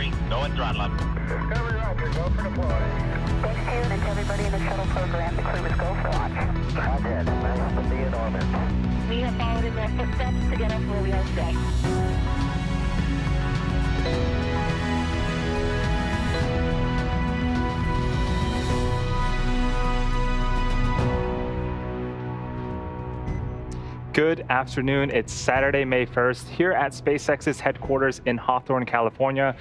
Discovery, go and throttle up. Discovery, roger, go for deploy. Thanks to you and to everybody in the shuttle program, the crew is go for launch. Roger, nice to be in orbit. We have followed in their footsteps to get us where we are today. Good afternoon. It's Saturday, May 1st, here at SpaceX's headquarters in Hawthorne, California.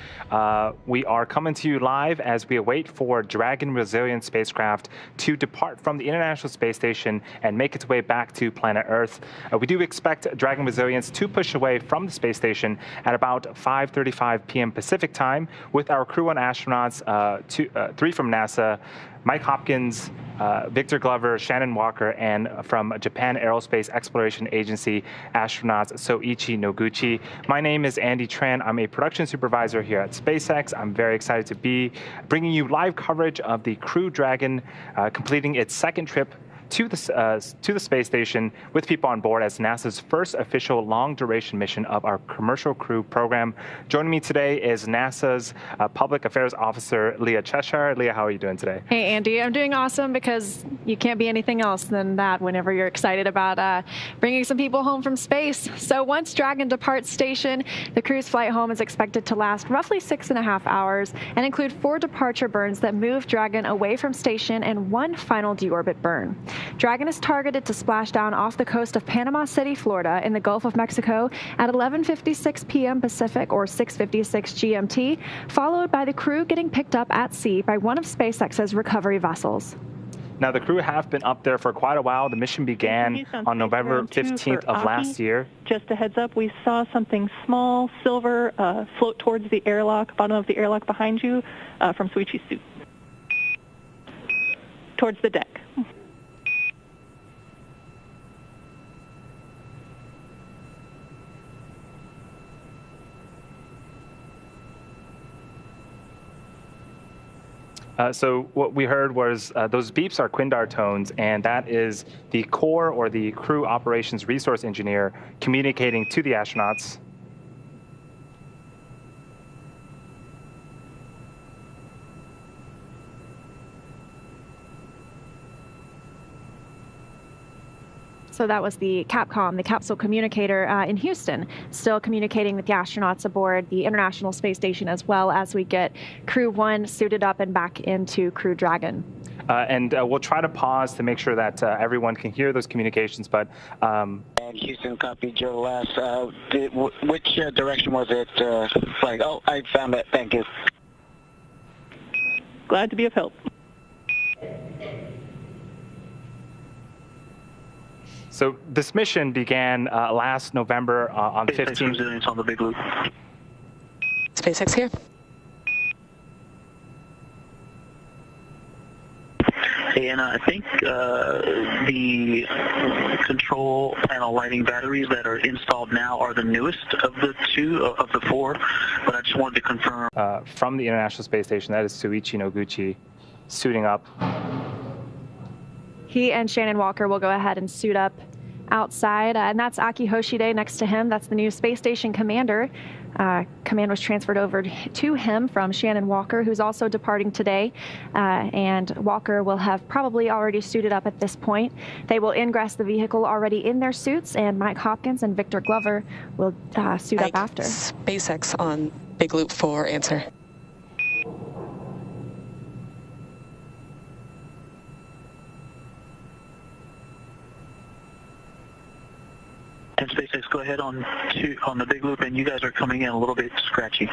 We are coming to you live as we await for Dragon Resilient spacecraft to depart from the International Space Station and make its way back to planet Earth. We do expect Dragon Resilience to push away from the space station at about 5:35 p.m. Pacific time with our Crew-1 astronauts, three from NASA, Mike Hopkins, Victor Glover, Shannon Walker, and from Japan Aerospace Exploration Agency astronauts Soichi Noguchi. My name is Andy Tran. I'm a production supervisor here at SpaceX. I'm very excited to be bringing you live coverage of the Crew Dragon completing its second trip to the space station with people on board as NASA's first official long-duration mission of our commercial crew program. Joining me today is NASA's Public Affairs Officer, Leah Cheshire. Leah, how are you doing today? Hey, Andy. I'm doing awesome because you can't be anything else than that whenever you're excited about bringing some people home from space. So once Dragon departs station, the crew's flight home is expected to last roughly 6.5 hours and include 4 departure burns that move Dragon away from station and 1 final deorbit burn. Dragon is targeted to splash down off the coast of Panama City, Florida, in the Gulf of Mexico at 11:56 p.m. Pacific or 6:56 GMT, followed by the crew getting picked up at sea by one of SpaceX's recovery vessels. Now, the crew have been up there for quite a while. The mission began on November 15th of last year. Just a heads up, we saw something small, silver, float towards the airlock, bottom of the airlock behind you, from Soichi's suit. Towards the deck. So what we heard was those beeps are Quindar tones, and that is the core or the crew operations resource engineer communicating to the astronauts. So that was the Capcom, the capsule communicator in Houston, still communicating with the astronauts aboard the International Space Station, as well as we get Crew-1 suited up and back into Crew Dragon. And we'll try to pause to make sure that everyone can hear those communications. But and Houston, copy Joe last. Which direction was it? Flag. Oh, I found it. Thank you. Glad to be of help. So this mission began last November on the 15th. On the big loop. SpaceX here. And I think the control panel lighting batteries that are installed now are the newest of the 2 of the 4, but I just wanted to confirm. From the International Space Station, that is Soichi Noguchi suiting up. He and Shannon Walker will go ahead and suit up outside, and that's Aki Hoshide next to him. That's the new space station commander. Command was transferred over to him from Shannon Walker, who's also departing today, and Walker will have probably already suited up at this point. They will ingress the vehicle already in their suits, and Mike Hopkins and Victor Glover will suit up after. SpaceX on Big Loop 4, answer. And SpaceX, go ahead on the big loop, and you guys are coming in a little bit scratchy.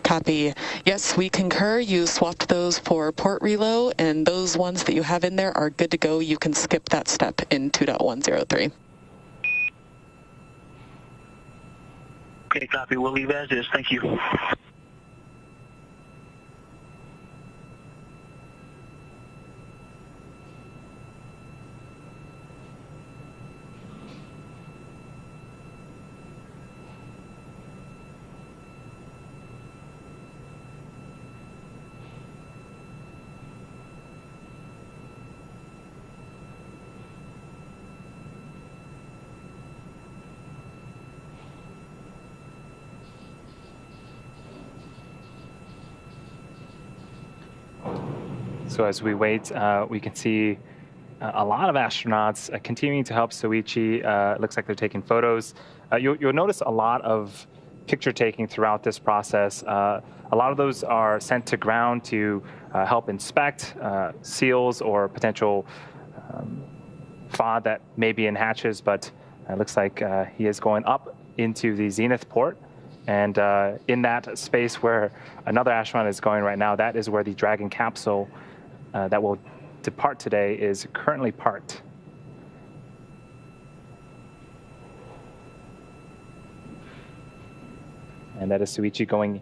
Copy. Yes, we concur. You swapped those for port reload, and those ones that you have in there are good to go. You can skip that step in 2.103. Okay, copy. We'll leave as is. Thank you. So as we wait, we can see a lot of astronauts continuing to help Soichi. It looks like they're taking photos. You'll notice a lot of picture taking throughout this process. A lot of those are sent to ground to help inspect seals or potential FOD that may be in hatches, but it looks like he is going up into the zenith port. And in that space where another astronaut is going right now, that is where the Dragon capsule that will depart today is currently parked. And that is Soichi going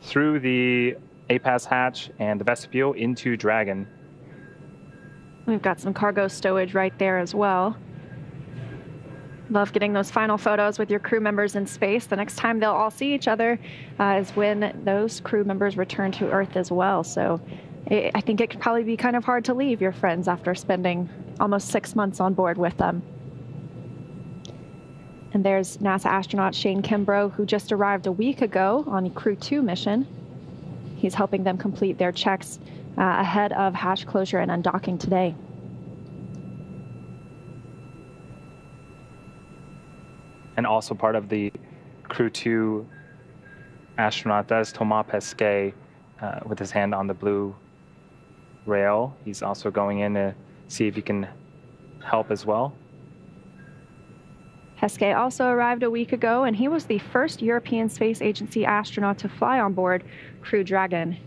through the APAS hatch and the vestibule into Dragon. We've got some cargo stowage right there as well. Love getting those final photos with your crew members in space. The next time they'll all see each other is when those crew members return to Earth as well. So I think it could probably be kind of hard to leave your friends after spending almost 6 months on board with them. And there's NASA astronaut Shane Kimbrough, who just arrived a week ago on the Crew-2 mission. He's helping them complete their checks ahead of hatch closure and undocking today. And also part of the Crew-2 astronaut, that is Thomas Pesquet with his hand on the blue rail. He's also going in to see if he can help as well. Pesquet also arrived a week ago, and he was the first European Space Agency astronaut to fly on board Crew Dragon.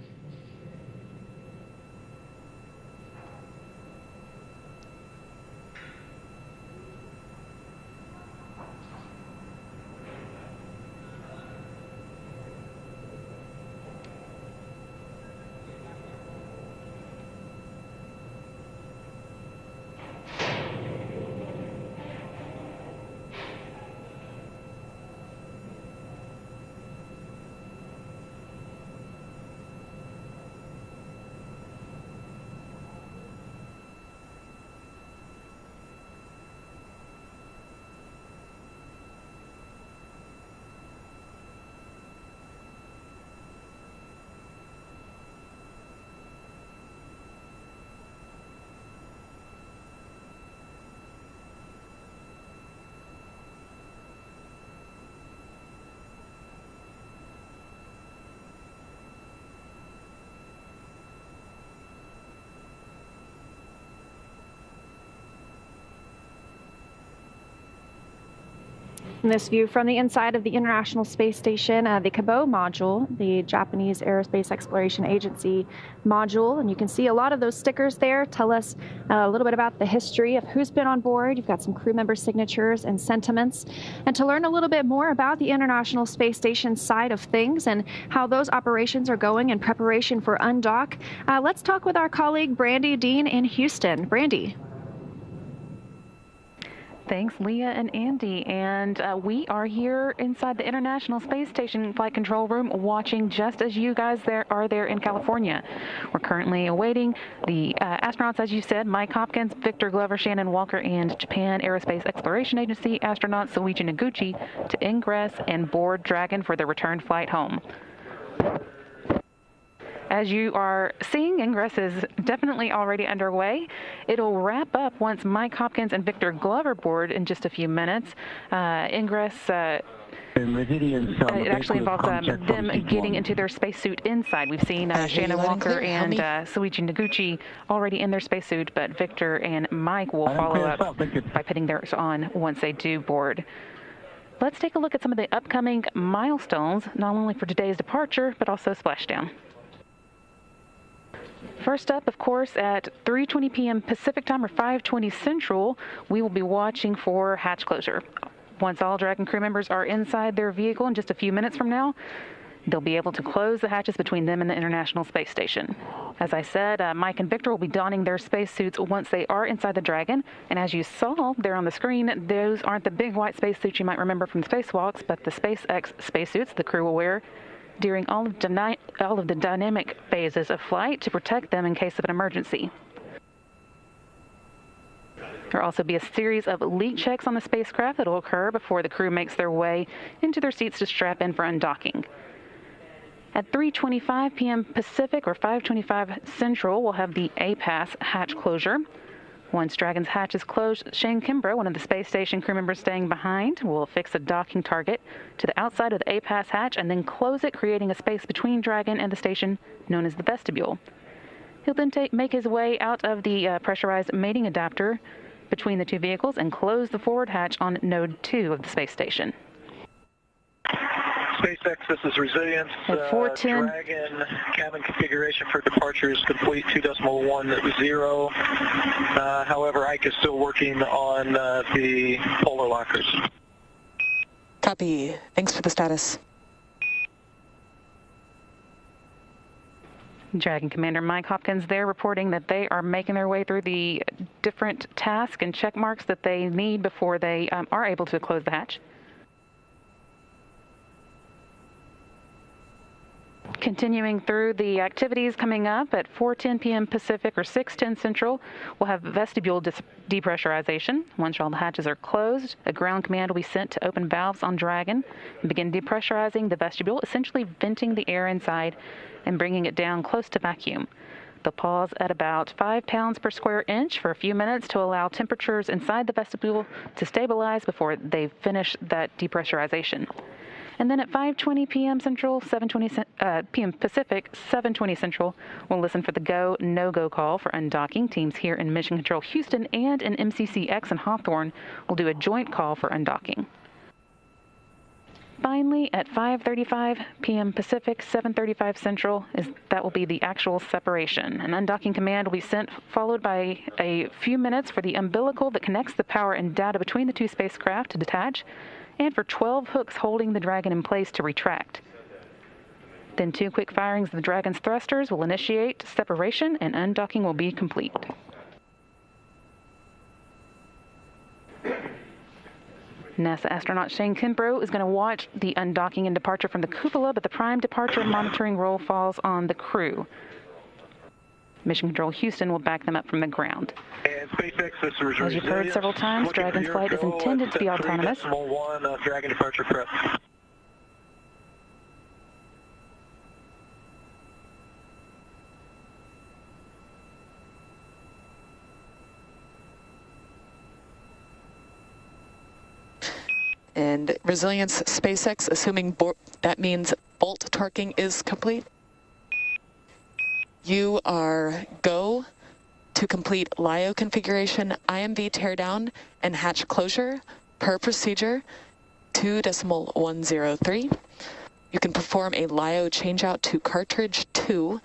In this view from the inside of the International Space Station, the Kibo module, the Japanese Aerospace Exploration Agency module, and you can see a lot of those stickers there tell us a little bit about the history of who's been on board. You've got some crew member signatures and sentiments. And to learn a little bit more about the International Space Station side of things and how those operations are going in preparation for undock, let's talk with our colleague Brandy Dean in Houston. Brandy. Thanks, Leah and Andy. And we are here inside the International Space Station Flight Control Room watching just as you guys are there in California. We're currently awaiting the astronauts, as you said, Mike Hopkins, Victor Glover, Shannon Walker, and Japan Aerospace Exploration Agency astronaut Soichi Noguchi to ingress and board Dragon for their return flight home. As you are seeing, ingress is definitely already underway. It'll wrap up once Mike Hopkins and Victor Glover board in just a few minutes. Ingress, it actually involves them getting into their spacesuit inside. We've seen Shannon Walker and Soichi Noguchi already in their spacesuit, but Victor and Mike will follow up by putting theirs on once they do board. Let's take a look at some of the upcoming milestones, not only for today's departure, but also splashdown. First up, of course, at 3:20 p.m. Pacific time or 5:20 Central, we will be watching for hatch closure. Once all Dragon crew members are inside their vehicle in just a few minutes from now, they'll be able to close the hatches between them and the International Space Station. As I said, Mike and Victor will be donning their spacesuits once they are inside the Dragon. And as you saw there on the screen, those aren't the big white spacesuits you might remember from spacewalks, but the SpaceX spacesuits the crew will wear during all of the dynamic phases of flight to protect them in case of an emergency. There will also be a series of leak checks on the spacecraft that will occur before the crew makes their way into their seats to strap in for undocking. At 3:25 p.m. Pacific or 5:25 Central, we'll have the APAS hatch closure. Once Dragon's hatch is closed, Shane Kimbrough, one of the space station crew members staying behind, will affix a docking target to the outside of the APAS hatch and then close it, creating a space between Dragon and the station known as the vestibule. He'll then make his way out of the pressurized mating adapter between the two vehicles and close the forward hatch on node 2 of the space station. SpaceX, this is Resilience. At 4:10. Dragon cabin configuration for departure is complete, 2.10. However, Ike is still working on the polar lockers. Copy. Thanks for the status. Dragon Commander Mike Hopkins there reporting that they are making their way through the different tasks and check marks that they need before they are able to close the hatch. Continuing through the activities coming up at 4:10 p.m. Pacific or 6:10 Central, we'll have vestibule depressurization. Once all the hatches are closed, a ground command will be sent to open valves on Dragon and begin depressurizing the vestibule, essentially venting the air inside and bringing it down close to vacuum. They'll pause at about 5 pounds per square inch for a few minutes to allow temperatures inside the vestibule to stabilize before they finish that depressurization. And then at 5:20 p.m. Central, 7:20 p.m. Pacific, 7:20 Central, we'll listen for the go, no-go call for undocking. Teams here in Mission Control Houston and in MCCX in Hawthorne will do a joint call for undocking. Finally, at 5:35 p.m. Pacific, 7:35 Central, that will be the actual separation. An undocking command will be sent, followed by a few minutes for the umbilical that connects the power and data between the two spacecraft to detach, and for 12 hooks holding the Dragon in place to retract. Then 2 quick firings of the Dragon's thrusters will initiate separation, and undocking will be complete. NASA astronaut Shane Kimbrough is going to watch the undocking and departure from the cupola, but the prime departure monitoring role falls on the crew. Mission Control Houston will back them up from the ground. And SpaceX, this is As you've heard several times, Dragon's flight is intended to be autonomous. 3.1 Dragon departure prep. And Resilience SpaceX, assuming that means bolt torquing is complete. You are go to complete LIO configuration, IMV teardown, and hatch closure per procedure 2.103. You can perform a LIO changeout to cartridge 2,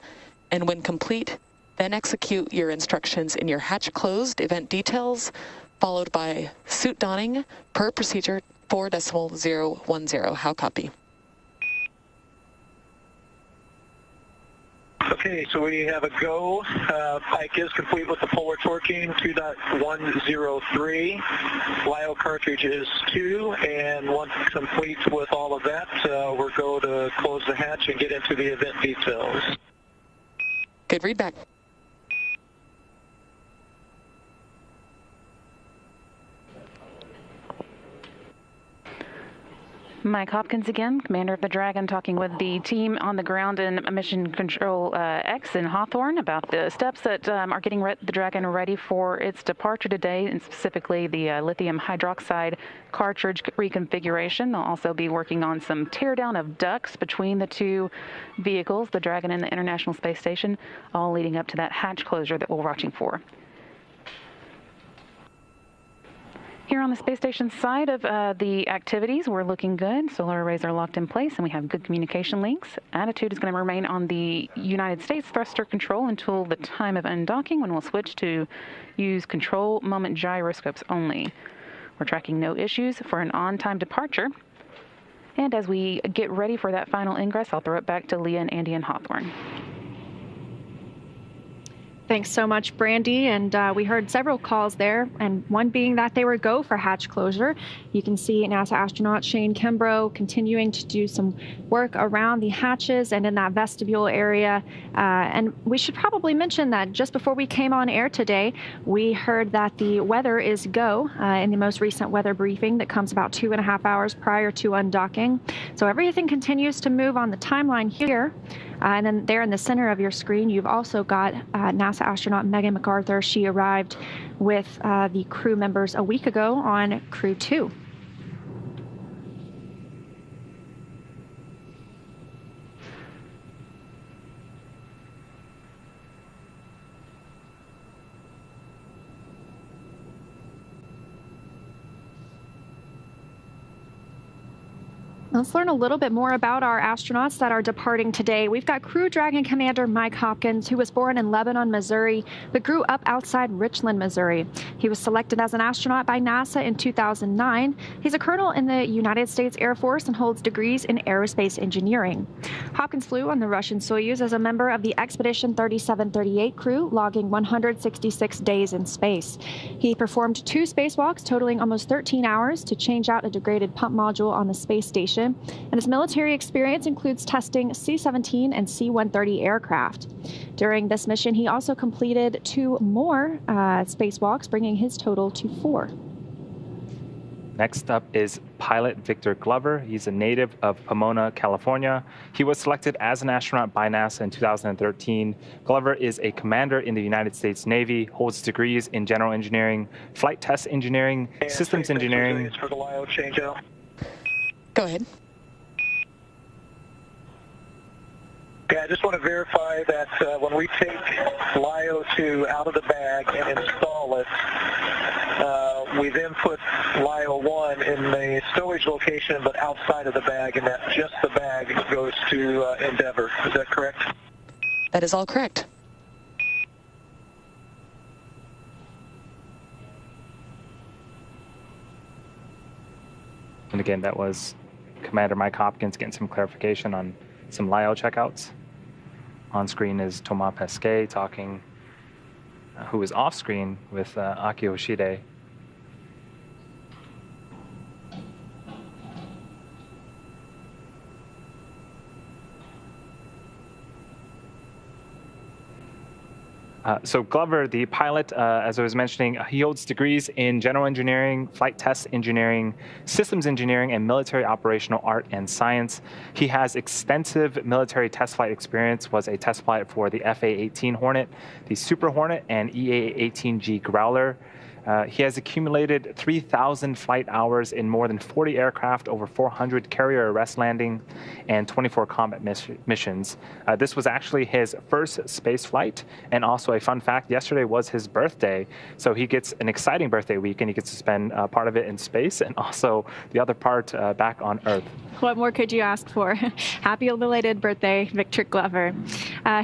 and when complete, then execute your instructions in your hatch closed event details, followed by suit donning per procedure 4.010. How copy? Okay, so we have a go. Ike is complete with the polar torquing, 2.103. LIO cartridge is 2, and once complete with all of that, we're go to close the hatch and get into the event details. Good readback. Mike Hopkins again, commander of the Dragon, talking with the team on the ground in Mission Control X in Hawthorne about the steps that are getting the Dragon ready for its departure today, and specifically the lithium hydroxide cartridge reconfiguration. They'll also be working on some teardown of ducts between the two vehicles, the Dragon and the International Space Station, all leading up to that hatch closure that we're watching for. Here on the space station side of the activities, we're looking good. Solar arrays are locked in place, and we have good communication links. Attitude is going to remain on the United States thruster control until the time of undocking, when we'll switch to use control moment gyroscopes only. We're tracking no issues for an on-time departure. And as we get ready for that final ingress, I'll throw it back to Leah and Andy in Hawthorne. Thanks so much, Brandy. And we heard several calls there, and one being that they were go for hatch closure. You can see NASA astronaut Shane Kimbrough continuing to do some work around the hatches and in that vestibule area. And we should probably mention that just before we came on air today, we heard that the weather is go in the most recent weather briefing that comes about 2.5 hours prior to undocking. So everything continues to move on the timeline here. And then there in the center of your screen, you've also got NASA astronaut Megan MacArthur. She arrived with the crew members a week ago on Crew 2. Let's learn a little bit more about our astronauts that are departing today. We've got Crew Dragon Commander Mike Hopkins, who was born in Lebanon, Missouri, but grew up outside Richland, Missouri. He was selected as an astronaut by NASA in 2009. He's a colonel in the United States Air Force and holds degrees in aerospace engineering. Hopkins flew on the Russian Soyuz as a member of the Expedition 3738 crew, logging 166 days in space. He performed 2 spacewalks totaling almost 13 hours to change out a degraded pump module on the space station. And his military experience includes testing C-17 and C-130 aircraft. During this mission, he also completed 2 more spacewalks, bringing his total to 4. Next up is pilot Victor Glover. He's a native of Pomona, California. He was selected as an astronaut by NASA in 2013. Glover is a commander in the United States Navy, holds degrees in general engineering, flight test engineering, systems engineering. For the LIO changeout. Go ahead. Okay, I just want to verify that when we take LIO 2 out of the bag and install it, we then put LIO 1 in the stowage location but outside of the bag, and that just the bag goes to Endeavour. Is that correct? That is all correct. And again, that was Commander Mike Hopkins getting some clarification on some LIO checkouts. On screen is Thomas Pesquet talking, who is off screen with Aki Hoshide. So Glover, the pilot, as I was mentioning, he holds degrees in general engineering, flight test engineering, systems engineering, and military operational art and science. He has extensive military test flight experience, was a test pilot for the FA-18 Hornet, the Super Hornet, and EA-18G Growler. He has accumulated 3,000 flight hours in more than 40 aircraft, over 400 carrier arrest landing, and 24 combat missions. This was actually his first space flight, and also a fun fact, yesterday was his birthday, so he gets an exciting birthday week, and he gets to spend part of it in space, and also the other part back on Earth. What more could you ask for? Happy belated birthday, Victor Glover.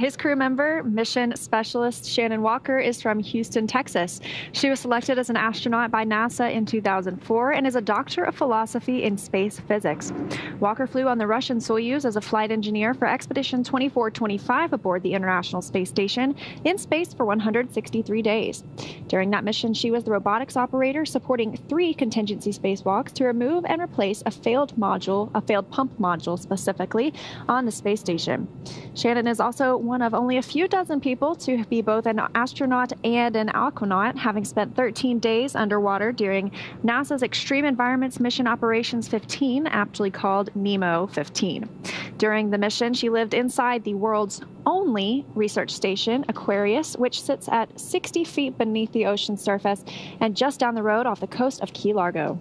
His crew member, mission specialist Shannon Walker, is from Houston, Texas. She was selected as an astronaut by NASA in 2004 and is a doctor of philosophy in space physics. Walker flew on the Russian Soyuz as a flight engineer for Expedition 2425 aboard the International Space Station in space for 163 days. During that mission, she was the robotics operator supporting 3 contingency spacewalks to remove and replace a failed pump module specifically on the space station. Shannon is also one of only a few dozen people to be both an astronaut and an aquanaut, having spent 13 days underwater during NASA's Extreme Environments Mission Operations 15, aptly called NEMO 15. During the mission, she lived inside the world's only research station, Aquarius, which sits at 60 feet beneath the ocean surface and just down the road off the coast of Key Largo.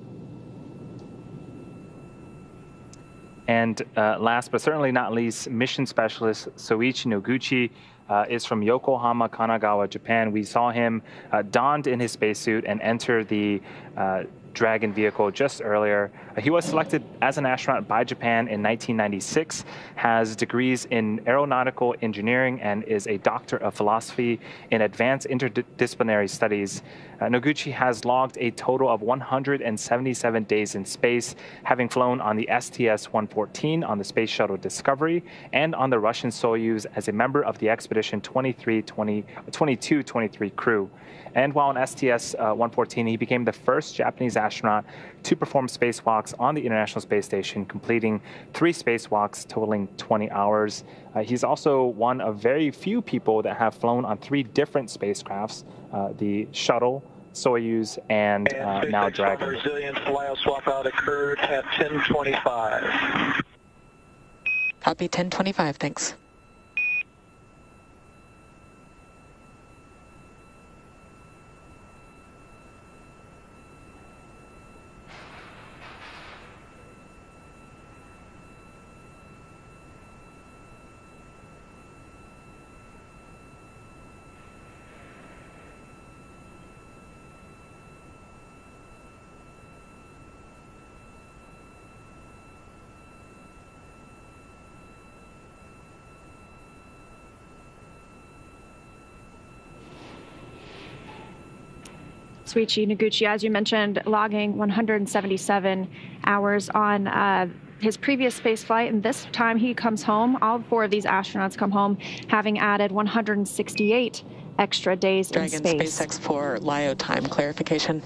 And last but certainly not least, mission specialist Soichi Noguchi is from Yokohama, Kanagawa, Japan. We saw him donned in his spacesuit and enter the Dragon vehicle just earlier. He was selected as an astronaut by Japan in 1996, has degrees in aeronautical engineering, and is a doctor of philosophy in advanced interdisciplinary studies. Noguchi has logged a total of 177 days in space, having flown on the STS-114 on the Space Shuttle Discovery and on the Russian Soyuz as a member of the Expedition 22-23 crew. And while on STS-114, he became the first Japanese astronaut to perform spacewalks on the International Space Station, completing 3 spacewalks totaling 20 hours. He's also one of very few people that have flown on 3 different spacecrafts, the Shuttle, Soyuz, and now Dragon. Resilience flyout swap out occurred at 10:25. Copy 10:25, thanks. Soichi Noguchi, as you mentioned, logging 177 hours on his previous space flight, and this time he comes home. All 4 of these astronauts come home, having added 168 extra days in space. Dragon SpaceX for LIO time clarification.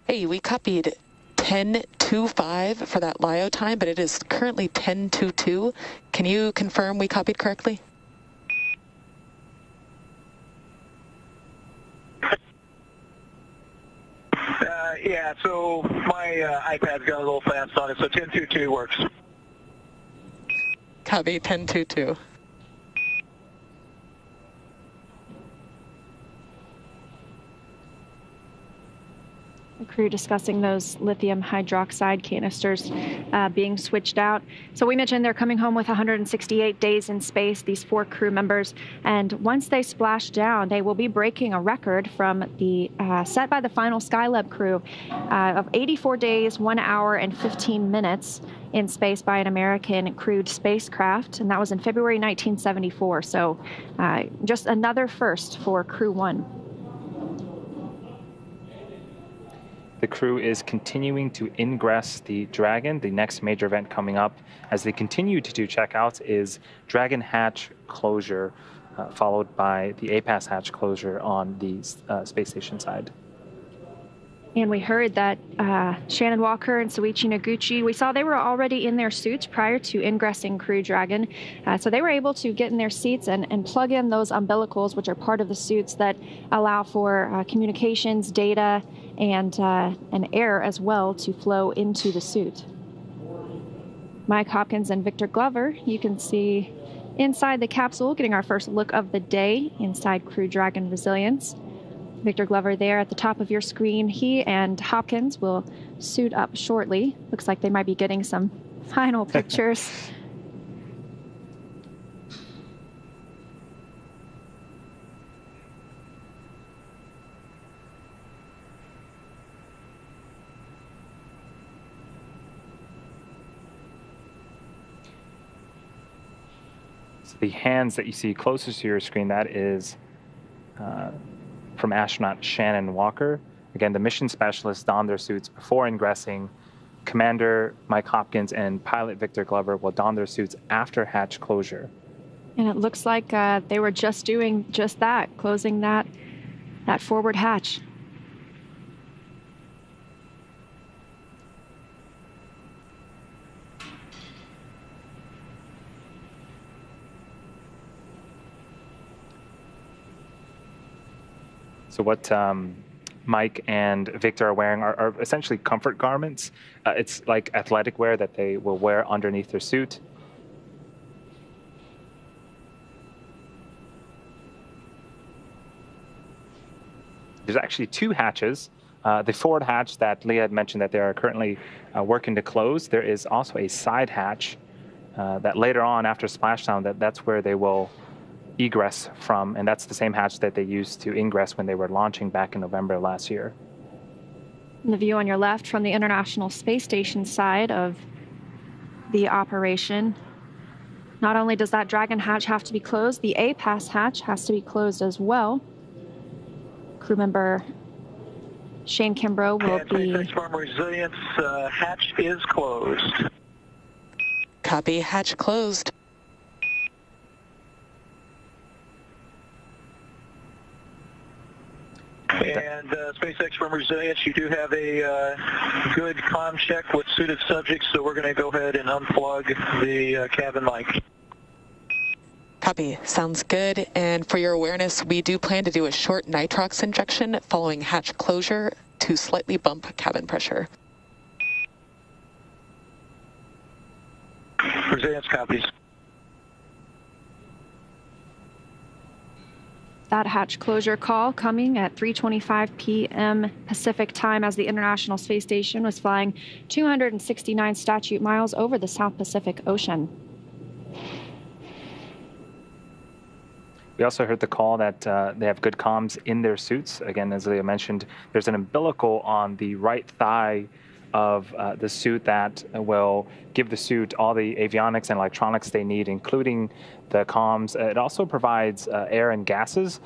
Hey, we copied 10:25 for that LIO time, but it is currently 10:22. Can you confirm we copied correctly? Yeah, so my iPad's got a little fast on it, so 10:22 works. Copy 10:22. The crew discussing those lithium hydroxide canisters being switched out. So we mentioned they're coming home with 168 days in space, these 4 crew members. And once they splash down, they will be breaking a record from the set by the final Skylab crew of 84 days, 1 hour, and 15 minutes in space by an American crewed spacecraft. And that was in February 1974. So just another first for Crew-1. The crew is continuing to ingress the Dragon. The next major event coming up as they continue to do checkouts is Dragon hatch closure, followed by the APAS hatch closure on the space station side. And we heard that Shannon Walker and Soichi Noguchi, we saw they were already in their suits prior to ingressing Crew Dragon. So they were able to get in their seats and plug in those umbilicals, which are part of the suits that allow for communications, data, and air as well to flow into the suit. Mike Hopkins and Victor Glover, you can see inside the capsule, getting our first look of the day inside Crew Dragon Resilience. Victor Glover there at the top of your screen. He and Hopkins will suit up shortly. Looks like they might be getting some final pictures. So the hands that you see closest to your screen, that is from astronaut Shannon Walker. Again, the mission specialists donned their suits before ingressing. Commander Mike Hopkins and pilot Victor Glover will don their suits after hatch closure. And it looks like they were just doing just that, closing that forward hatch. So what Mike and Victor are wearing are essentially comfort garments. It's like athletic wear that they will wear underneath their suit. There's actually 2 hatches. The forward hatch that Leah had mentioned that they are currently working to close. There is also a side hatch that later on after splashdown, that's where they will egress from, and that's the same hatch that they used to ingress when they were launching back in November last year. And the view on your left from the International Space Station side of the operation. Not only does that Dragon hatch have to be closed, the A-Pass hatch has to be closed as well. Crew member Shane Kimbrough will be... SpaceX Farm Resilience hatch is closed. Copy, hatch closed. And SpaceX Farm Resilience, you do have a good comm check with suited subjects, so we're going to go ahead and unplug the cabin mic. Copy, sounds good. And for your awareness, we do plan to do a short nitrox injection following hatch closure to slightly bump cabin pressure. Resilience copies. That hatch closure call coming at 3:25 p.m. Pacific time as the International Space Station was flying 269 statute miles over the South Pacific Ocean. We also heard the call that they have good comms in their suits. Again, as Leah mentioned, there's an umbilical on the right thigh of the suit that will give the suit all the avionics and electronics they need, including the comms. It also provides air and gases.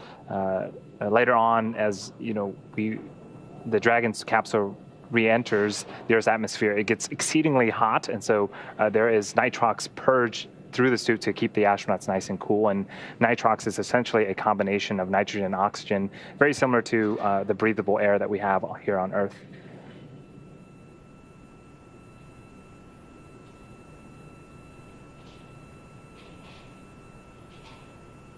Later on, as you know, the Dragon's capsule re-enters the Earth's atmosphere, it gets exceedingly hot, and so there is nitrox purge through the suit to keep the astronauts nice and cool. And nitrox is essentially a combination of nitrogen and oxygen, very similar to the breathable air that we have here on Earth.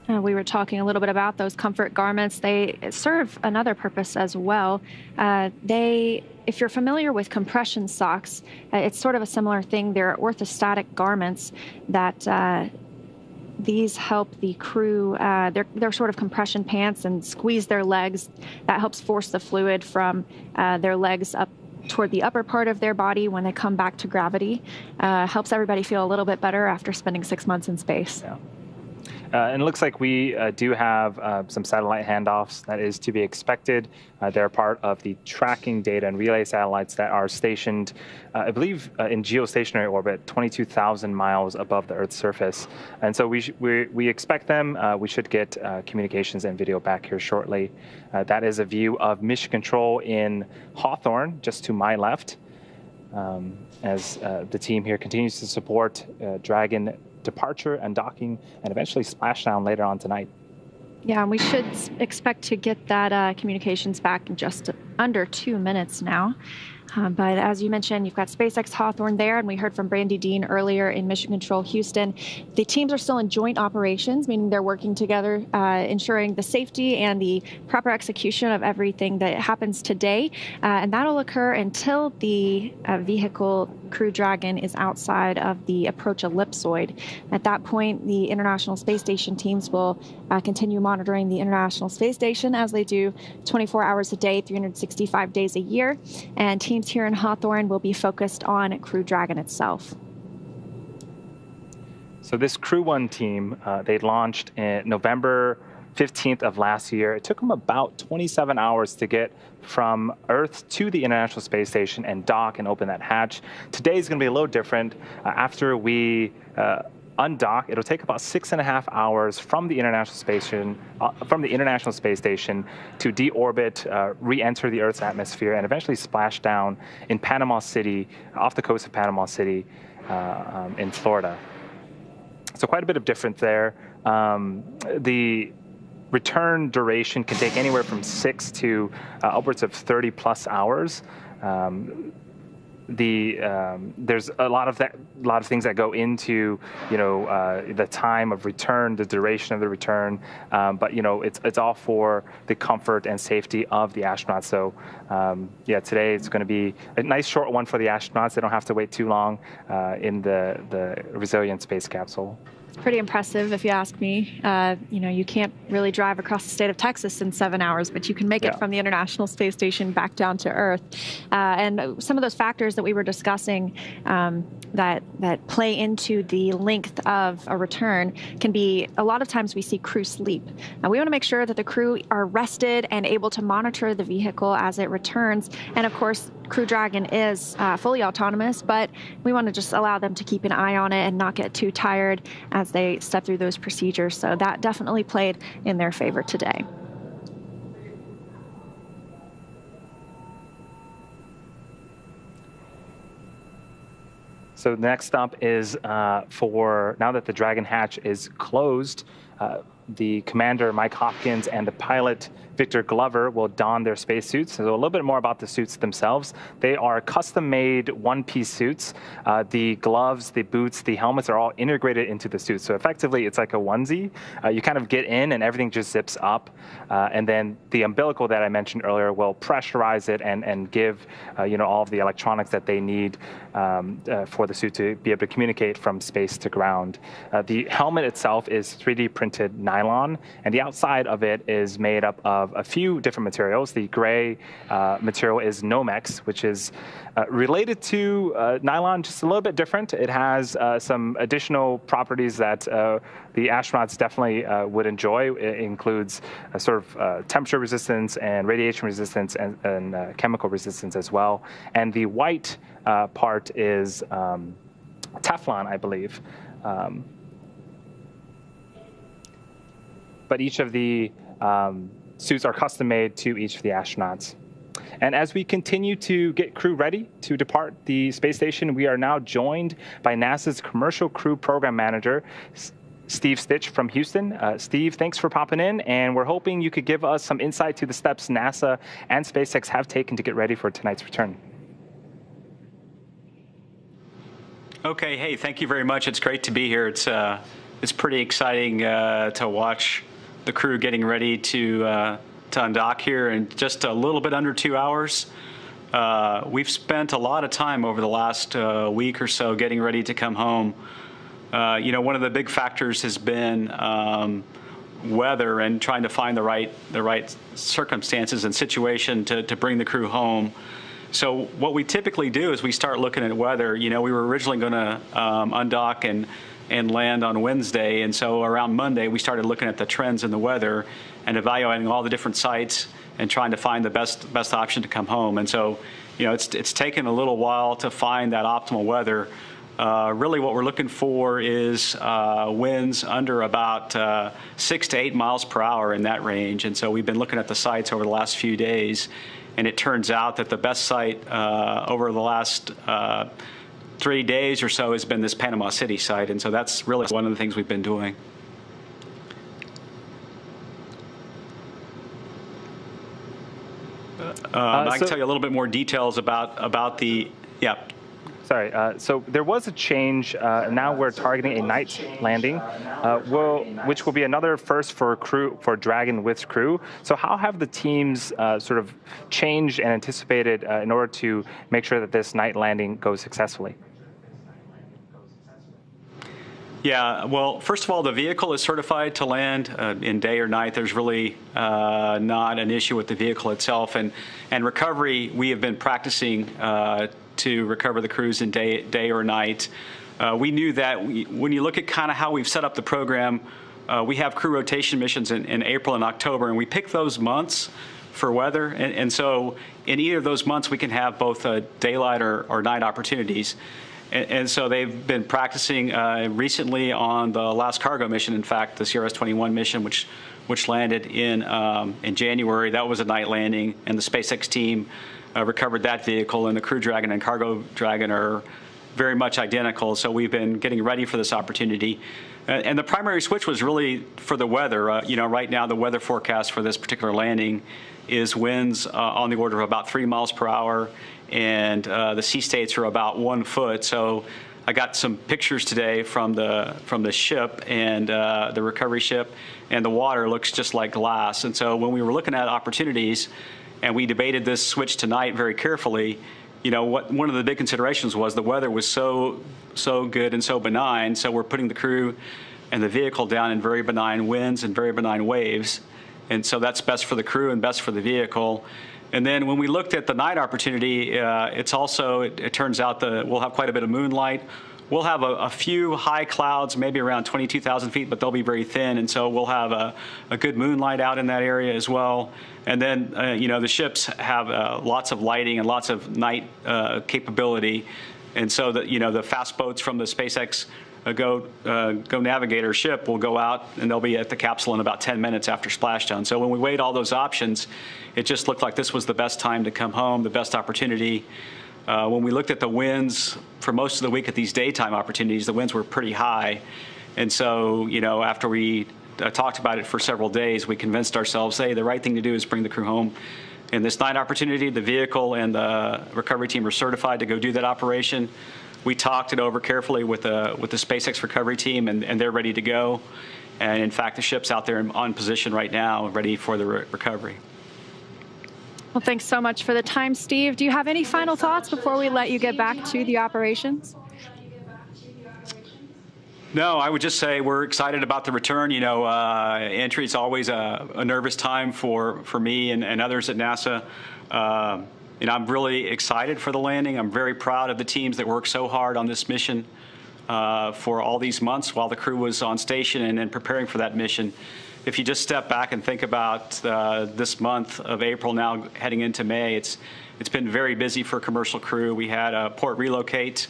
We were talking a little bit about those comfort garments. They serve another purpose as well. If you're familiar with compression socks, it's sort of a similar thing. They're orthostatic garments that these help the crew. They're sort of compression pants and squeeze their legs. That helps force the fluid from their legs up toward the upper part of their body when they come back to gravity. Helps everybody feel a little bit better after spending 6 months in space. Yeah. And it looks like we do have some satellite handoffs. That is to be expected. They're part of the tracking data and relay satellites that are stationed, I believe, in geostationary orbit, 22,000 miles above the Earth's surface. And so we expect them. We should get communications and video back here shortly. That is a view of mission control in Hawthorne, just to my left, as the team here continues to support Dragon departure and docking, and eventually splashdown later on tonight. Yeah, and we should expect to get that communications back in just under 2 minutes now. But as you mentioned, you've got SpaceX Hawthorne there, and we heard from Brandy Dean earlier in Mission Control Houston. The teams are still in joint operations, meaning they're working together, ensuring the safety and the proper execution of everything that happens today. And that'll occur until the vehicle Crew Dragon is outside of the approach ellipsoid. At that point, the International Space Station teams will continue monitoring the International Space Station as they do 24 hours a day, 365 days a year. And teams here in Hawthorne will be focused on Crew Dragon itself. So this Crew-1 team, they launched in November 15th of last year. It took them about 27 hours to get from Earth to the International Space Station and dock and open that hatch. Today is going to be a little different. After we undock, it'll take about 6.5 hours from the International Space Station to deorbit, re-enter the Earth's atmosphere, and eventually splash down in Panama City, off the coast of Panama City, in Florida. So quite a bit of difference there. The return duration can take anywhere from 6 to upwards of 30 plus hours. There's a lot of things that go into, the time of return, the duration of the return, but it's all for the comfort and safety of the astronauts. So yeah, today it's going to be a nice short one for the astronauts. They don't have to wait too long in the resilient space capsule. pretty impressive, if you ask me. You can't really drive across the state of Texas in 7 hours, but you can make it from the International Space Station back down to Earth. And some of those factors that we were discussing that play into the length of a return can be, a lot of times we see crew sleep. Now, we want to make sure that the crew are rested and able to monitor the vehicle as it returns. And of course, Crew Dragon is fully autonomous, but we want to just allow them to keep an eye on it and not get too tired as they step through those procedures. So that definitely played in their favor today. So the next stop is for, now that the Dragon hatch is closed, the commander, Mike Hopkins, and the pilot, Victor Glover, will don their spacesuits. So a little bit more about the suits themselves. They are custom-made one-piece suits. The gloves, the boots, the helmets are all integrated into the suit. So effectively, it's like a onesie. You kind of get in, and everything just zips up. And then the umbilical that I mentioned earlier will pressurize it and give all of the electronics that they need for the suit to be able to communicate from space to ground. The helmet itself is 3D printed nylon, and the outside of it is made up of a few different materials. The gray material is Nomex, which is related to nylon, just a little bit different. It has some additional properties that the astronauts definitely would enjoy. It includes a sort of temperature resistance and radiation resistance and chemical resistance as well. And the white part is Teflon, I believe. But each of the suits are custom made to each of the astronauts. And as we continue to get crew ready to depart the space station, we are now joined by NASA's Commercial Crew Program Manager, Steve Stitch from Houston. Steve, thanks for popping in, and we're hoping you could give us some insight to the steps NASA and SpaceX have taken to get ready for tonight's return. Okay, hey, thank you very much. It's great to be here. It's pretty exciting to watch the crew getting ready to undock here in just a little bit under 2 hours. We've spent a lot of time over the last week or so getting ready to come home. One of the big factors has been weather and trying to find the right circumstances and situation to bring the crew home. So what we typically do is we start looking at weather. We were originally going to undock and land on Wednesday, and so around Monday we started looking at the trends in the weather and evaluating all the different sites and trying to find the best option to come home. And so, it's taken a little while to find that optimal weather. Really what we're looking for is winds under about 6 to 8 miles per hour in that range. And so we've been looking at the sites over the last few days, and it turns out that the best site over the last 3 days or so has been this Panama City site. And so that's really one of the things we've been doing. I can tell you a little bit more details about the, yeah. Sorry, so there was a change. Now we're targeting a night landing, which will be another first for Dragon with Crew. So how have the teams sort of changed and anticipated in order to make sure that this night landing goes successfully? Yeah, well, first of all, the vehicle is certified to land in day or night. There's really not an issue with the vehicle itself. And recovery, we have been practicing to recover the crews in day or night. We knew that when you look at kind of how we've set up the program, we have crew rotation missions in April and October, and we pick those months for weather. And so in either of those months, we can have both daylight or night opportunities. And so they've been practicing recently on the last cargo mission. In fact, the CRS-21 mission, which landed in January, that was a night landing, and the SpaceX team recovered that vehicle, and the Crew Dragon and Cargo Dragon are very much identical. So we've been getting ready for this opportunity. And the primary switch was really for the weather. Right now the weather forecast for this particular landing is winds on the order of about 3 miles per hour, and the sea states are about 1 foot. So I got some pictures today from the ship and the recovery ship, and the water looks just like glass. And so when we were looking at opportunities, and we debated this switch tonight very carefully, one of the big considerations was the weather was so good and so benign. So we're putting the crew and the vehicle down in very benign winds and very benign waves. And so that's best for the crew and best for the vehicle. And then when we looked at the night opportunity, it turns out that we'll have quite a bit of moonlight. We'll have a few high clouds, maybe around 22,000 feet, but they'll be very thin. And so we'll have a good moonlight out in that area as well. And then, the ships have lots of lighting and lots of night capability. And so the fast boats from the SpaceX Go Navigator ship will go out, and they'll be at the capsule in about 10 minutes after splashdown. So when we weighed all those options, it just looked like this was the best time to come home, the best opportunity. When we looked at the winds for most of the week at these daytime opportunities, the winds were pretty high. And so, after we talked about it for several days, we convinced ourselves, hey, the right thing to do is bring the crew home. In this night opportunity, the vehicle and the recovery team are certified to go do that operation. We talked it over carefully with the SpaceX recovery team, and they're ready to go. And in fact, the ship's out there on position right now, ready for the recovery. Well, thanks so much for the time, Steve. Do you have any final thoughts before we let you get back to the operations? No, I would just say we're excited about the return. Entry is always a nervous time for me and others at NASA. I'm really excited for the landing. I'm very proud of the teams that worked so hard on this mission for all these months while the crew was on station and preparing for that mission. If you just step back and think about this month of April now heading into May, it's been very busy for commercial crew. We had a port relocate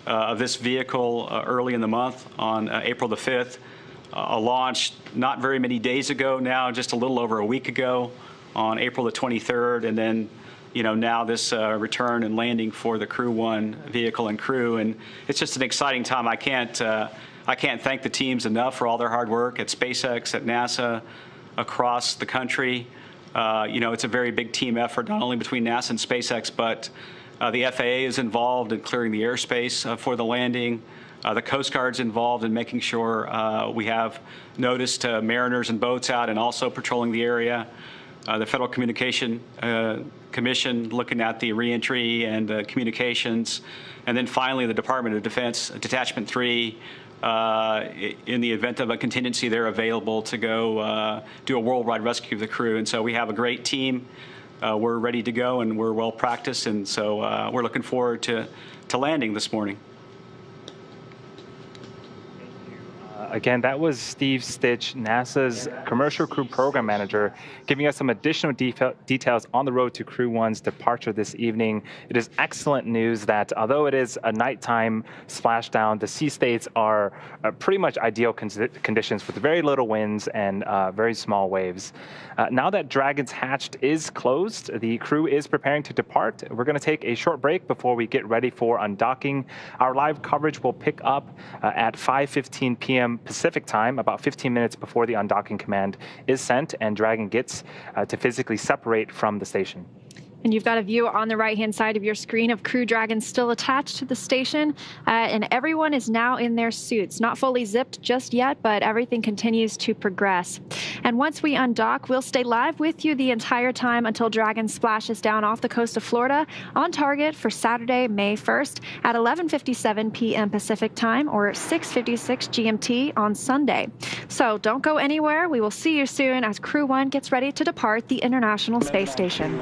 of this vehicle early in the month on April the 5th, a launch not very many days ago now, just a little over a week ago on April the 23rd, and then now this return and landing for the Crew-1 vehicle and crew. And it's just an exciting time. I can't thank the teams enough for all their hard work at SpaceX, at NASA, across the country. It's a very big team effort, not only between NASA and SpaceX, but the FAA is involved in clearing the airspace for the landing. The Coast Guard's involved in making sure we have notice to mariners and boats out and also patrolling the area. The Federal Communication Commission looking at the reentry and communications. And then finally, the Department of Defense, Detachment 3, in the event of a contingency, they're available to go do a worldwide rescue of the crew. And so we have a great team. We're ready to go, and we're well practiced. And so we're looking forward to landing this morning. Again, that was Steve Stitch, NASA's Commercial Crew Program Manager, giving us some additional details on the road to Crew-1's departure this evening. It is excellent news that although it is a nighttime splashdown, the sea states are pretty much ideal conditions with very little winds and very small waves. Now that Dragon's hatch is closed, the crew is preparing to depart. We're going to take a short break before we get ready for undocking. Our live coverage will pick up at 5:15 p.m. Pacific time, about 15 minutes before the undocking command is sent and Dragon gets to physically separate from the station. And you've got a view on the right-hand side of your screen of Crew Dragon still attached to the station, and everyone is now in their suits. Not fully zipped just yet, but everything continues to progress. And once we undock, we'll stay live with you the entire time until Dragon splashes down off the coast of Florida on target for Saturday, May 1st at 11:57 p.m. Pacific time or 6:56 GMT on Sunday. So don't go anywhere. We will see you soon as Crew-1 gets ready to depart the International Space Station.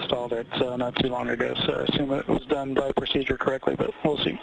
Installed it not too long ago, so I assume it was done by procedure correctly, but we'll see.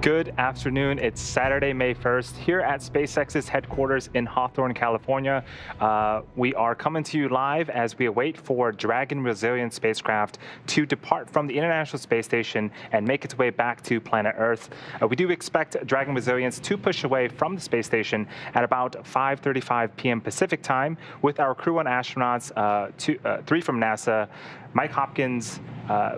Good afternoon. It's Saturday, May 1st, here at SpaceX's headquarters in Hawthorne, California. We are coming to you live as we await for Dragon Resilient spacecraft to depart from the International Space Station and make its way back to planet Earth. We do expect Dragon Resilience to push away from the space station at about 5:35 p.m. Pacific time with our Crew-1 astronauts, three from NASA, Mike Hopkins,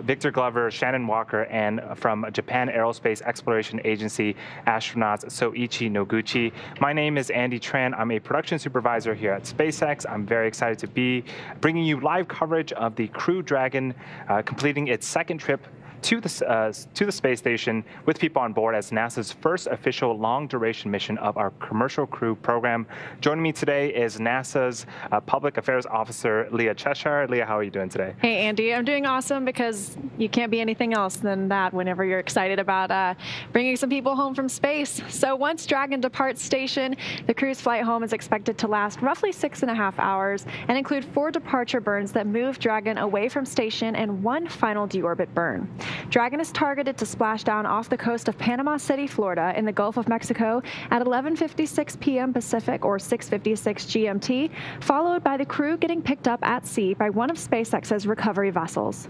Victor Glover, Shannon Walker, and from Japan Aerospace Exploration Agency astronauts Soichi Noguchi. My name is Andy Tran. I'm a production supervisor here at SpaceX. I'm very excited to be bringing you live coverage of the Crew Dragon completing its second trip to the space station with people on board as NASA's first official long-duration mission of our Commercial Crew program. Joining me today is NASA's Public Affairs Officer, Leah Cheshire. Leah, how are you doing today? Hey, Andy. I'm doing awesome because you can't be anything else than that whenever you're excited about bringing some people home from space. So once Dragon departs station, the crew's flight home is expected to last roughly 6.5 hours and include 4 departure burns that move Dragon away from station and 1 final deorbit burn. Dragon is targeted to splash down off the coast of Panama City, Florida, in the Gulf of Mexico at 11:56 p.m. Pacific or 6:56 GMT, followed by the crew getting picked up at sea by one of SpaceX's recovery vessels.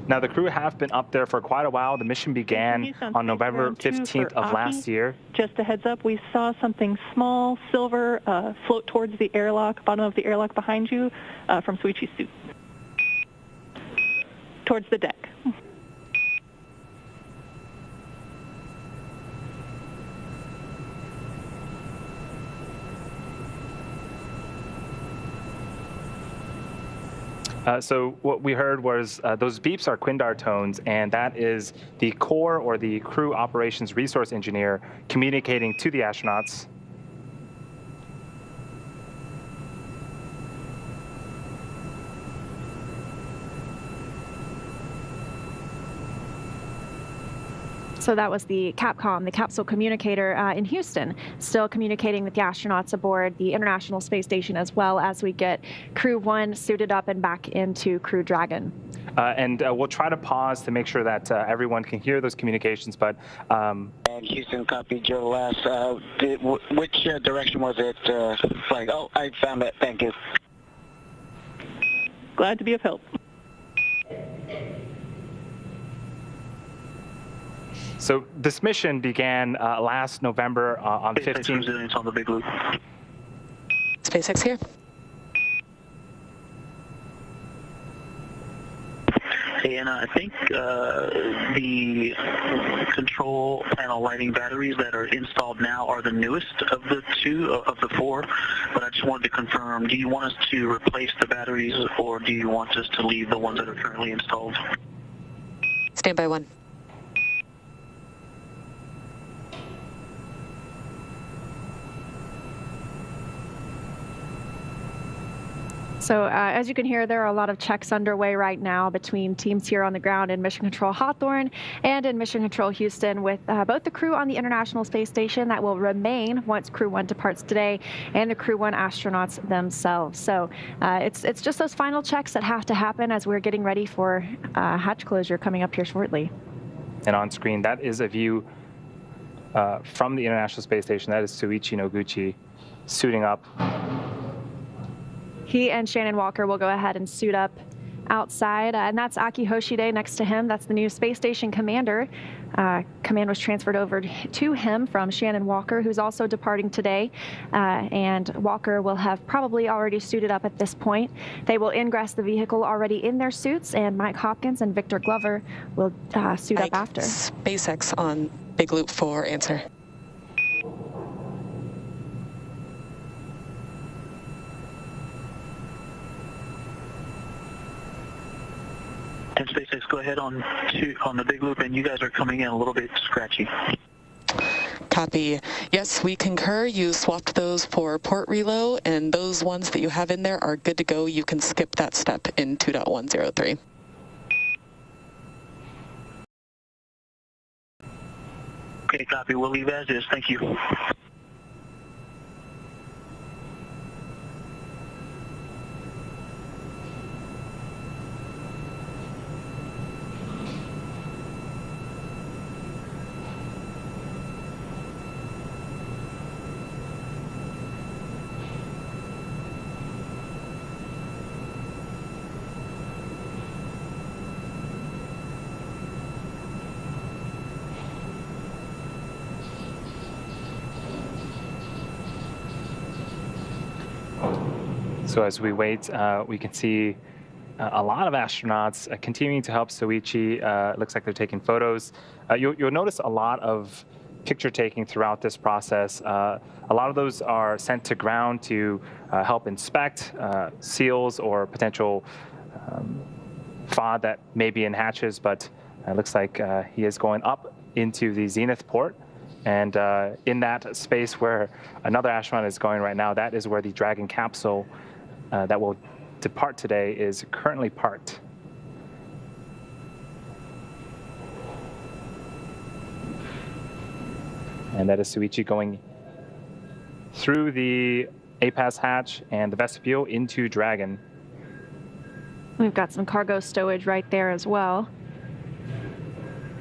Now, the crew have been up there for quite a while. The mission began on November 15th of last year. Just a heads up, we saw something small, silver, float towards the airlock, bottom of the airlock behind you, from Soichi's suit, towards the deck. So what we heard was those beeps are Quindar tones, and that is the core or the crew operations resource engineer communicating to the astronauts. So that was the Capcom, the capsule communicator in Houston, still communicating with the astronauts aboard the International Space Station, as well as we get Crew-1 suited up and back into Crew Dragon. And we'll try to pause to make sure that everyone can hear those communications. But and Houston, copy Joe last. Which direction was it flying? Oh, I found it. Thank you. Glad to be of help. So this mission began last November on 15th. On the big loop. SpaceX here. Hey, and I think the control panel lighting batteries that are installed now are the newest of the 4, but I just wanted to confirm, do you want us to replace the batteries or do you want us to leave the ones that are currently installed? Standby 1. So as you can hear, there are a lot of checks underway right now between teams here on the ground in Mission Control Hawthorne and in Mission Control Houston, with both the crew on the International Space Station that will remain once Crew-1 departs today, and the Crew-1 astronauts themselves. So it's just those final checks that have to happen as we're getting ready for hatch closure coming up here shortly. And on screen, that is a view from the International Space Station. That is Soichi Noguchi suiting up. He and Shannon Walker will go ahead and suit up outside, and that's Aki Hoshide next to him. That's the new space station commander. Command was transferred over to him from Shannon Walker, who's also departing today, and Walker will have probably already suited up at this point. They will ingress the vehicle already in their suits, and Mike Hopkins and Victor Glover will suit up after. SpaceX on Big Loop 4, answer. And SpaceX, go ahead on the big loop, and you guys are coming in a little bit scratchy. Copy. Yes, we concur. You swapped those for port reload, and those ones that you have in there are good to go. You can skip that step in 2.103. Okay, copy. We'll leave as is. Thank you. So as we wait, we can see a lot of astronauts continuing to help Soichi. It looks like they're taking photos. You'll notice a lot of picture taking throughout this process. A lot of those are sent to ground to help inspect seals or potential FOD that may be in hatches, but it looks like he is going up into the zenith port. And in that space where another astronaut is going right now, that is where the Dragon capsule that will depart today is currently parked. And that is Soichi going through the APAS hatch and the vestibule into Dragon. We've got some cargo stowage right there as well.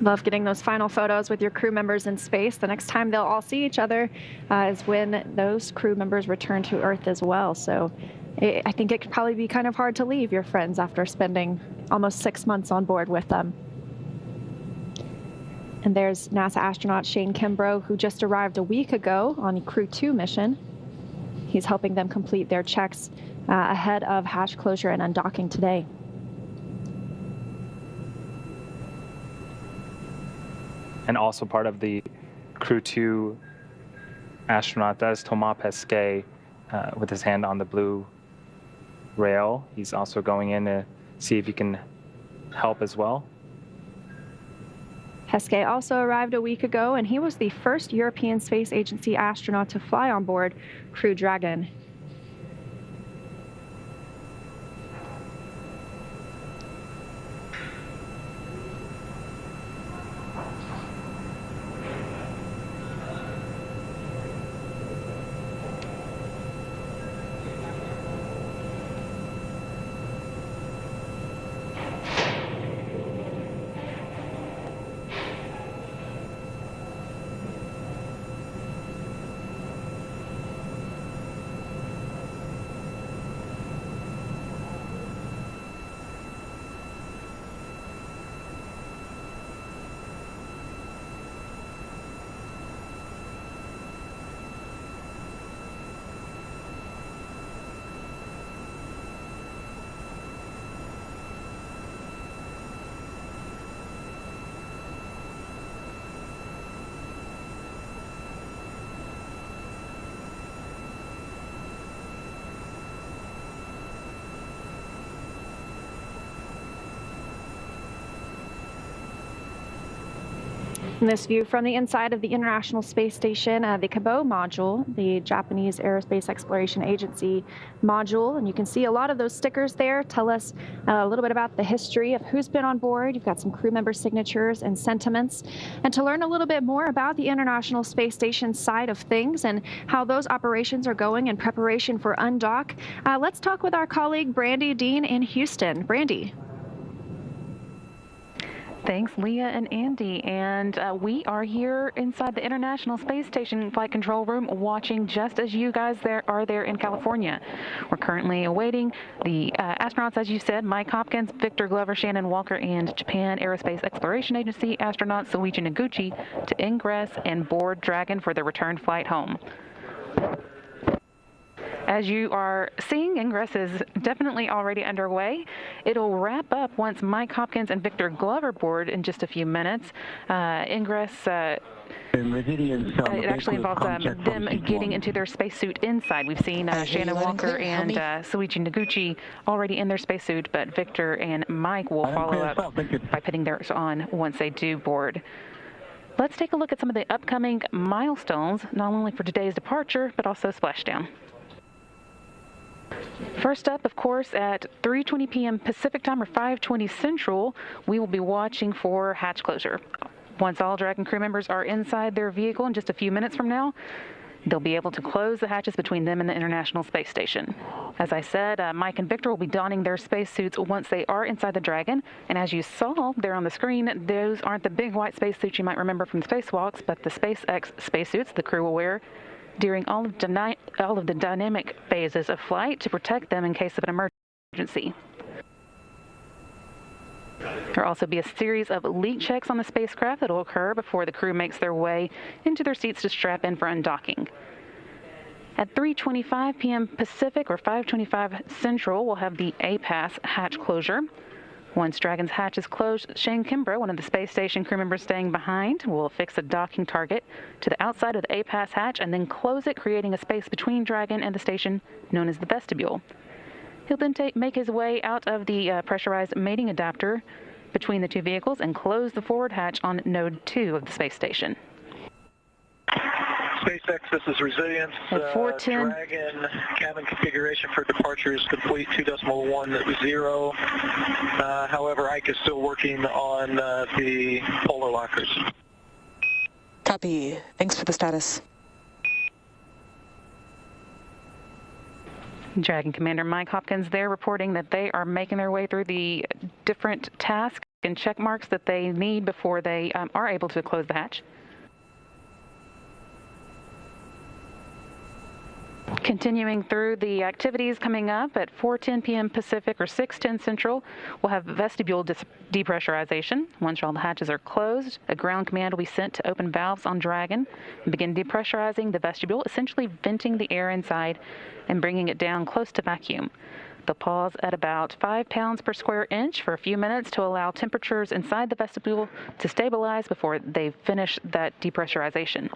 Love getting those final photos with your crew members in space. The next time they'll all see each other is when those crew members return to Earth as well. So I think it could probably be kind of hard to leave your friends after spending almost 6 months on board with them. And there's NASA astronaut Shane Kimbrough, who just arrived a week ago on the Crew-2 mission. He's helping them complete their checks ahead of hatch closure and undocking today. And also part of the Crew-2 astronaut, that is Thomas Pesquet with his hand on the blue rail. He's also going in to see if he can help as well. Pesquet also arrived a week ago, and he was the first European Space Agency astronaut to fly on board Crew Dragon. This view from the inside of the International Space Station, the CABO module, the Japanese Aerospace Exploration Agency module. And you can see a lot of those stickers there tell us a little bit about the history of who's been on board. You've got some crew member signatures and sentiments. And to learn a little bit more about the International Space Station side of things and how those operations are going in preparation for undock, let's talk with our colleague Brandy Dean in Houston. Brandy. Thanks, Leah and Andy. And we are here inside the International Space Station Flight Control Room watching just as you guys are there in California. We're currently awaiting the astronauts, as you said, Mike Hopkins, Victor Glover, Shannon Walker, and Japan Aerospace Exploration Agency astronaut Soichi Noguchi to ingress and board Dragon for their return flight home. As you are seeing, ingress is definitely already underway. It'll wrap up once Mike Hopkins and Victor Glover board in just a few minutes. Ingress it actually involves them getting into their spacesuit inside. We've seen Shannon Walker and Soichi Noguchi already in their spacesuit, but Victor and Mike will follow up by putting theirs on once they do board. Let's take a look at some of the upcoming milestones, not only for today's departure, but also splashdown. First up, of course, at 3:20 p.m. Pacific time or 5:20 Central, we will be watching for hatch closure. Once all Dragon crew members are inside their vehicle in just a few minutes from now, they'll be able to close the hatches between them and the International Space Station. As I said, Mike and Victor will be donning their spacesuits once they are inside the Dragon. And as you saw there on the screen, those aren't the big white spacesuits you might remember from spacewalks, but the SpaceX spacesuits the crew will wear during all of the dynamic phases of flight to protect them in case of an emergency. There will also be a series of leak checks on the spacecraft that will occur before the crew makes their way into their seats to strap in for undocking. At 3:25 p.m. Pacific or 5:25 Central, we'll have the A-Pass hatch closure. Once Dragon's hatch is closed, Shane Kimbrough, one of the space station crew members staying behind, will affix a docking target to the outside of the A-Pass hatch and then close it, creating a space between Dragon and the station known as the vestibule. He'll then make his way out of the pressurized mating adapter between the two vehicles and close the forward hatch on Node 2 of the space station. SpaceX, this is Resilience. At 4:10. Dragon cabin configuration for departure is complete 2.10. However, Ike is still working on the polar lockers. Copy. Thanks for the status. Dragon Commander Mike Hopkins there reporting that they are making their way through the different tasks and check marks that they need before they are able to close the hatch. Continuing through the activities coming up at 4:10 p.m. Pacific or 6:10 Central, we'll have vestibule depressurization. Once all the hatches are closed, a ground command will be sent to open valves on Dragon and begin depressurizing the vestibule, essentially venting the air inside and bringing it down close to vacuum. They'll pause at about 5 pounds per square inch for a few minutes to allow temperatures inside the vestibule to stabilize before they finish that depressurization.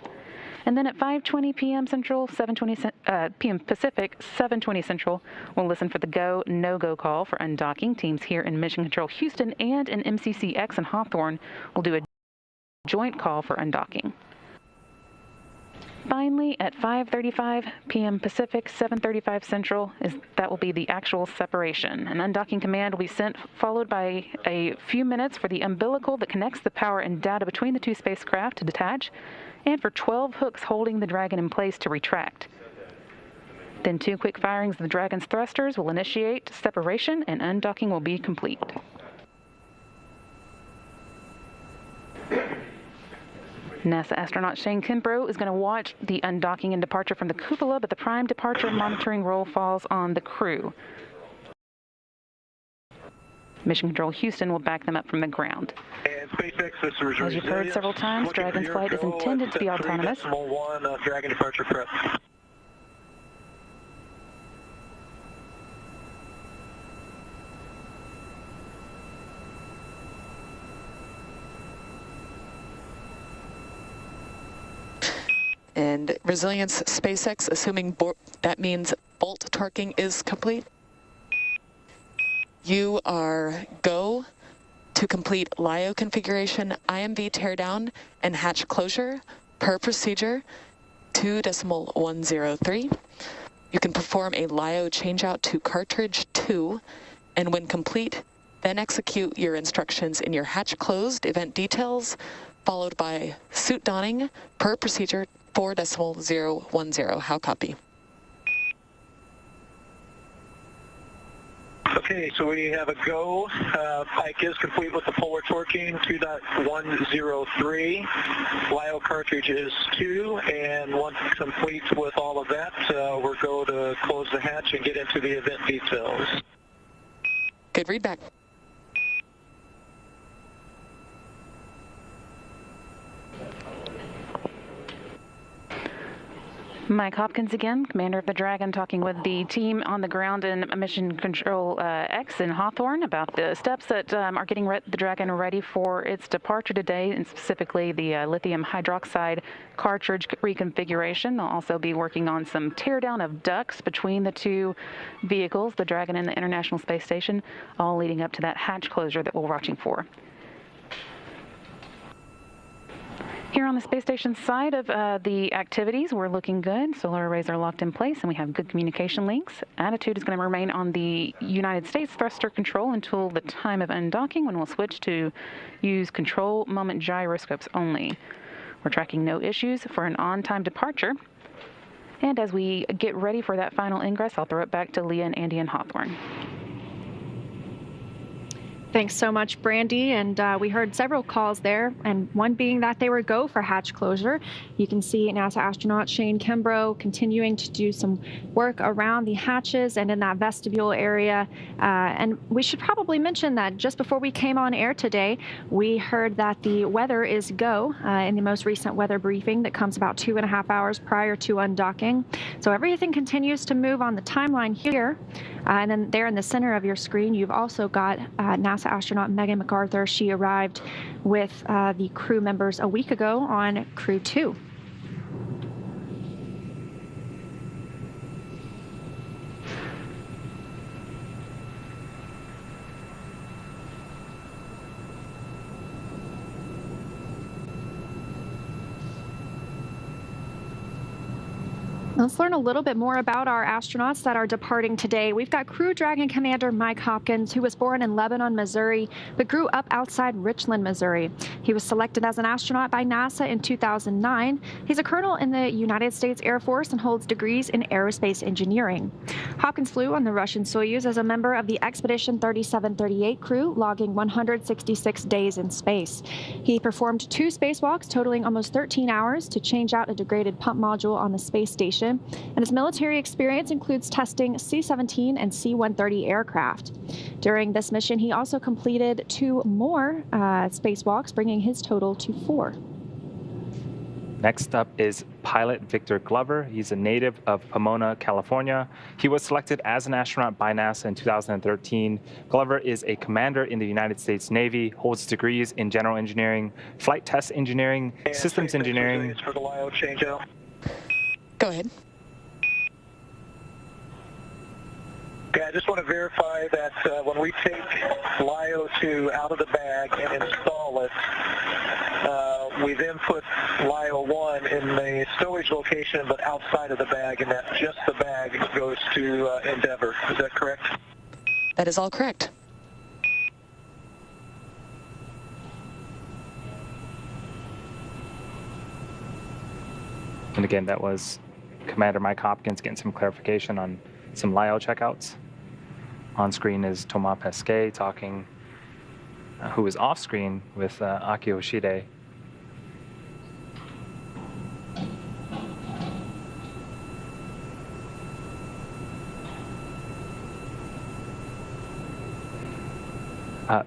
And then at 5:20 p.m. Central, 7:20 p.m. Pacific, 7:20 Central, we'll listen for the go, no-go call for undocking. Teams here in Mission Control Houston and in MCCX in Hawthorne will do a joint call for undocking. Finally, at 5:35 p.m. Pacific, 7:35 Central, that will be the actual separation. An undocking command will be sent, followed by a few minutes for the umbilical that connects the power and data between the two spacecraft to detach, and for 12 hooks holding the Dragon in place to retract. Then 2 quick firings of the Dragon's thrusters will initiate separation and undocking will be complete. NASA astronaut Shane Kimbrough is going to watch the undocking and departure from the cupola, but the prime departure monitoring role falls on the crew. Mission Control Houston will back them up from the ground. And SpaceX, this is As you've heard several times, Dragon's flight is intended to be autonomous. 3.1 Dragon departure prep. And Resilience SpaceX, assuming that means bolt torquing is complete. You are go To complete LIO configuration, IMV teardown, and hatch closure, per procedure 2.103. You can perform a LIO changeout to cartridge 2, and when complete, then execute your instructions in your hatch closed event details, followed by suit donning, per procedure 4.010. How copy? Okay, so we have a go. Pike is complete with the forward torquing, 2.103. LIO cartridge is 2, and once complete with all of that, we're go to close the hatch and get into the event details. Good readback. Mike Hopkins again, commander of the Dragon, talking with the team on the ground in Mission Control X in Hawthorne about the steps that are getting the Dragon ready for its departure today, and specifically the lithium hydroxide cartridge reconfiguration. They'll also be working on some teardown of ducts between the two vehicles, the Dragon and the International Space Station, all leading up to that hatch closure that we're watching for. Here on the space station side of the activities, we're looking good. Solar arrays are locked in place, and we have good communication links. Attitude is going to remain on the United States thruster control until the time of undocking, when we'll switch to use control moment gyroscopes only. We're tracking no issues for an on-time departure. And as we get ready for that final ingress, I'll throw it back to Leah and Andy in Hawthorne. Thanks so much, Brandy. And we heard several calls there, and one being that they were go for hatch closure. You can see NASA astronaut Shane Kimbrough continuing to do some work around the hatches and in that vestibule area. And we should probably mention that just before we came on air today, we heard that the weather is go in the most recent weather briefing that comes about 2.5 hours prior to undocking. So everything continues to move on the timeline here. And then there in the center of your screen, you've also got NASA astronaut Megan MacArthur. She arrived with the crew members a week ago on Crew 2. Let's learn a little bit more about our astronauts that are departing today. We've got Crew Dragon Commander Mike Hopkins, who was born in Lebanon, Missouri, but grew up outside Richland, Missouri. He was selected as an astronaut by NASA in 2009. He's a colonel in the United States Air Force and holds degrees in aerospace engineering. Hopkins flew on the Russian Soyuz as a member of the Expedition 3738 crew, logging 166 days in space. He performed 2 spacewalks totaling almost 13 hours to change out a degraded pump module on the space station. And his military experience includes testing C-17 and C-130 aircraft. During this mission, he also completed 2 more spacewalks, bringing his total to 4. Next up is pilot Victor Glover. He's a native of Pomona, California. He was selected as an astronaut by NASA in 2013. Glover is a commander in the United States Navy, holds degrees in general engineering, flight test engineering, systems engineering. For the LIO changeout. Go ahead. Okay, I just want to verify that when we take LIO 2 out of the bag and install it, we then put LIO 1 in the storage location but outside of the bag, and that just the bag goes to Endeavour. Is that correct? That is all correct. And again, that was Commander Mike Hopkins getting some clarification on some LIO checkouts. On screen is Thomas Pesquet talking, who is off screen with Aki Yoshide.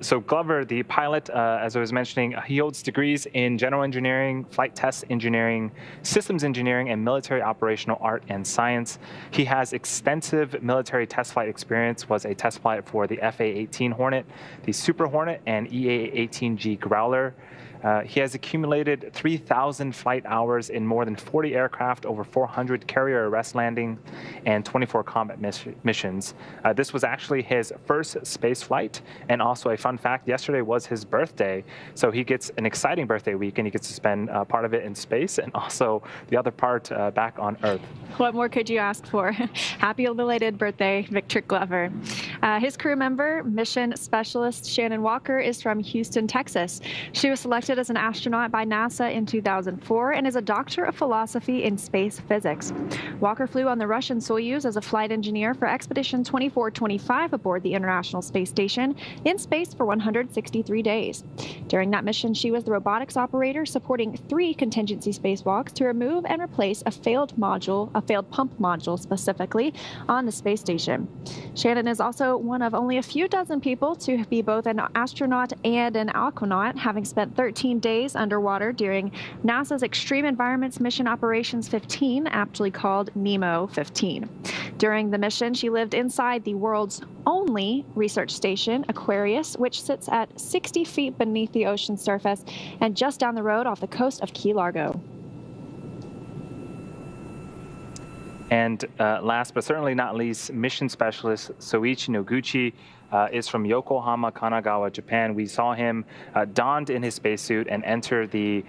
So Glover, the pilot, as I was mentioning, he holds degrees in general engineering, flight test engineering, systems engineering, and military operational art and science. He has extensive military test flight experience, was a test pilot for the FA-18 Hornet, the Super Hornet, and EA-18G Growler. He has accumulated 3,000 flight hours in more than 40 aircraft, over 400 carrier arrest landing, and 24 combat missions. This was actually his first space flight, and also a fun fact, yesterday was his birthday, so he gets an exciting birthday week, and he gets to spend part of it in space and also the other part back on Earth. What more could you ask for? Happy belated birthday, Victor Glover. His crew member, mission specialist Shannon Walker, is from Houston, Texas. She was selected as an astronaut by NASA in 2004 and is a doctor of philosophy in space physics. Walker flew on the Russian Soyuz as a flight engineer for Expedition 2425 aboard the International Space Station, in space for 163 days. During that mission, she was the robotics operator supporting 3 contingency spacewalks to remove and replace a failed pump module specifically, on the space station. Shannon is also one of only a few dozen people to be both an astronaut and an aquanaut, having spent 13 days underwater during NASA's Extreme Environments Mission Operations 15, aptly called NEMO 15. During the mission, she lived inside the world's only research station, Aquarius, which sits at 60 feet beneath the ocean surface and just down the road off the coast of Key Largo. And last but certainly not least, mission specialist Soichi Noguchi is from Yokohama, Kanagawa, Japan. We saw him donned in his spacesuit and enter the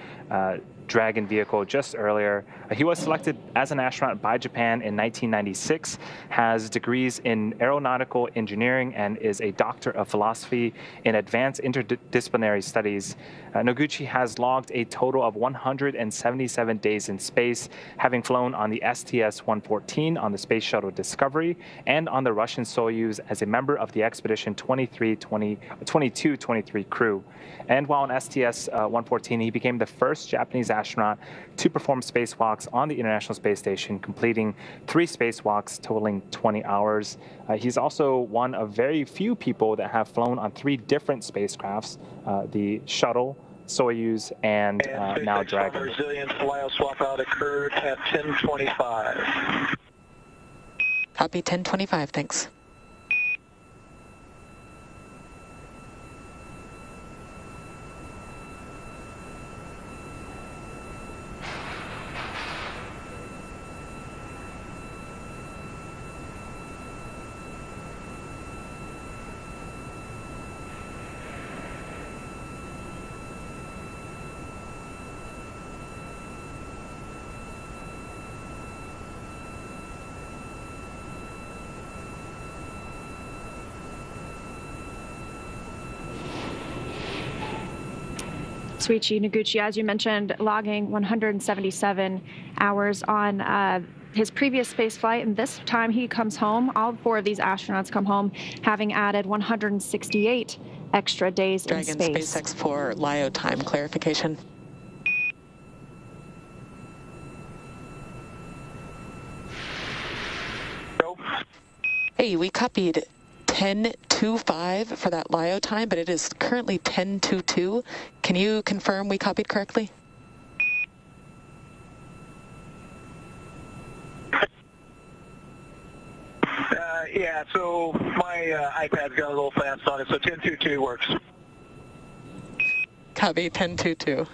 Dragon vehicle just earlier. He was selected as an astronaut by Japan in 1996, has degrees in aeronautical engineering, and is a doctor of philosophy in advanced interdisciplinary studies. Noguchi has logged a total of 177 days in space, having flown on the STS-114 on the Space Shuttle Discovery and on the Russian Soyuz as a member of the Expedition 22-23 crew. And while on STS-114, he became the first Japanese astronaut to perform spacewalks on the International Space Station, completing 3 spacewalks totaling 20 hours. He's also one of very few people that have flown on 3 different spacecrafts, the Shuttle, Soyuz, and now Dragon. Resilience LIO swap out occurred at 10:25. Copy 10:25, thanks. Soichi Noguchi, as you mentioned, logging 177 hours on his previous space flight, and this time he comes home. All 4 of these astronauts come home, having added 168 extra days in space. Dragon SpaceX for LIO time clarification. Nope. Hey, we copied 10:25 for that LIO time, but it is currently 10:22. Can you confirm we copied correctly? Yeah, so my iPad's got a little fast on it, so 10:22 works. Copy 10:22.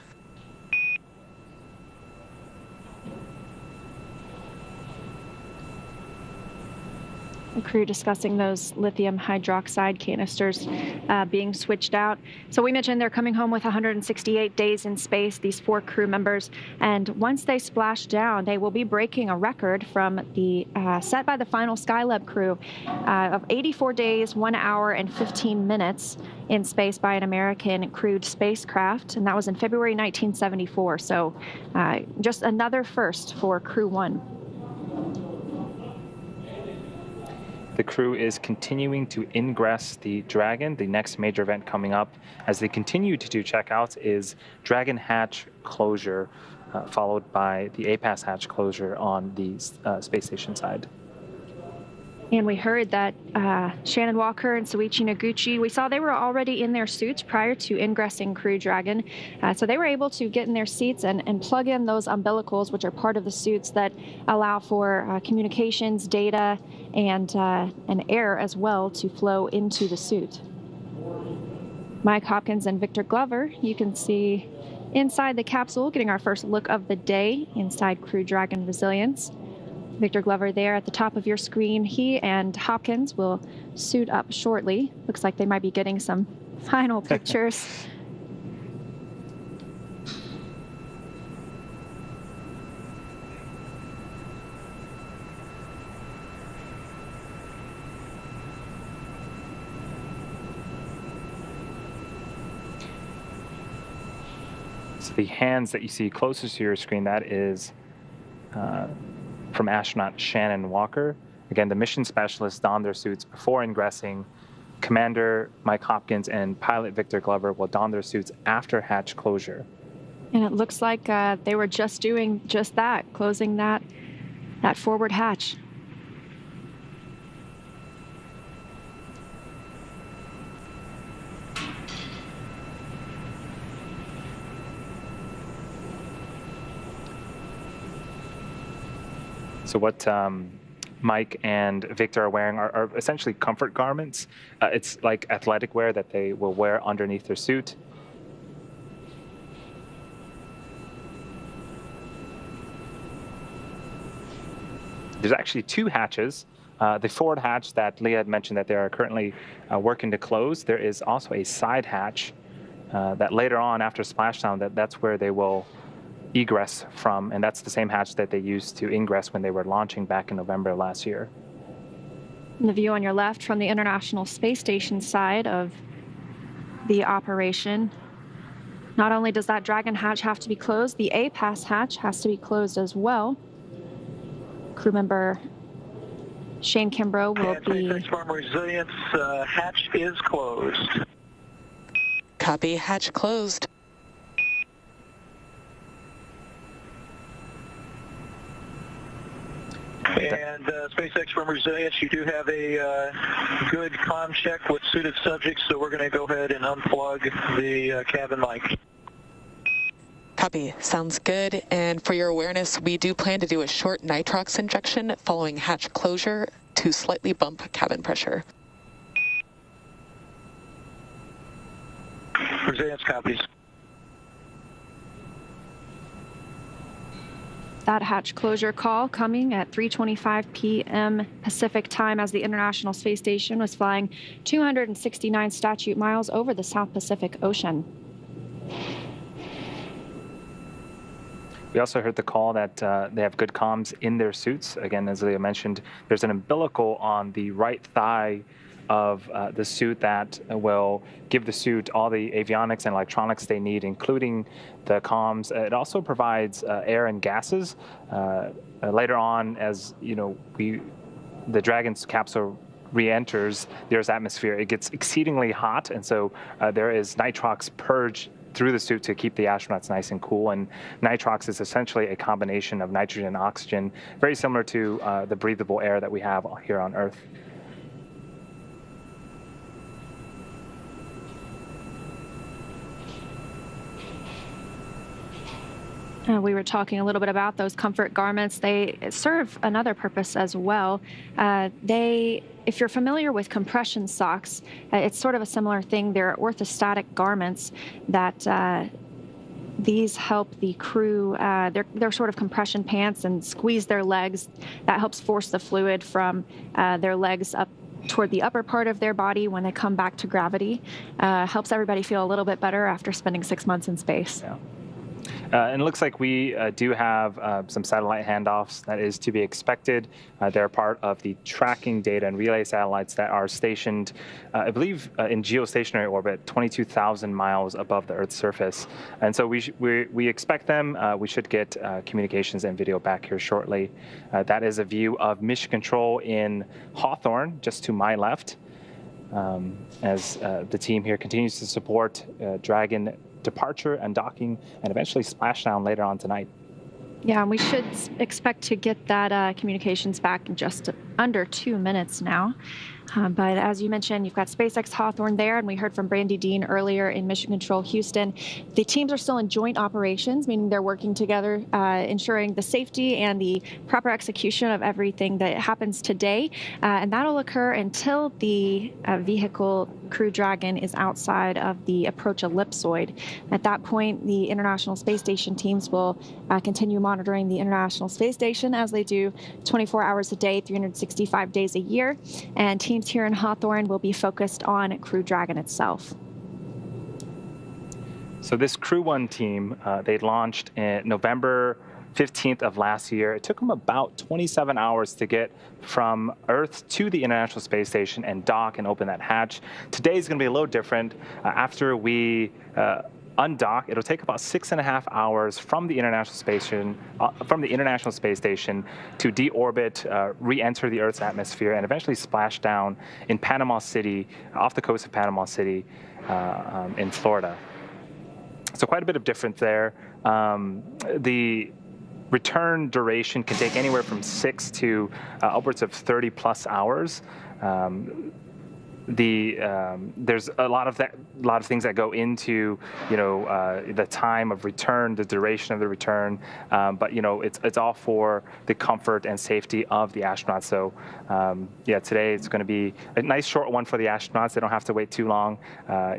Crew discussing those lithium hydroxide canisters being switched out. So we mentioned they're coming home with 168 days in space, these 4 crew members, and once they splash down, they will be breaking a record from the set by the final Skylab crew of 84 days, 1 hour, and 15 minutes in space by an American crewed spacecraft, and that was in February 1974. So just another first for Crew-1. The crew is continuing to ingress the Dragon. The next major event coming up as they continue to do checkouts is Dragon hatch closure, followed by the APAS hatch closure on the space station side. And we heard that Shannon Walker and Soichi Noguchi, we saw they were already in their suits prior to ingressing Crew Dragon. So they were able to get in their seats and plug in those umbilicals, which are part of the suits that allow for communications, data, and air as well to flow into the suit. Mike Hopkins and Victor Glover. You can see inside the capsule, getting our first look of the day inside Crew Dragon Resilience. Victor Glover there at the top of your screen. He and Hopkins will suit up shortly. Looks like they might be getting some final pictures. So the hands that you see closest to your screen, that is from astronaut Shannon Walker. Again, the mission specialists don their suits before ingressing. Commander Mike Hopkins and pilot Victor Glover will don their suits after hatch closure. And it looks like they were just doing just that, closing that forward hatch. So what Mike and Victor are wearing are essentially comfort garments. It's like athletic wear that they will wear underneath their suit. There's actually two hatches. The forward hatch that Leah had mentioned that they are currently working to close. There is also a side hatch that later on after splashdown, that's where they will egress from, and that's the same hatch that they used to ingress when they were launching back in November last year. And the view on your left from the International Space Station side of the operation. Not only does that Dragon hatch have to be closed, the A-Pass hatch has to be closed as well. Crew member Shane Kimbrough will be... SpaceX Farm Resilience hatch is closed. Copy, hatch closed. And SpaceX from Resilience, you do have a good comm check with suited subjects, so we're going to go ahead and unplug the cabin mic. Copy, sounds good. And for your awareness, we do plan to do a short nitrox injection following hatch closure to slightly bump cabin pressure. Resilience copies. That hatch closure call coming at 3:25 p.m. Pacific time as the International Space Station was flying 269 statute miles over the South Pacific Ocean. We also heard the call that they have good comms in their suits. Again, as Leah mentioned, there's an umbilical on the right thigh of the suit that will give the suit all the avionics and electronics they need, including the comms. It also provides air and gases. Later on, as you know, the Dragon's capsule re-enters the Earth's atmosphere, it gets exceedingly hot, and so there is nitrox purge through the suit to keep the astronauts nice and cool. And nitrox is essentially a combination of nitrogen and oxygen, very similar to the breathable air that we have here on Earth. We were talking a little bit about those comfort garments. They serve another purpose as well. If you're familiar with compression socks, it's sort of a similar thing. They're orthostatic garments that these help the crew. They're sort of compression pants and squeeze their legs. That helps force the fluid from their legs up toward the upper part of their body when they come back to gravity. Helps everybody feel a little bit better after spending 6 months in space. Yeah. And it looks like we do have some satellite handoffs. That is to be expected. They're part of the tracking data and relay satellites that are stationed, I believe, in geostationary orbit, 22,000 miles above the Earth's surface. And so we expect them. We should get communications and video back here shortly. That is a view of mission control in Hawthorne, just to my left, as the team here continues to support Dragon departure and docking, and eventually splashdown later on tonight. Yeah, and we should expect to get that communications back in just under 2 minutes now. But as you mentioned, you've got SpaceX Hawthorne there, and we heard from Brandy Dean earlier in Mission Control Houston. The teams are still in joint operations, meaning they're working together, ensuring the safety and the proper execution of everything that happens today. And that'll occur until the vehicle Crew Dragon is outside of the approach ellipsoid. At that point, the International Space Station teams will continue monitoring the International Space Station as they do 24 hours a day, 365 days a year. And teams here in Hawthorne will be focused on Crew Dragon itself. So this Crew-1 team, they launched in November 15th of last year. It took them about 27 hours to get from Earth to the International Space Station and dock and open that hatch. Today is going to be a little different. After we undock, it'll take about 6.5 hours from the International Space Station to deorbit, re-enter the Earth's atmosphere, and eventually splash down in Panama City, off the coast of Panama City, in Florida. So quite a bit of difference there. The return duration can take anywhere from 6 to upwards of 30 plus hours. There's a lot of things that go into, the time of return, the duration of the return, but it's all for the comfort and safety of the astronauts. So yeah, today it's going to be a nice short one for the astronauts. They don't have to wait too long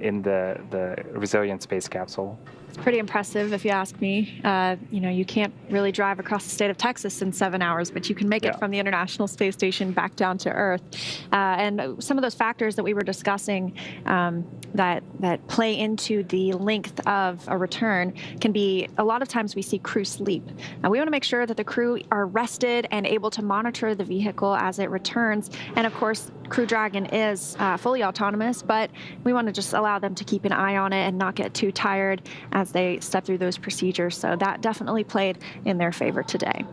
in the resilient space capsule. It's pretty impressive, if you ask me. You can't really drive across the state of Texas in 7 hours, but you can make it from the International Space Station back down to Earth. And some of those factors that we were discussing that play into the length of a return can be, a lot of times we see crew sleep. We want to make sure that the crew are rested and able to monitor the vehicle as it returns. And of course, Crew Dragon is fully autonomous, but we want to just allow them to keep an eye on it and not get too tired as they step through those procedures. So that definitely played in their favor today.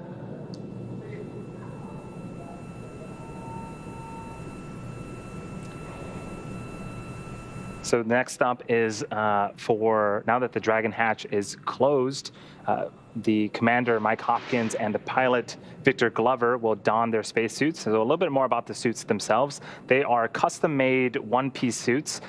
So next up is for, now that the Dragon hatch is closed, the commander, Mike Hopkins, and the pilot, Victor Glover, will don their spacesuits. So a little bit more about the suits themselves. They are custom-made one-piece suits.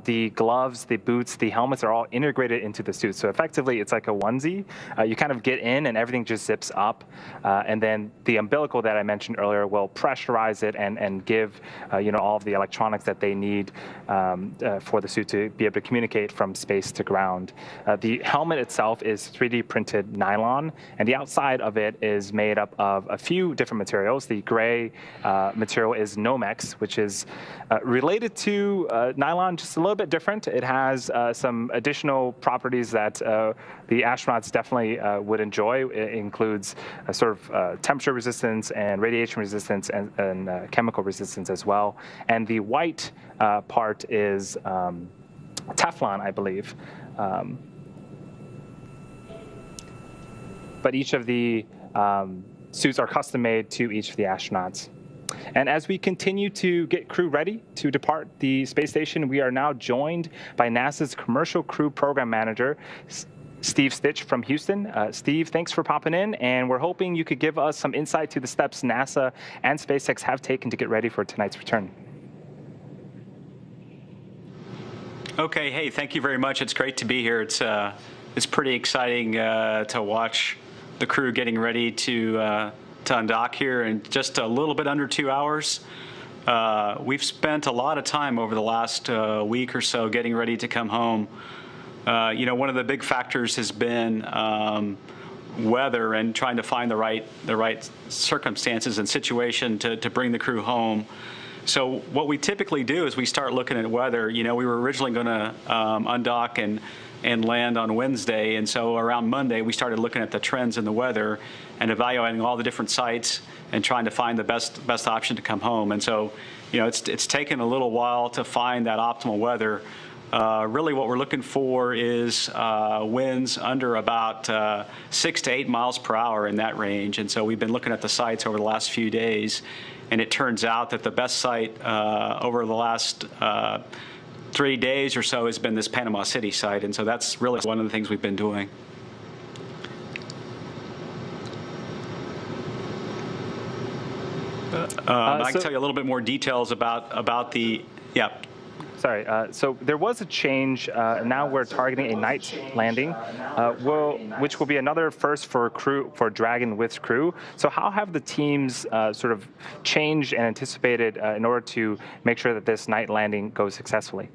The gloves, the boots, the helmets are all integrated into the suit. So effectively, it's like a onesie. You kind of get in, and everything just zips up. And then the umbilical that I mentioned earlier will pressurize it and give all of the electronics that they need for the suit to be able to communicate from space to ground. The helmet itself is 3D printed nylon, and the outside of it is made up of a few different materials. The gray material is Nomex, which is related to nylon, just a little bit different. It has some additional properties that the astronauts definitely would enjoy. It includes a sort of temperature resistance and radiation resistance and chemical resistance as well. And the white part is Teflon, I believe. But each of the suits are custom made to each of the astronauts. And as we continue to get crew ready to depart the space station, we are now joined by NASA's Commercial Crew Program Manager, Steve Stitch from Houston. Steve, thanks for popping in, and we're hoping you could give us some insight to the steps NASA and SpaceX have taken to get ready for tonight's return. Okay, hey, thank you very much. It's great to be here. It's pretty exciting to watch the crew getting ready to undock here in just a little bit under 2 hours. We've spent a lot of time over the last week or so getting ready to come home. One of the big factors has been weather and trying to find the right circumstances and situation to bring the crew home. So what we typically do is we start looking at weather. We were originally going to undock and land on Wednesday, and so around Monday we started looking at the trends in the weather and evaluating all the different sites and trying to find the best option to come home. And so it's taken a little while to find that optimal weather. Really what we're looking for is winds under about 6 to 8 miles per hour in that range. And so we've been looking at the sites over the last few days, and it turns out that the best site over the last 3 days or so has been this Panama City site. And so that's really one of the things we've been doing. I can tell you a little bit more details about the, yeah. Sorry. So there was a change. Now we're targeting a night landing, which will be another first for Dragon with Crew. So how have the teams sort of changed and anticipated in order to make sure that this night landing goes successfully?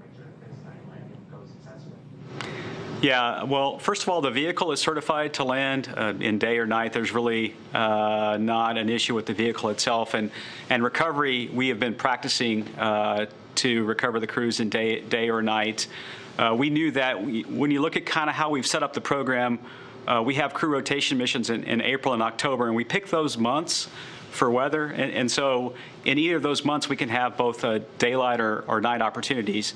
Yeah, well, first of all, the vehicle is certified to land in day or night. There's really not an issue with the vehicle itself. And recovery, we have been practicing to recover the crews in day or night. We knew that when you look at kind of how we've set up the program, we have crew rotation missions in April and October, and we pick those months for weather. And so in either of those months, we can have both daylight or night opportunities.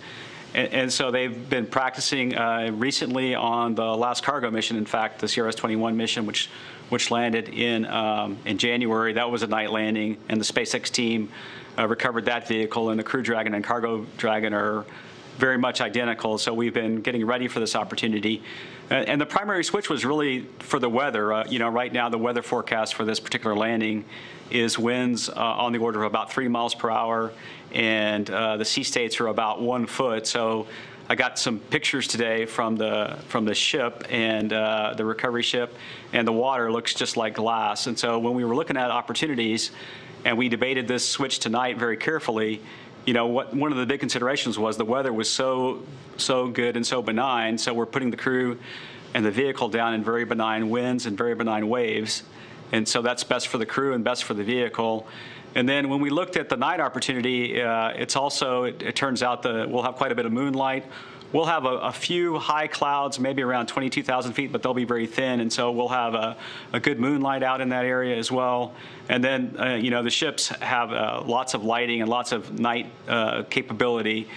And so they've been practicing recently on the last cargo mission. In fact, the CRS-21 mission, which landed in January, that was a night landing, and the SpaceX team recovered that vehicle. And the Crew Dragon and Cargo Dragon are very much identical. So we've been getting ready for this opportunity. And the primary switch was really for the weather. Right now the weather forecast for this particular landing is winds on the order of about 3 miles per hour, and the sea states are about 1 foot. So I got some pictures today from the ship and the recovery ship, and the water looks just like glass. And so when we were looking at opportunities, and we debated this switch tonight very carefully, one of the big considerations was the weather was so good and so benign. So we're putting the crew and the vehicle down in very benign winds and very benign waves. And so that's best for the crew and best for the vehicle. And then when we looked at the night opportunity, it turns out we'll have quite a bit of moonlight. We'll have a few high clouds, maybe around 22,000 feet, but they'll be very thin. And so we'll have a good moonlight out in that area as well. And then, the ships have lots of lighting and lots of night capability.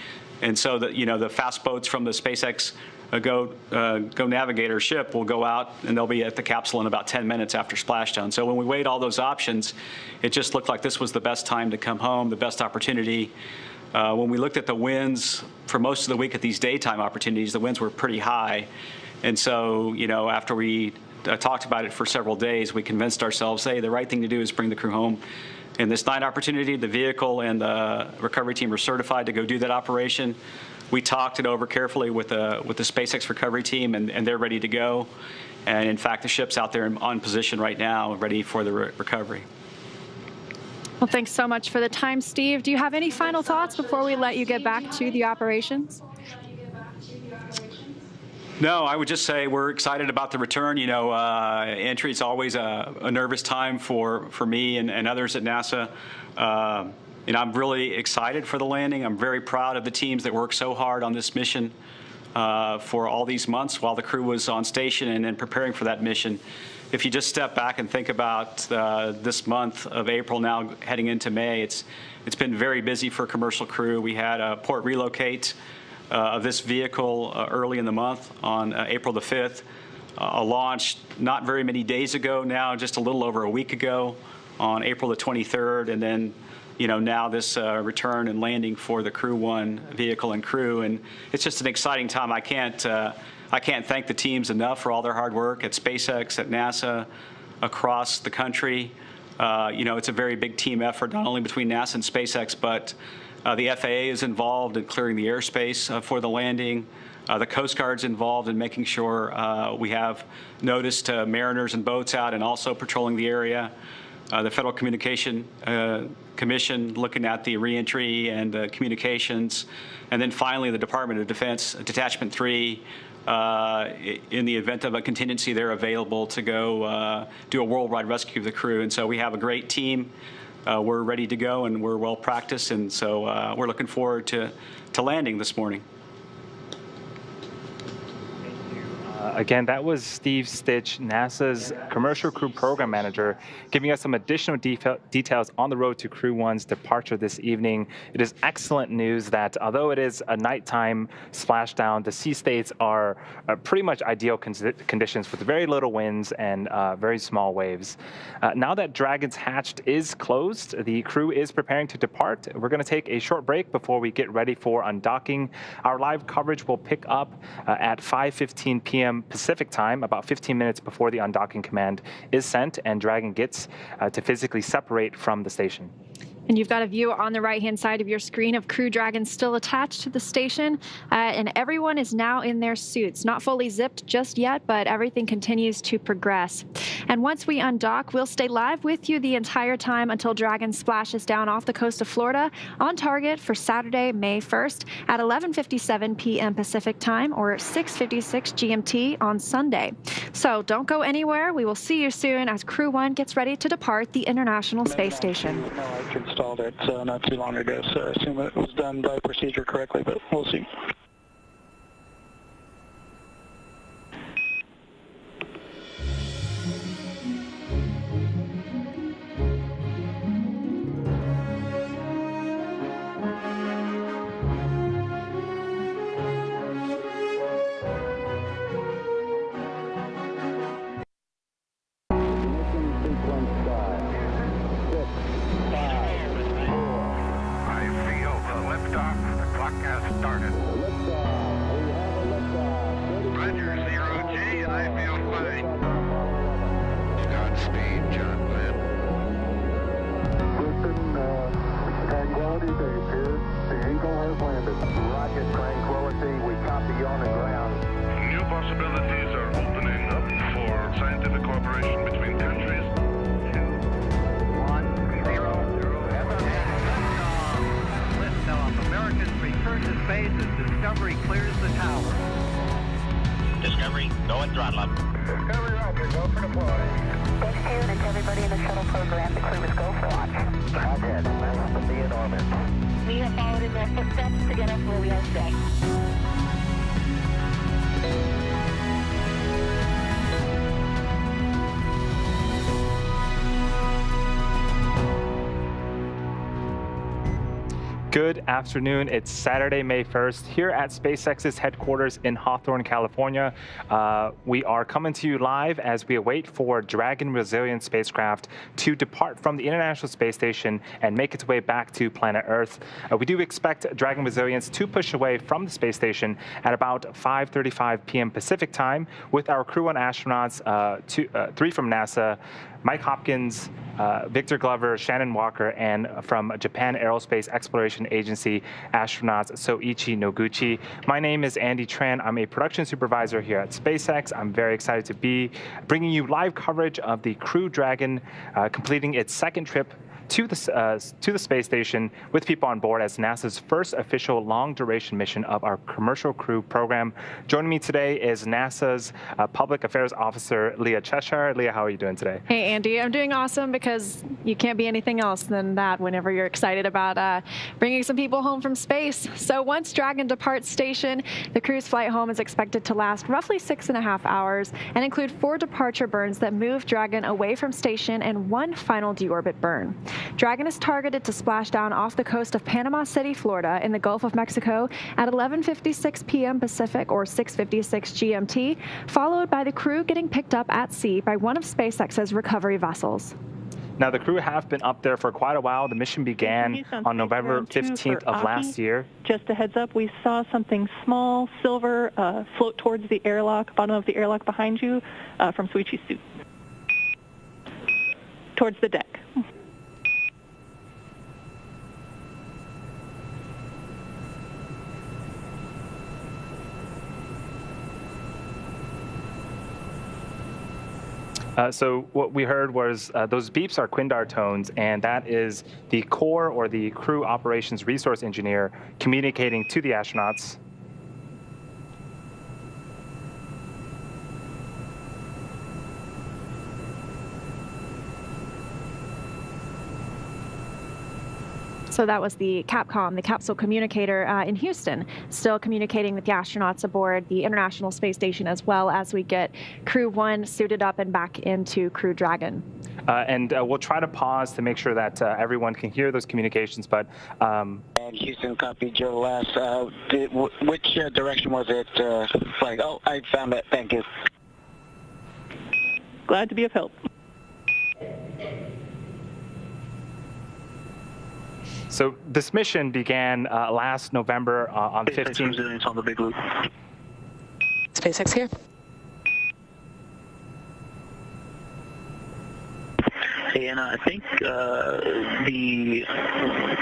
And so the fast boats from the SpaceX Go Navigator ship will go out, and they'll be at the capsule in about 10 minutes after splashdown. So when we weighed all those options, it just looked like this was the best time to come home, the best opportunity. When we looked at the winds for most of the week at these daytime opportunities, the winds were pretty high. And so, after we talked about it for several days, we convinced ourselves, hey, the right thing to do is bring the crew home. In this night opportunity, the vehicle and the recovery team are certified to go do that operation. We talked it over carefully with the SpaceX recovery team, and they're ready to go. And in fact, the ship's out there on position right now, ready for the recovery. Well, thanks so much for the time, Steve. Do you have any final thoughts before we let you get back to the operations? No, I would just say we're excited about the return. Entry is always a nervous time for me and others at NASA. I'm really excited for the landing. I'm very proud of the teams that worked so hard on this mission for all these months while the crew was on station and then preparing for that mission. If you just step back and think about this month of April now heading into May, it's been very busy for commercial crew. We had a port relocate of this vehicle early in the month on April the 5th, a launch not very many days ago now, just a little over a week ago on April the 23rd, and then now this return and landing for the Crew-1 vehicle and crew. And it's just an exciting time. I can't thank the teams enough for all their hard work at SpaceX, at NASA, across the country. It's a very big team effort, not only between NASA and SpaceX, but the FAA is involved in clearing the airspace for the landing. The Coast Guard's involved in making sure we have notice to mariners and boats out and also patrolling the area. The Federal Communication Commission looking at the reentry and communications. And then finally, the Department of Defense, Detachment 3, in the event of a contingency, they're available to go do a worldwide rescue of the crew. And so we have a great team. We're ready to go, and we're well practiced. And so we're looking forward to landing this morning. Again, that was Steve Stitch, NASA's Commercial Crew Program Manager, giving us some additional details on the road to Crew-1's departure this evening. It is excellent news that although it is a nighttime splashdown, the sea states are pretty much ideal conditions with very little winds and very small waves. Now that Dragon's hatch is closed, the crew is preparing to depart. We're going to take a short break before we get ready for undocking. Our live coverage will pick up at 5:15 p.m. Pacific time, about 15 minutes before the undocking command is sent and Dragon gets to physically separate from the station. And you've got a view on the right-hand side of your screen of Crew Dragon still attached to the station, and everyone is now in their suits. Not fully zipped just yet, but everything continues to progress. And once we undock, we'll stay live with you the entire time until Dragon splashes down off the coast of Florida on target for Saturday, May 1st at 11:57 p.m. Pacific time or 6:56 GMT on Sunday. So don't go anywhere. We will see you soon as Crew 1 gets ready to depart the International Space Station. No, I installed it not too long ago, so I assume it was done by procedure correctly, but we'll see. Good afternoon. It's Saturday, May 1st, here at SpaceX's headquarters in Hawthorne, California. We are coming to you live as we await for Dragon Resilient spacecraft to depart from the International Space Station and make its way back to planet Earth. We do expect Dragon Resilience to push away from the space station at about 5:35 p.m. Pacific time with our Crew 1 astronauts, three from NASA, Mike Hopkins, Victor Glover, Shannon Walker, and from Japan Aerospace Exploration Agency astronauts Soichi Noguchi. My name is Andy Tran. I'm a production supervisor here at SpaceX. I'm very excited to be bringing you live coverage of the Crew Dragon completing its second trip to the space station with people on board as NASA's first official long-duration mission of our Commercial Crew program. Joining me today is NASA's Public Affairs Officer, Leah Cheshire. Leah, how are you doing today? Hey, Andy. I'm doing awesome because you can't be anything else than that whenever you're excited about bringing some people home from space. So once Dragon departs station, the crew's flight home is expected to last roughly 6.5 hours and include 4 departure burns that move Dragon away from station and 1 final deorbit burn. Dragon is targeted to splash down off the coast of Panama City, Florida in the Gulf of Mexico at 11:56 p.m. Pacific or 6:56 GMT, followed by the crew getting picked up at sea by one of SpaceX's recovery vessels. Now, the crew have been up there for quite a while. The mission began on November 15th of last year. Just a heads up, we saw something small, silver, float towards the airlock, bottom of the airlock behind you from Soichi's suit, towards the deck. So what we heard was those beeps are Quindar tones, and that is the core or the crew operations resource engineer communicating to the astronauts. So that was the Capcom, the capsule communicator in Houston, still communicating with the astronauts aboard the International Space Station, as well as we get Crew 1 suited up and back into Crew Dragon. And we'll try to pause to make sure that everyone can hear those communications. But and Houston, copy Joe last. Which direction was it flying? Oh, I found it. Thank you. Glad to be of help. So this mission began last November on the 15th. On the big loop. SpaceX here. Hey, Anna, I think the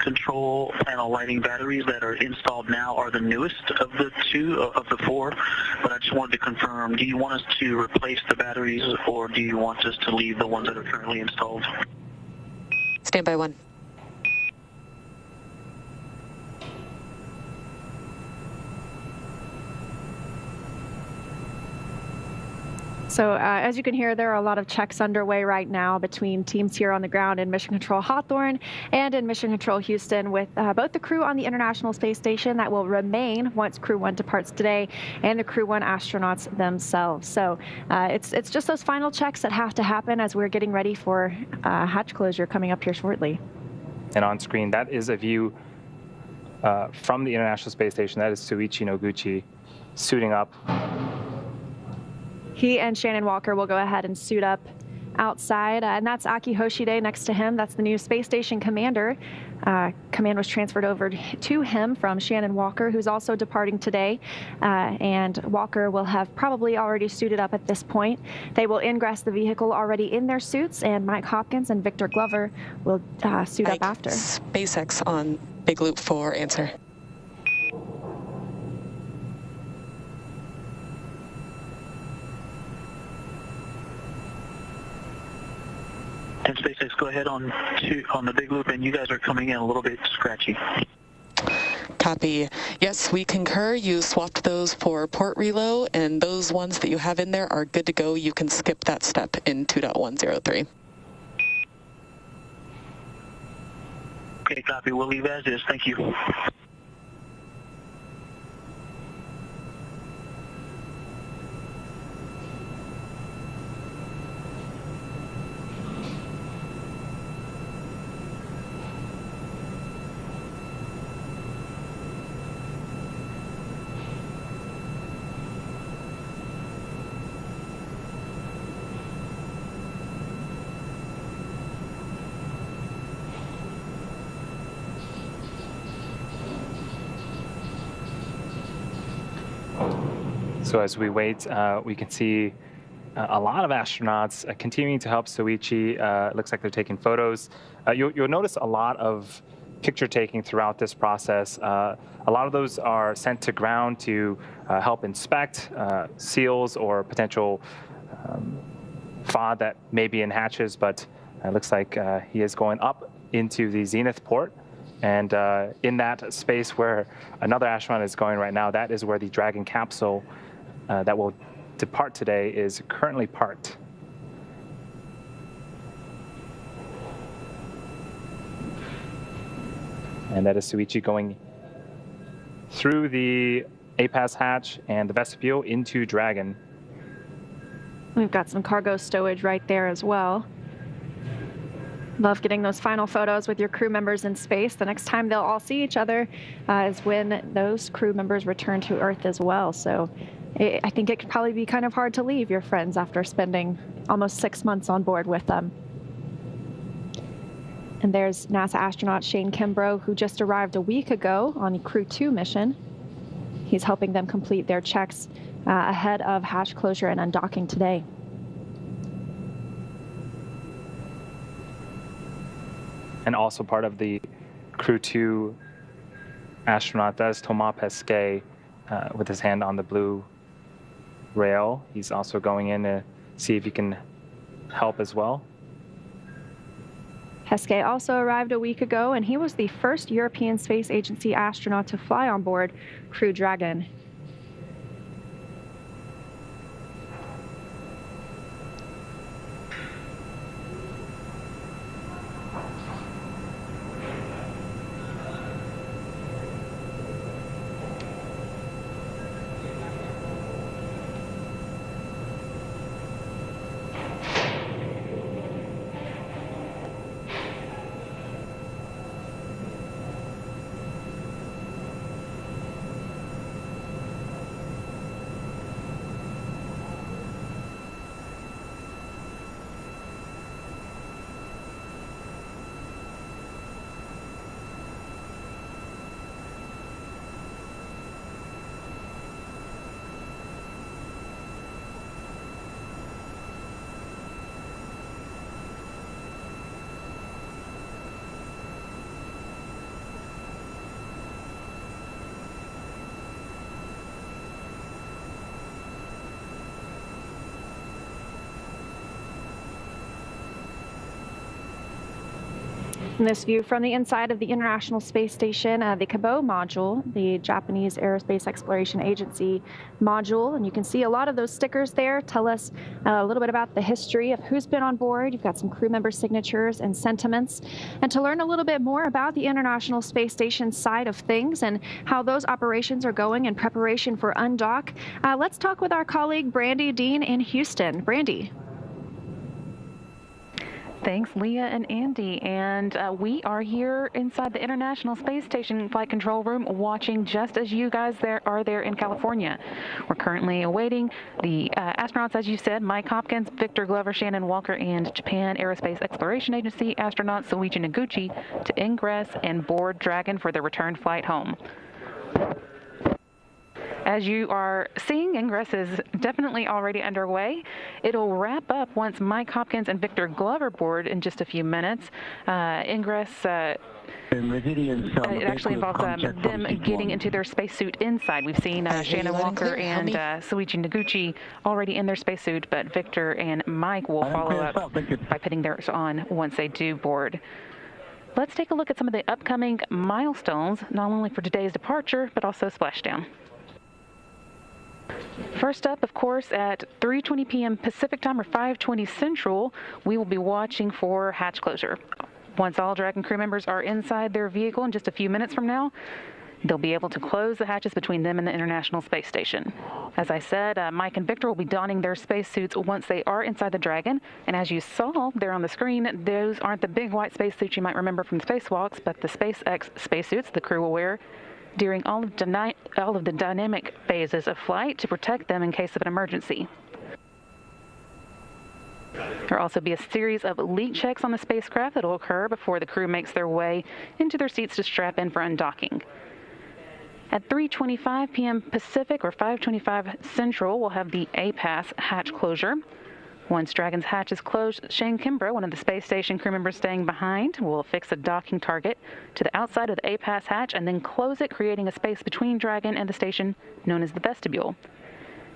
control panel lighting batteries that are installed now are the newest of the four, but I just wanted to confirm, do you want us to replace the batteries or do you want us to leave the ones that are currently installed? Stand by 1. So as you can hear, there are a lot of checks underway right now between teams here on the ground in Mission Control Hawthorne and in Mission Control Houston, with both the crew on the International Space Station that will remain once Crew-1 departs today, and the Crew-1 astronauts themselves. So it's just those final checks that have to happen as we're getting ready for hatch closure coming up here shortly. And on screen, that is a view from the International Space Station. That is Soichi Noguchi suiting up. He and Shannon Walker will go ahead and suit up outside, and that's Aki Hoshide next to him. That's the new space station commander. Command was transferred over to him from Shannon Walker, who's also departing today, and Walker will have probably already suited up at this point. They will ingress the vehicle already in their suits, and Mike Hopkins and Victor Glover will suit up after. SpaceX on Big Loop 4, answer. And SpaceX, go ahead on the big loop, and you guys are coming in a little bit scratchy. Copy. Yes, we concur. You swapped those for port reload, and those ones that you have in there are good to go. You can skip that step in 2.103. Okay, copy. We'll leave as is. Thank you. So as we wait, we can see a lot of astronauts continuing to help Soichi. It looks like they're taking photos. You'll notice a lot of picture taking throughout this process. A lot of those are sent to ground to help inspect seals or potential FOD that may be in hatches, but it looks like he is going up into the zenith port. And in that space where another astronaut is going right now, that is where the Dragon capsule that will depart today is currently parked. And that is Soichi going through the APAS hatch and the vestibule into Dragon. We've got some cargo stowage right there as well. Love getting those final photos with your crew members in space. The next time they'll all see each other is when those crew members return to Earth as well. So I think it could probably be kind of hard to leave your friends after spending almost 6 months on board with them. And there's NASA astronaut Shane Kimbrough, who just arrived a week ago on the Crew-2 mission. He's helping them complete their checks ahead of hatch closure and undocking today. And also part of the Crew-2 astronaut, that is Thomas Pesquet with his hand on the blue rail. He's also going in to see if he can help as well. Pesquet also arrived a week ago, and he was the first European Space Agency astronaut to fly on board Crew Dragon. In this view from the inside of the International Space Station, the CABO module, the Japanese Aerospace Exploration Agency module, and you can see a lot of those stickers there tell us a little bit about the history of who's been on board. You've got some crew member signatures and sentiments. And to learn a little bit more about the International Space Station side of things and how those operations are going in preparation for undock, let's talk with our colleague Brandy Dean in Houston. Brandy. Thanks, Leah and Andy. And we are here inside the International Space Station Flight Control Room watching just as you guys are there in California. We're currently awaiting the astronauts, as you said, Mike Hopkins, Victor Glover, Shannon Walker, and Japan Aerospace Exploration Agency astronaut Soichi Noguchi to ingress and board Dragon for their return flight home. As you are seeing, ingress is definitely already underway. It'll wrap up once Mike Hopkins and Victor Glover board in just a few minutes. Ingress it actually involves them getting into their spacesuit inside. We've seen Shannon Walker and Soichi Noguchi already in their spacesuit, but Victor and Mike will follow up by putting theirs on once they do board. Let's take a look at some of the upcoming milestones, not only for today's departure, but also splashdown. First up, of course, at 3:20 p.m. Pacific time or 5:20 Central, we will be watching for hatch closure. Once all Dragon crew members are inside their vehicle in just a few minutes from now, they'll be able to close the hatches between them and the International Space Station. As I said, Mike and Victor will be donning their spacesuits once they are inside the Dragon. And as you saw there on the screen, those aren't the big white spacesuits you might remember from spacewalks, but the SpaceX spacesuits the crew will wear during all of the dynamic phases of flight to protect them in case of an emergency. There will also be a series of leak checks on the spacecraft that will occur before the crew makes their way into their seats to strap in for undocking. At 3:25 p.m. Pacific or 5:25 Central, we'll have the APAS hatch closure. Once Dragon's hatch is closed, Shane Kimbrough, one of the space station crew members staying behind, will affix a docking target to the outside of the APAS hatch and then close it, creating a space between Dragon and the station known as the vestibule.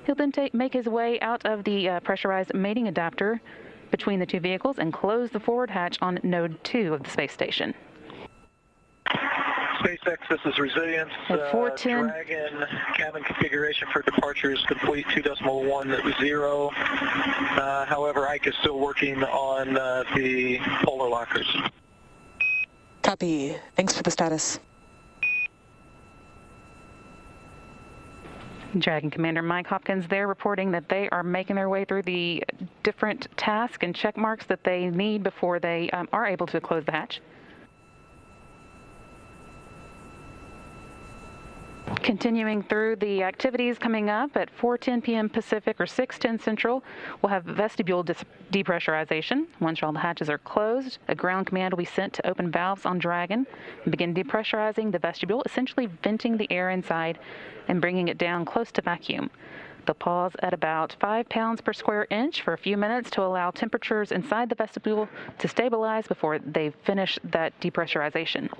He'll then make his way out of the pressurized mating adapter between the two vehicles and close the forward hatch on Node 2 of the space station. SpaceX, this is Resilience. At 4:10. Dragon cabin configuration for departure is complete 2.10. However, Ike is still working on the polar lockers. Copy. Thanks for the status. Dragon Commander Mike Hopkins there reporting that they are making their way through the different tasks and check marks that they need before they are able to close the hatch. Continuing through the activities coming up at 4:10 p.m. Pacific or 6:10 Central, we'll have vestibule depressurization. Once all the hatches are closed, a ground command will be sent to open valves on Dragon and begin depressurizing the vestibule, essentially venting the air inside and bringing it down close to vacuum. They'll pause at about 5 pounds per square inch for a few minutes to allow temperatures inside the vestibule to stabilize before they finish that depressurization.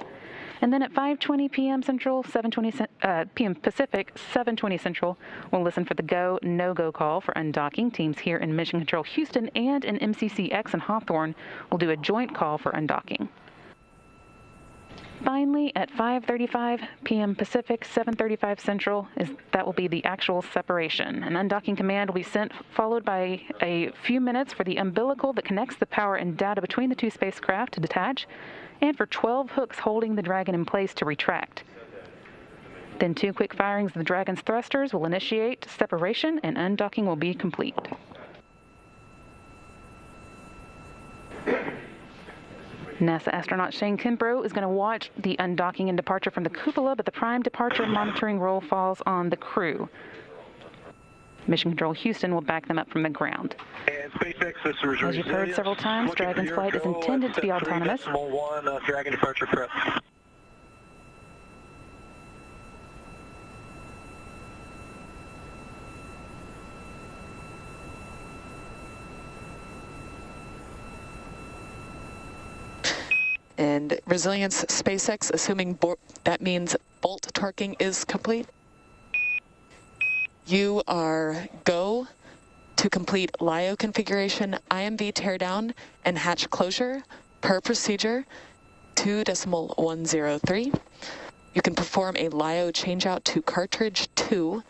And then at 5:20 p.m. Central, 7:20 p.m. Pacific, 7:20 Central, we'll listen for the go, no-go call for undocking. Teams here in Mission Control Houston and in MCCX in Hawthorne will do a joint call for undocking. Finally, at 5:35 p.m. Pacific, 7:35 Central, that will be the actual separation. An undocking command will be sent, followed by a few minutes for the umbilical that connects the power and data between the two spacecraft to detach, and for 12 hooks holding the Dragon in place to retract. Then 2 quick firings of the Dragon's thrusters will initiate separation, and undocking will be complete. NASA astronaut Shane Kimbrough is going to watch the undocking and departure from the cupola, but the prime departure monitoring role falls on the crew. Mission Control Houston will back them up from the ground. And SpaceX, this is As you've heard several times, Dragon's flight is intended to be autonomous. Dragon departure prep. And Resilience SpaceX, assuming that means bolt torquing is complete. You are go to complete LIO configuration, IMV teardown, and hatch closure per procedure. 2.103. You can perform a LiO changeout to cartridge 2,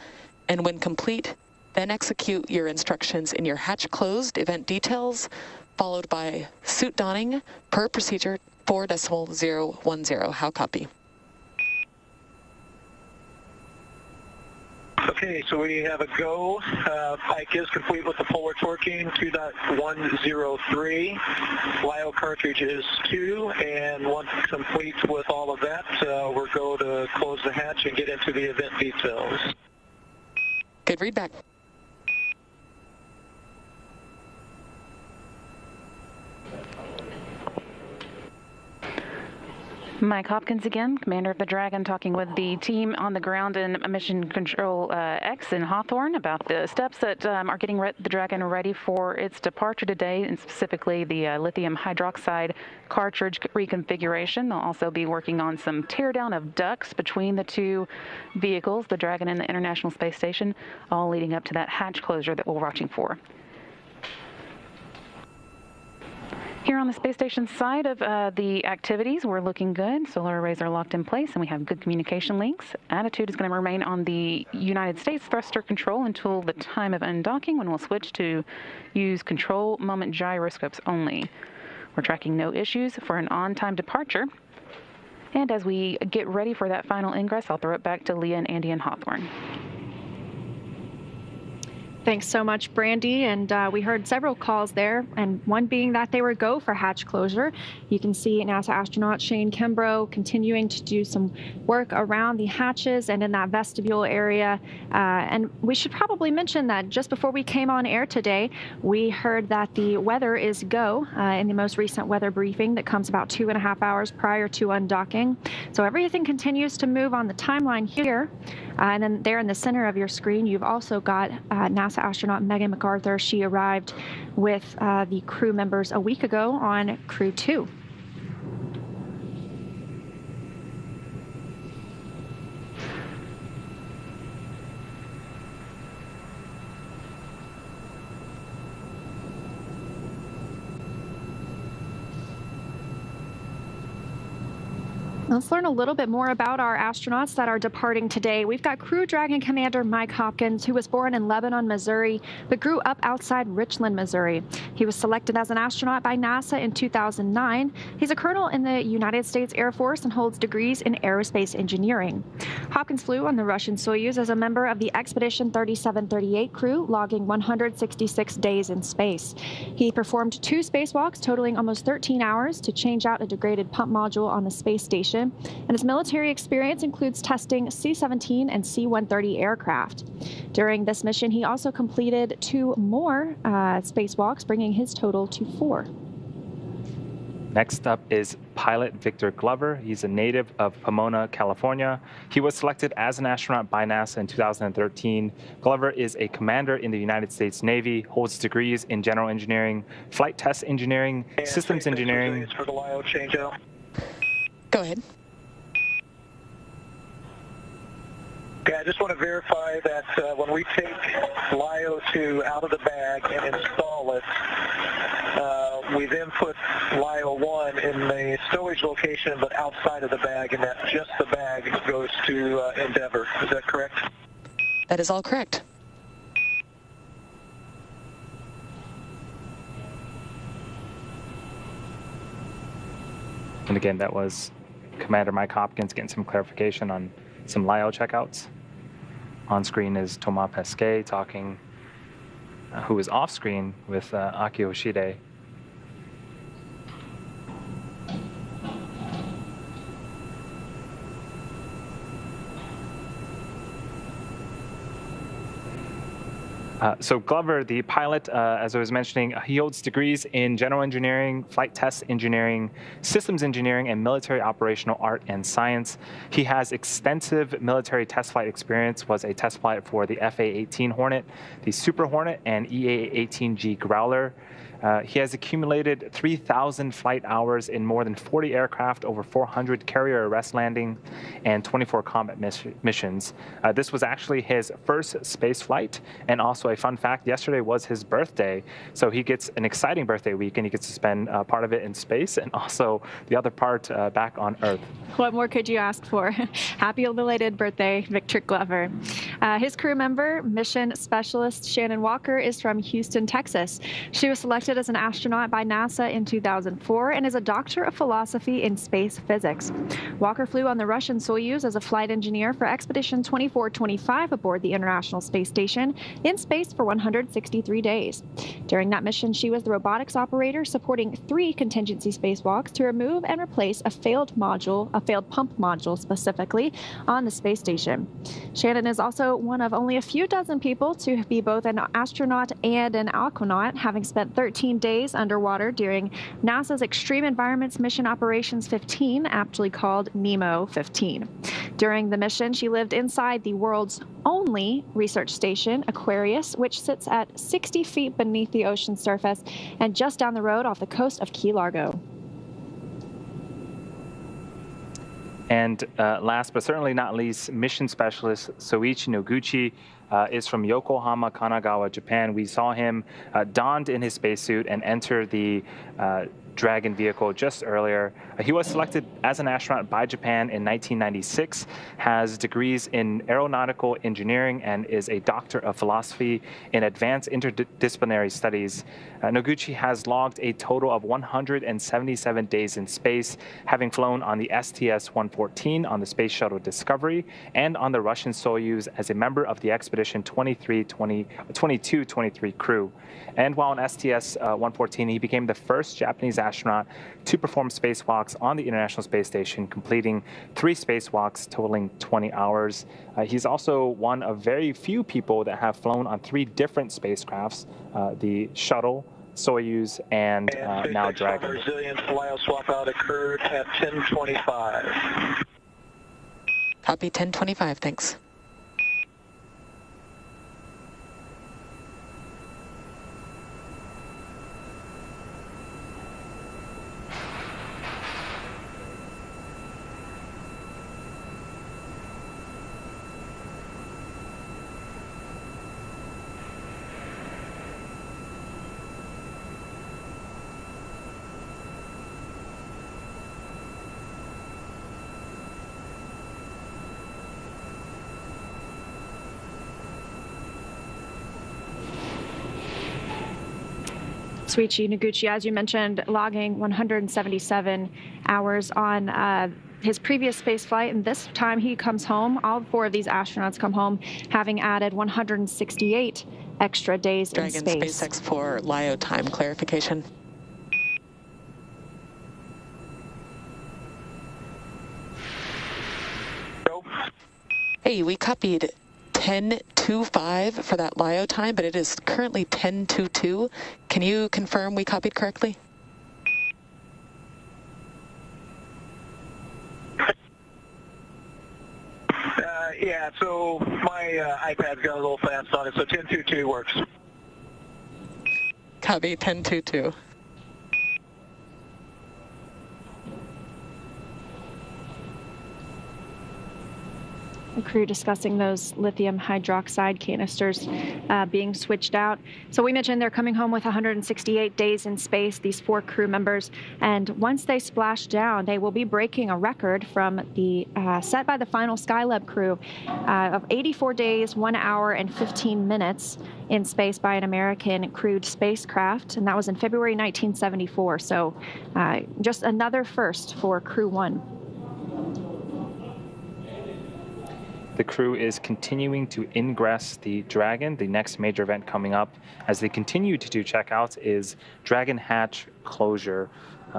and when complete, then execute your instructions in your hatch closed event details, followed by suit donning per procedure 4.010. How copy? Okay, so we have a go. Pike is complete with the forward torquing, 2.103. LiO cartridge is 2, and once complete with all of that, we're go to close the hatch and get into the event details. Good readback. Mike Hopkins again, commander of the Dragon, talking with the team on the ground in Mission Control X in Hawthorne about the steps that are getting the Dragon ready for its departure today, and specifically the lithium hydroxide cartridge reconfiguration. They'll also be working on some teardown of ducts between the two vehicles, the Dragon and the International Space Station, all leading up to that hatch closure that we're watching for. Here on the space station side of the activities, we're looking good. Solar arrays are locked in place, and we have good communication links. Attitude is going to remain on the United States thruster control until the time of undocking, when we'll switch to use control moment gyroscopes only. We're tracking no issues for an on-time departure. And as we get ready for that final ingress, I'll throw it back to Leah and Andy in Hawthorne. Thanks so much, Brandy. And we heard several calls there, and one being that they were go for hatch closure. You can see NASA astronaut Shane Kimbrough continuing to do some work around the hatches and in that vestibule area. And we should probably mention that just before we came on air today, we heard that the weather is go in the most recent weather briefing that comes about 2.5 hours prior to undocking. So everything continues to move on the timeline here. And then there in the center of your screen, you've also got NASA astronaut Megan MacArthur. She arrived with the crew members a week ago on Crew 2. Let's learn a little bit more about our astronauts that are departing today. We've got Crew Dragon Commander Mike Hopkins, who was born in Lebanon, Missouri, but grew up outside Richland, Missouri. He was selected as an astronaut by NASA in 2009. He's a colonel in the United States Air Force and holds degrees in aerospace engineering. Hopkins flew on the Russian Soyuz as a member of the Expedition 3738 crew, logging 166 days in space. He performed 2 spacewalks totaling almost 13 hours to change out a degraded pump module on the space station. And his military experience includes testing C-17 and C-130 aircraft. During this mission, he also completed 2 more spacewalks, bringing his total to 4. Next up is pilot Victor Glover. He's a native of Pomona, California. He was selected as an astronaut by NASA in 2013. Glover is a commander in the United States Navy, holds degrees in general engineering, flight test engineering, systems engineering. For the LiO changeout. Go ahead. Okay, I just want to verify that when we take LiO 2 out of the bag and install it, we then put LiO 1 in the stowage location, but outside of the bag, and that just the bag goes to Endeavour. Is that correct? That is all correct. And again, that was Commander Mike Hopkins getting some clarification on some LiO checkouts. On screen is Thomas Pesquet talking, who is off screen with Aki Hoshide. So Glover, the pilot, as I was mentioning, he holds degrees in general engineering, flight test engineering, systems engineering, and military operational art and science. He has extensive military test flight experience, was a test flight for the FA-18 Hornet, the Super Hornet, and EA-18G Growler. He has accumulated 3,000 flight hours in more than 40 aircraft, over 400 carrier arrest landings, and 24 combat missions. This was actually his first space flight, and also a fun fact, yesterday was his birthday, so he gets an exciting birthday week, and he gets to spend part of it in space and also the other part back on Earth. What more could you ask for? Happy belated birthday, Victor Glover. His crew member, mission specialist Shannon Walker, is from Houston, Texas. She was selected as an astronaut by NASA in 2004 and is a doctor of philosophy in space physics. Walker flew on the Russian Soyuz as a flight engineer for Expedition 2425 aboard the International Space Station, in space for 163 days. During that mission, she was the robotics operator supporting 3 contingency spacewalks to remove and replace a failed pump module specifically, on the space station. Shannon is also one of only a few dozen people to be both an astronaut and an aquanaut, having spent 13 days underwater during NASA's Extreme Environments Mission Operations 15, aptly called NEMO 15. During the mission, she lived inside the world's only research station, Aquarius, which sits at 60 feet beneath the ocean surface and just down the road off the coast of Key Largo. And last but certainly not least, mission specialist Soichi Noguchi is from Yokohama, Kanagawa, Japan. We saw him donned in his spacesuit and enter the Dragon vehicle just earlier. He was selected as an astronaut by Japan in 1996, has degrees in aeronautical engineering, and is a doctor of philosophy in advanced interdisciplinary studies. Noguchi has logged a total of 177 days in space, having flown on the STS-114 on the Space Shuttle Discovery and on the Russian Soyuz as a member of the Expedition 2223 crew. And while on STS-114, he became the first Japanese astronaut to perform spacewalks on the International Space Station, completing 3 spacewalks totaling 20 hours. He's also one of very few people that have flown on 3 different spacecrafts, the Shuttle, Soyuz, and now Dragon. Resilient flyout swap out occurred at 10:25. Copy 10:25, thanks. Soichi Noguchi, as you mentioned, logging 177 hours on his previous space flight, and this time he comes home. All 4 of these astronauts come home, having added 168 extra days in space. Dragon SpaceX for LIO time clarification. Nope. Hey, we copied 10:25 for that LIO time, but it is currently 10:22. Can you confirm we copied correctly? Yeah, so my iPad's got a little fast on it, so 10:22 works. Copy 10:22. The crew discussing those lithium hydroxide canisters being switched out. So we mentioned they're coming home with 168 days in space, these 4 crew members. And once they splash down, they will be breaking a record from the set by the final Skylab crew of 84 days, 1 hour, and 15 minutes in space by an American crewed spacecraft. And that was in February 1974. So just another first for Crew-1. The crew is continuing to ingress the Dragon. The next major event coming up as they continue to do checkouts is Dragon hatch closure,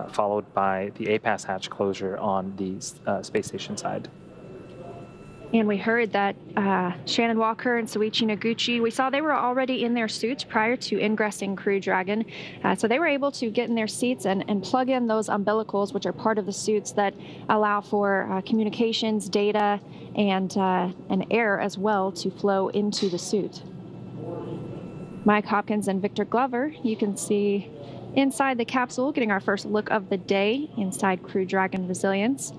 followed by the APAS hatch closure on the space station side. And we heard that Shannon Walker and Soichi Noguchi, we saw they were already in their suits prior to ingressing Crew Dragon. So they were able to get in their seats and plug in those umbilicals, which are part of the suits that allow for communications, data, and air as well to flow into the suit. Mike Hopkins and Victor Glover, you can see Inside the capsule, getting our first look of the day inside Crew Dragon Resilience.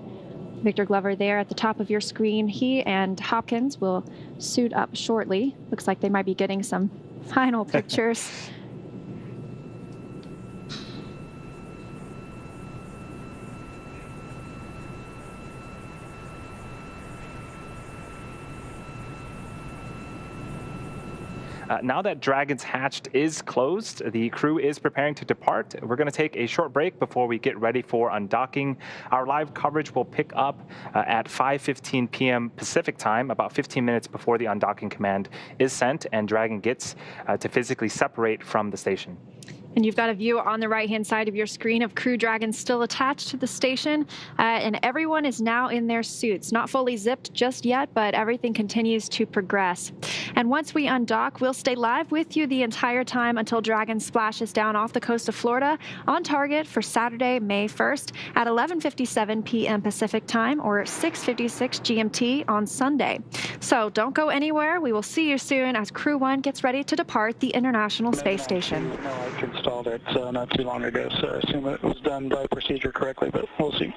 Victor Glover there at the top of your screen. He and Hopkins will suit up shortly. Looks like they might be getting some final pictures. Now that Dragon's hatch is closed, the crew is preparing to depart. We're going to take a short break before we get ready for undocking. Our live coverage will pick up at 5:15 p.m. Pacific time, about 15 minutes before the undocking command is sent and Dragon gets to physically separate from the station. And you've got a view on the right-hand side of your screen of Crew Dragon still attached to the station, and everyone is now in their suits. Not fully zipped just yet, but everything continues to progress. And once we undock, we'll stay live with you the entire time until Dragon splashes down off the coast of Florida on target for Saturday, May 1st at 11:57 p.m. Pacific time or 6:56 GMT on Sunday. So don't go anywhere. We will see you soon as Crew 1 gets ready to depart the International Space Station. No, I installed it not too long ago, so I assume it was done by procedure correctly, but we'll see.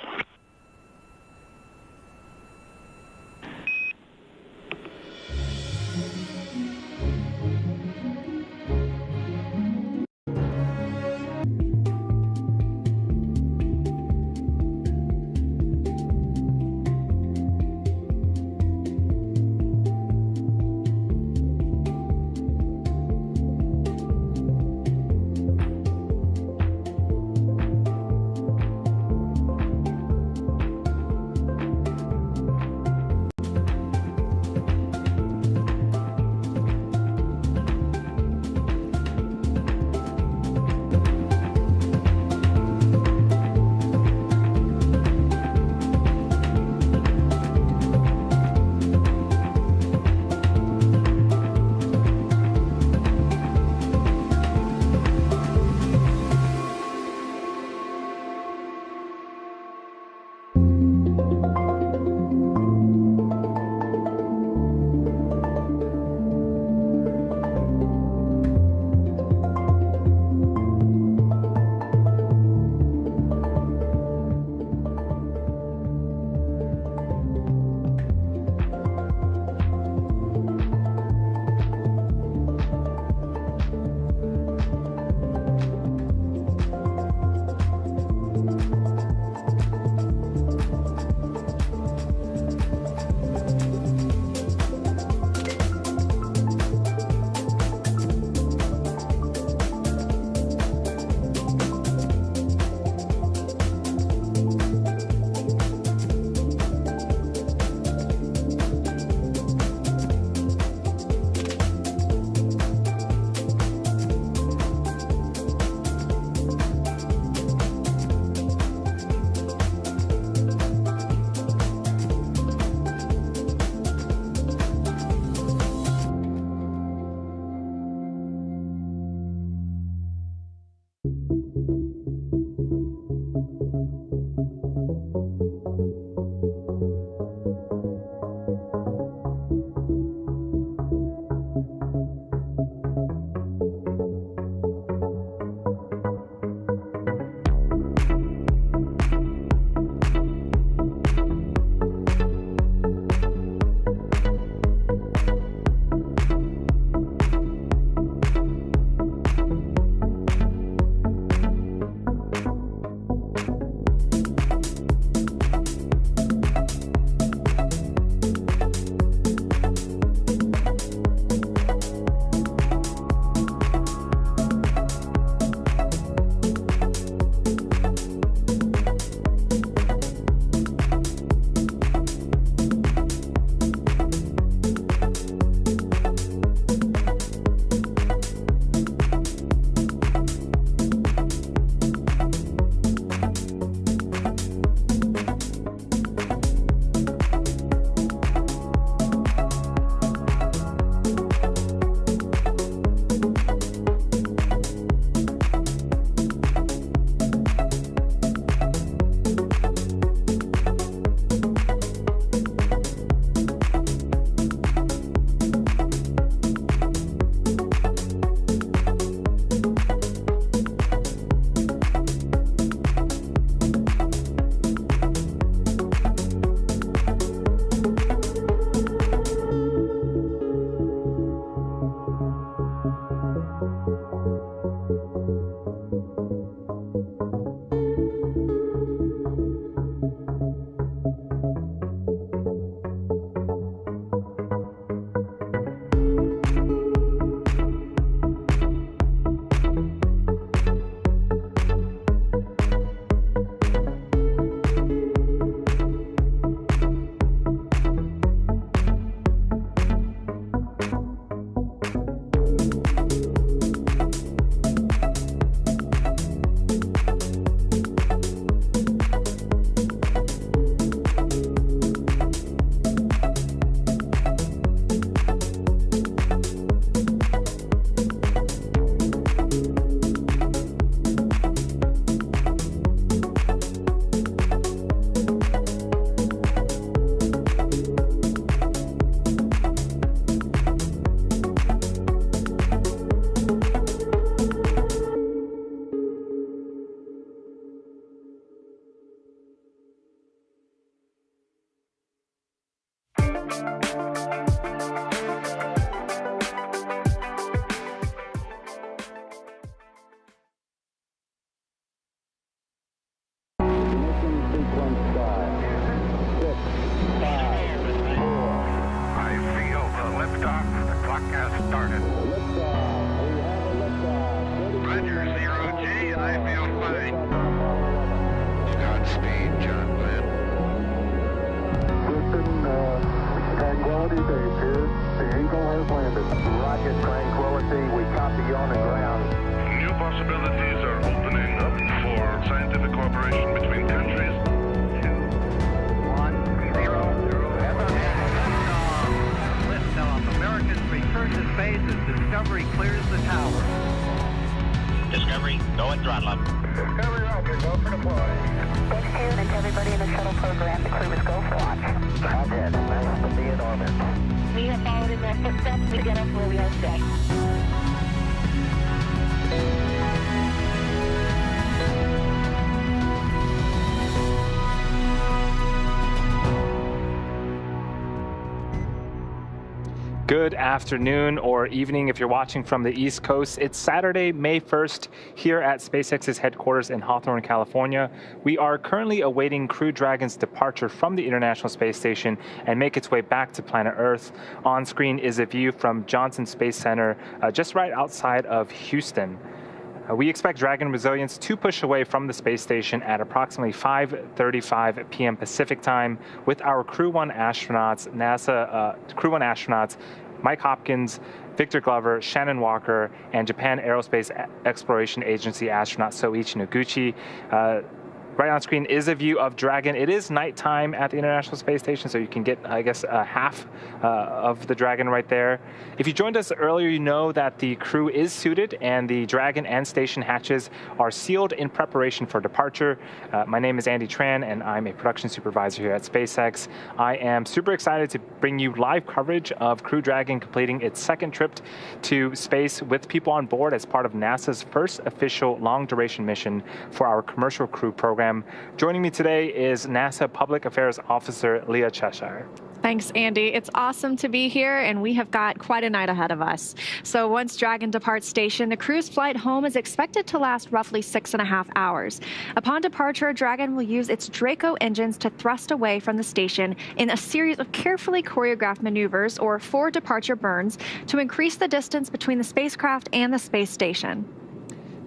Good afternoon or evening if you're watching from the East Coast. It's Saturday, May 1st, here at SpaceX's headquarters in Hawthorne, California. We are currently awaiting Crew Dragon's departure from the International Space Station and make its way back to planet Earth. On screen is a view from Johnson Space Center, just right outside of Houston. We expect Dragon Resilience to push away from the space station at approximately 5:35 p.m. Pacific time with our Crew-1 astronauts, NASA Crew-1 astronauts, Mike Hopkins, Victor Glover, Shannon Walker, and Japan Aerospace Exploration Agency astronaut Soichi Noguchi. Right on screen is a view of Dragon. It is nighttime at the International Space Station, so you can get, I guess, half of the Dragon right there. If you joined us earlier, you know that the crew is suited and the Dragon and station hatches are sealed in preparation for departure. My name is Andy Tran, and I'm a production supervisor here at SpaceX. I am super excited to bring you live coverage of Crew Dragon completing its second trip to space with people on board as part of NASA's first official long-duration mission for our commercial crew program. Joining me today is NASA Public Affairs Officer Leah Cheshire. Thanks, Andy. It's awesome to be here, and we have got quite a night ahead of us. So once Dragon departs station, the crew's flight home is expected to last roughly 6.5 hours. Upon departure, Dragon will use its Draco engines to thrust away from the station in a series of carefully choreographed maneuvers, or 4 departure burns, to increase the distance between the spacecraft and the space station.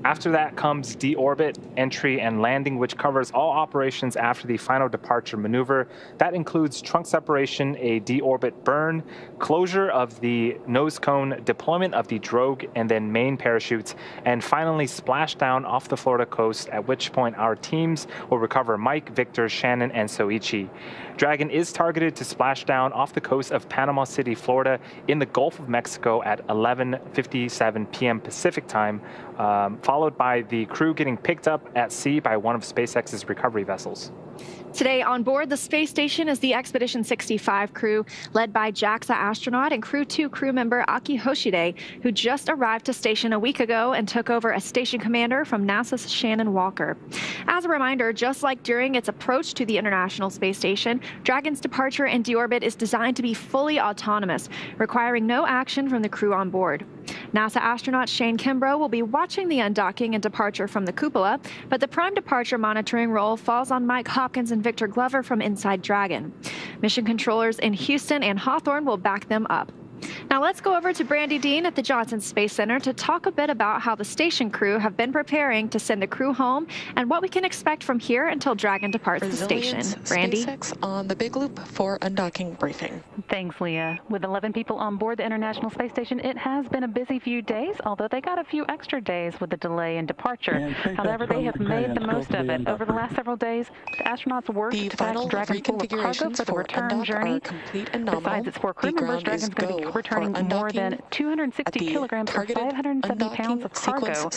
After that comes deorbit, entry, and landing, which covers all operations after the final departure maneuver. That includes trunk separation, a deorbit burn, closure of the nose cone, deployment of the drogue, and then main parachutes, and finally splashdown off the Florida coast, at which point our teams will recover Mike, Victor, Shannon, and Soichi. Dragon is targeted to splash down off the coast of Panama City, Florida, in the Gulf of Mexico at 11:57 p.m. Pacific time, followed by the crew getting picked up at sea by one of SpaceX's recovery vessels. Today on board the space station is the Expedition 65 crew, led by JAXA astronaut and Crew 2 crew member Aki Hoshide, who just arrived to station a week ago and took over as station commander from NASA's Shannon Walker. As a reminder, just like during its approach to the International Space Station, Dragon's departure and deorbit is designed to be fully autonomous, requiring no action from the crew on board. NASA astronaut Shane Kimbrough will be watching the undocking and departure from the cupola, but the prime departure monitoring role falls on Mike Hopkins and Victor Glover from inside Dragon. Mission controllers in Houston and Hawthorne will back them up. Now let's go over to Brandy Dean at the Johnson Space Center to talk a bit about how the station crew have been preparing to send the crew home and what we can expect from here until Dragon departs the station. Brandy? SpaceX on the Big Loop for undocking briefing. Thanks, Leah. With 11 people on board the International Space Station, it has been a busy few days, although they got a few extra days with the delay in departure. However, they have made the most of it. Over the last several days, the astronauts worked to pack Dragon full of cargo for the return journey. Besides its 4 crew members, Dragon's going to be returning more than 260 kilograms or 570 pounds of cargo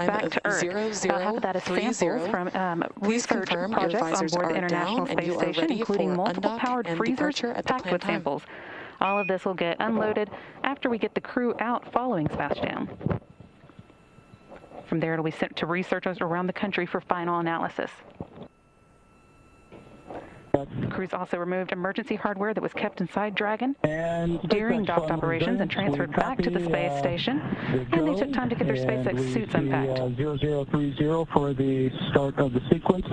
back to Earth. Half of that is samples from research projects on board the International Space Station, including multiple powered freezers packed with samples. All of this will get unloaded after we get the crew out following splashdown. From there, it'll be sent to researchers around the country for final analysis. The crews also removed emergency hardware that was kept inside Dragon And during docked operations and transferred back to the space station. And they took time to get their SpaceX suits unpacked. 0030 for the start of the sequence.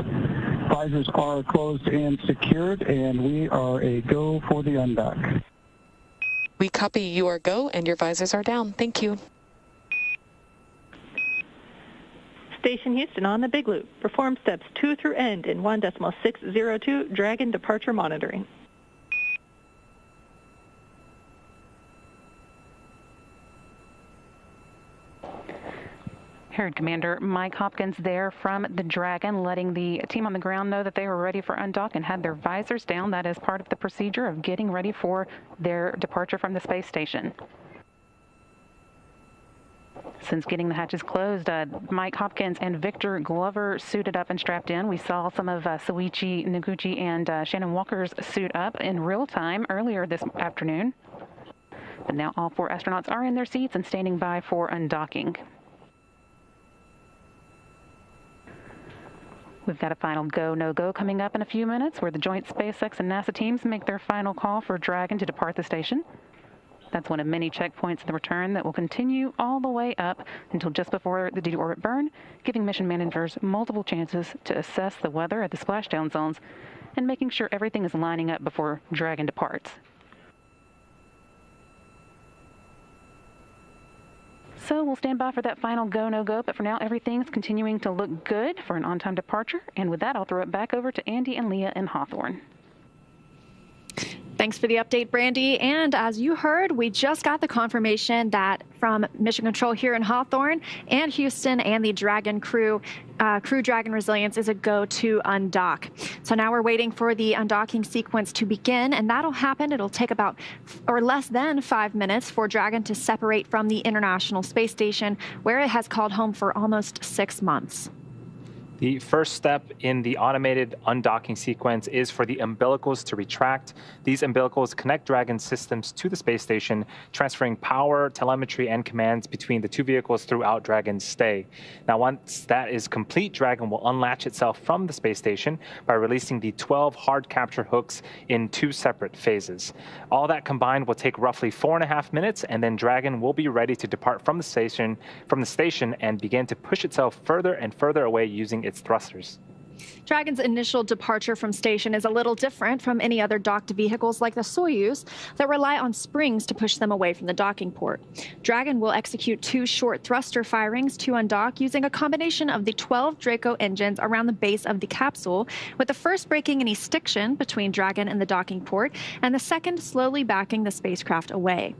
Visors are closed and secured, and we are a go for the undock. We copy, you are go, and your visors are down. Thank you. Station Houston on the Big Loop. Perform steps 2 through end in 1.602 Dragon departure monitoring. Heard Commander Mike Hopkins there from the Dragon, letting the team on the ground know that they were ready for undock and had their visors down. That is part of the procedure of getting ready for their departure from the space station. Since getting the hatches closed, Mike Hopkins and Victor Glover suited up and strapped in. We saw some of Soichi Noguchi and Shannon Walker's suit up in real time earlier this afternoon. But now all 4 astronauts are in their seats and standing by for undocking. We've got a final go, no-go coming up in a few minutes, where the joint SpaceX and NASA teams make their final call for Dragon to depart the station. That's one of many checkpoints in the return that will continue all the way up until just before the deorbit burn, giving mission managers multiple chances to assess the weather at the splashdown zones and making sure everything is lining up before Dragon departs. So we'll stand by for that final go, no-go, but for now everything's continuing to look good for an on-time departure. And with that, I'll throw it back over to Andy and Leah in Hawthorne. Thanks for the update, Brandy. And as you heard, we just got the confirmation that from Mission Control here in Hawthorne and Houston and the Dragon Crew Dragon Resilience is a go to undock. So now we're waiting for the undocking sequence to begin, and that'll happen. It'll take about or less than 5 minutes for Dragon to separate from the International Space Station, where it has called home for almost 6 months. The first step in the automated undocking sequence is for the umbilicals to retract. These umbilicals connect Dragon systems to the space station, transferring power, telemetry, and commands between the 2 vehicles throughout Dragon's stay. Now, once that is complete, Dragon will unlatch itself from the space station by releasing the 12 hard capture hooks in 2 separate phases. All that combined will take roughly 4.5 minutes, and then Dragon will be ready to depart from the station and begin to push itself further and further away using its thrusters. Dragon's initial departure from station is a little different from any other docked vehicles like the Soyuz that rely on springs to push them away from the docking port. Dragon will execute 2 short thruster firings to undock using a combination of the 12 Draco engines around the base of the capsule, with the first breaking any stiction between Dragon and the docking port, and the second slowly backing the spacecraft away.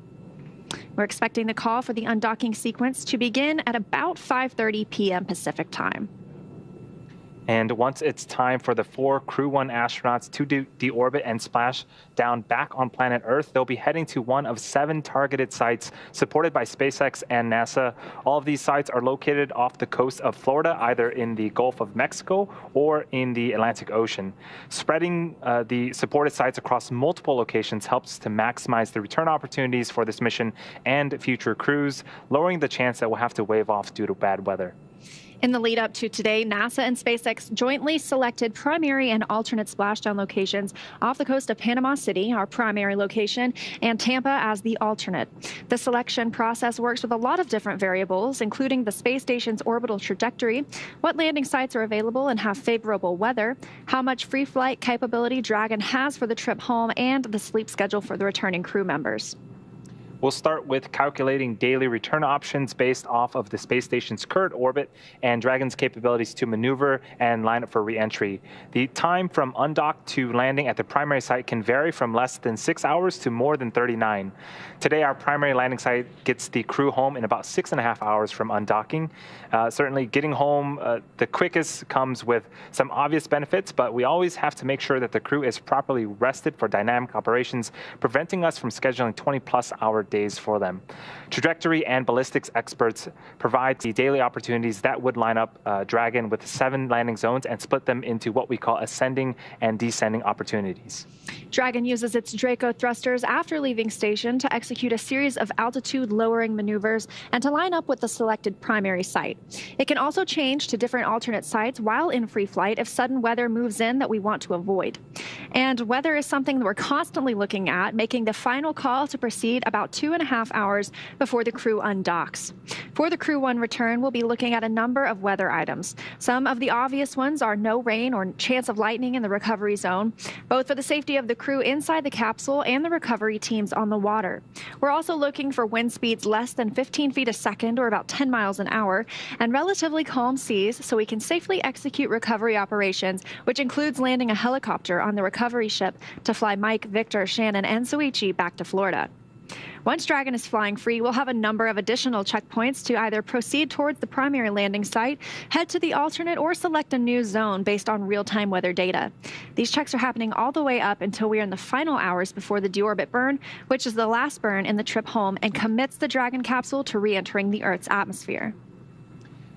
We're expecting the call for the undocking sequence to begin at about 5:30 p.m. Pacific time. And once it's time for the 4 Crew-1 astronauts to deorbit and splash down back on planet Earth, they'll be heading to one of 7 targeted sites supported by SpaceX and NASA. All of these sites are located off the coast of Florida, either in the Gulf of Mexico or in the Atlantic Ocean. Spreading the supported sites across multiple locations helps to maximize the return opportunities for this mission and future crews, lowering the chance that we'll have to wave off due to bad weather. In the lead up to today, NASA and SpaceX jointly selected primary and alternate splashdown locations off the coast of Panama City, our primary location, and Tampa as the alternate. The selection process works with a lot of different variables, including the space station's orbital trajectory, what landing sites are available and have favorable weather, how much free flight capability Dragon has for the trip home, and the sleep schedule for the returning crew members. We'll start with calculating daily return options based off of the space station's current orbit and Dragon's capabilities to maneuver and line up for reentry. The time from undock to landing at the primary site can vary from less than 6 hours to more than 39. Today, our primary landing site gets the crew home in about 6.5 hours from undocking. Certainly, getting home the quickest comes with some obvious benefits, but we always have to make sure that the crew is properly rested for dynamic operations, preventing us from scheduling 20-plus hour short days for them. Trajectory and ballistics experts provide the daily opportunities that would line up Dragon with 7 landing zones and split them into what we call ascending and descending opportunities. Dragon uses its Draco thrusters after leaving station to execute a series of altitude-lowering maneuvers and to line up with the selected primary site. It can also change to different alternate sites while in free flight if sudden weather moves in that we want to avoid. And weather is something that we're constantly looking at, making the final call to proceed about 2.5 hours before the crew undocks. For the Crew-1 return, we'll be looking at a number of weather items. Some of the obvious ones are no rain or chance of lightning in the recovery zone, both for the safety of the crew inside the capsule and the recovery teams on the water. We're also looking for wind speeds less than 15 feet a second, or about 10 miles an hour, and relatively calm seas so we can safely execute recovery operations, which includes landing a helicopter on the recovery ship to fly Mike, Victor, Shannon, and Soichi back to Florida. Once Dragon is flying free, we'll have a number of additional checkpoints to either proceed towards the primary landing site, head to the alternate, or select a new zone based on real-time weather data. These checks are happening all the way up until we are in the final hours before the deorbit burn, which is the last burn in the trip home and commits the Dragon capsule to re-entering the Earth's atmosphere.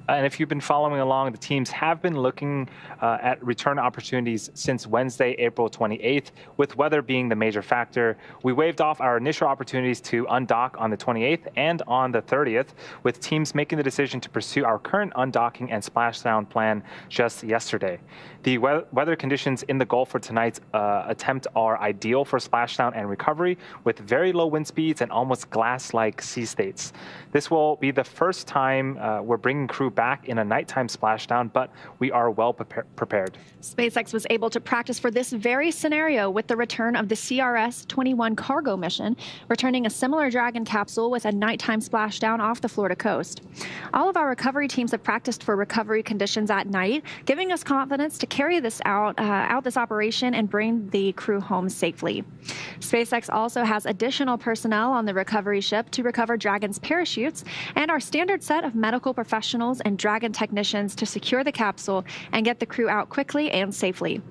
And if you've been following along, the teams have been looking at return opportunities since Wednesday, April 28th, with weather being the major factor. We waived off our initial opportunities to undock on the 28th and on the 30th, with teams making the decision to pursue our current undocking and splashdown plan just yesterday. The weather conditions in the Gulf for tonight's attempt are ideal for splashdown and recovery, with very low wind speeds and almost glass-like sea states. This will be the first time we're bringing crew back in a nighttime splashdown, but we are well prepared. SpaceX was able to practice for this very scenario with the return of the CRS-21 cargo mission, returning a similar Dragon capsule with a nighttime splashdown off the Florida coast. All of our recovery teams have practiced for recovery conditions at night, giving us confidence to carry this out this operation and bring the crew home safely. SpaceX also has additional personnel on the recovery ship to recover Dragon's parachutes and our standard set of medical professionals and Dragon technicians to secure the capsule and get the crew out quickly and safely.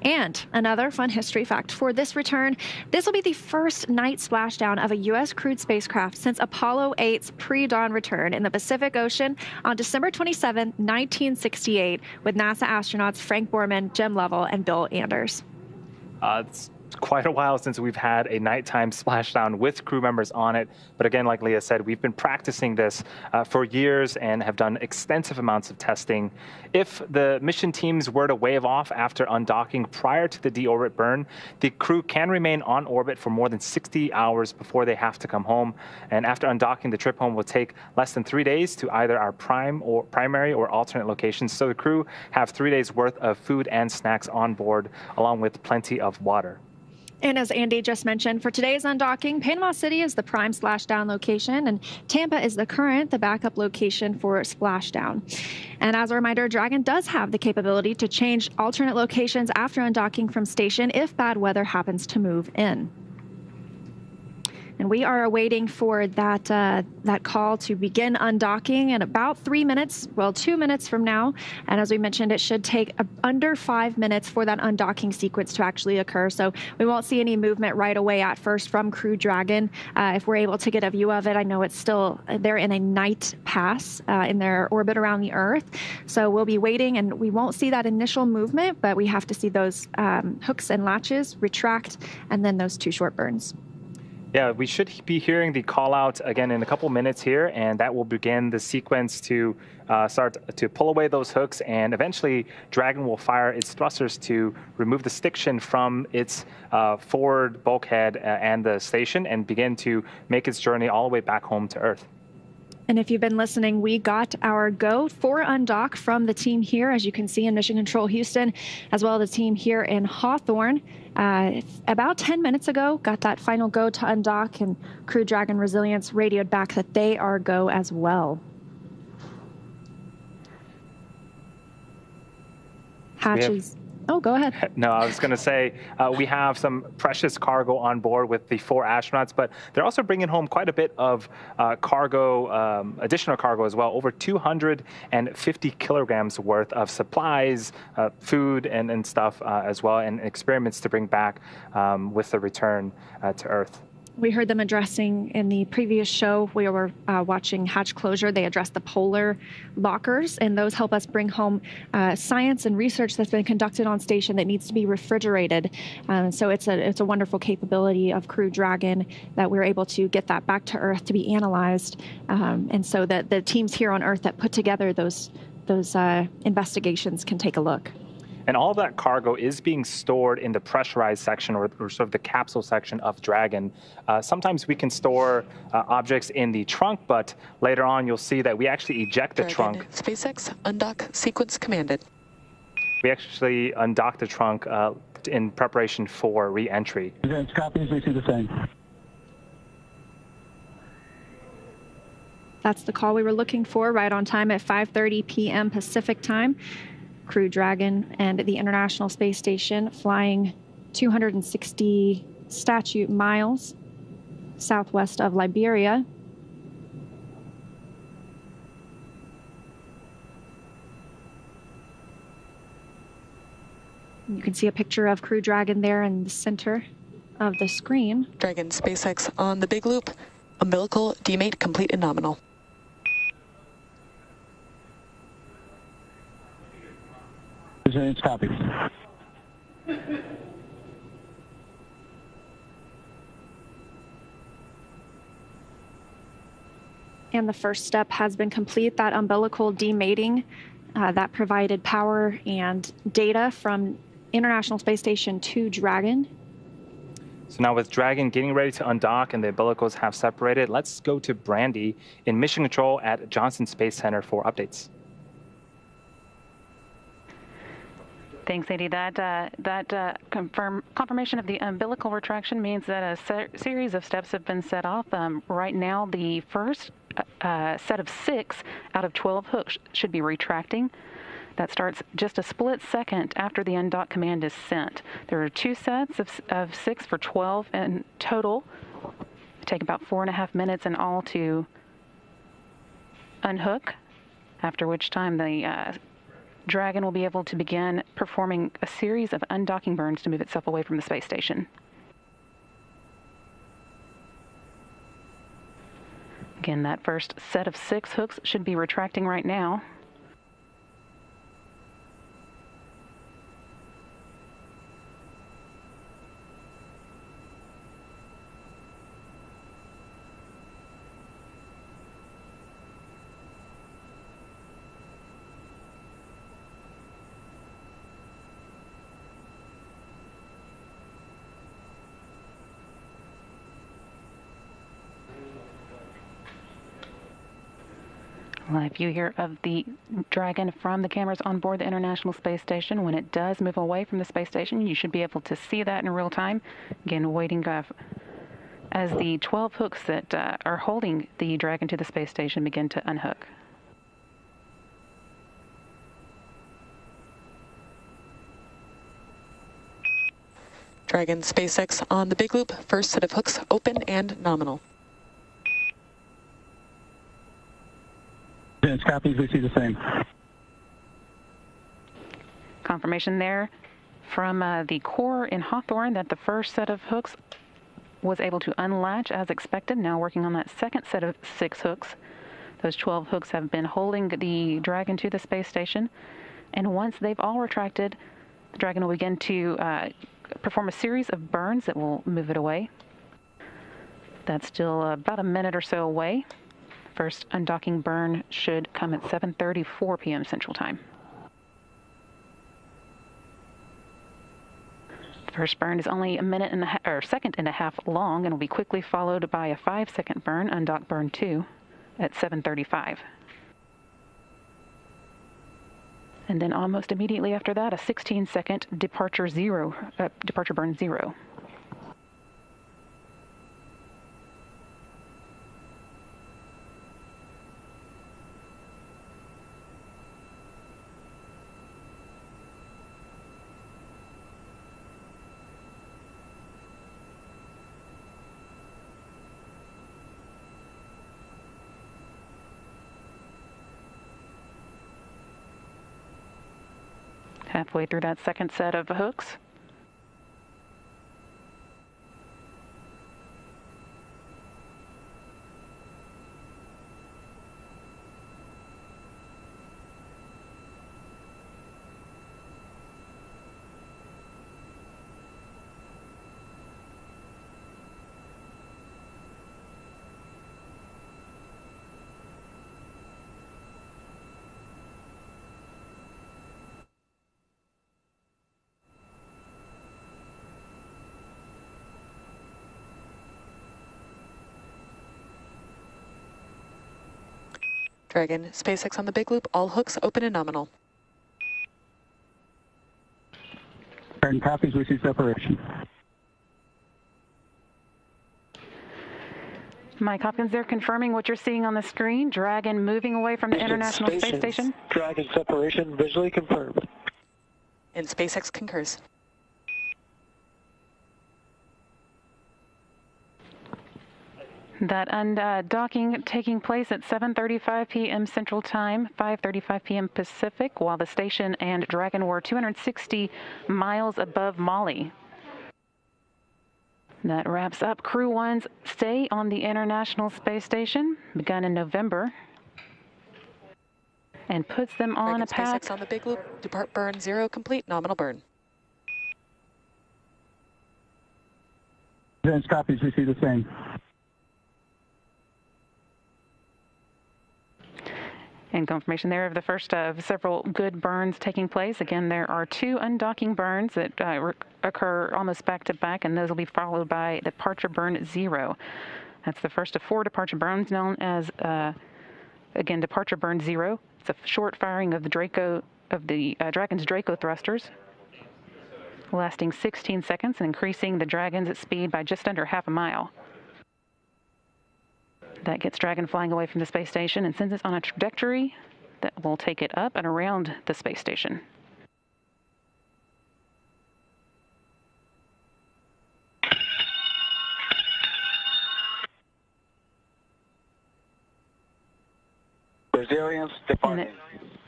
And another fun history fact for this return, this will be the first night splashdown of a U.S. crewed spacecraft since Apollo 8's pre-dawn return in the Pacific Ocean on December 27, 1968, with NASA astronauts Frank Borman, Jim Lovell, and Bill Anders. It's quite a while since we've had a nighttime splashdown with crew members on it. But again, like Leah said, we've been practicing this for years and have done extensive amounts of testing. If the mission teams were to wave off after undocking prior to the deorbit burn, the crew can remain on orbit for more than 60 hours before they have to come home. And after undocking, the trip home will take less than 3 days to either our primary or alternate locations. So the crew have 3 days worth of food and snacks on board, along with plenty of water. And as Andy just mentioned, for today's undocking, Panama City is the prime splashdown location, and Tampa is the backup location for splashdown. And as a reminder, Dragon does have the capability to change alternate locations after undocking from station if bad weather happens to move in. And we are awaiting for that call to begin undocking in about 3 minutes, well, 2 minutes from now. And as we mentioned, it should take under 5 minutes for that undocking sequence to actually occur. So we won't see any movement right away at first from Crew Dragon. If we're able to get a view of it, I know it's still, they're in a night pass in their orbit around the Earth. So we'll be waiting, and we won't see that initial movement, but we have to see those hooks and latches retract, and then those 2 short burns. Yeah, we should be hearing the call out again in a couple minutes here, and that will begin the sequence to start to pull away those hooks, and eventually Dragon will fire its thrusters to remove the stiction from its forward bulkhead and the station and begin to make its journey all the way back home to Earth. And if you've been listening, we got our go for undock from the team here, as you can see in Mission Control Houston, as well as the team here in Hawthorne. About 10 minutes ago, got that final go to undock, and Crew Dragon Resilience radioed back that they are go as well. Hatches. Oh, go ahead. No, I was going to say we have some precious cargo on board with the 4 astronauts, but they're also bringing home quite a bit of cargo, additional cargo as well, over 250 kilograms worth of supplies, food and stuff as well, and experiments to bring back with the return to Earth. we heard them addressing in the previous show. We were watching hatch closure. They addressed the polar lockers, and those help us bring home science and research that's been conducted on station that needs to be refrigerated. So it's a wonderful capability of Crew Dragon that we're able to get that back to Earth to be analyzed, and so that the teams here on Earth that put together those investigations can take a look. And all that cargo is being stored in the pressurized section or sort of the capsule section of Dragon. Sometimes we can store objects in the trunk, but later on you'll see that we actually eject the trunk. SpaceX undock sequence commanded. We actually undock the trunk in preparation for re-entry. Presents copies, we see the same. That's the call we were looking for, right on time at 5:30 p.m. Pacific time. Crew Dragon and the International Space Station flying 260 statute miles southwest of Liberia. You can see a picture of Crew Dragon there in the center of the screen. Dragon SpaceX on the big loop. Umbilical demate complete and nominal. Presents copies. And the first step has been complete, that umbilical demating that provided power and data from International Space Station to Dragon. So now with Dragon getting ready to undock and the umbilicals have separated, let's go to Brandy in Mission Control at Johnson Space Center for updates. Thanks, Sadie. That confirmation of the umbilical retraction means that a series of steps have been set off. Right now, the first set of 6 out of 12 hooks should be retracting. That starts just a split second after the undock command is sent. There are 2 sets of 6 for 12 in total. It take about 4.5 minutes in all to unhook, after which time the Dragon will be able to begin performing a series of undocking burns to move itself away from the space station. Again, that first set of 6 hooks should be retracting right now. Live view here of the Dragon from the cameras on board the International Space Station. When it does move away from the space station, you should be able to see that in real time. Again, waiting as the 12 hooks that are holding the Dragon to the space station begin to unhook. Dragon SpaceX on the big loop. First set of hooks open and nominal. Presents copies, we see the same. Confirmation there from the core in Hawthorne that the first set of hooks was able to unlatch as expected. Now working on that second set of 6 hooks. Those 12 hooks have been holding the Dragon to the space station. And once they've all retracted, the Dragon will begin to perform a series of burns that will move it away. That's still about a minute or so away. First undocking burn should come at 7:34 p.m. Central Time. The first burn is only a second and a half long and will be quickly followed by a 5-second burn, undock burn 2, at 7:35. And then almost immediately after that, a 16-second departure burn 0. Halfway through that second set of hooks. Dragon, SpaceX on the big loop, all hooks open and nominal. Dragon copies, we see separation. Mike Hopkins there confirming what you're seeing on the screen. Dragon moving away from the International Space Station. Dragon separation visually confirmed. And SpaceX concurs. That undocking taking place at 7:35 p.m. Central Time, 5:35 p.m. Pacific, while the station and Dragon were 260 miles above Mali. That wraps up Crew-1's stay on the International Space Station, begun in November, and puts them on a path. SpaceX on the big loop, depart burn 0 complete, nominal burn. Advanced copies, we see the same. And confirmation there of the first of several good burns taking place. Again, there are 2 undocking burns that occur almost back to back, and those will be followed by departure burn 0. That's the first of 4 departure burns, known as, again, departure burn 0. It's a short firing of the Dragon's Draco thrusters, lasting 16 seconds and increasing the Dragon's speed by just under half a mile. That gets Dragon flying away from the space station and sends it on a trajectory that will take it up and around the space station. Brazilians departing.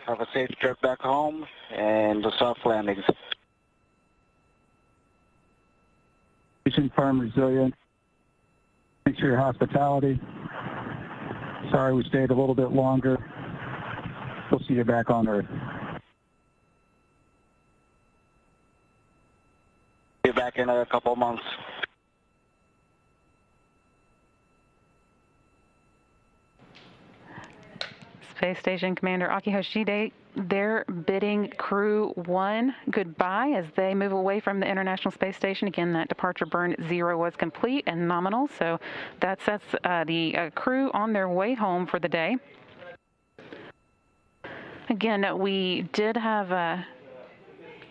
Have a safe trip back home and the soft landings. Farm resilient. Thanks for your hospitality. Sorry we stayed a little bit longer. We'll see you back on Earth. Be back in a couple months. Space Station Commander Aki Hoshide, they're bidding Crew-1 goodbye as they move away from the International Space Station. Again, that departure burn 0 was complete and nominal, so that sets the crew on their way home for the day. Again, we did have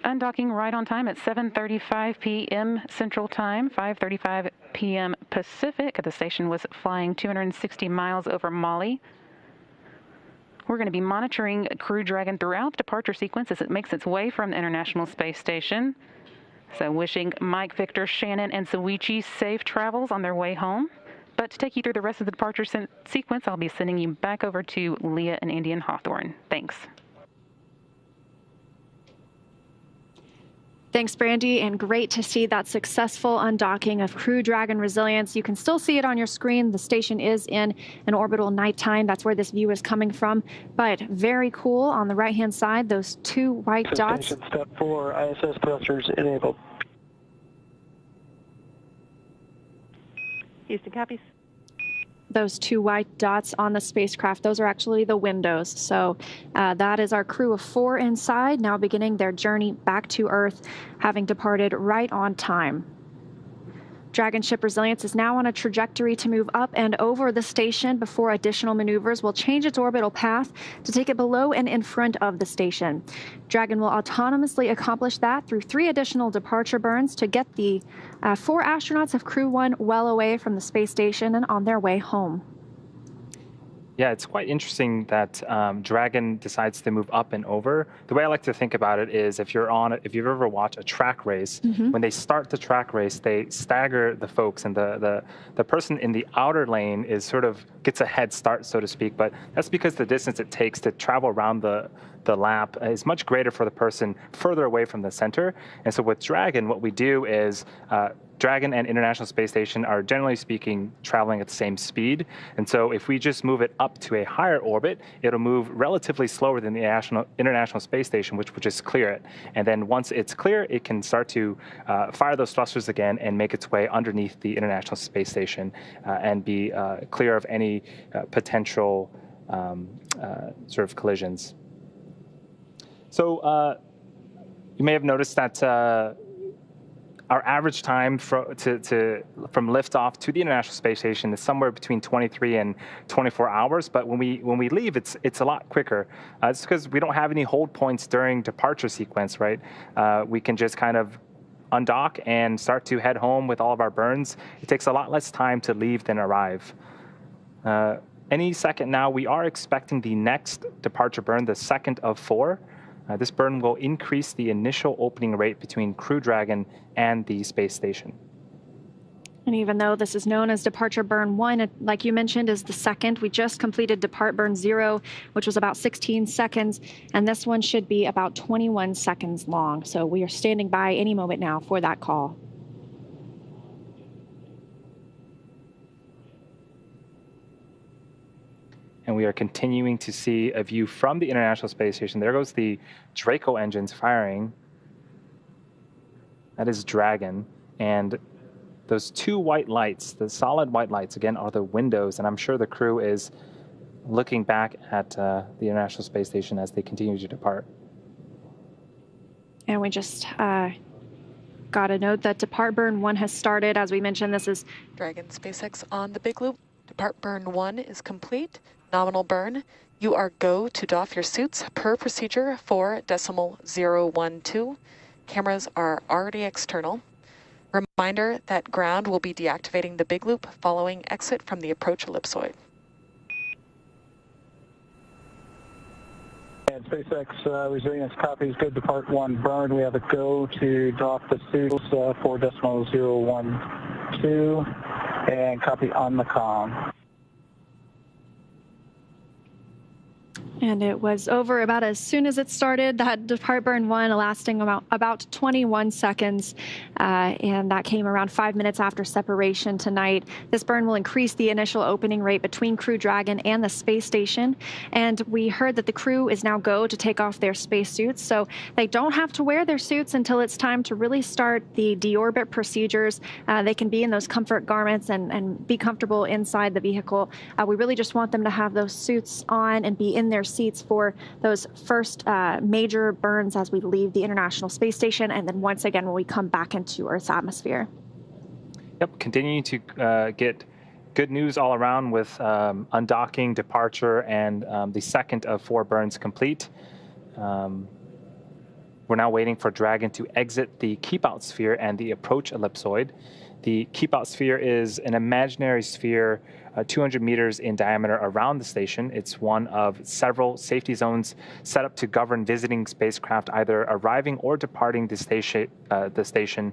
undocking right on time at 7:35 p.m. Central Time, 5:35 p.m. Pacific. The station was flying 260 miles over Mali. We're going to be monitoring Crew Dragon throughout the departure sequence as it makes its way from the International Space Station. So wishing Mike, Victor, Shannon, and Soichi safe travels on their way home. But to take you through the rest of the departure sequence, I'll be sending you back over to Leah and Andy and Hawthorne. Thanks. Thanks, Brandy, and great to see that successful undocking of Crew Dragon Resilience. You can still see it on your screen. The station is in an orbital nighttime. That's where this view is coming from. But very cool on the right-hand side, those 2 white dots. Station step 4, ISS thrusters enabled. Houston copies. Those 2 white dots on the spacecraft, those are actually the windows. So that is our crew of 4 inside, now beginning their journey back to Earth, having departed right on time. Dragon ship Resilience is now on a trajectory to move up and over the station before additional maneuvers will change its orbital path to take it below and in front of the station. Dragon will autonomously accomplish that through 3 additional departure burns to get the 4 astronauts of Crew-1 well away from the space station and on their way home. Yeah, it's quite interesting that Dragon decides to move up and over. The way I like to think about it is if you've ever watched a track race, when they start the track race, they stagger the folks, and the person in the outer lane is sort of gets a head start, so to speak. But that's because the distance it takes to travel around the lap is much greater for the person further away from the center. And so with Dragon, what we do is Dragon and International Space Station are, generally speaking, traveling at the same speed. And so if we just move it up to a higher orbit, it'll move relatively slower than the International Space Station, which will just clear it. And then once it's clear, it can start to fire those thrusters again and make its way underneath the International Space Station and be clear of any potential sort of collisions. So you may have noticed that our average time from liftoff to the International Space Station is somewhere between 23 and 24 hours. But when we leave, it's a lot quicker. It's because we don't have any hold points during departure sequence, right? We can just kind of undock and start to head home with all of our burns. It takes a lot less time to leave than arrive. Any second now, we are expecting the next departure burn, the second of 4. This burn will increase the initial opening rate between Crew Dragon and the space station. And even though this is known as Departure Burn 1, like you mentioned, is the second. We just completed Depart Burn 0, which was about 16 seconds, and this one should be about 21 seconds long. So we are standing by any moment now for that call. And we are continuing to see a view from the International Space Station. There goes the Draco engines firing. That is Dragon. And those 2 white lights, the solid white lights, again, are the windows. And I'm sure the crew is looking back at the International Space Station as they continue to depart. And we just got a note that Depart Burn 1 has started. As we mentioned, this is Dragon SpaceX on the big loop. Depart Burn 1 is complete. Nominal burn. You are go to doff your suits per procedure 4.012. Cameras are already external. Reminder that ground will be deactivating the big loop following exit from the approach ellipsoid. And SpaceX Resilience copies good Depart 1 burn. We have a go to doff the suits 4.012 and copy on the comm. And it was over about as soon as it started. That Depart Burn 1 lasting about 21 seconds, and that came around 5 minutes after separation tonight. This burn will increase the initial opening rate between Crew Dragon and the space station. And we heard that the crew is now go to take off their spacesuits, so they don't have to wear their suits until it's time to really start the deorbit procedures. They can be in those comfort garments and be comfortable inside the vehicle. We really just want them to have those suits on and be in their seats for those first major burns as we leave the International Space Station, and then once again when we come back into Earth's atmosphere. Yep, continuing to get good news all around with undocking, departure, and the second of 4 burns complete. We're now waiting for Dragon to exit the keep-out sphere and the approach ellipsoid. The keep-out sphere is an imaginary sphere 200 meters in diameter around the station. It's one of several safety zones set up to govern visiting spacecraft either arriving or departing the station.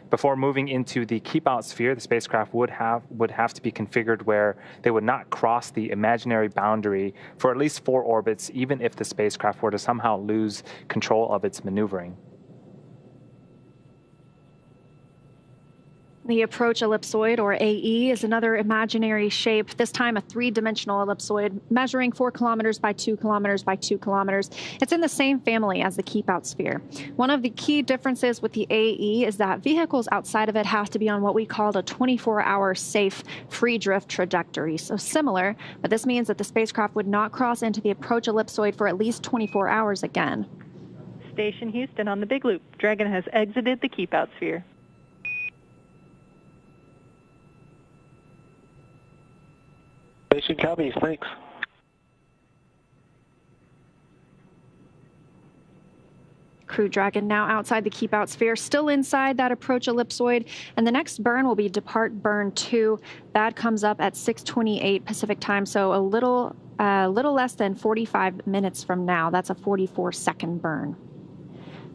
Before moving into the keep-out sphere, the spacecraft would have to be configured where they would not cross the imaginary boundary for at least 4 orbits, even if the spacecraft were to somehow lose control of its maneuvering. The approach ellipsoid, or AE, is another imaginary shape, this time a 3-dimensional ellipsoid measuring 4 kilometers by 2 kilometers by 2 kilometers. It's in the same family as the keep-out sphere. One of the key differences with the AE is that vehicles outside of it have to be on what we call a 24-hour safe free drift trajectory. So similar, but this means that the spacecraft would not cross into the approach ellipsoid for at least 24 hours again. Station Houston on the big loop. Dragon has exited the keep-out sphere. Station copies, thanks. Crew Dragon now outside the keep-out sphere, still inside that approach ellipsoid, and the next burn will be Depart Burn 2. That comes up at 6:28 Pacific time, so a little less than 45 minutes from now. That's a 44-second burn.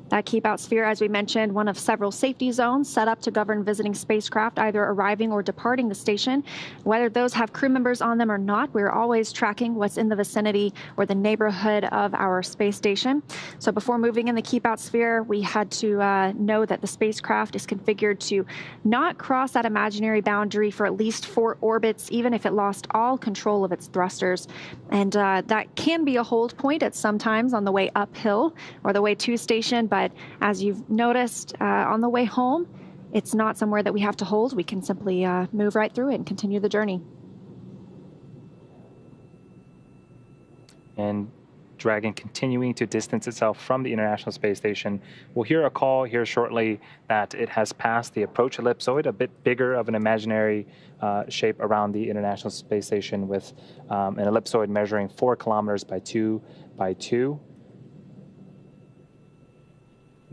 That keep-out sphere, as we mentioned, one of several safety zones set up to govern visiting spacecraft either arriving or departing the station. Whether those have crew members on them or not, we're always tracking what's in the vicinity or the neighborhood of our space station. So before moving in the keep-out sphere, we had to know that the spacecraft is configured to not cross that imaginary boundary for at least 4 orbits, even if it lost all control of its thrusters. And that can be a hold point at some times on the way uphill or the way to station, but as you've noticed on the way home, it's not somewhere that we have to hold. We can simply move right through it and continue the journey. And Dragon continuing to distance itself from the International Space Station. We'll hear a call here shortly that it has passed the approach ellipsoid, a bit bigger of an imaginary shape around the International Space Station, with an ellipsoid measuring 4 kilometers by 2 by 2.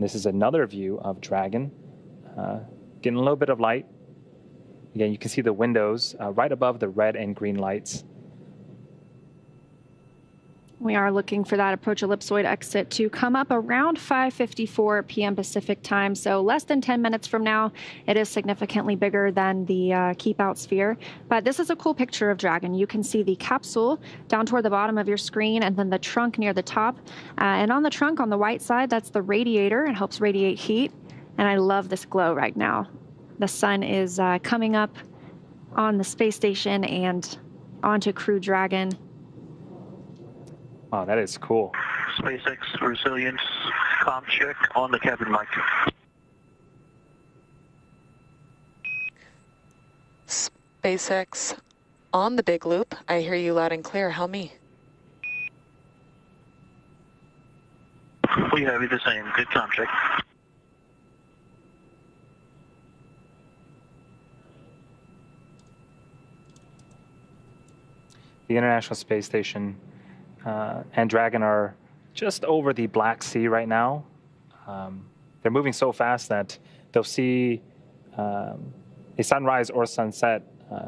This is another view of Dragon, getting a little bit of light. Again, you can see the windows right above the red and green lights. We are looking for that approach ellipsoid exit to come up around 5:54 p.m. Pacific time, so less than 10 minutes from now. It is significantly bigger than the keep out sphere, but this is a cool picture of Dragon. You can see the capsule down toward the bottom of your screen, and then the trunk near the top. And on the trunk on the white side, that's the radiator. It helps radiate heat, and I love this glow right now. The sun is coming up on the space station and onto Crew Dragon. Wow, that is cool. SpaceX resilience comm check on the cabin mic. SpaceX on the big loop. I hear you loud and clear. How me? We have you the same. Good comm check. The International Space Station and Dragon are just over the Black Sea right now. They're moving so fast that they'll see a sunrise or sunset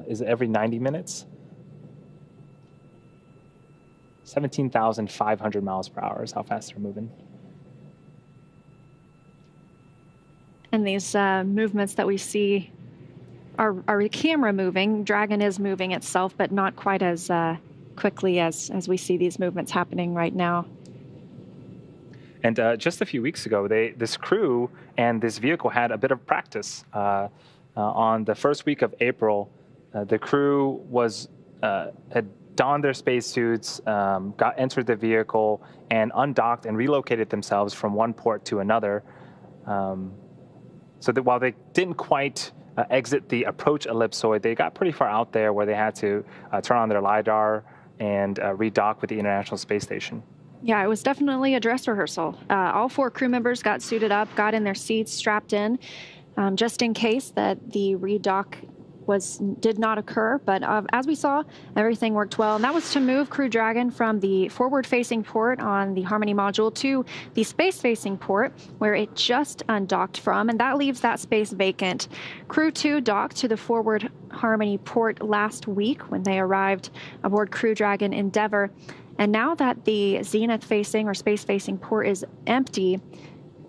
is every 90 minutes. 17,500 miles per hour is how fast they're moving. And these movements that we see are camera moving. Dragon is moving itself, but not quite as quickly as we see these movements happening right now. And just a few weeks ago, this crew and this vehicle had a bit of practice. On the first week of April, the crew had donned their spacesuits, entered the vehicle, and undocked and relocated themselves from one port to another. So that while they didn't quite exit the approach ellipsoid, they got pretty far out there where they had to turn on their LiDAR and redock with the International Space Station. Yeah, it was definitely a dress rehearsal. All 4 crew members got suited up, got in their seats, strapped in, just in case that the redock did not occur. But as we saw, everything worked well. And that was to move Crew Dragon from the forward-facing port on the Harmony module to the space-facing port, where it just undocked from, and that leaves that space vacant. Crew 2 docked to the forward Harmony port last week when they arrived aboard Crew Dragon Endeavour. And now that the zenith-facing or space-facing port is empty,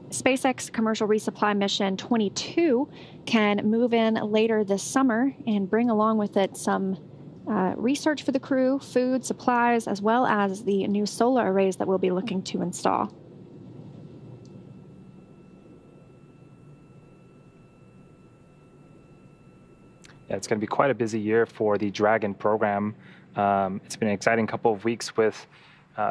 SpaceX Commercial Resupply Mission 22 can move in later this summer and bring along with it some research for the crew, food, supplies, as well as the new solar arrays that we'll be looking to install. Yeah, it's going to be quite a busy year for the Dragon program. It's been an exciting couple of weeks with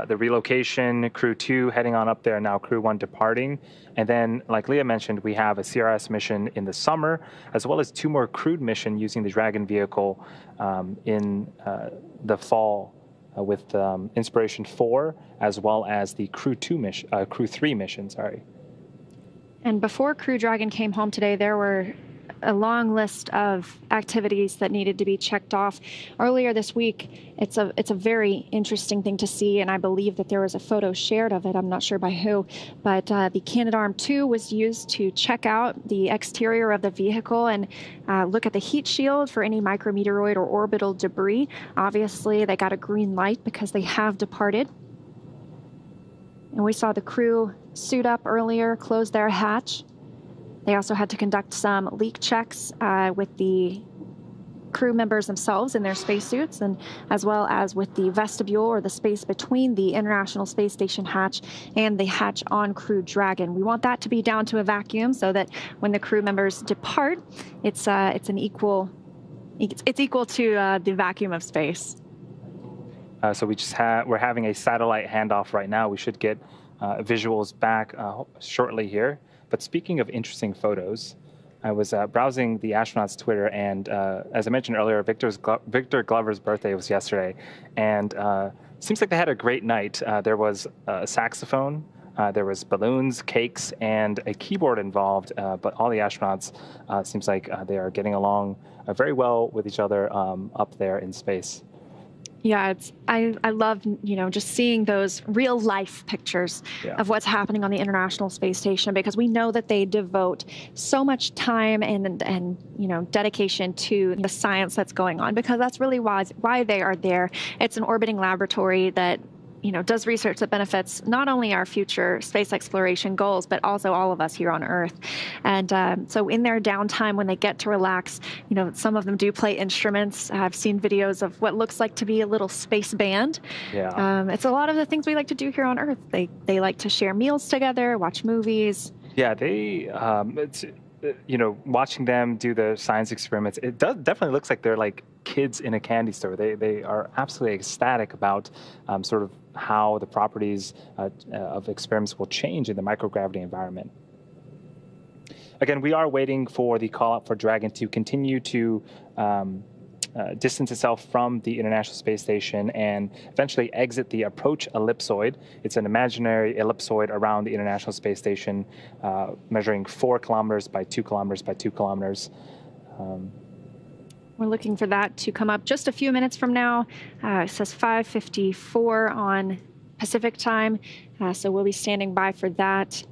the relocation, Crew 2 heading on up there, now Crew 1 departing. And then, like Leah mentioned, we have a CRS mission in the summer, as well as 2 more crewed missions using the Dragon vehicle in the fall with Inspiration 4, as well as the Crew 3 mission, sorry. And before Crew Dragon came home today, there were a long list of activities that needed to be checked off. Earlier this week, it's a very interesting thing to see, and I believe that there was a photo shared of it. I'm not sure by who, but the Canadarm2 was used to check out the exterior of the vehicle and look at the heat shield for any micrometeoroid or orbital debris. Obviously, they got a green light because they have departed. And we saw the crew suit up earlier, close their hatch. They also had to conduct some leak checks with the crew members themselves in their spacesuits, and as well as with the vestibule or the space between the International Space Station hatch and the hatch on Crew Dragon. We want that to be down to a vacuum so that when the crew members depart, it's equal to the vacuum of space. So we're having a satellite handoff right now. We should get visuals back shortly here. But speaking of interesting photos, I was browsing the astronauts' Twitter, and as I mentioned earlier, Victor Glover's birthday was yesterday, and seems like they had a great night. There was a saxophone, there was balloons, cakes, and a keyboard involved, but all the astronauts seems like they are getting along very well with each other up there in space. Yeah, I love, just seeing those real life pictures of what's happening on the International Space Station, because we know that they devote so much time and dedication to the science that's going on, because that's really why they are there. It's an orbiting laboratory that does research that benefits not only our future space exploration goals, but also all of us here on Earth. And so in their downtime, when they get to relax, some of them do play instruments. I've seen videos of what looks like to be a little space band. Yeah. It's a lot of the things we like to do here on Earth. They like to share meals together, watch movies. Yeah, watching them do the science experiments, it definitely looks like they're like kids in a candy store. They are absolutely ecstatic about sort of how the properties of experiments will change in the microgravity environment. Again, we are waiting for the call out for Dragon to continue to distance itself from the International Space Station and eventually exit the approach ellipsoid. It's an imaginary ellipsoid around the International Space Station, measuring 4 kilometers by 2 kilometers by 2 kilometers. We're looking for that to come up just a few minutes from now. It says 5:54 on Pacific time, so we'll be standing by for that.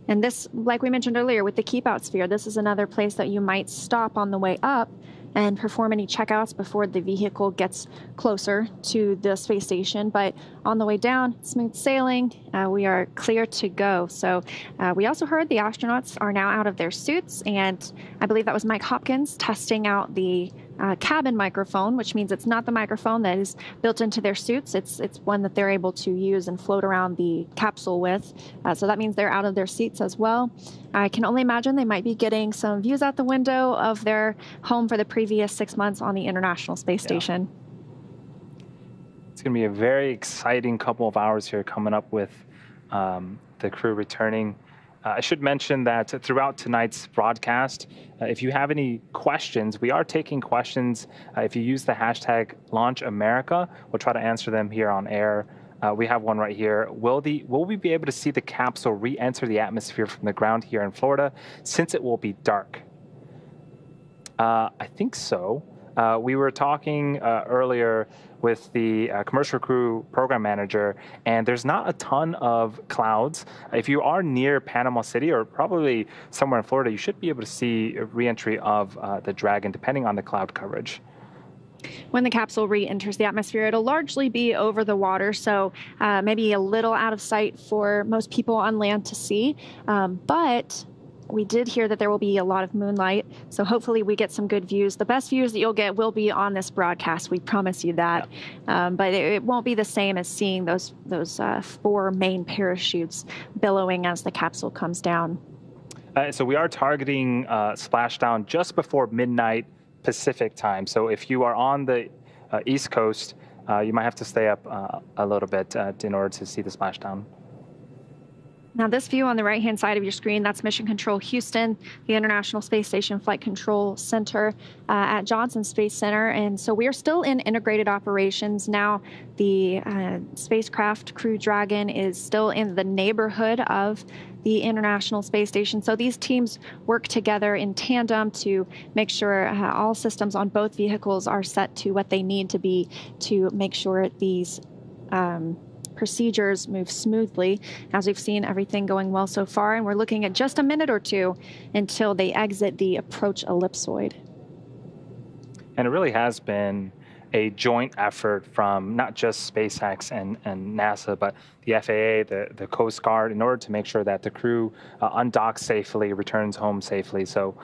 And this, like we mentioned earlier, with the keep out sphere, this is another place that you might stop on the way up and perform any checkouts before the vehicle gets closer to the space station. But on the way down, smooth sailing, we are clear to go. So we also heard the astronauts are now out of their suits, and I believe that was Mike Hopkins testing out the cabin microphone, which means it's not the microphone that is built into their suits. It's one that they're able to use and float around the capsule with. So that means they're out of their seats as well. I can only imagine they might be getting some views out the window of their home for the previous 6 months on the International Space Station. It's going to be a very exciting couple of hours here coming up with the crew returning. I should mention that throughout tonight's broadcast, if you have any questions, we are taking questions. If you use the hashtag LaunchAmerica, we'll try to answer them here on air. We have one right here. Will we be able to see the capsule re-enter the atmosphere from the ground here in Florida, since it will be dark? I think so. We were talking earlier with the commercial crew program manager, and there's not a ton of clouds. If you are near Panama City or probably somewhere in Florida, you should be able to see a re-entry of the Dragon, depending on the cloud coverage. When the capsule re-enters the atmosphere, it'll largely be over the water, so maybe a little out of sight for most people on land to see. But we did hear that there will be a lot of moonlight, so hopefully we get some good views. The best views that you'll get will be on this broadcast. We promise you that. But it won't be the same as seeing those 4 main parachutes billowing as the capsule comes down. So we are targeting splashdown just before midnight Pacific time. So if you are on the East Coast, you might have to stay up a little bit in order to see the splashdown. Now, this view on the right-hand side of your screen, that's Mission Control Houston, the International Space Station Flight Control Center at Johnson Space Center. And so we are still in integrated operations. Now, the spacecraft Crew Dragon is still in the neighborhood of the International Space Station. So these teams work together in tandem to make sure all systems on both vehicles are set to what they need to be to make sure these procedures move smoothly. As we've seen, everything going well so far, and we're looking at just a minute or two until they exit the approach ellipsoid. And it really has been a joint effort from not just SpaceX and NASA, but the FAA, the Coast Guard, in order to make sure that the crew undocks safely, returns home safely. So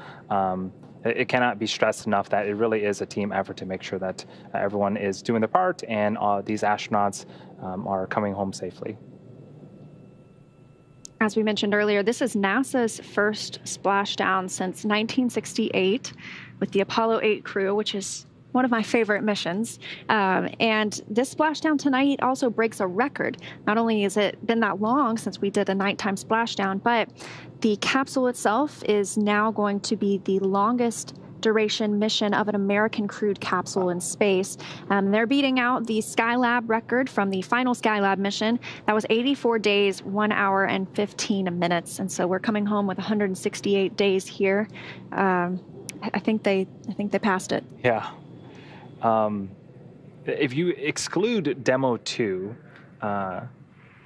it cannot be stressed enough that it really is a team effort to make sure that everyone is doing their part and these astronauts are coming home safely. As we mentioned earlier, this is NASA's first splashdown since 1968 with the Apollo 8 crew, which is one of my favorite missions. And this splashdown tonight also breaks a record. Not only has it been that long since we did a nighttime splashdown, but the capsule itself is now going to be the longest duration mission of an American crewed capsule in space. They're beating out the Skylab record from the final Skylab mission. That was 84 days, 1 hour and 15 minutes. And so we're coming home with 168 days here. I think they passed it. Yeah. If you exclude Demo 2,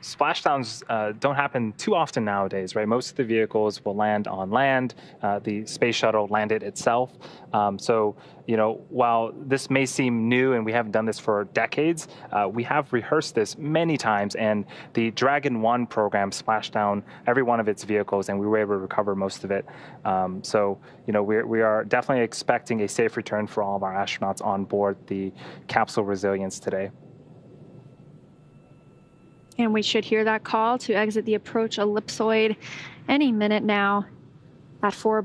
splashdowns don't happen too often nowadays, right? Most of the vehicles will land on land. The space shuttle landed itself. So, you know, while this may seem new and we haven't done this for decades, we have rehearsed this many times. And the Dragon 1 program splashed down every one of its vehicles, and we were able to recover most of it. So, you know, we are definitely expecting a safe return for all of our astronauts on board the Capsule Resilience today. And we should hear that call to exit the approach ellipsoid any minute now. That 4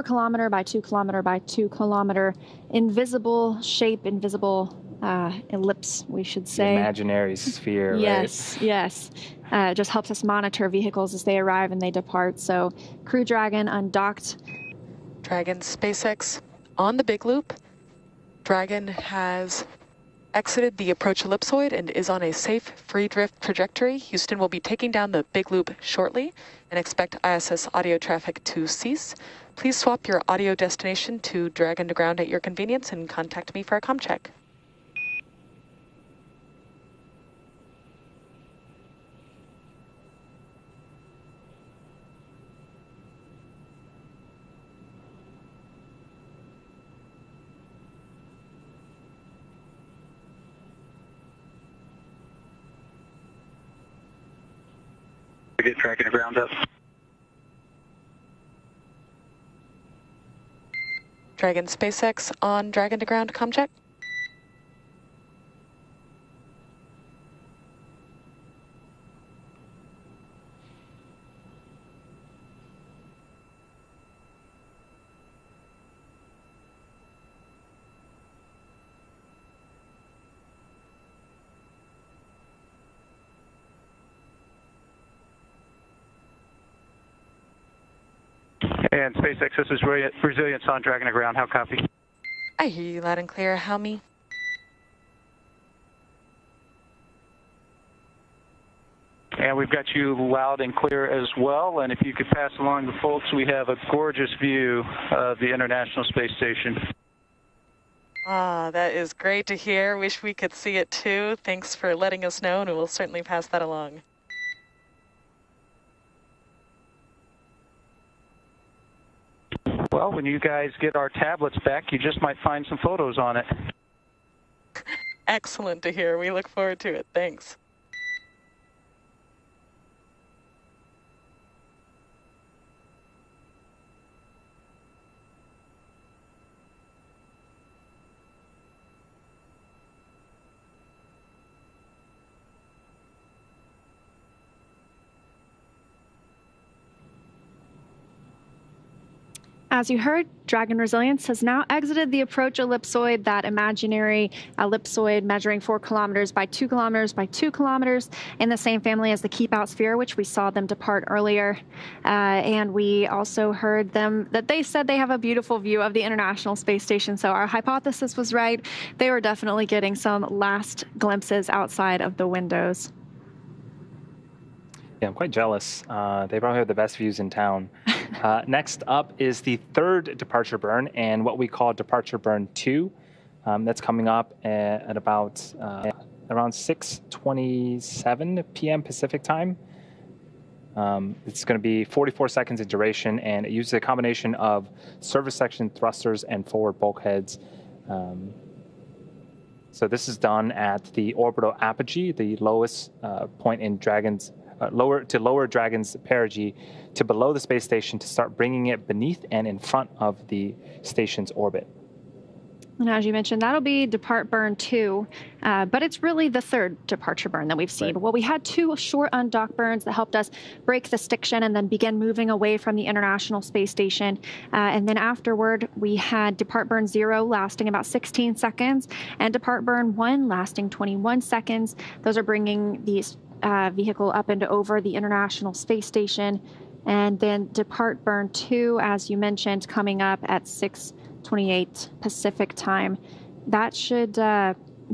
kilometer by 2 kilometer by 2 kilometer invisible shape, invisible ellipse, we should say. The imaginary sphere, yes, right? Yes, yes. Just helps us monitor vehicles as they arrive and they depart. So Crew Dragon undocked. Dragon SpaceX on the big loop. Dragon has exited the approach ellipsoid and is on a safe free drift trajectory. Houston will be taking down the big loop shortly and expect ISS audio traffic to cease. Please swap your audio destination to Dragon to ground at your convenience and contact me for a comm check. Get Dragon to ground up. Dragon SpaceX on Dragon to ground comm check. And SpaceX, this is Resilience on Dragon to ground. How copy? I hear you loud and clear. How me? And we've got you loud and clear as well. And if you could pass along the folks, we have a gorgeous view of the International Space Station. Ah, that is great to hear. Wish we could see it too. Thanks for letting us know, and we'll certainly pass that along. Well, when you guys get our tablets back, you just might find some photos on it. Excellent to hear. We look forward to it. Thanks. As you heard, Dragon Resilience has now exited the approach ellipsoid, that imaginary ellipsoid measuring 4 kilometers by 2 kilometers by 2 kilometers, in the same family as the Keep Out Sphere, which we saw them depart earlier. And we also heard them that they said they have a beautiful view of the International Space Station. So our hypothesis was right. They were definitely getting some last glimpses outside of the windows. Yeah, I'm quite jealous. They probably have the best views in town. Next up is the third departure burn, and what we call departure burn 2. That's coming up at about around 6:27 p.m. Pacific time. It's going to be 44 seconds in duration, and it uses a combination of service section thrusters and forward bulkheads. So this is done at the orbital apogee, the lowest point in Dragon's lower Dragon's perigee to below the space station to start bringing it beneath and in front of the station's orbit. And as you mentioned, that'll be depart burn 2, but it's really the third departure burn that we've seen. Right. Well, we had 2 short undock burns that helped us break the stiction and then begin moving away from the International Space Station. And then afterward, we had depart burn 0 lasting about 16 seconds and depart burn 1 lasting 21 seconds. Those are bringing the vehicle up and over the International Space Station. And then depart burn 2, as you mentioned, coming up at 6:28 Pacific time. That should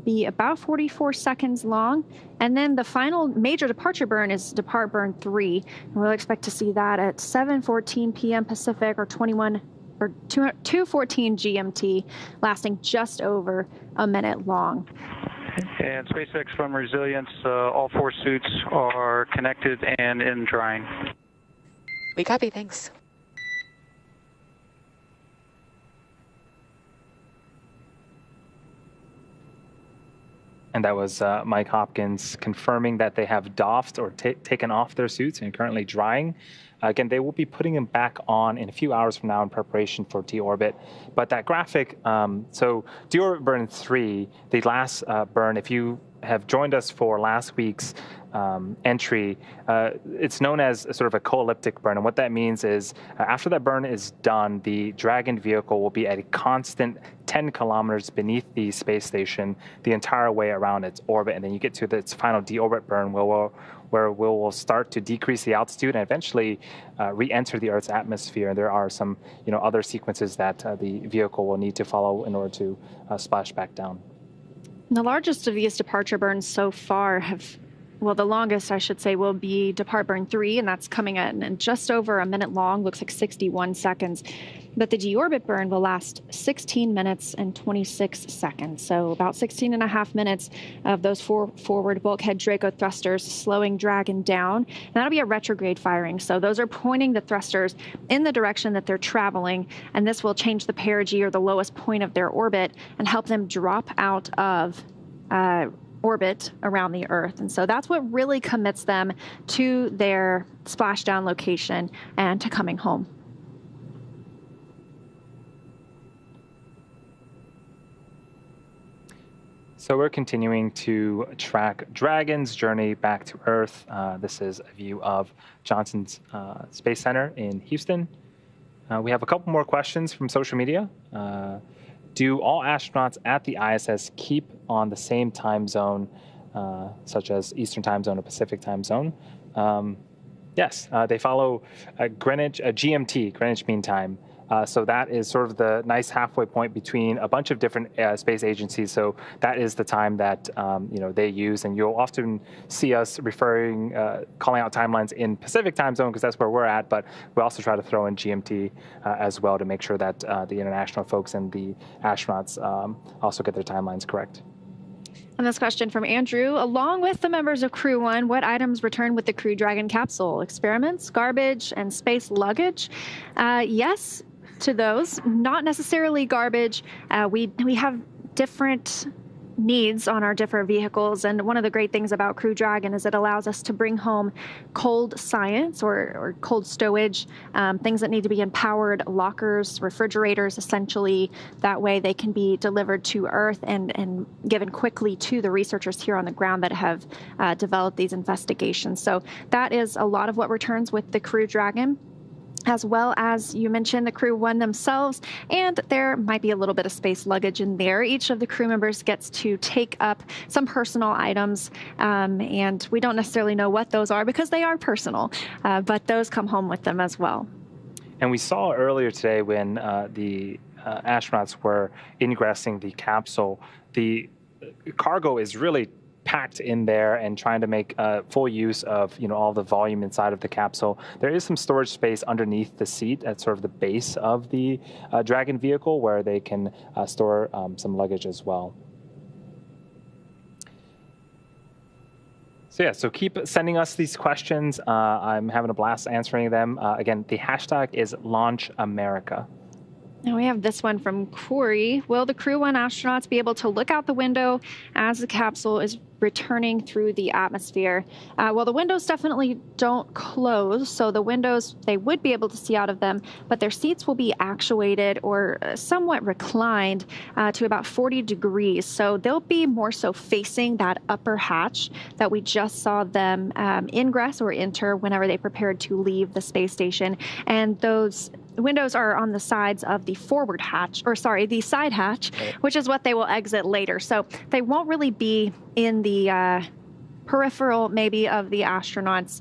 be about 44 seconds long. And then the final major departure burn is depart burn 3. And we'll expect to see that at 7:14 p.m. Pacific or 2:14 GMT, lasting just over a minute long. And SpaceX from Resilience, all 4 suits are connected and in drying. We copy, thanks. And that was Mike Hopkins confirming that they have doffed or taken off their suits and currently drying. Again, they will be putting them back on in a few hours from now in preparation for deorbit. But that graphic, so deorbit burn 3, the last burn, if you have joined us for last week's entry, it's known as sort of a co-elliptic burn. And what that means is after that burn is done, the Dragon vehicle will be at a constant 10 kilometers beneath the space station the entire way around its orbit. And then you get to its final deorbit burn where we'll start to decrease the altitude and eventually re-enter the Earth's atmosphere. And there are some other sequences that the vehicle will need to follow in order to splash back down. The largest of these departure burns so far the longest, I should say, will be depart burn 3, and that's coming in just over a minute long, looks like 61 seconds. But the deorbit burn will last 16 minutes and 26 seconds, so about 16 and a half minutes of those 4 forward bulkhead Draco thrusters slowing Dragon down. And that'll be a retrograde firing, so those are pointing the thrusters in the direction that they're traveling, and this will change the perigee, or the lowest point of their orbit, and help them drop out of orbit around the Earth. And so that's what really commits them to their splashdown location and to coming home. So we're continuing to track Dragon's journey back to Earth. This is a view of Johnson's Space Center in Houston. We have a couple more questions from social media. Do all astronauts at the ISS keep on the same time zone, such as Eastern time zone or Pacific time zone? Yes, they follow GMT, Greenwich Mean Time. So that is sort of the nice halfway point between a bunch of different space agencies. So that is the time that they use, and you'll often see us calling out timelines in Pacific time zone because that's where we're at. But we also try to throw in GMT as well to make sure that the international folks and the astronauts also get their timelines correct. And this question from Andrew: along with the members of Crew-1, what items return with the Crew Dragon capsule? Experiments, garbage, and space luggage? Yes to those. Not necessarily garbage. We have different needs on our different vehicles, and one of the great things about Crew Dragon is it allows us to bring home cold science or cold stowage, things that need to be in powered lockers, refrigerators, essentially. That way they can be delivered to Earth and given quickly to the researchers here on the ground that have developed these investigations. So that is a lot of what returns with the Crew Dragon, as well as you mentioned the Crew-1 themselves, and there might be a little bit of space luggage in there. Each of the crew members gets to take up some personal items, and we don't necessarily know what those are because they are personal, but those come home with them as well. And we saw earlier today when the astronauts were ingressing the capsule, the cargo is really packed in there and trying to make full use of all the volume inside of the capsule. There is some storage space underneath the seat at sort of the base of the Dragon vehicle where they can store some luggage as well. So keep sending us these questions. I'm having a blast answering them. Again, the hashtag is LaunchAmerica. Now we have this one from Corey. Will the Crew-1 astronauts be able to look out the window as the capsule is returning through the atmosphere? Well, the windows definitely don't close, so the windows, they would be able to see out of them, but their seats will be actuated or somewhat reclined to about 40 degrees. So they'll be more so facing that upper hatch that we just saw them ingress or enter whenever they prepared to leave the space station. And those windows are on the sides of the forward hatch, or sorry, the side hatch, which is what they will exit later. So they won't really be in the peripheral, maybe, of the astronauts,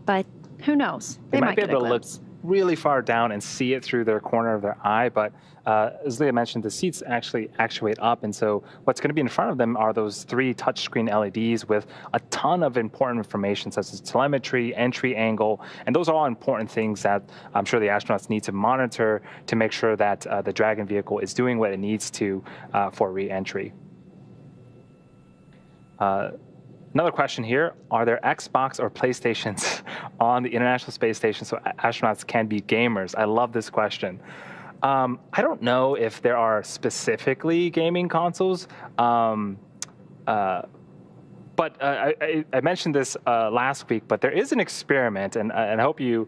but who knows? They might be able to look really far down and see it through their corner of their eye, but as Leah mentioned, the seats actually actuate up, and so what's going to be in front of them are those 3 touchscreen LEDs with a ton of important information, such as telemetry, entry angle, and those are all important things that I'm sure the astronauts need to monitor to make sure that the Dragon vehicle is doing what it needs to for re-entry. Another question here, are there Xbox or PlayStations on the International Space Station so astronauts can be gamers? I love this question. I don't know if there are specifically gaming consoles, but I mentioned this last week, but there is an experiment, and I hope you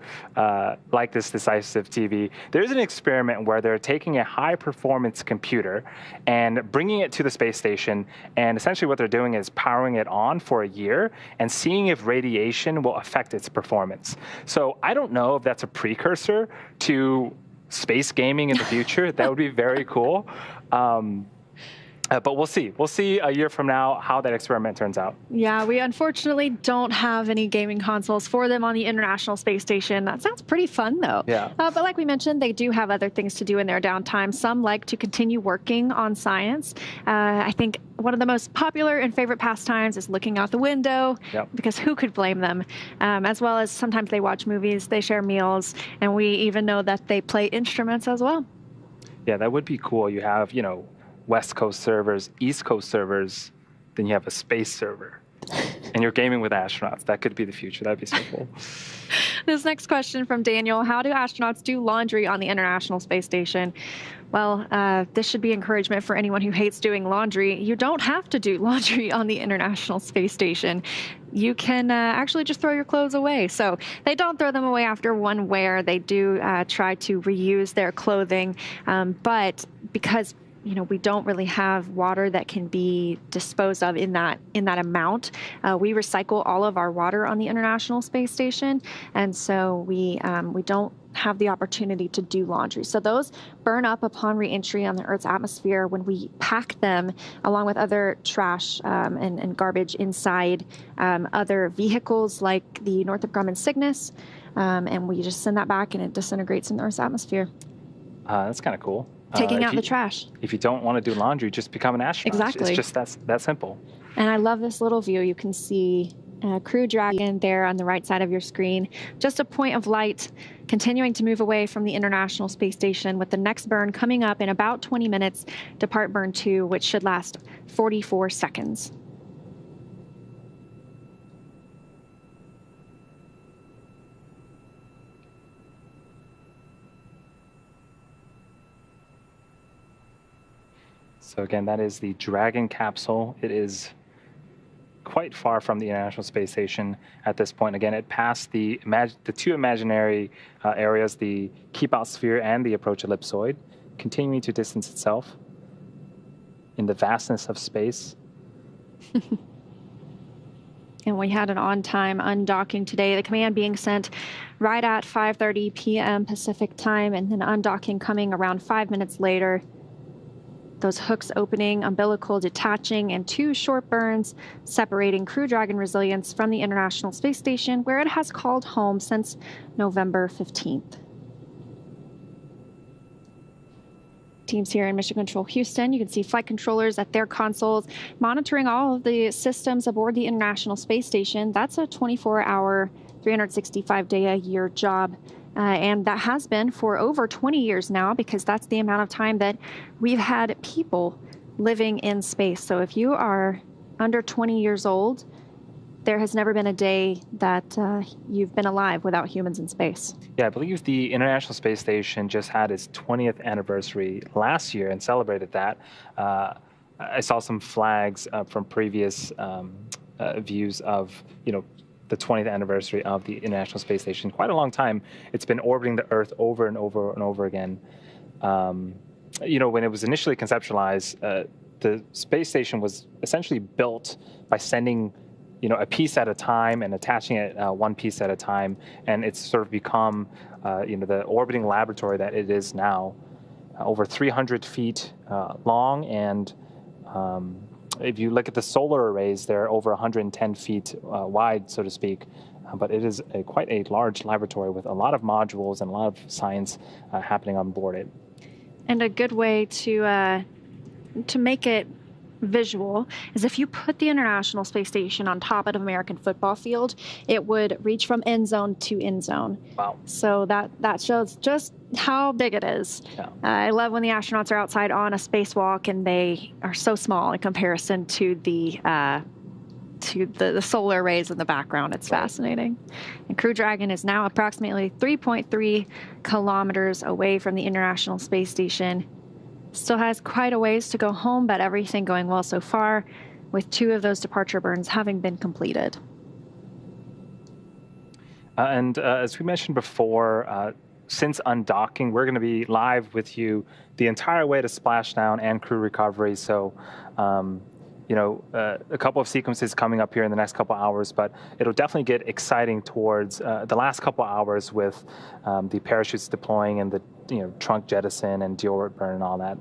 like this Decisive TV. There is an experiment where they're taking a high-performance computer and bringing it to the space station, and essentially what they're doing is powering it on for a year and seeing if radiation will affect its performance. So I don't know if that's a precursor to space gaming in the future. That would be very cool. But we'll see. We'll see a year from now how that experiment turns out. Yeah, we unfortunately don't have any gaming consoles for them on the International Space Station. That sounds pretty fun, though. Yeah. But like we mentioned, they do have other things to do in their downtime. Some like to continue working on science. I think one of the most popular and favorite pastimes is looking out the window, because who could blame them? As well as sometimes they watch movies, they share meals, and we even know that they play instruments as well. Yeah, that would be cool. You have, you know, West Coast servers, East Coast servers, then you have a space server. And you're gaming with astronauts. That could be the future. That'd be so cool. This next question from Daniel, how do astronauts do laundry on the International Space Station? Well, this should be encouragement for anyone who hates doing laundry. You don't have to do laundry on the International Space Station. You can actually just throw your clothes away. So they don't throw them away after one wear. They do try to reuse their clothing. But because we don't really have water that can be disposed of in that amount. We recycle all of our water on the International Space Station, and so we don't have the opportunity to do laundry. So those burn up upon re-entry on the Earth's atmosphere when we pack them along with other trash and garbage inside other vehicles like the Northrop Grumman Cygnus, and we just send that back and it disintegrates in the Earth's atmosphere. That's kind of cool. Taking out the trash. If you don't want to do laundry, just become an astronaut. Exactly. It's just that simple. And I love this little view. You can see Crew Dragon there on the right side of your screen. Just a point of light continuing to move away from the International Space Station, with the next burn coming up in about 20 minutes, depart burn 2, which should last 44 seconds. So again, that is the Dragon capsule. It is quite far from the International Space Station at this point. Again, it passed the 2 imaginary areas, the Keep Out Sphere and the Approach Ellipsoid, continuing to distance itself in the vastness of space. And we had an on-time undocking today. The command being sent right at 5:30 p.m. Pacific time, and then undocking coming around 5 minutes later. Those hooks opening, umbilical detaching, and 2 short burns separating Crew Dragon Resilience from the International Space Station, where it has called home since November 15th. Teams here in Mission Control Houston, you can see flight controllers at their consoles monitoring all of the systems aboard the International Space Station. That's a 24-hour, 365-day-a-year job. And that has been for over 20 years now, because that's the amount of time that we've had people living in space. So if you are under 20 years old, there has never been a day that you've been alive without humans in space. Yeah, I believe the International Space Station just had its 20th anniversary last year and celebrated that. I saw some flags from previous views of, the 20th anniversary of the International Space Station. Quite a long time. It's been orbiting the Earth over and over and over again. When it was initially conceptualized, the space station was essentially built by sending, a piece at a time and attaching it one piece at a time, and it's sort of become, the orbiting laboratory that it is now, over 300 feet long, and if you look at the solar arrays, they're over 110 feet wide, so to speak. But it is quite a large laboratory with a lot of modules and a lot of science happening on board it. And a good way to make it visual is if you put the International Space Station on top of an American football field, it would reach from end zone to end zone. Wow. So that shows just how big it is. Yeah. I love when the astronauts are outside on a spacewalk and they are so small in comparison to the solar arrays in the background. It's fascinating. And Crew Dragon is now approximately 3.3 kilometers away from the International Space Station. Still has quite a ways to go home, but everything going well so far, with 2 of those departure burns having been completed. And as we mentioned before, since undocking, we're going to be live with you the entire way to splashdown and crew recovery. So, a couple of sequences coming up here in the next couple hours, but it'll definitely get exciting towards the last couple hours with the parachutes deploying and the trunk jettison and deorbit burn and all that.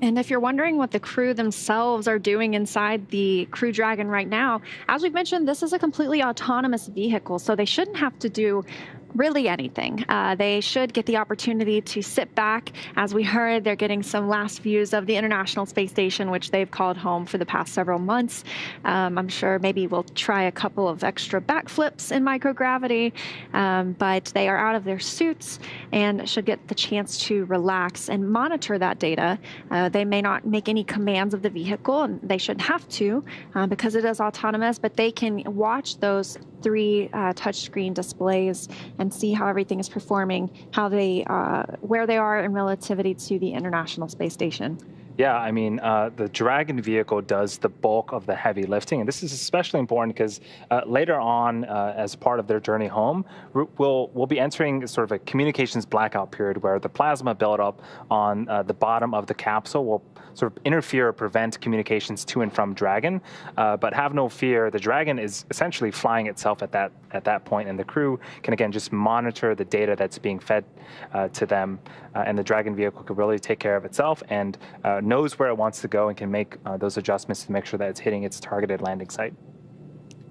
And if you're wondering what the crew themselves are doing inside the Crew Dragon right now, as we've mentioned, this is a completely autonomous vehicle, so they shouldn't have to do really anything. They should get the opportunity to sit back. As we heard, they're getting some last views of the International Space Station, which they've called home for the past several months. I'm sure maybe we'll try a couple of extra backflips in microgravity, but they are out of their suits and should get the chance to relax and monitor that data. They may not make any commands of the vehicle, and they shouldn't have to because it is autonomous, but they can watch those 3 touchscreen displays and see how everything is performing, how they, where they are in relativity to the International Space Station. Yeah, I mean, the Dragon vehicle does the bulk of the heavy lifting, and this is especially important because later on, as part of their journey home, we'll be entering sort of a communications blackout period where the plasma buildup on the bottom of the capsule will sort of interfere or prevent communications to and from Dragon. But have no fear, the Dragon is essentially flying itself at that point, and the crew can again just monitor the data that's being fed to them, and the Dragon vehicle can really take care of itself and knows where it wants to go and can make those adjustments to make sure that it's hitting its targeted landing site.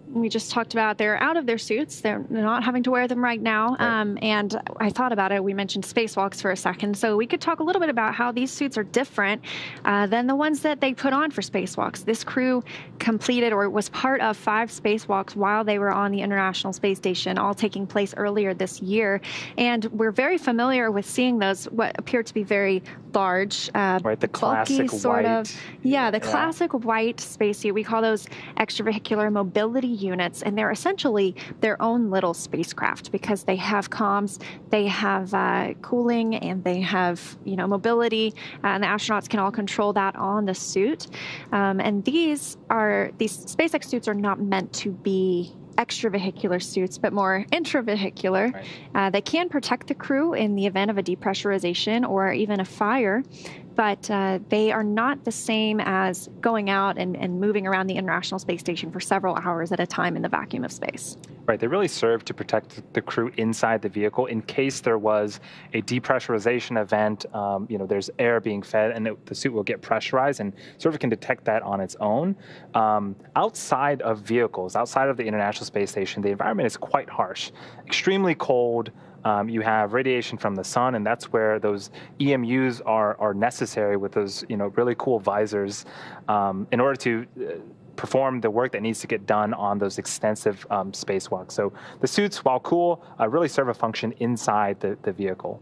We just talked about they're out of their suits. They're not having to wear them right now. Right. And I thought about it. We mentioned spacewalks for a second. So we could talk a little bit about how these suits are different than the ones that they put on for spacewalks. This crew completed or was part of 5 spacewalks while they were on the International Space Station, all taking place earlier this year. And we're very familiar with seeing those, what appear to be very large, right, the classic bulky, sort white. of. Yeah, the classic white spacesuit. We call those extravehicular mobility units, and they're essentially their own little spacecraft because they have comms, they have cooling, and they have mobility, and the astronauts can all control that on the suit. And these SpaceX suits are not meant to be extravehicular suits, but more intravehicular. Right. They can protect the crew in the event of a depressurization or even a fire, but they are not the same as going out and moving around the International Space Station for several hours at a time in the vacuum of space. Right, they really serve to protect the crew inside the vehicle in case there was a depressurization event. There's air being fed, and the suit will get pressurized, and sort of can detect that on its own. Outside of vehicles, outside of the International Space Station, the environment is quite harsh, extremely cold. You have radiation from the sun, and that's where those EMUs are necessary with those really cool visors in order to perform the work that needs to get done on those extensive spacewalks. So the suits, while cool, really serve a function inside the vehicle.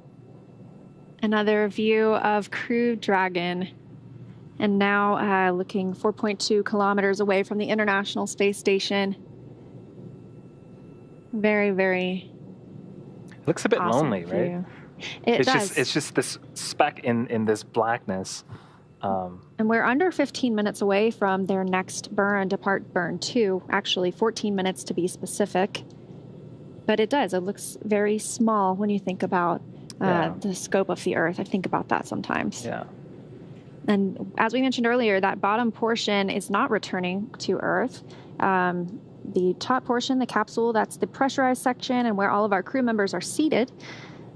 Another view of Crew Dragon. And now looking 4.2 kilometers away from the International Space Station. Very, very It looks a bit awesome lonely, view. right? It does. It's just this speck in this blackness. And we're under 15 minutes away from their next burn, Depart Burn 2, actually 14 minutes to be specific. But it does. It looks very small when you think about the scope of the Earth. I think about that sometimes. Yeah. And as we mentioned earlier, that bottom portion is not returning to Earth. The top portion, the capsule, that's the pressurized section and where all of our crew members are seated.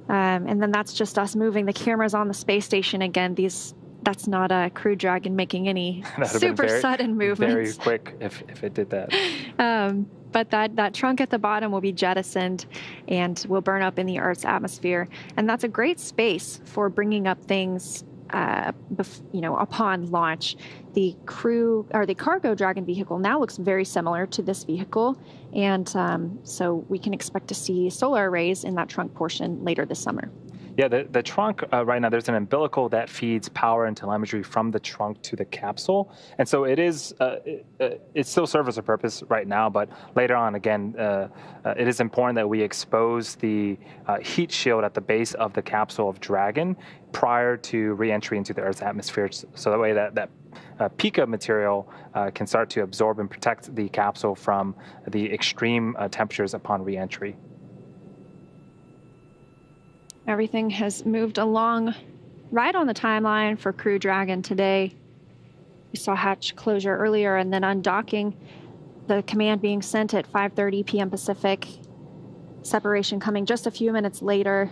And then that's just us moving the cameras on the space station. Again, that's not a Crew Dragon making any super sudden movements. Very quick if it did that. But that trunk at the bottom will be jettisoned and will burn up in the Earth's atmosphere. And that's a great space for bringing up things upon launch. The cargo Dragon vehicle now looks very similar to this vehicle, and so we can expect to see solar arrays in that trunk portion later this summer. Yeah, the trunk right now, there's an umbilical that feeds power and telemetry from the trunk to the capsule. And so it is, it still serves a purpose right now, but later on, again, it is important that we expose the heat shield at the base of the capsule of Dragon prior to re-entry into the Earth's atmosphere, so that way that Pika material can start to absorb and protect the capsule from the extreme temperatures upon re-entry. Everything has moved along right on the timeline for Crew Dragon today. We saw hatch closure earlier and then undocking, the command being sent at 5:30 p.m. Pacific, separation coming just a few minutes later.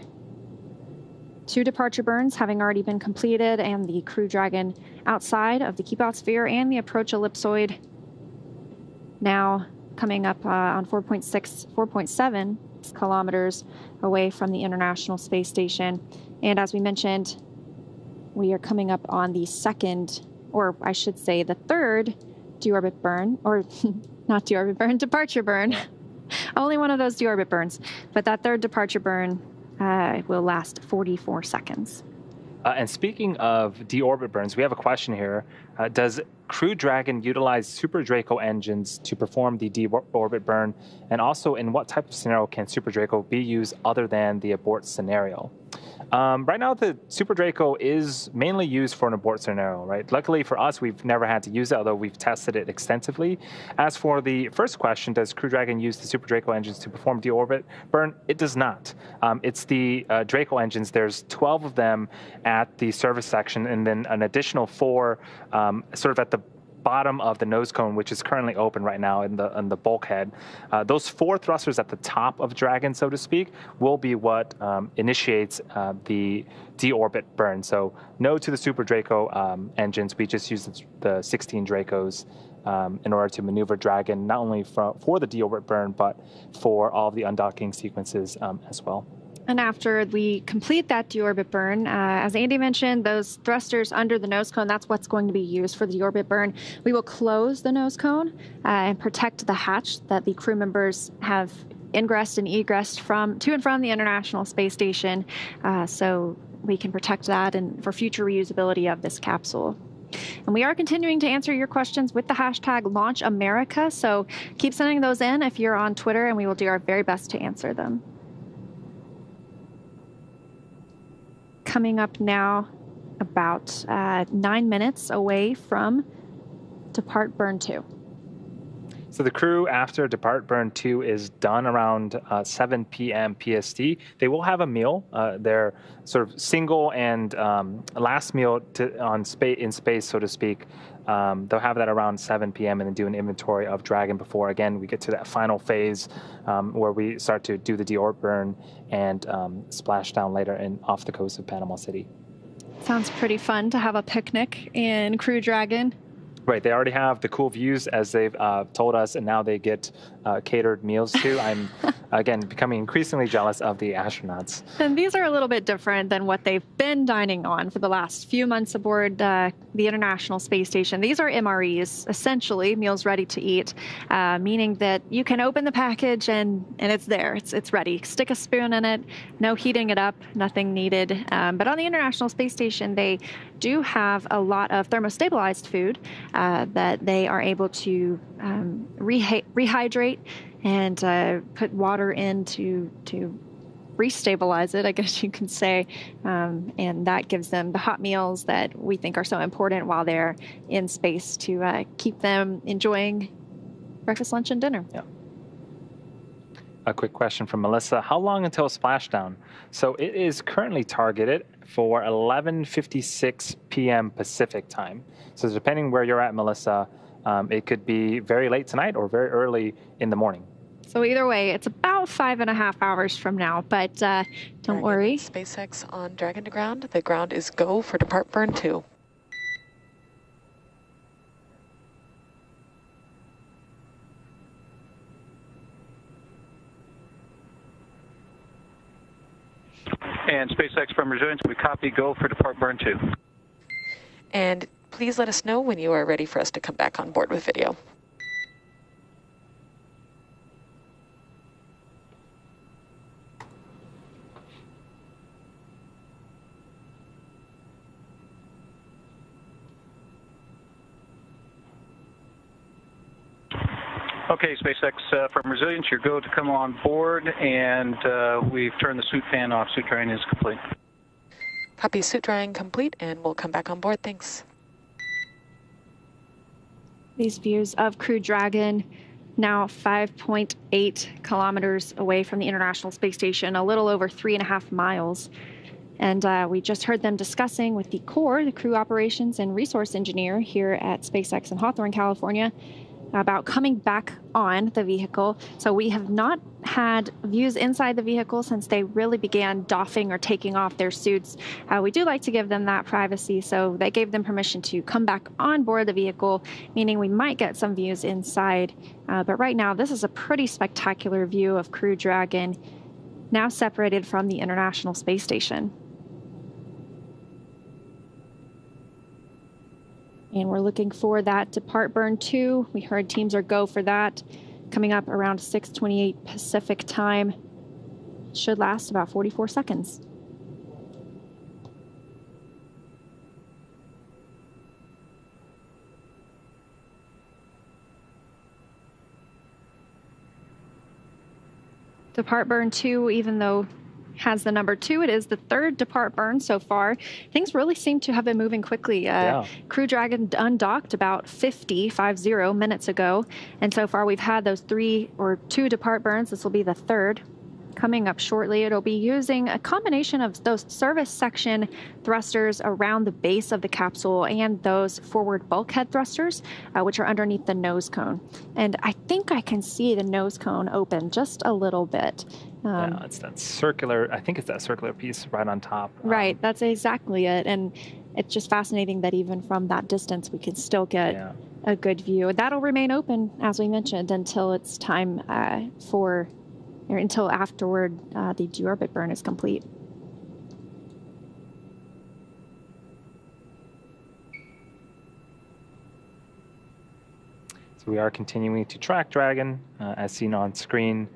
2 departure burns having already been completed, and the Crew Dragon outside of the keep out sphere and the approach ellipsoid now coming up on 4.7 kilometers away from the International Space Station. And as we mentioned, we are coming up on the second, or I should say the third deorbit burn, or not deorbit burn, departure burn. Only one of those deorbit burns, but that third departure burn will last 44 seconds. And speaking of deorbit burns, we have a question here. Does Crew Dragon utilize Super Draco engines to perform the deorbit burn? And also, in what type of scenario can Super Draco be used other than the abort scenario? Right now, the Super Draco is mainly used for an abort scenario, right? Luckily for us, we've never had to use it, although we've tested it extensively. As for the first question, does Crew Dragon use the Super Draco engines to perform deorbit burn? It does not. It's the Draco engines. There's 12 of them at the service section, and then an additional 4 sort of at the bottom of the nose cone, which is currently open right now in the bulkhead. Those 4 thrusters at the top of Dragon, so to speak, will be what initiates the deorbit burn. So no to the Super Draco engines. We just use the 16 Dracos in order to maneuver Dragon, not only for the deorbit burn, but for all of the undocking sequences as well. And after we complete that deorbit burn, as Andy mentioned, those thrusters under the nose cone, that's what's going to be used for the deorbit burn. We will close the nose cone and protect the hatch that the crew members have ingressed and egressed to and from the International Space Station, so we can protect that and for future reusability of this capsule. And we are continuing to answer your questions with the hashtag #LaunchAmerica, so keep sending those in if you're on Twitter, and we will do our very best to answer them. Coming up now, about 9 minutes away from Depart Burn 2. So the crew after Depart Burn 2 is done around 7 p.m. PST. They will have a meal. Their sort of single and last meal in space, so to speak. They'll have that around 7 p.m. and then do an inventory of Dragon before, again, we get to that final phase where we start to do the deorbit burn and splashdown later off the coast of Panama City. Sounds pretty fun to have a picnic in Crew Dragon. Right, they already have the cool views as they've told us, and now they get catered meals too. I'm again, becoming increasingly jealous of the astronauts. And these are a little bit different than what they've been dining on for the last few months aboard the International Space Station. These are MREs, essentially meals ready to eat, meaning that you can open the package and it's there. It's ready. Stick a spoon in it, no heating it up, nothing needed. But on the International Space Station, they do have a lot of thermostabilized food that they are able to rehydrate and put water in to restabilize it, I guess you can say. And that gives them the hot meals that we think are so important while they're in space to keep them enjoying breakfast, lunch, and dinner. Yeah. A quick question from Melissa. How long until splashdown? So it is currently targeted for 11:56 p.m. Pacific time. So depending where you're at, Melissa, it could be very late tonight or very early in the morning. So either way, it's about 5.5 hours from now, but don't worry. SpaceX on Dragon to ground. The ground is go for depart burn 2. And SpaceX from Resilience, we copy go for depart burn 2. And please let us know when you are ready for us to come back on board with video. Okay, SpaceX from Resilience, you're go to come on board, and we've turned the suit fan off. Suit drying is complete. Copy, suit drying complete, and we'll come back on board. Thanks. These views of Crew Dragon, now 5.8 kilometers away from the International Space Station, a little over 3.5 miles. And we just heard them discussing with the Corps, the Crew Operations and Resource Engineer here at SpaceX in Hawthorne, California, about coming back on the vehicle. So we have not had views inside the vehicle since they really began doffing or taking off their suits. We do like to give them that privacy, so they gave them permission to come back on board the vehicle, meaning we might get some views inside. But right now, this is a pretty spectacular view of Crew Dragon, now separated from the International Space Station. And we're looking for that depart burn 2. We heard teams are go for that. Coming up around 6:28 Pacific time. Should last about 44 seconds. Depart burn 2, even though has the number 2. It is the third depart burn so far. Things really seem to have been moving quickly. Crew Dragon undocked about 50 minutes ago. And so far we've had those 2 depart burns. This will be the third. Coming up shortly, it'll be using a combination of those service section thrusters around the base of the capsule and those forward bulkhead thrusters, which are underneath the nose cone. And I think I can see the nose cone open just a little bit. Yeah, it's that circular, I think it's that circular piece right on top. Right, that's exactly it. And it's just fascinating that even from that distance, we can still get a good view. That'll remain open, as we mentioned, until it's time until afterward the deorbit burn is complete. So we are continuing to track Dragon, as seen on screen.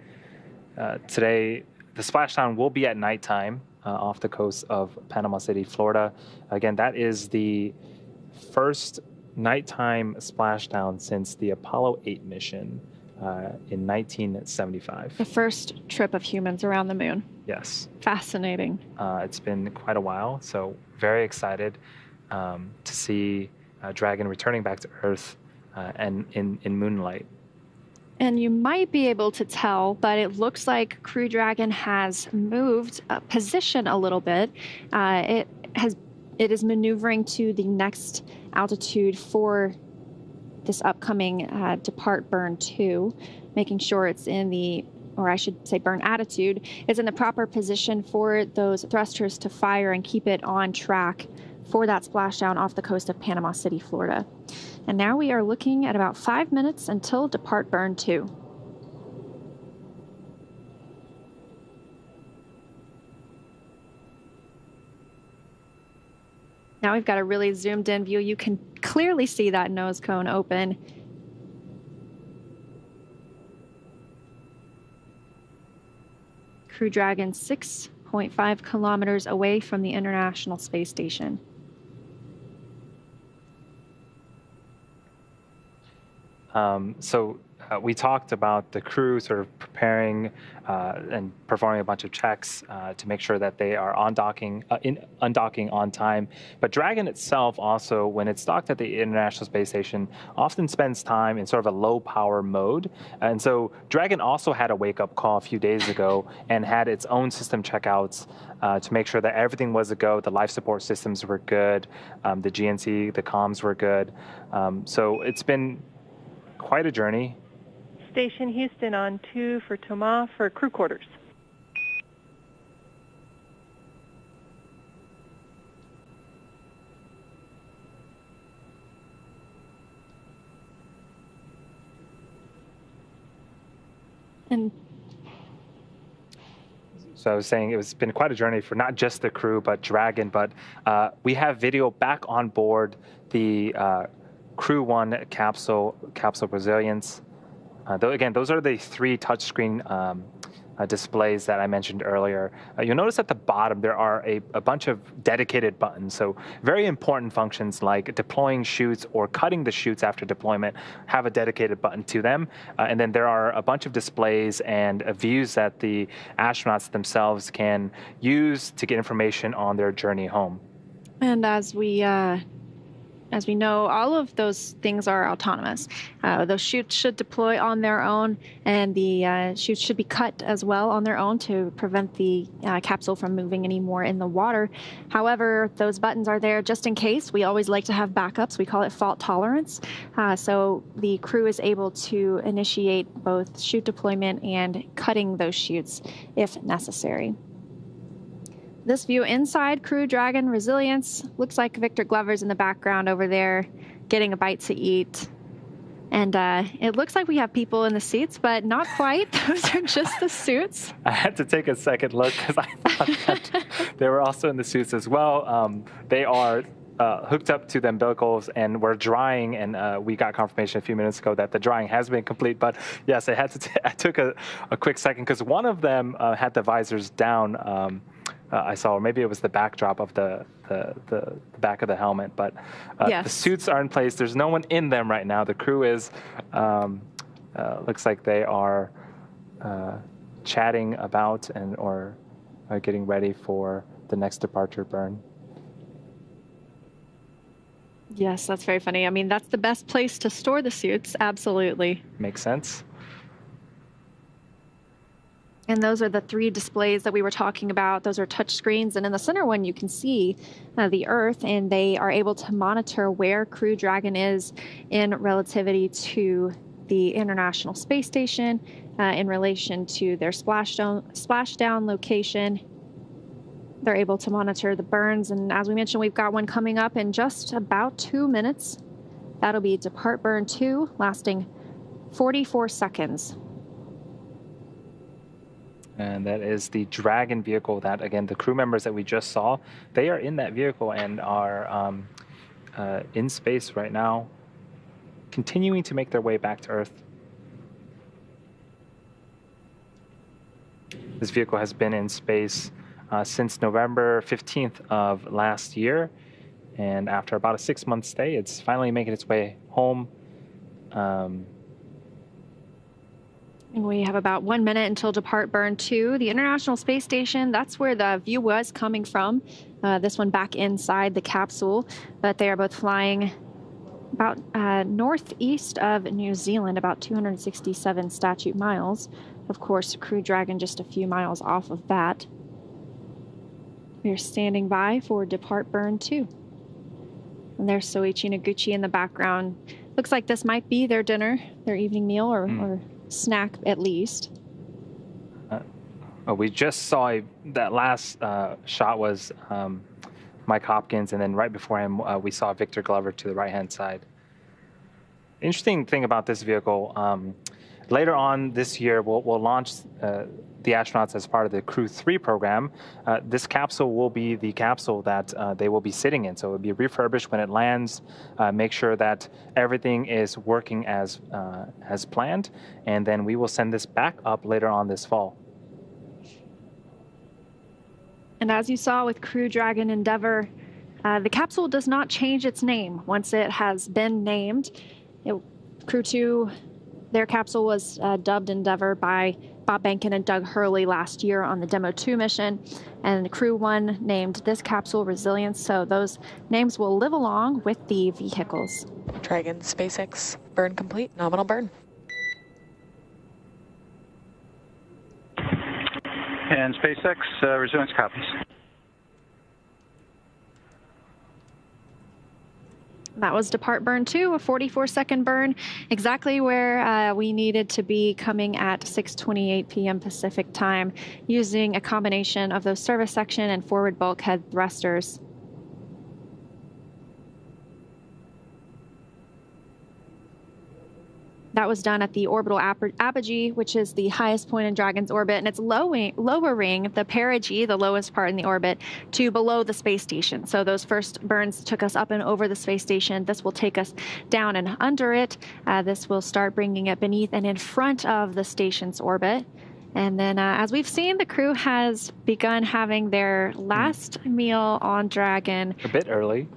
Today, the splashdown will be at nighttime off the coast of Panama City, Florida. Again, that is the first nighttime splashdown since the Apollo 8 mission in 1975. The first trip of humans around the moon. Yes. Fascinating. It's been quite a while, so very excited to see Dragon returning back to Earth and in moonlight. And you might be able to tell, but it looks like Crew Dragon has moved position a little bit. It is maneuvering to the next altitude for this upcoming depart burn 2, making sure it's in the, or I should say burn attitude, is in the proper position for those thrusters to fire and keep it on track for that splashdown off the coast of Panama City, Florida. And now we are looking at about 5 minutes until depart burn 2. Now we've got a really zoomed in view. You can clearly see that nose cone open. Crew Dragon 6.5 kilometers away from the International Space Station. We talked about the crew sort of preparing and performing a bunch of checks to make sure that they are undocking on time. But Dragon itself also, when it's docked at the International Space Station, often spends time in sort of a low power mode. And so Dragon also had a wake-up call a few days ago and had its own system checkouts to make sure that everything was a go. The life support systems were good. The GNC, the comms were good. So it's been quite a journey. Station Houston on 2 for Thomas for crew quarters. And so I was saying it's been quite a journey for not just the crew, but Dragon. But we have video back on board the Crew-1 capsule Brazilians. Again, those are the 3 touchscreen displays that I mentioned earlier. You'll notice at the bottom there are a bunch of dedicated buttons. So very important functions like deploying chutes or cutting the chutes after deployment have a dedicated button to them. And then there are a bunch of displays and views that the astronauts themselves can use to get information on their journey home. And as we know, all of those things are autonomous. Those chutes should deploy on their own, and the chutes should be cut as well on their own to prevent the capsule from moving anymore in the water. However, those buttons are there just in case. We always like to have backups. We call it fault tolerance. So the crew is able to initiate both chute deployment and cutting those chutes if necessary. This view inside Crew Dragon Resilience looks like Victor Glover's in the background over there getting a bite to eat. And it looks like we have people in the seats, but not quite. Those are just the suits. I had to take a second look because I thought that they were also in the suits as well. They are hooked up to the umbilicals and we're drying, and we got confirmation a few minutes ago that the drying has been complete. But yes, I took a quick second because one of them had the visors down. I saw, or maybe it was the backdrop of the back of the helmet, but yes. The suits are in place. There's no one in them right now. The crew is, looks like they are chatting about or getting ready for the next departure burn. Yes, that's very funny. I mean, that's the best place to store the suits, absolutely. Makes sense. And those are the 3 displays that we were talking about. Those are touch screens. And in the center one, you can see the Earth, and they are able to monitor where Crew Dragon is in relativity to the International Space Station, in relation to their splashdown location. They're able to monitor the burns. And as we mentioned, we've got one coming up in just about 2 minutes. That'll be Depart Burn 2, lasting 44 seconds. And that is the Dragon vehicle that, again, the crew members that we just saw, they are in that vehicle and are in space right now, continuing to make their way back to Earth. This vehicle has been in space since November 15th of last year. And after about a 6-month stay, it's finally making its way home. And we have about 1 minute until Depart Burn 2. The International Space Station, that's where the view was coming from. This one back inside the capsule. But they are both flying about northeast of New Zealand, about 267 statute miles. Of course, Crew Dragon just a few miles off of that. We are standing by for Depart Burn 2. And there's Soichi Noguchi in the background. Looks like this might be their dinner, their evening meal, or snack at least. We just saw that last shot was Mike Hopkins, and then right before him we saw Victor Glover to the right-hand side. Interesting thing about this vehicle, later on this year, we'll launch the astronauts as part of the Crew-3 program. This capsule will be the capsule that they will be sitting in. So it will be refurbished when it lands, make sure that everything is working as planned, and then we will send this back up later on this fall. And as you saw with Crew Dragon Endeavour, the capsule does not change its name once it has been named. Crew 2, their capsule was dubbed Endeavour by Bob Behnken and Doug Hurley last year on the Demo 2 mission, and Crew 1 named this capsule Resilience, so those names will live along with the vehicles. Dragon SpaceX burn complete, nominal burn. And SpaceX Resilience copies. That was depart burn 2, a 44-second burn, exactly where we needed to be, coming at 6:28 p.m. Pacific time, using a combination of those service section and forward bulkhead thrusters. That was done at the orbital apogee, which is the highest point in Dragon's orbit, and it's lowering the perigee, the lowest part in the orbit, to below the space station. So those first burns took us up and over the space station. This will take us down and under it. This will start bringing it beneath and in front of the station's orbit. And then, as we've seen, the crew has begun having their last meal on Dragon. A bit early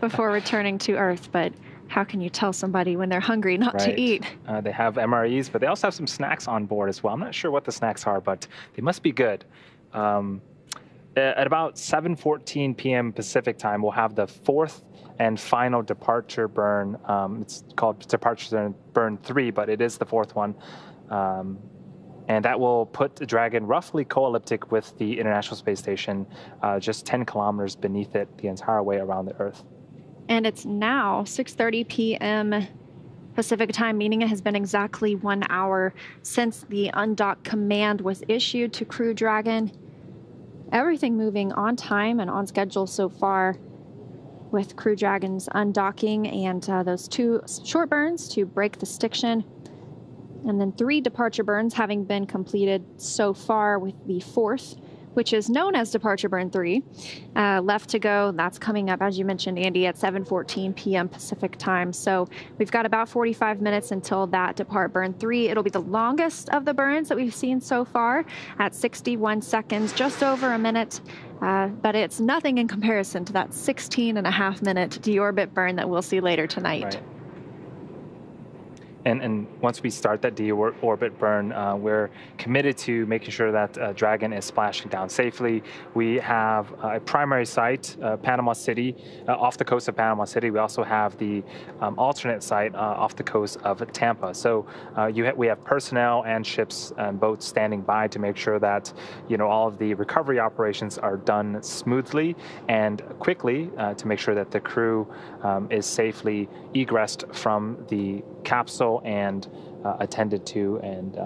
before returning to Earth, but how can you tell somebody when they're hungry not to eat? They have MREs, but they also have some snacks on board as well. I'm not sure what the snacks are, but they must be good. At about 7:14 p.m. Pacific time, we'll have the fourth and final departure burn. It's called Departure Burn 3, but it is the fourth one. And that will put the Dragon roughly co-elliptic with the International Space Station, just 10 kilometers beneath it the entire way around the Earth. And it's now 6:30 p.m. Pacific time, meaning it has been exactly 1 hour since the undock command was issued to Crew Dragon. Everything moving on time and on schedule so far, with Crew Dragon's undocking and those 2 short burns to break the stiction, and then 3 departure burns having been completed so far, with the 4th, which is known as Departure Burn 3, left to go. That's coming up, as you mentioned, Andy, at 7:14 p.m. Pacific time. So we've got about 45 minutes until that Depart Burn 3. It'll be the longest of the burns that we've seen so far at 61 seconds, just over a minute. But it's nothing in comparison to that 16.5-minute deorbit burn that we'll see later tonight. Right. And once we start that deorbit burn, we're committed to making sure that Dragon is splashing down safely. We have a primary site, Panama City, off the coast of Panama City. We also have the alternate site off the coast of Tampa. So we have personnel and ships and boats standing by to make sure that all of the recovery operations are done smoothly and quickly to make sure that the crew is safely egressed from the capsule and attended to, and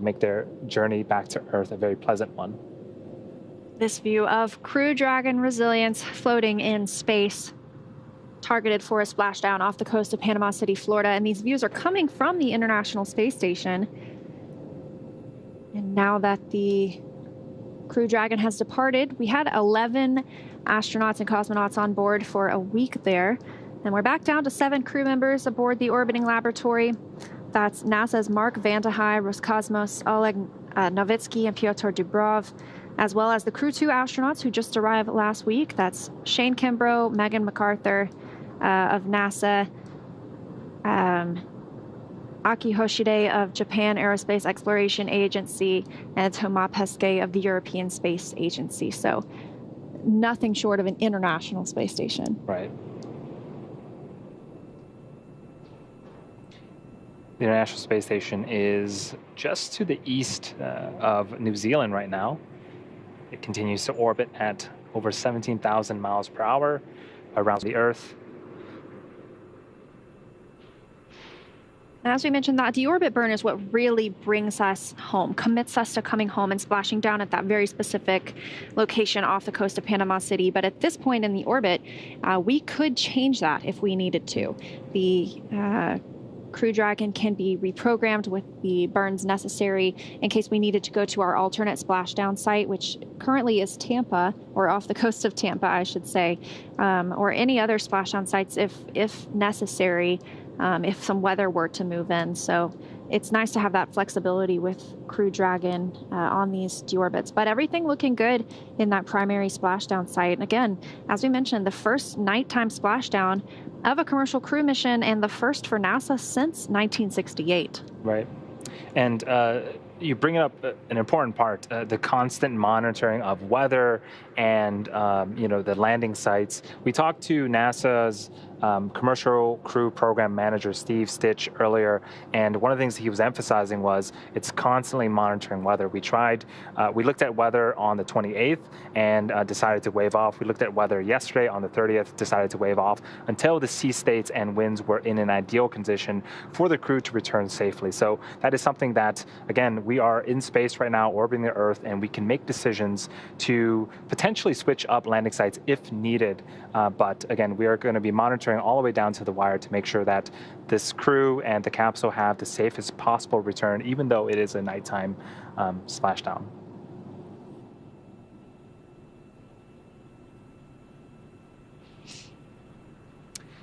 make their journey back to Earth a very pleasant one. This view of Crew Dragon Resilience floating in space, targeted for a splashdown off the coast of Panama City, Florida, and these views are coming from the International Space Station. And now that the Crew Dragon has departed, we had 11 astronauts and cosmonauts on board for a week there. And we're back down to 7 crew members aboard the orbiting laboratory. That's NASA's Mark Vande Hei, Roscosmos, Oleg Novitsky, and Pyotr Dubrov, as well as the Crew 2 astronauts who just arrived last week. That's Shane Kimbrough, Megan MacArthur of NASA, Aki Hoshide of Japan Aerospace Exploration Agency, and Thomas Pesquet of the European Space Agency. So nothing short of an international space station. Right. The International Space Station is just to the east of New Zealand right now. It continues to orbit at over 17,000 miles per hour around the Earth. As we mentioned, that deorbit burn is what really brings us home, commits us to coming home and splashing down at that very specific location off the coast of Panama City. But at this point in the orbit, we could change that if we needed to. The Crew Dragon can be reprogrammed with the burns necessary in case we needed to go to our alternate splashdown site, which currently is Tampa, or off the coast of Tampa, I should say, or any other splashdown sites if necessary, if some weather were to move in. So it's nice to have that flexibility with Crew Dragon on these deorbits. But everything looking good in that primary splashdown site. And again, as we mentioned, the first nighttime splashdown of a commercial crew mission and the first for NASA since 1968. Right. And you bring up an important part, the constant monitoring of weather and, the landing sites. We talked to NASA's commercial crew program manager, Steve Stitch, earlier, and one of the things he was emphasizing was it's constantly monitoring weather. We looked at weather on the 28th and decided to wave off. We looked at weather yesterday on the 30th, decided to wave off until the sea states and winds were in an ideal condition for the crew to return safely. So that is something that, again, we are in space right now, orbiting the Earth, and we can make decisions to potentially switch up landing sites if needed. But again, we are going to be monitoring all the way down to the wire to make sure that this crew and the capsule have the safest possible return, even though it is a nighttime splashdown.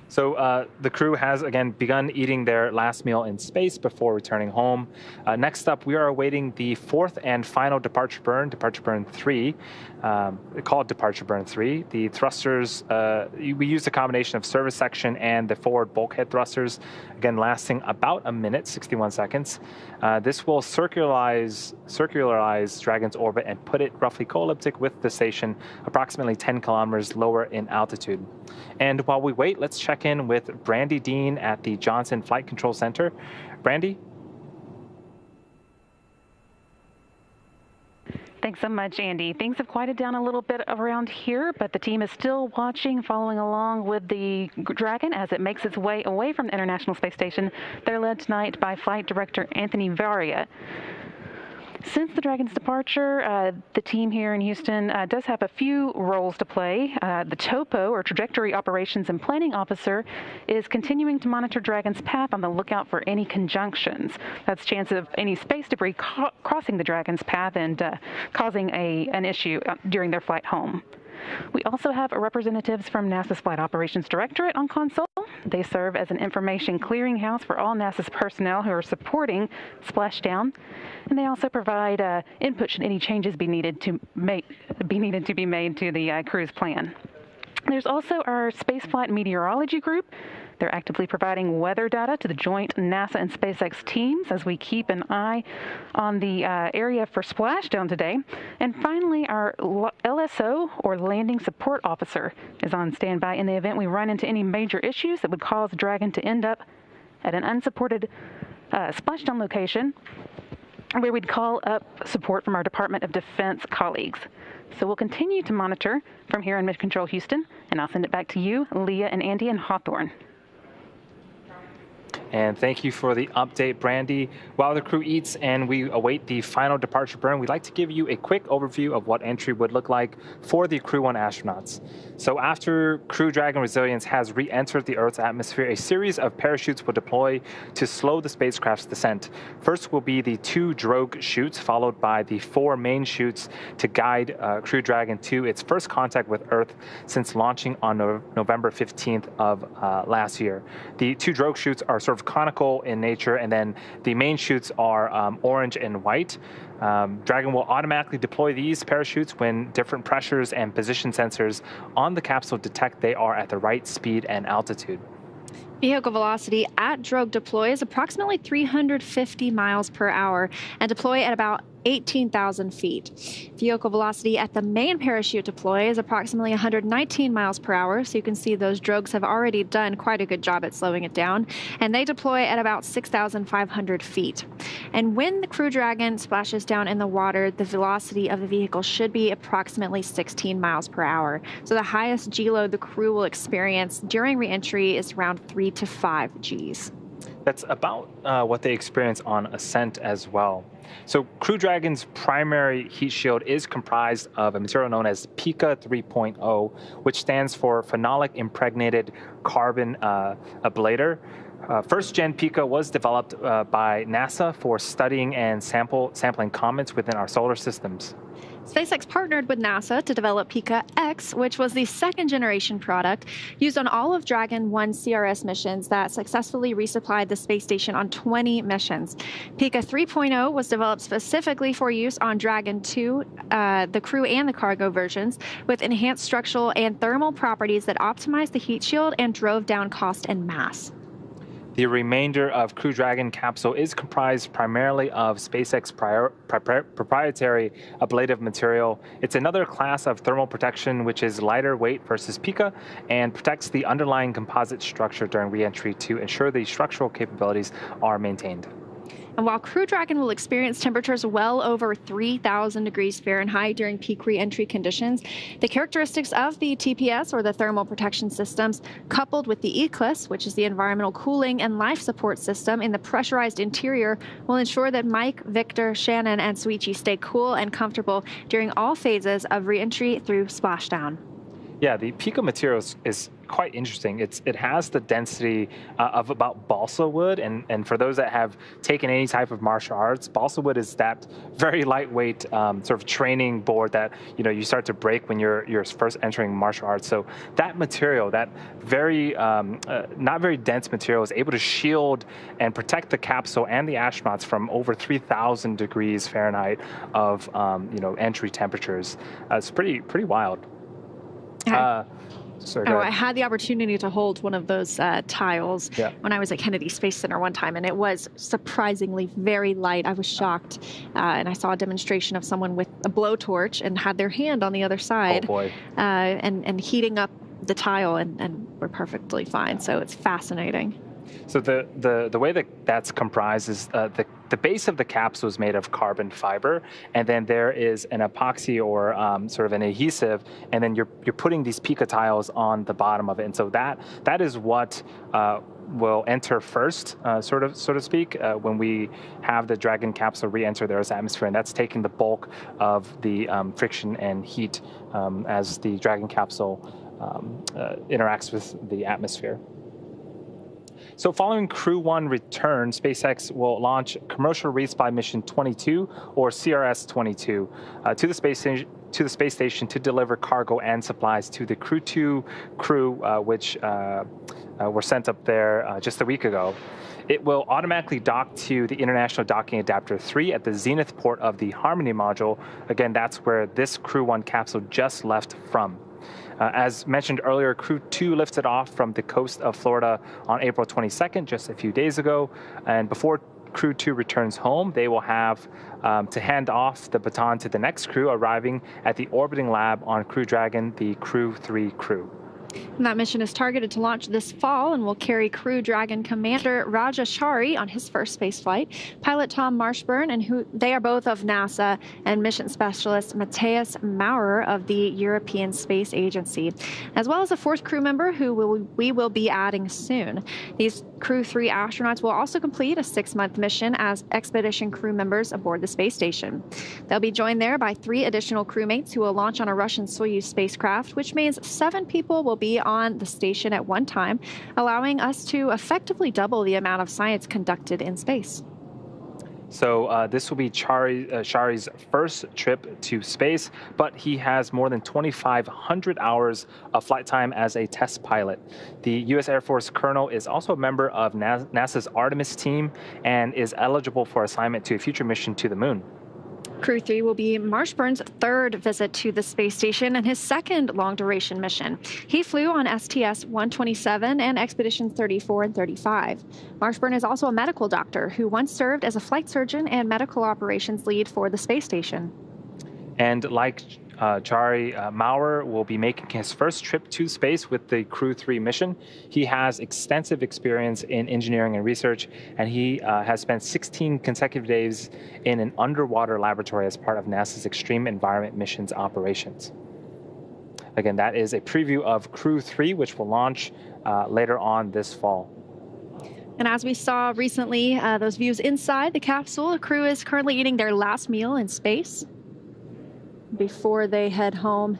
So the crew has, again, begun eating their last meal in space before returning home. Next up, we are awaiting the fourth and final departure burn 3, called Departure Burn 3. The thrusters, we used a combination of service section and the forward bulkhead thrusters, again, lasting about a minute, 61 seconds. This will circularize Dragon's orbit and put it roughly co-elliptic with the station, approximately 10 kilometers lower in altitude. And while we wait, let's check in with Brandy Dean at the Johnson Flight Control Center. Brandy? Thanks so much, Andy. Things have quieted down a little bit around here, but the team is still watching, following along with the Dragon as it makes its way away from the International Space Station. They're led tonight by Flight Director Anthony Varia. Since the Dragon's departure, the team here in Houston does have a few roles to play. The TOPO, or Trajectory Operations and Planning Officer, is continuing to monitor Dragon's path on the lookout for any conjunctions. That's chance of any space debris crossing the Dragon's path and causing an issue during their flight home. We also have representatives from NASA's Flight Operations Directorate on console. They serve as an information clearinghouse for all NASA's personnel who are supporting Splashdown, and they also provide input should any changes be needed to be made to the crew's plan. There's also our Spaceflight Meteorology Group. They're actively providing weather data to the joint NASA and SpaceX teams as we keep an eye on the area for splashdown today. And finally, our LSO, or Landing Support Officer, is on standby in the event we run into any major issues that would cause Dragon to end up at an unsupported splashdown location, where we'd call up support from our Department of Defense colleagues. So we'll continue to monitor from here in Mission Control Houston, and I'll send it back to you, Leah and Andy in Hawthorne. And thank you for the update, Brandy. While the crew eats and we await the final departure burn, we'd like to give you a quick overview of what entry would look like for the Crew-1 astronauts. So after Crew Dragon Resilience has re-entered the Earth's atmosphere, a series of parachutes will deploy to slow the spacecraft's descent. First will be the 2 drogue chutes, followed by the 4 main chutes to guide Crew Dragon to its first contact with Earth since launching on November 15th of last year. The 2 drogue chutes are sort of conical in nature, and then the main chutes are orange and white. Dragon will automatically deploy these parachutes when different pressures and position sensors on the capsule detect they are at the right speed and altitude. Vehicle velocity at drogue deploy is approximately 350 miles per hour and deploy at about 18,000 feet. Vehicle velocity at the main parachute deploy is approximately 119 miles per hour, so you can see those drogues have already done quite a good job at slowing it down, and they deploy at about 6,500 feet. And when the Crew Dragon splashes down in the water, the velocity of the vehicle should be approximately 16 miles per hour. So the highest G-load the crew will experience during re-entry is around 3 to 5 Gs. That's about what they experience on ascent as well. So Crew Dragon's primary heat shield is comprised of a material known as PICA 3.0, which stands for Phenolic Impregnated Carbon Ablator. First-gen Pika was developed by NASA for studying and sampling comets within our solar systems. SpaceX partnered with NASA to develop Pika X, which was the second-generation product used on all of Dragon 1 CRS missions that successfully resupplied the space station on 20 missions. Pika 3.0 was developed specifically for use on Dragon 2, the crew and the cargo versions, with enhanced structural and thermal properties that optimized the heat shield and drove down cost and mass. The remainder of Crew Dragon capsule is comprised primarily of SpaceX proprietary ablative material. It's another class of thermal protection which is lighter weight versus Pika and protects the underlying composite structure during reentry to ensure the structural capabilities are maintained. And while Crew Dragon will experience temperatures well over 3,000 degrees Fahrenheit during peak re-entry conditions, the characteristics of the TPS, or the thermal protection systems, coupled with the Eclipse, which is the environmental cooling and life support system in the pressurized interior, will ensure that Mike, Victor, Shannon, and Soichi stay cool and comfortable during all phases of re-entry through splashdown. Yeah, the Pika material is quite interesting. It has the density of about balsa wood, and for those that have taken any type of martial arts, balsa wood is that very lightweight sort of training board that you start to break when you're first entering martial arts. So that material, that very not very dense material, is able to shield and protect the capsule and the astronauts from over 3,000 degrees Fahrenheit of entry temperatures. It's pretty wild. I had the opportunity to hold one of those tiles when I was at Kennedy Space Center one time, and it was surprisingly very light. I was shocked, and I saw a demonstration of someone with a blowtorch and had their hand on the other side, and heating up the tile, and we're perfectly fine. So it's fascinating. So the way that's comprised is the base of the capsule is made of carbon fiber, and then there is an epoxy or sort of an adhesive, and then you're putting these Pika tiles on the bottom of it, and so that is what will enter first, so to speak, when we have the Dragon capsule re-enter the Earth's atmosphere, and that's taking the bulk of the friction and heat as the Dragon capsule interacts with the atmosphere. So following Crew-1 return, SpaceX will launch Commercial Resupply Mission 22, or CRS-22, to the space station to deliver cargo and supplies to the Crew-2 crew, which were sent up there just a week ago. It will automatically dock to the International Docking Adapter 3 at the zenith port of the Harmony module. Again, that's where this Crew-1 capsule just left from. As mentioned earlier, Crew-2 lifted off from the coast of Florida on April 22nd, just a few days ago. And before Crew-2 returns home, they will have to hand off the baton to the next crew arriving at the orbiting lab on Crew Dragon, the Crew-3 crew. And that mission is targeted to launch this fall and will carry Crew Dragon Commander Raja Shari on his first spaceflight, pilot Tom Marshburn, and they are both of NASA, and mission specialist Matthias Maurer of the European Space Agency, as well as a fourth crew member who we will be adding soon. These Crew-3 astronauts will also complete a 6-month mission as expedition crew members aboard the space station. They'll be joined there by 3 additional crewmates who will launch on a Russian Soyuz spacecraft, which means 7 people will be on the station at one time, allowing us to effectively double the amount of science conducted in space. So this will be Shari's first trip to space, but he has more than 2,500 hours of flight time as a test pilot. The U.S. Air Force colonel is also a member of NASA's Artemis team and is eligible for assignment to a future mission to the moon. Crew-3 will be Marshburn's 3rd visit to the space station and his 2nd long-duration mission. He flew on STS-127 and Expeditions 34 and 35. Marshburn is also a medical doctor who once served as a flight surgeon and medical operations lead for the space station. And like Shari, Maurer will be making his first trip to space with the Crew-3 mission. He has extensive experience in engineering and research, and he has spent 16 consecutive days in an underwater laboratory as part of NASA's Extreme Environment Missions operations. Again, that is a preview of Crew-3, which will launch later on this fall. And as we saw recently, those views inside the capsule, the crew is currently eating their last meal in space before they head home.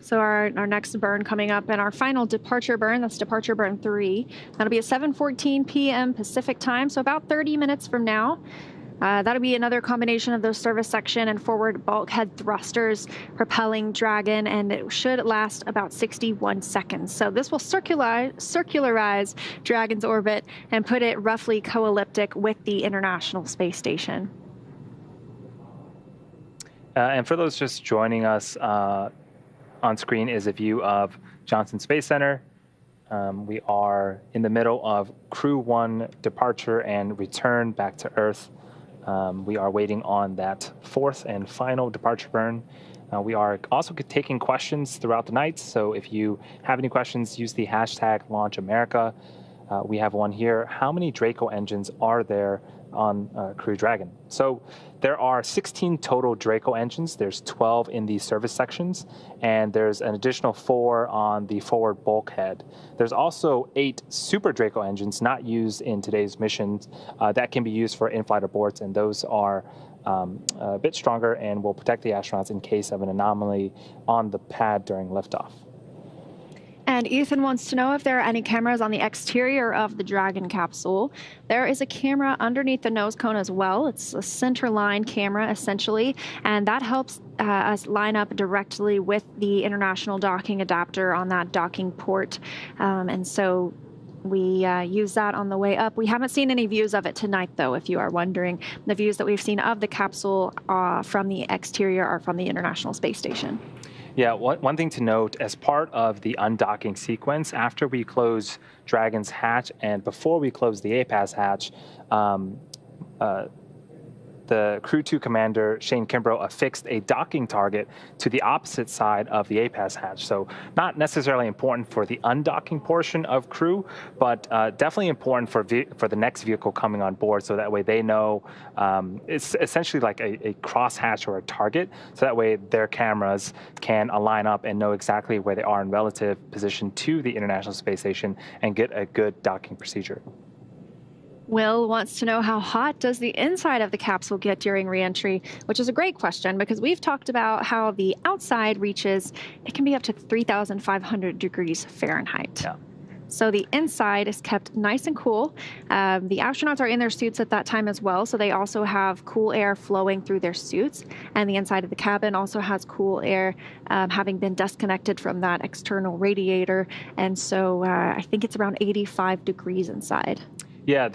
So our next burn coming up, and our final departure burn, that's departure burn 3. That'll be at 7:14 p.m. Pacific time, so about 30 minutes from now. That'll be another combination of those service section and forward bulkhead thrusters propelling Dragon, and it should last about 61 seconds. So this will circularize Dragon's orbit and put it roughly co-elliptic with the International Space Station. And for those just joining us, on screen is a view of Johnson Space Center. We are in the middle of Crew-1 departure and return back to Earth. We are waiting on that 4th and final departure burn. We are also taking questions throughout the night, so if you have any questions, use the hashtag LaunchAmerica. We have one here. How many Draco engines are there on Crew Dragon? So there are 16 total Draco engines. There's 12 in the service sections, and there's an additional 4 on the forward bulkhead. There's also 8 Super Draco engines not used in today's missions that can be used for in-flight aborts, and those are a bit stronger and will protect the astronauts in case of an anomaly on the pad during liftoff. And Ethan wants to know if there are any cameras on the exterior of the Dragon capsule. There is a camera underneath the nose cone as well. It's a centerline camera, essentially, and that helps us line up directly with the international docking adapter on that docking port. And so we use that on the way up. We haven't seen any views of it tonight, though, if you are wondering. The views that we've seen of the capsule from the exterior are from the International Space Station. Yeah, one thing to note, as part of the undocking sequence, after we close Dragon's hatch and before we close the APAS hatch, the Crew 2 commander, Shane Kimbrough, affixed a docking target to the opposite side of the APAS hatch. So not necessarily important for the undocking portion of Crew, but definitely important for the next vehicle coming on board, so that way they know it's essentially like a crosshatch or a target, so that way their cameras can align up and know exactly where they are in relative position to the International Space Station and get a good docking procedure. Will wants to know, how hot does the inside of the capsule get during reentry, which is a great question because we've talked about how the outside reaches, it can be up to 3,500 degrees Fahrenheit. Yeah. So the inside is kept nice and cool. The astronauts are in their suits at that time as well, so they also have cool air flowing through their suits. And the inside of the cabin also has cool air, having been disconnected from that external radiator. And so I think it's around 85 degrees inside. Yeah,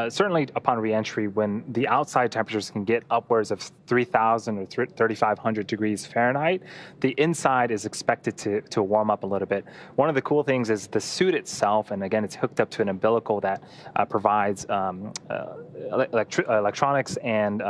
certainly upon reentry, when the outside temperatures can get upwards of 3,000 or 3,500 degrees Fahrenheit, the inside is expected to warm up a little bit. One of the cool things is the suit itself, and again, it's hooked up to an umbilical that provides electronics and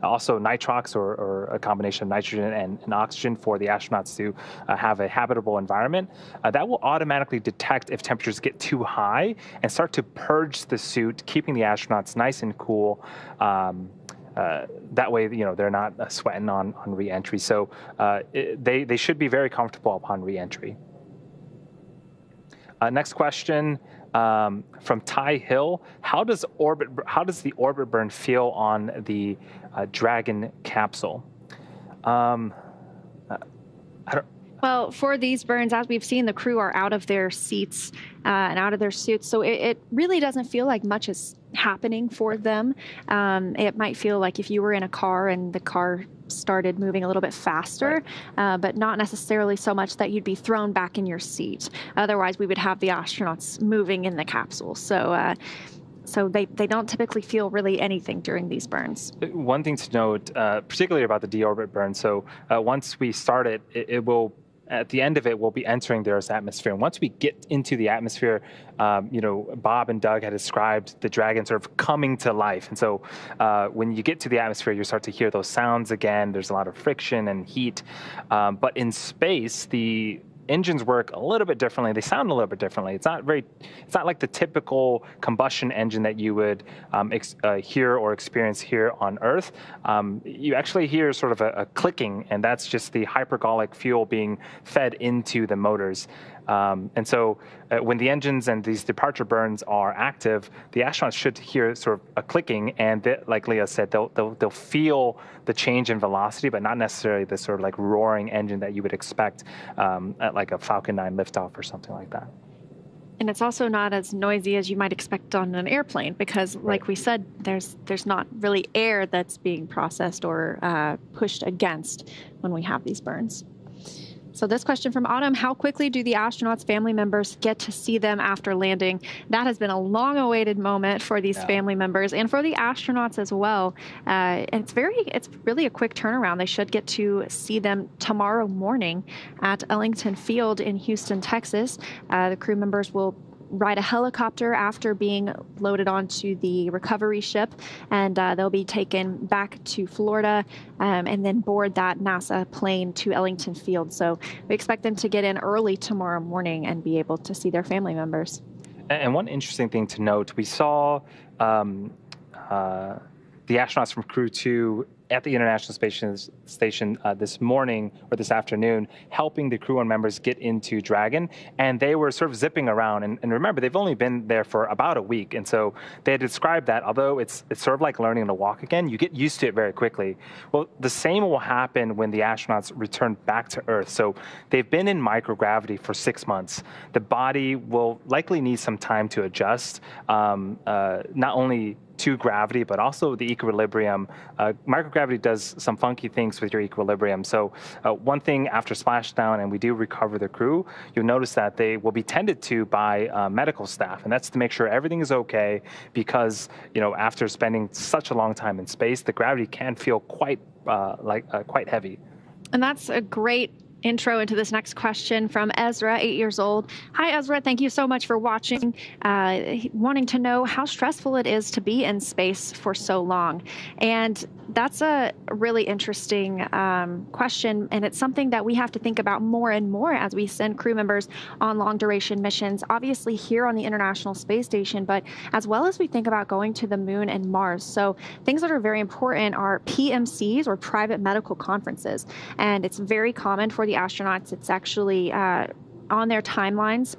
also nitrox, or a combination of nitrogen and oxygen for the astronauts to have a habitable environment. That will automatically detect if temperatures get too high and start to purge the suit, keeping the astronauts nice and cool. That way, they're not sweating on re-entry. So they should be very comfortable upon re-entry. Next question from Ty Hill: How does the orbit burn feel on the Dragon capsule? Well, for these burns, as we've seen, the crew are out of their seats and out of their suits, so it really doesn't feel like much is happening for them. It might feel like if you were in a car and the car started moving a little bit faster, right, but not necessarily so much that you'd be thrown back in your seat. Otherwise, we would have the astronauts moving in the capsule. So they don't typically feel really anything during these burns. One thing to note, particularly about the deorbit burn, so once we start it will, at the end of it, we'll be entering the Earth's atmosphere. And once we get into the atmosphere, Bob and Doug had described the Dragon sort of coming to life. And so when you get to the atmosphere, you start to hear those sounds again. There's a lot of friction and heat. But in space, the engines work a little bit differently. They sound a little bit differently. It's not like the typical combustion engine that you would hear or experience here on Earth. You actually hear sort of a clicking, and that's just the hypergolic fuel being fed into the motors. And so when the engines and these departure burns are active, the astronauts should hear sort of a clicking, and like Leah said, they'll feel the change in velocity, but not necessarily the sort of like roaring engine that you would expect at like a Falcon 9 liftoff or something like that. And it's also not as noisy as you might expect on an airplane because, like we said, there's not really air that's being processed or pushed against when we have these burns. So this question from Autumn, how quickly do the astronauts' family members get to see them after landing? That has been a long-awaited moment for these family members and for the astronauts as well. And it's really a quick turnaround. They should get to see them tomorrow morning at Ellington Field in Houston, Texas. The crew members will ride a helicopter after being loaded onto the recovery ship, and they'll be taken back to Florida and then board that NASA plane to Ellington Field. So we expect them to get in early tomorrow morning and be able to see their family members. And one interesting thing to note, we saw the astronauts from Crew 2 at the International Space Station this morning or this afternoon, helping the Crew 1 members get into Dragon, and they were sort of zipping around. And remember, they've only been there for about a week, and so they had described that although it's sort of like learning to walk again, you get used to it very quickly. Well, the same will happen when the astronauts return back to Earth. So they've been in microgravity for 6 months. The body will likely need some time to adjust, not only to gravity, but also the equilibrium. Microgravity does some funky things with your equilibrium. So one thing after splashdown, and we do recover the crew, you'll notice that they will be tended to by medical staff, and that's to make sure everything is okay, because after spending such a long time in space, the gravity can feel quite heavy. And that's a great intro into this next question from Ezra, 8 years old. Hi, Ezra. Thank you so much for watching. Wanting to know how stressful it is to be in space for so long. And that's a really interesting question, and it's something that we have to think about more and more as we send crew members on long-duration missions, obviously here on the International Space Station, but as well as we think about going to the Moon and Mars. So things that are very important are PMCs, or private medical conferences, and it's very common for the astronauts. It's actually on their timelines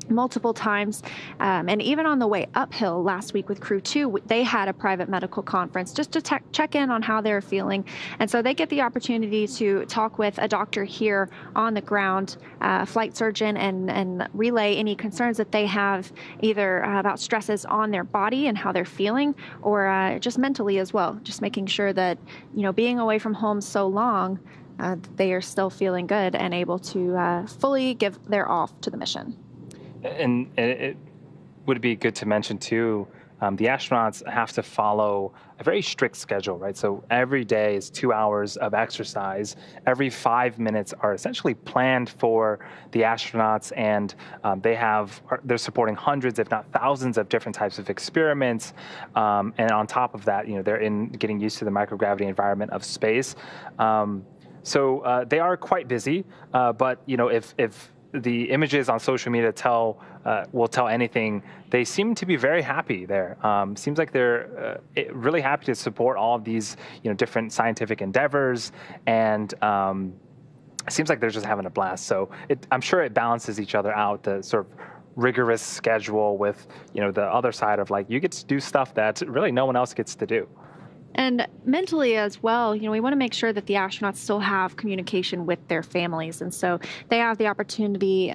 multiple times, and even on the way uphill last week with Crew 2, they had a private medical conference just to check in on how they're feeling. And so they get the opportunity to talk with a doctor here on the ground, a flight surgeon, and relay any concerns that they have, either about stresses on their body and how they're feeling, or just mentally as well, just making sure that, being away from home so long, they are still feeling good and able to fully give their all to the mission. And it would be good to mention, too, the astronauts have to follow a very strict schedule, right? So every day is 2 hours of exercise. Every 5 minutes are essentially planned for the astronauts, and they're supporting hundreds, if not thousands, of different types of experiments. And on top of that, they're getting used to the microgravity environment of space. So they are quite busy, but if the images on social media will tell anything, they seem to be very happy there. Seems like they're really happy to support all of these different scientific endeavors, and it seems like they're just having a blast. So I'm sure it balances each other out, the sort of rigorous schedule with the other side of you get to do stuff that really no one else gets to do. And mentally as well, we want to make sure that the astronauts still have communication with their families. And so they have the opportunity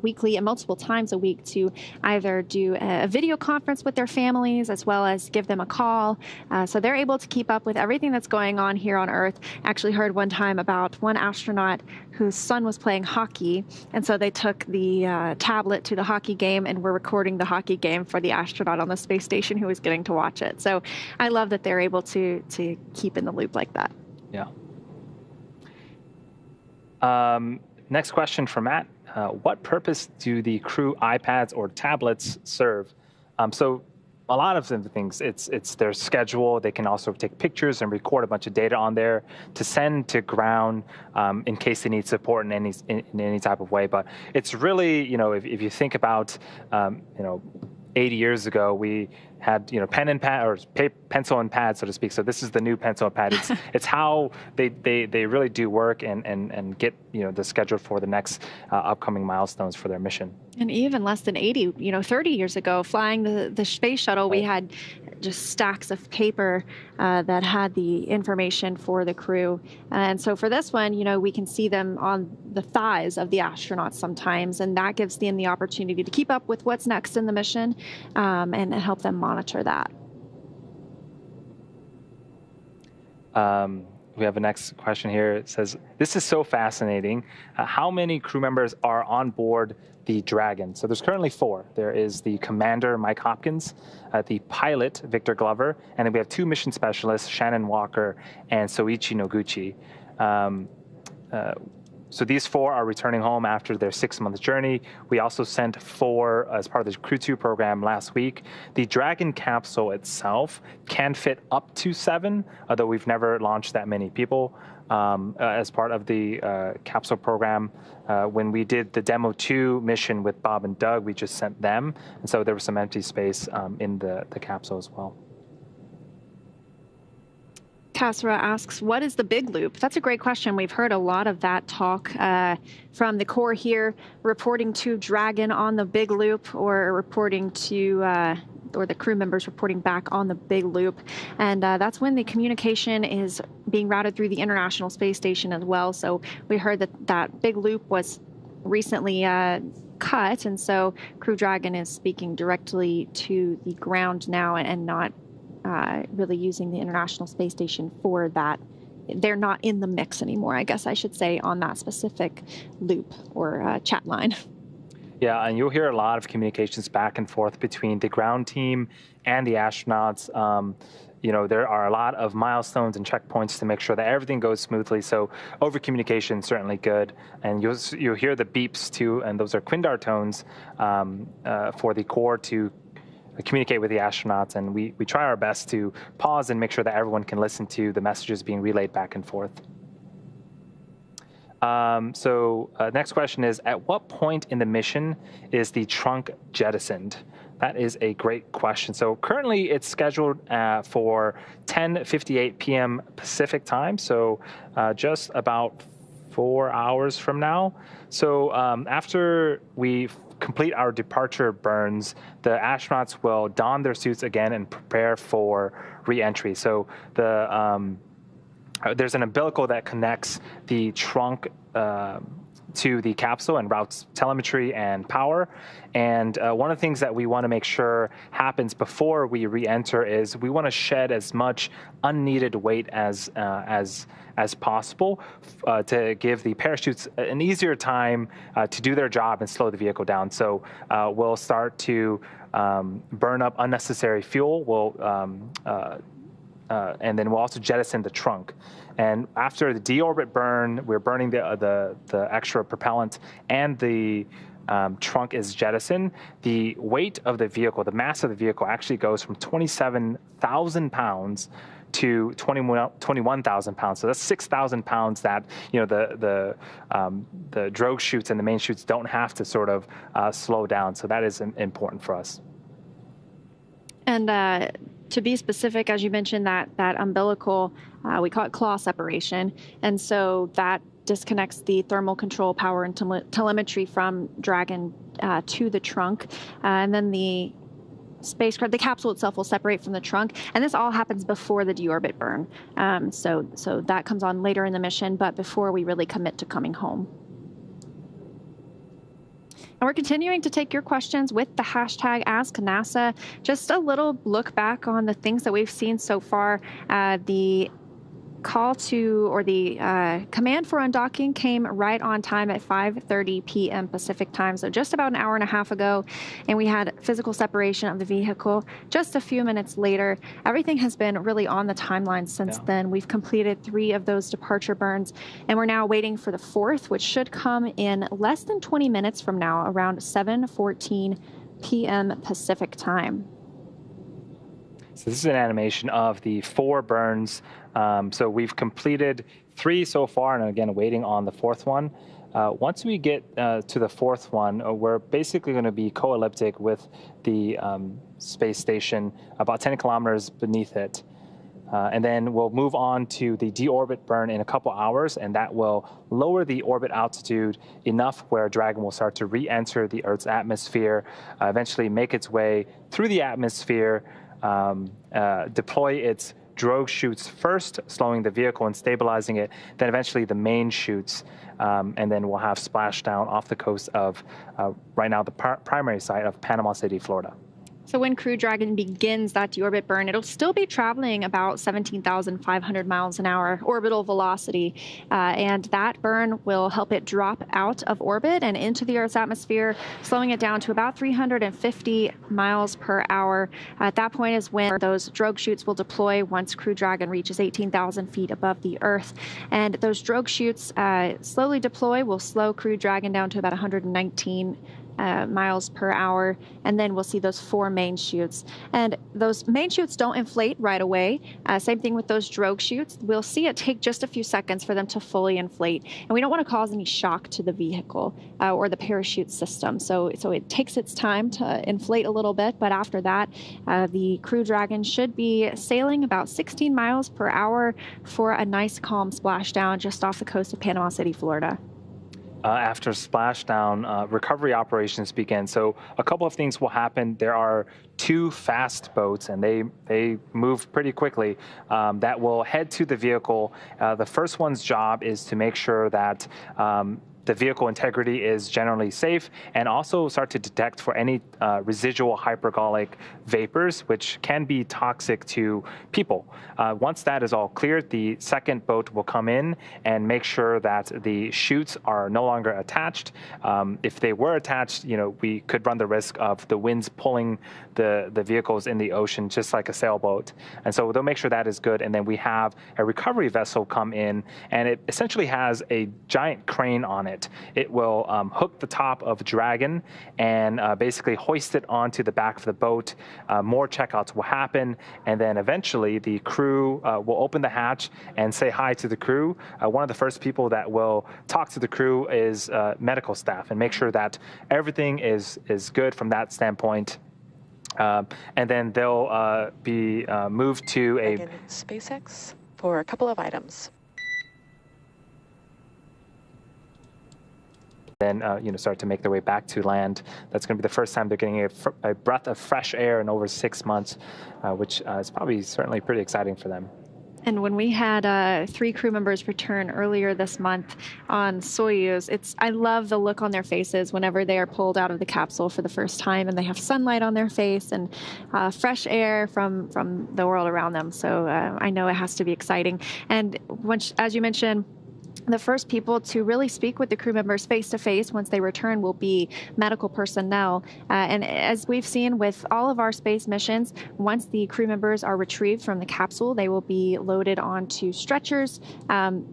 weekly and multiple times a week to either do a video conference with their families as well as give them a call. So they're able to keep up with everything that's going on here on Earth. Actually heard one time about one astronaut whose son was playing hockey. And so they took the tablet to the hockey game and were recording the hockey game for the astronaut on the space station who was getting to watch it. So I love that they're able to keep in the loop like that. Yeah. Next question from Matt. What purpose do the crew iPads or tablets serve? So a lot of different things. It's their schedule. They can also take pictures and record a bunch of data on there to send to ground in case they need support in any type of way. But it's really, if you think about, 80 years ago, we had, pen and pad or pencil and pad, so to speak. So this is the new pencil and pad. It's how they really do work and get, the schedule for the next upcoming milestones for their mission. And even less than 80, 30 years ago, flying the space shuttle, we had just stacks of paper that had the information for the crew. And so for this one, we can see them on the thighs of the astronauts sometimes, and that gives them the opportunity to keep up with what's next in the mission and help them monitor that. We have a next question here. It says, this is so fascinating. How many crew members are on board the Dragon? So there's currently 4. There is the commander, Mike Hopkins, the pilot, Victor Glover, and then we have 2 mission specialists, Shannon Walker and Soichi Noguchi. So these 4 are returning home after their 6-month journey. We also sent 4 as part of the Crew-2 program last week. The Dragon capsule itself can fit up to 7, although we've never launched that many people as part of the capsule program. When we did the Demo 2 mission with Bob and Doug, we just sent them. And so there was some empty space in the capsule as well. Kassara asks, what is the big loop? That's a great question. We've heard a lot of that talk from the Corps here, reporting to Dragon on the big loop, or reporting to, or the crew members reporting back on the big loop. And that's when the communication is being routed through the International Space Station as well. So we heard that big loop was recently cut, and so Crew Dragon is speaking directly to the ground now and not really using the International Space Station for that. They're not in the mix anymore, I guess I should say, on that specific loop or chat line. Yeah, and you'll hear a lot of communications back and forth between the ground team and the astronauts. There are a lot of milestones and checkpoints to make sure that everything goes smoothly. So over communication is certainly good. And you'll hear the beeps too, and those are Quindar tones for the Corps to communicate with the astronauts, and we try our best to pause and make sure that everyone can listen to the messages being relayed back and forth. Next question is, at what point in the mission is the trunk jettisoned? That is a great question. So currently it's scheduled for 10:58 p.m. Pacific time, so just about 4 hours from now. So after we complete our departure burns, the astronauts will don their suits again and prepare for re-entry. So there's an umbilical that connects the trunk to the capsule and routes telemetry and power. And one of the things that we want to make sure happens before we re-enter is we want to shed as much unneeded weight as possible to give the parachutes an easier time to do their job and slow the vehicle down. So we'll start to burn up unnecessary fuel. And then we'll also jettison the trunk. And after the deorbit burn, we're burning the extra propellant, and the trunk is jettisoned. The weight of the vehicle, the mass of the vehicle, actually goes from 27,000 pounds to 21,000 pounds. So that's 6,000 pounds that the drogue chutes and the main chutes don't have to sort of slow down. So that is important for us. And to be specific, as you mentioned, that umbilical, we call it claw separation. And so that disconnects the thermal control, power, and telemetry from Dragon to the trunk. And then the spacecraft, the capsule itself, will separate from the trunk. And this all happens before the deorbit burn. So that comes on later in the mission, but before we really commit to coming home. And we're continuing to take your questions with the hashtag AskNASA. Just a little look back on the things that we've seen so far. The call to, or the command for undocking came right on time at 5:30 p.m. Pacific time, so just about an hour and a half ago, and we had physical separation of the vehicle just a few minutes later. Everything has been really on the timeline since then. We've completed 3 of those departure burns, and we're now waiting for the 4th, which should come in less than 20 minutes from now, around 7:14 p.m. Pacific time. So this is an animation of the 4 burns. So we've completed 3 so far, and again, waiting on the 4th one. Once we get to the 4th one, we're basically going to be co-elliptic with the space station about 10 kilometers beneath it. And then we'll move on to the deorbit burn in a couple hours, and that will lower the orbit altitude enough where Dragon will start to re-enter the Earth's atmosphere, eventually make its way through the atmosphere, deploy its drogue chutes first, slowing the vehicle and stabilizing it, then eventually the main chutes, and then we'll have splashdown off the coast of, right now, the primary site of Panama City, Florida. So when Crew Dragon begins that deorbit burn, it'll still be traveling about 17,500 miles an hour orbital velocity. And that burn will help it drop out of orbit and into the Earth's atmosphere, slowing it down to about 350 miles per hour. At that point is when those drogue chutes will deploy once Crew Dragon reaches 18,000 feet above the Earth. And those drogue chutes slowly deploy will slow Crew Dragon down to about 119 miles per hour, and then we'll see those 4 main chutes. And those main chutes don't inflate right away. Same thing with those drogue chutes. We'll see it take just a few seconds for them to fully inflate, and we don't want to cause any shock to the vehicle or the parachute system. So it takes its time to inflate a little bit, but after that, the Crew Dragon should be sailing about 16 miles per hour for a nice calm splashdown just off the coast of Panama City, Florida. After splashdown, recovery operations begin. So a couple of things will happen. There are 2 fast boats, and they move pretty quickly, that will head to the vehicle. The first one's job is to make sure that the vehicle integrity is generally safe, and also start to detect for any residual hypergolic vapors, which can be toxic to people. Once that is all cleared, the second boat will come in and make sure that the chutes are no longer attached. If they were attached, we could run the risk of the winds pulling the vehicles in the ocean, just like a sailboat. And so they'll make sure that is good. And then we have a recovery vessel come in, and it essentially has a giant crane on it. It will hook the top of Dragon and basically hoist it onto the back of the boat. More checkouts will happen, and then eventually the crew will open the hatch and say hi to the crew. One of the first people that will talk to the crew is medical staff and make sure that everything is good from that standpoint. And then they'll be moved to a SpaceX for a couple of items. Then start to make their way back to land. That's going to be the first time they're getting a breath of fresh air in over 6 months, which is probably certainly pretty exciting for them. And when we had 3 crew members return earlier this month on Soyuz, I love the look on their faces whenever they are pulled out of the capsule for the first time and they have sunlight on their face and fresh air from the world around them. So I know it has to be exciting. And as you mentioned, the first people to really speak with the crew members face-to-face once they return will be medical personnel. And as we've seen with all of our space missions, once the crew members are retrieved from the capsule, they will be loaded onto stretchers.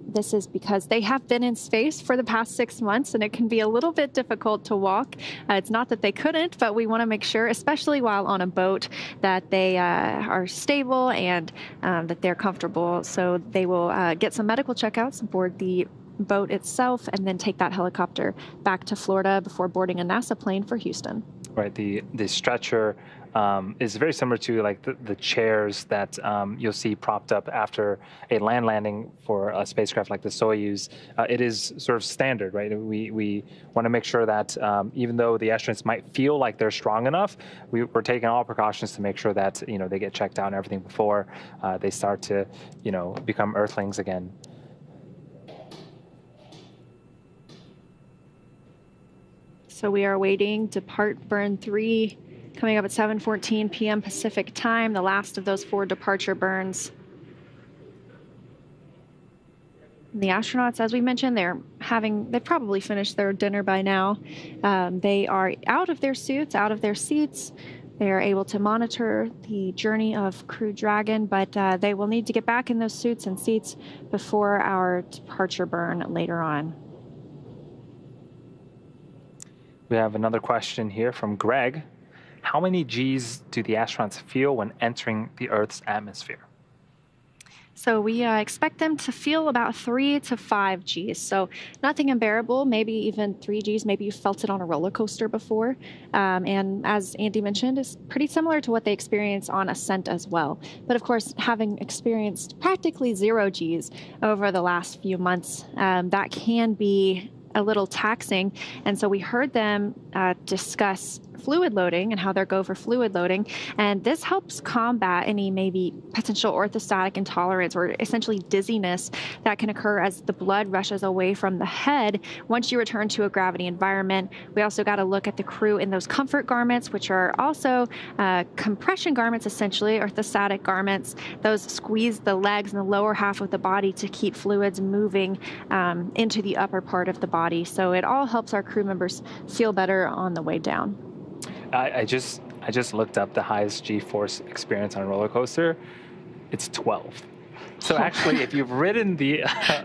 This is because they have been in space for the past 6 months, and it can be a little bit difficult to walk. It's not that they couldn't, but we want to make sure, especially while on a boat, that they are stable and that they're comfortable. So they will get some medical checkouts aboard the boat itself and then take that helicopter back to Florida before boarding a NASA plane for Houston. Right. The stretcher is very similar to like the chairs that you'll see propped up after a land landing for a spacecraft like the Soyuz. It is sort of standard, right? We want to make sure that even though the astronauts might feel like they're strong enough, we're taking all precautions to make sure that they get checked out and everything before they start to become Earthlings again. So we are awaiting depart burn 3 coming up at 7:14 p.m. Pacific time, the last of those 4 departure burns. And the astronauts, as we mentioned, they've probably finished their dinner by now. They are out of their suits, out of their seats. They are able to monitor the journey of Crew Dragon, but they will need to get back in those suits and seats before our departure burn later on. We have another question here from Greg. how many Gs do the astronauts feel when entering the Earth's atmosphere? So we expect them to feel about 3 to 5 Gs. So nothing unbearable, maybe even 3 Gs. Maybe you felt it on a roller coaster before. And as Andy mentioned, it's pretty similar to what they experience on ascent as well. But of course, having experienced practically 0 Gs over the last few months, that can be a little taxing. And so we heard them discuss fluid loading and how they go for fluid loading. And this helps combat any maybe potential orthostatic intolerance or essentially dizziness that can occur as the blood rushes away from the head once you return to a gravity environment. We also got to look at the crew in those comfort garments, which are also compression garments, essentially, orthostatic garments. Those squeeze the legs and the lower half of the body to keep fluids moving into the upper part of the body. So it all helps our crew members feel better on the way down. I just looked up the highest G-force experience on a roller coaster. It's 12. So actually, if you've ridden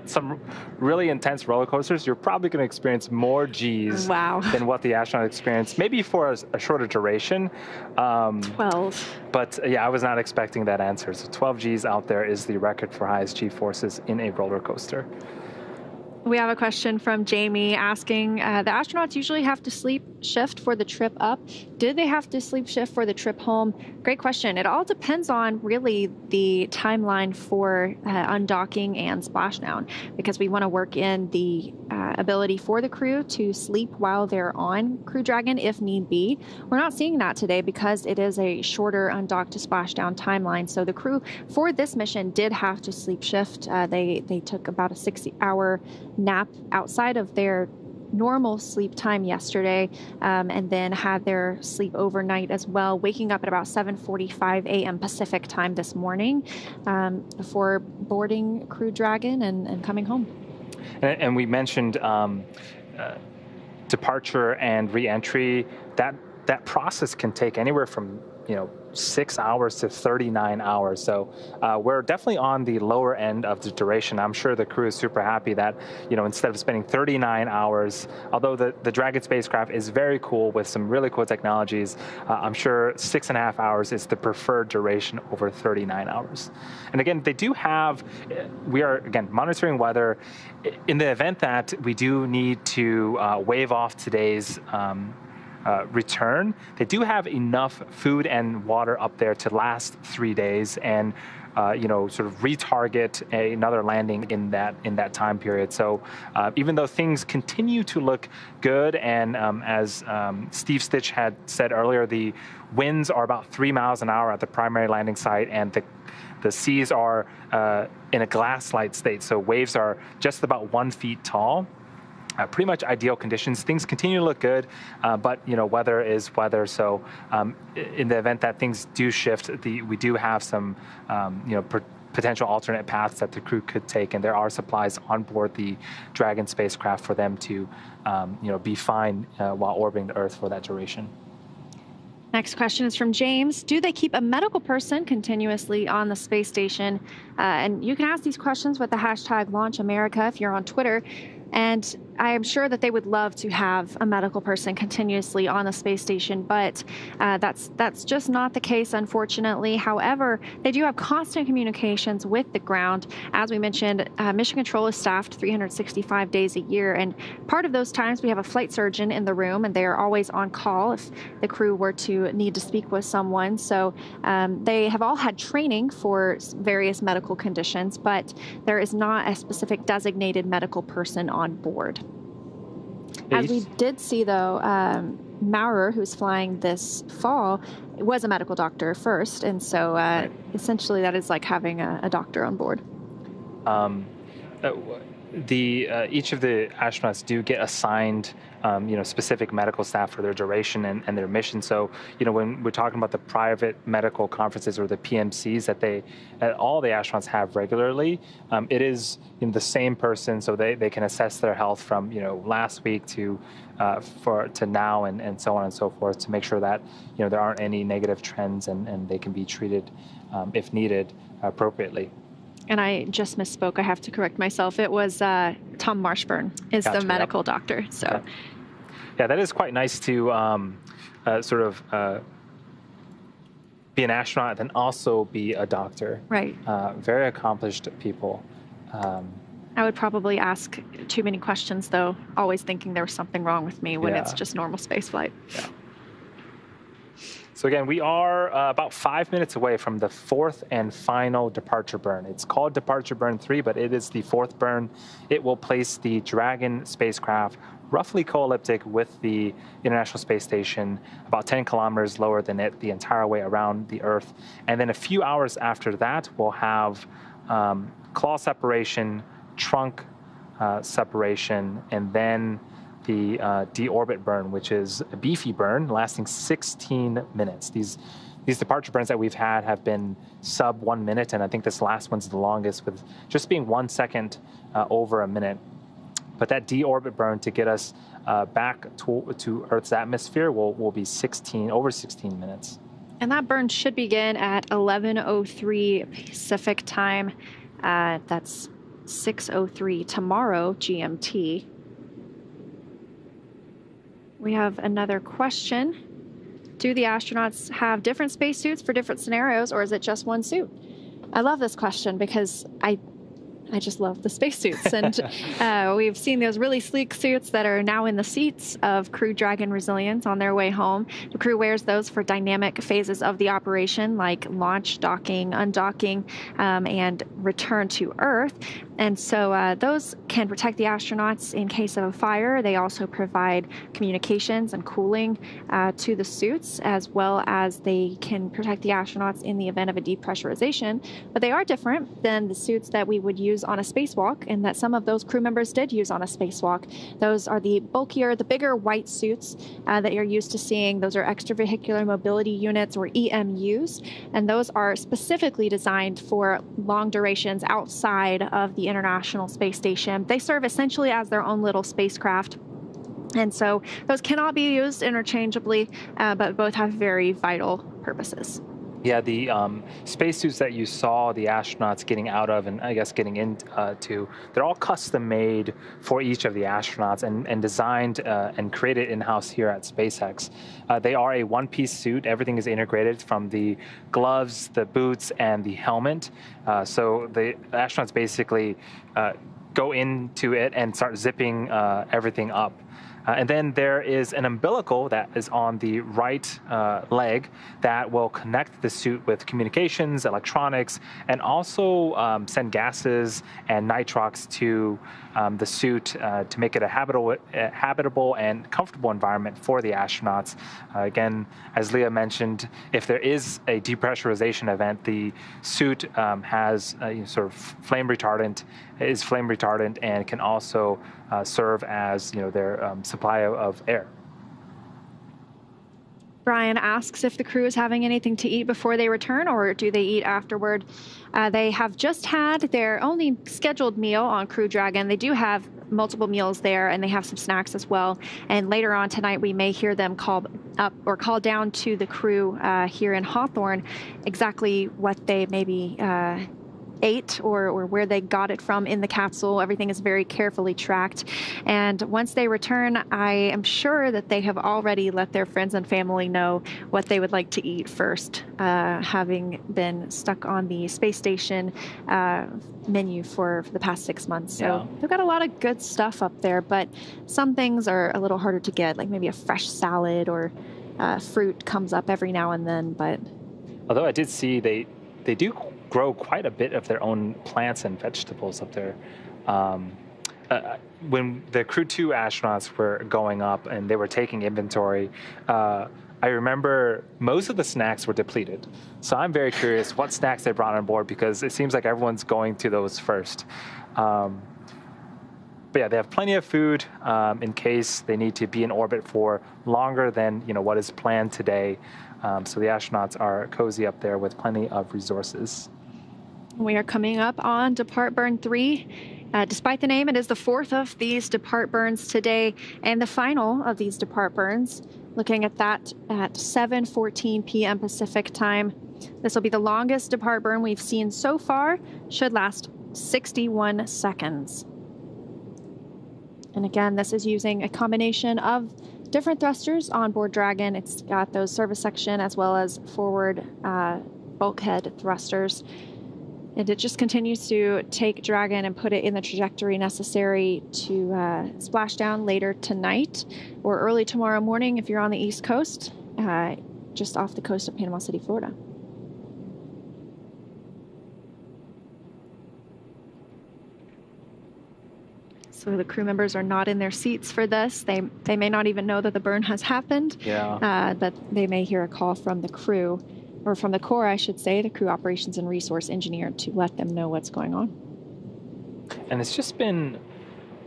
some really intense roller coasters, you're probably going to experience more Gs than what the astronaut experienced, maybe for a shorter duration. 12. But yeah, I was not expecting that answer. So 12 Gs out there is the record for highest G-forces in a roller coaster. We have a question from Jamie asking, the astronauts usually have to sleep shift for the trip up. Did they have to sleep shift for the trip home? Great question. It all depends on really the timeline for undocking and splashdown, because we want to work in the ability for the crew to sleep while they're on Crew Dragon if need be. We're not seeing that today because it is a shorter undock to splashdown timeline. So the crew for this mission did have to sleep shift. They took about a 6-hour nap outside of their normal sleep time yesterday, and then had their sleep overnight as well, waking up at about 7:45 a.m. Pacific time this morning before boarding Crew Dragon and coming home. And we mentioned departure and re-entry. That process can take anywhere from 6 hours to 39 hours. So we're definitely on the lower end of the duration. I'm sure the crew is super happy that, instead of spending 39 hours, although the Dragon spacecraft is very cool with some really cool technologies, I'm sure 6.5 hours is the preferred duration over 39 hours. And again, we are, again, monitoring weather. In the event that we do need to waive off today's return, they do have enough food and water up there to last 3 days and sort of retarget another landing in that time period. So even though things continue to look good, and as Steve Stitch had said earlier, the winds are about 3 miles an hour at the primary landing site, and the seas are in a glass-like state, so waves are just about 1 foot tall. Pretty much ideal conditions. Things continue to look good, but weather is weather. So in the event that things do shift, we do have some potential alternate paths that the crew could take, and there are supplies on board the Dragon spacecraft for them to be fine while orbiting the Earth for that duration. Next question is from James. Do they keep a medical person continuously on the space station? And you can ask these questions with the hashtag #LaunchAmerica if you're on Twitter. And I am sure that they would love to have a medical person continuously on the space station, but that's just not the case, unfortunately. However, they do have constant communications with the ground. As we mentioned, Mission Control is staffed 365 days a year, and part of those times we have a flight surgeon in the room, and they are always on call if the crew were to need to speak with someone. So they have all had training for various medical conditions, but there is not a specific designated medical person on board. As we did see, though, Maurer, who's flying this fall, was a medical doctor first, and so essentially that is like having a doctor on board. Each of the astronauts do get assigned specific medical staff for their duration and their mission. So, when we're talking about the private medical conferences or the PMCs that all the astronauts have regularly, it is the same person, so they can assess their health from last week to now and so on and so forth, to make sure that there aren't any negative trends and they can be treated if needed appropriately. And I just misspoke. I have to correct myself. It was Tom Marshburn is the medical doctor. So, yeah, that is quite nice to be an astronaut, then also be a doctor. Right. Very accomplished people. I would probably ask too many questions, though, always thinking there was something wrong with me when it's just normal space flight. Yeah. So again, we are about 5 minutes away from the fourth and final departure burn. It's called Departure Burn 3, but it is the fourth burn. It will place the Dragon spacecraft roughly co-elliptic with the International Space Station, about 10 kilometers lower than it the entire way around the Earth. And then a few hours after that, we'll have claw separation, trunk separation, and then the deorbit burn, which is a beefy burn lasting 16 minutes. These departure burns that we've had have been sub 1 minute, and I think this last one's the longest, with just being 1 second over a minute. But that deorbit burn to get us back to Earth's atmosphere will be over 16 minutes. And that burn should begin at 11:03 Pacific time. That's 6:03 tomorrow GMT. We have another question. Do the astronauts have different spacesuits for different scenarios, or is it just one suit? I love this question because I just love the spacesuits. And we've seen those really sleek suits that are now in the seats of Crew Dragon Resilience on their way home. The crew wears those for dynamic phases of the operation, like launch, docking, undocking, and return to Earth. And so those can protect the astronauts in case of a fire. They also provide communications and cooling to the suits, as well as they can protect the astronauts in the event of a depressurization. But they are different than the suits that we would use on a spacewalk, and that some of those crew members did use on a spacewalk. Those are the bulkier, the bigger white suits that you're used to seeing. Those are extravehicular mobility units, or EMUs, and those are specifically designed for long durations outside of the International Space Station. They serve essentially as their own little spacecraft. And so those cannot be used interchangeably, but both have very vital purposes. Yeah, the spacesuits that you saw the astronauts getting out of and I guess getting into, they're all custom made for each of the astronauts and designed and created in-house here at SpaceX. They are a one-piece suit. Everything is integrated from the gloves, the boots, and the helmet. So the astronauts basically go into it and start zipping everything up. And then there is an umbilical that is on the right leg that will connect the suit with communications, electronics, and also send gases and nitrox to the suit to make it a habitable and comfortable environment for the astronauts. Again, as Leah mentioned, if there is a depressurization event, the suit has sort of flame retardant and can also serve as their supply of air. Brian asks if the crew is having anything to eat before they return, or do they eat afterward? They have just had their only scheduled meal on Crew Dragon. They do have multiple meals there, and they have some snacks as well. And later on tonight, we may hear them call up or call down to the crew here in Hawthorne exactly what they maybe ate or where they got it from in the capsule. Everything is very carefully tracked. And once they return, I am sure that they have already let their friends and family know what they would like to eat first, having been stuck on the space station menu for the past 6 months. So they've got a lot of good stuff up there, but some things are a little harder to get, like maybe a fresh salad or fruit comes up every now and then. But although I did see they do grow quite a bit of their own plants and vegetables up there. When the Crew 2 astronauts were going up and they were taking inventory, I remember most of the snacks were depleted. So I'm very curious what snacks they brought on board, because it seems like everyone's going to those first. But yeah, they have plenty of food in case they need to be in orbit for longer than what is planned today. So the astronauts are cozy up there with plenty of resources. We are coming up on Depart Burn 3. Despite the name, it is the fourth of these Depart Burns today and the final of these Depart Burns. Looking at that at 7:14 p.m. Pacific time. This will be the longest Depart Burn we've seen so far. Should last 61 seconds. And again, this is using a combination of different thrusters on board Dragon. It's got those service section as well as forward bulkhead thrusters. And it just continues to take Dragon and put it in the trajectory necessary to splashdown later tonight or early tomorrow morning if you're on the East Coast, just off the coast of Panama City, Florida. So the crew members are not in their seats for this. They may not even know that the burn has happened. Yeah. But they may hear a call from the crew, or from the Corps, I should say, the Crew Operations and Resource Engineer, to let them know what's going on. And it's just been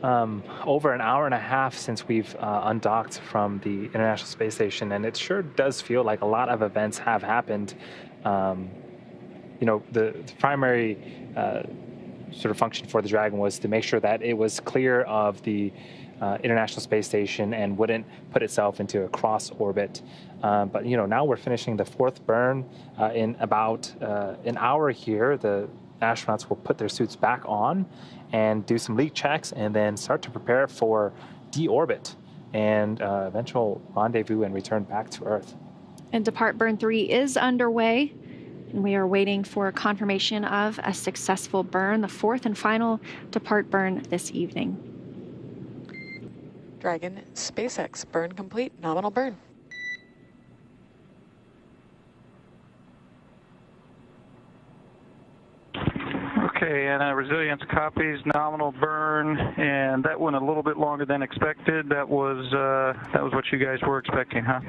over an hour and a half since we've undocked from the International Space Station, and it sure does feel like a lot of events have happened. The primary sort of function for the Dragon was to make sure that it was clear of the International Space Station and wouldn't put itself into a cross orbit. But now we're finishing the fourth burn. In about an hour here, the astronauts will put their suits back on and do some leak checks and then start to prepare for deorbit and eventual rendezvous and return back to Earth. And Depart Burn 3 is underway, and we are waiting for confirmation of a successful burn, the fourth and final Depart Burn this evening. Dragon, SpaceX, burn complete, nominal burn. Okay, and resilience copies, nominal burn, and that went a little bit longer than expected. That was what you guys were expecting, huh?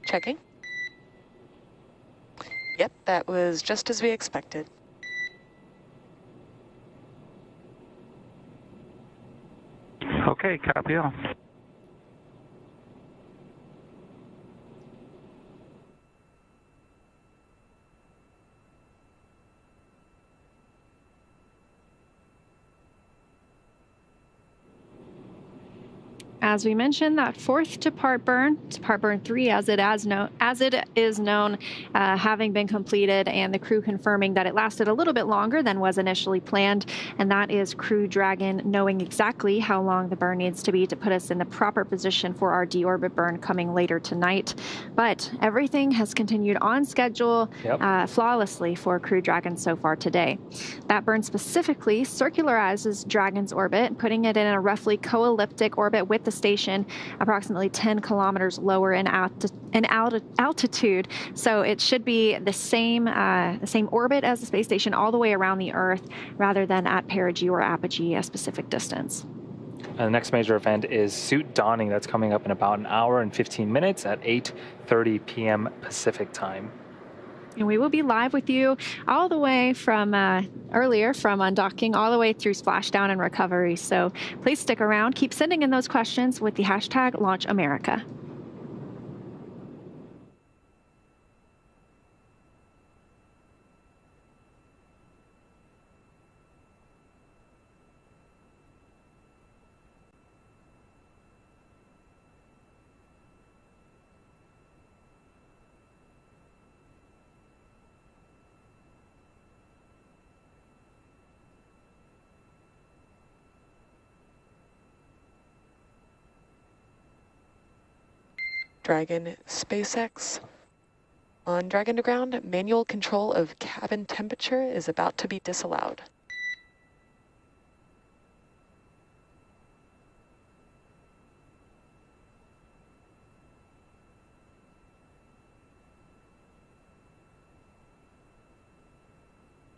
Checking. Yep, that was just as we expected. Okay, copy all. As we mentioned, that fourth Depart Burn 3, as it is known, having been completed, and the crew confirming that it lasted a little bit longer than was initially planned, and that is Crew Dragon knowing exactly how long the burn needs to be to put us in the proper position for our deorbit burn coming later tonight. But everything has continued on schedule flawlessly for Crew Dragon so far today. That burn specifically circularizes Dragon's orbit, putting it in a roughly co-elliptic orbit with the station, approximately 10 kilometers lower in altitude. So it should be the same orbit as the space station all the way around the Earth, rather than at perigee or apogee, a specific distance. And the next major event is suit donning. That's coming up in about an hour and 15 minutes at 8:30 p.m. Pacific time. And we will be live with you all the way from earlier, from undocking, all the way through splashdown and recovery. So please stick around. Keep sending in those questions with the hashtag LaunchAmerica. Dragon, SpaceX. On Dragon to ground, manual control of cabin temperature is about to be disallowed.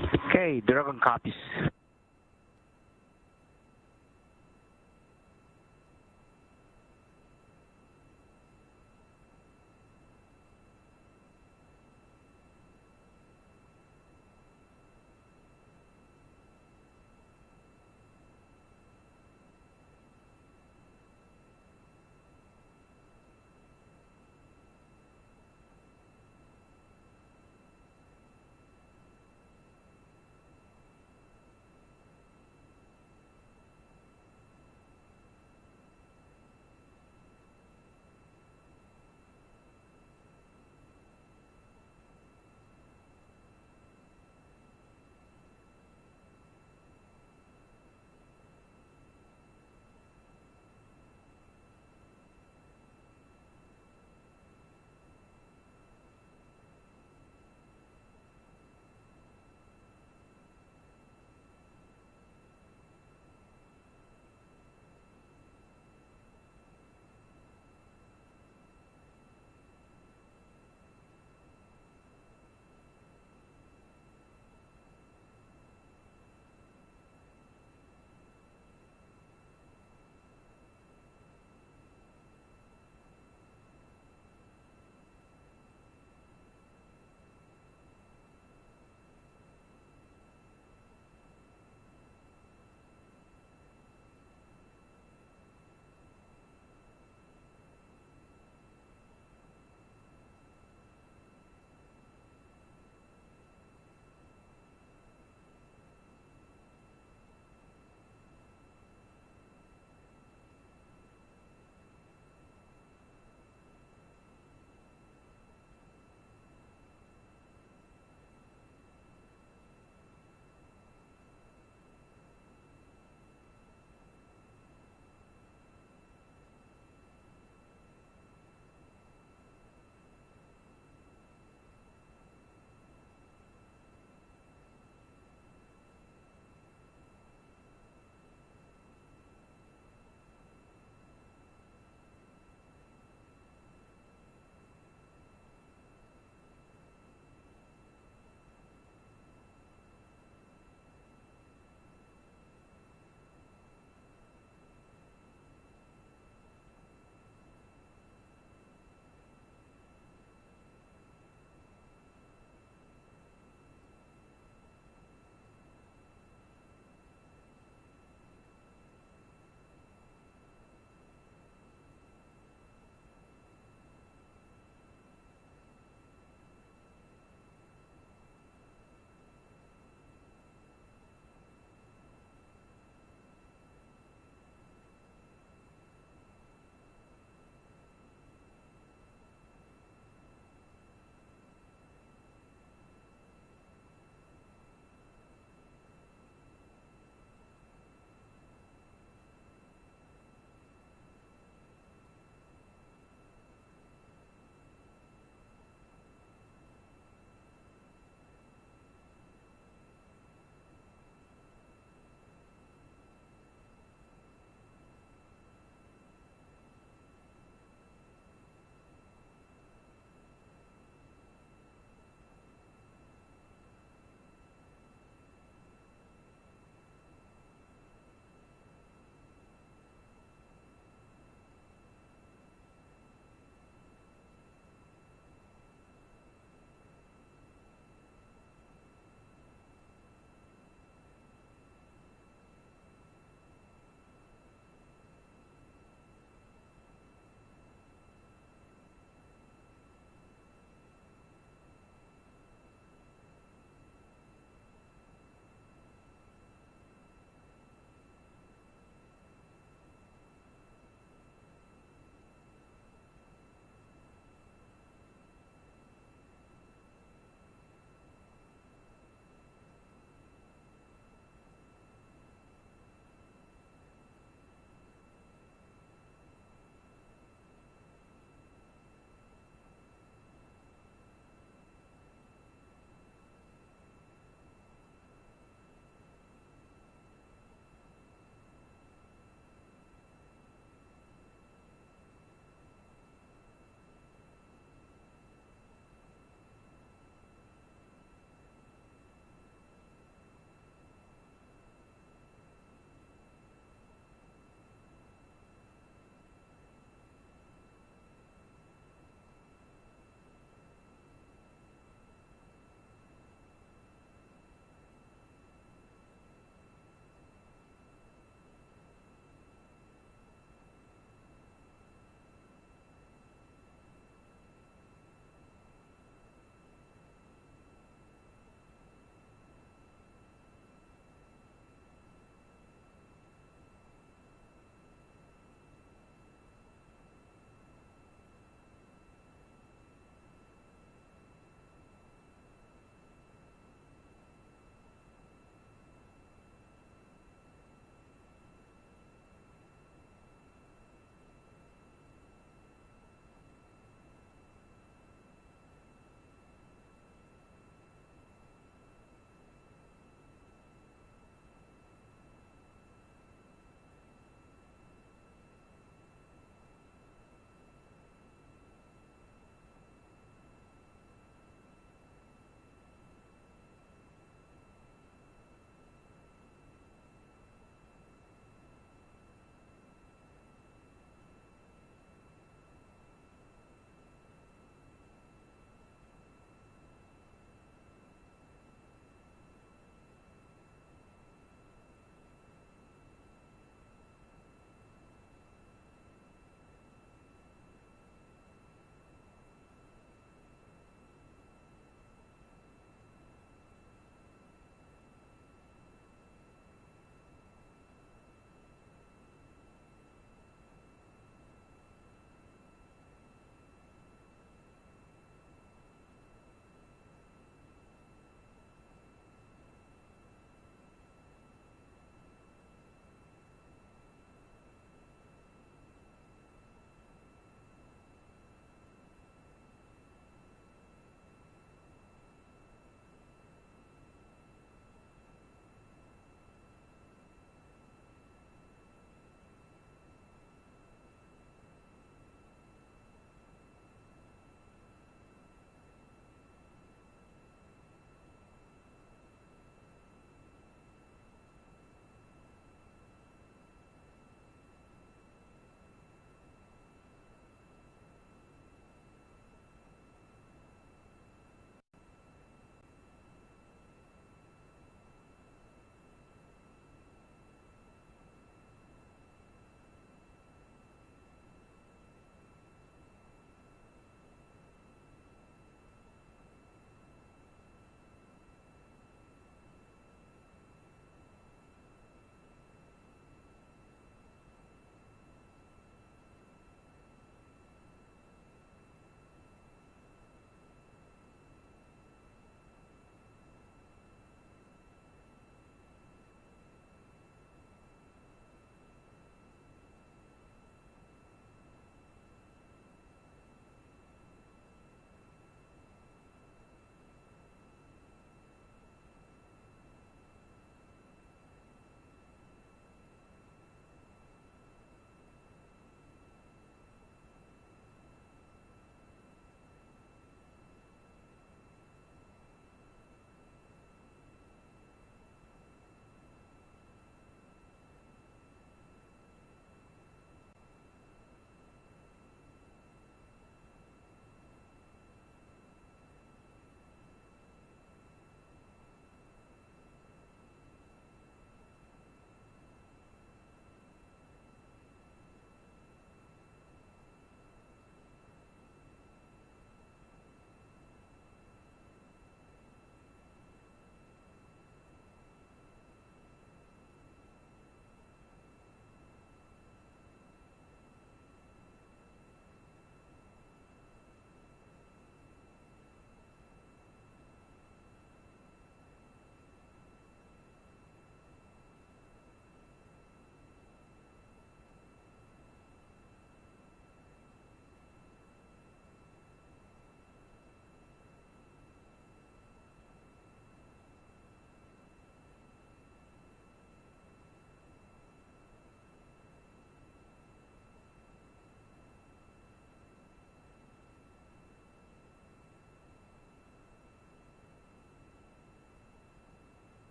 Okay, Dragon copies.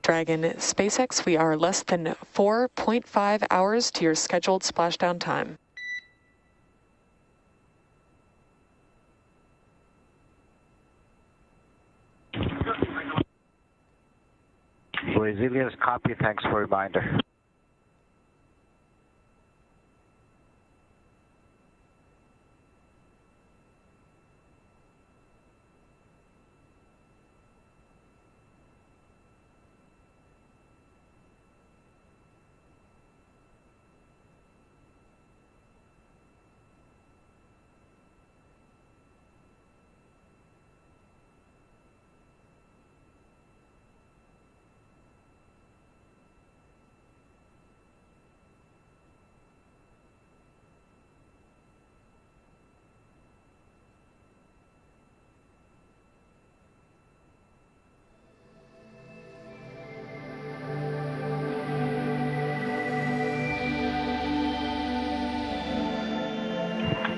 Dragon SpaceX, we are less than 4.5 hours to your scheduled splashdown time. Resilience copy, thanks for reminder.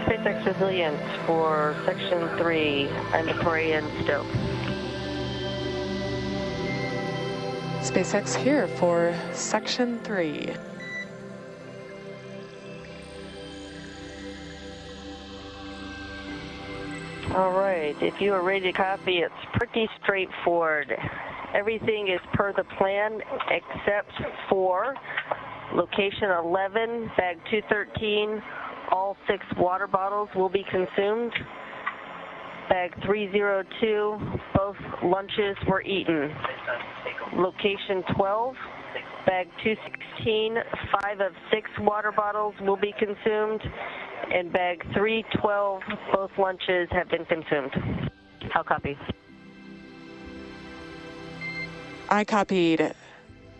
SpaceX Resilience for Section 3, mandatory and stoke. SpaceX here for Section 3. All right, if you are ready to copy, it's pretty straightforward. Everything is per the plan except for location 11, bag 213, all 6 water bottles will be consumed. Bag 302, both lunches were eaten. Location 12, bag 216, 5 of 6 water bottles will be consumed. And bag 312, both lunches have been consumed. How copy? I copied.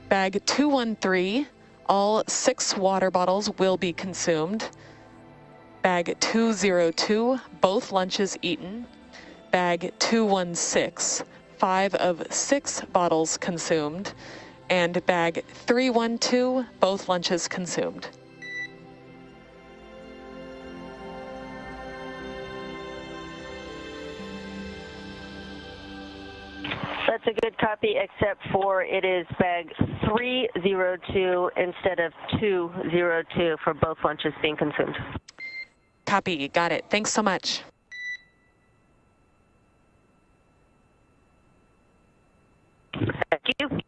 Bag 213, all 6 water bottles will be consumed. Bag 202, both lunches eaten. Bag 216, 5 of 6 bottles consumed. And bag 312, both lunches consumed. That's a good copy, except for it is bag 302 instead of 202 for both lunches being consumed. Copy, got it. Thanks so much. Thank you.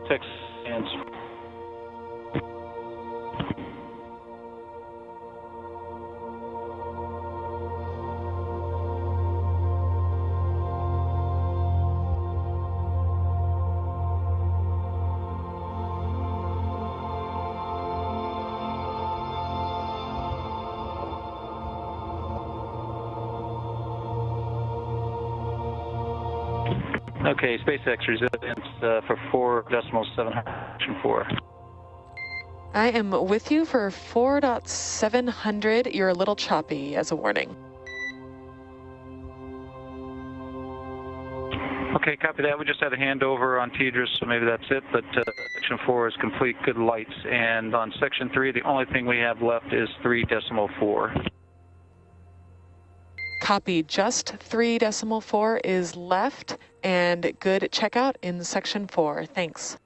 Text answer. Okay, SpaceX resilience for 4.704. I am with you for 4.700. You're a little choppy as a warning. Okay, copy that. We just had a handover on TDRS, so maybe that's it. But section 4 is complete, good lights. And on section 3, the only thing we have left is 3.4. Copy, just 3.4 is left, and good checkout in section 4. Thanks.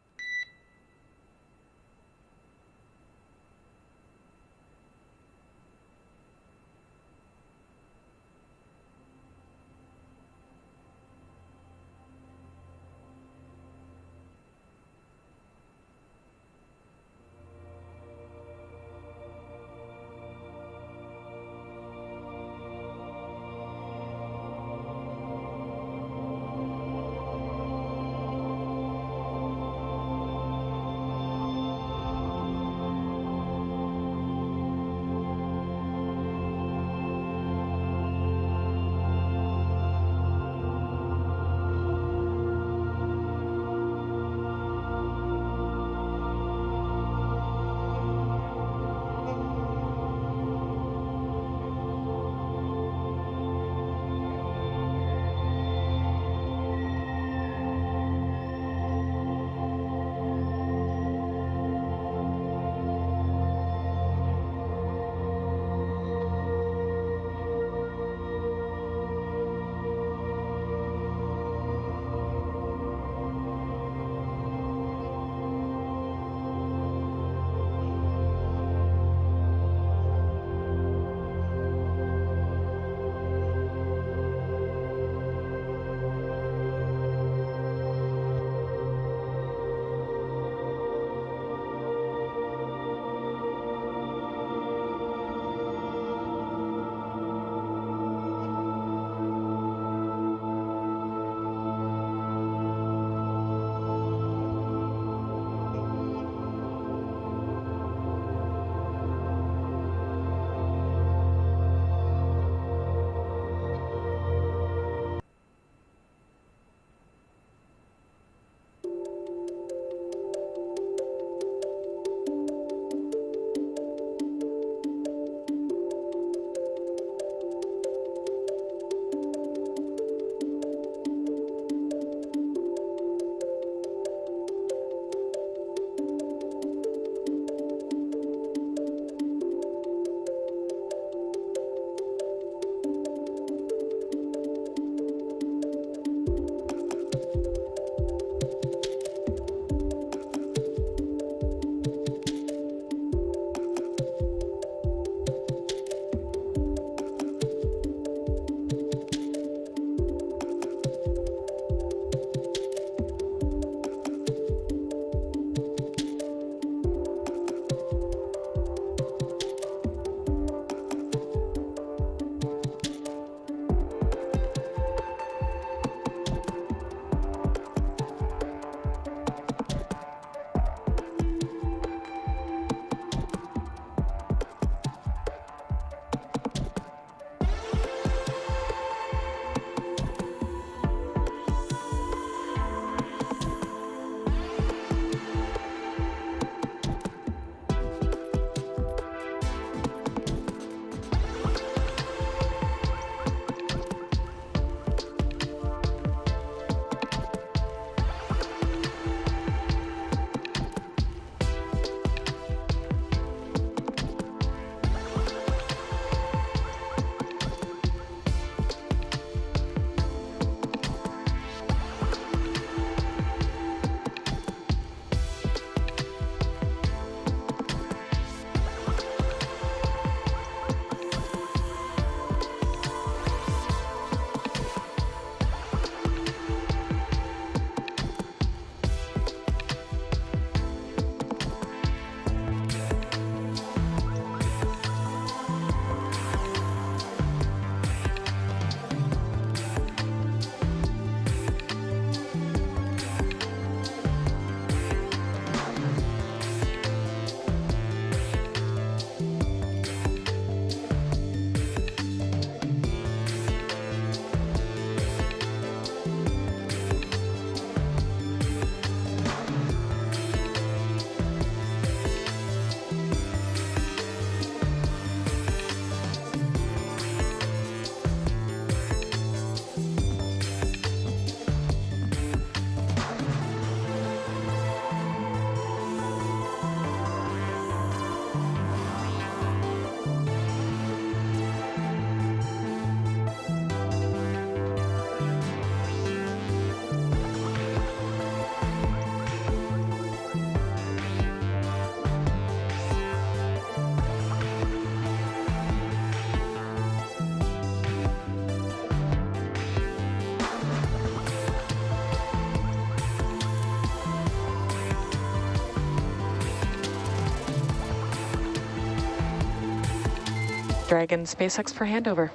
Dragon SpaceX for handover.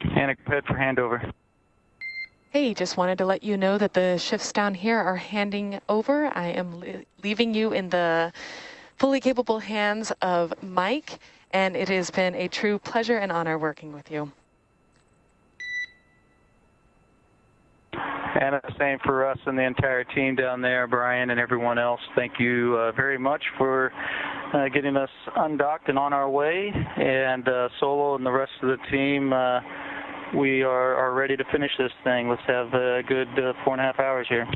And prepared for handover. Hey, just wanted to let you know that the shifts down here are handing over. I am leaving you in the fully capable hands of Mike, and it has been a true pleasure and honor working with you. And the same for us and the entire team down there, Brian and everyone else. Thank you very much for getting us undocked and on our way. And Solo and the rest of the team, we are ready to finish this thing. Let's have a good 4.5 hours here.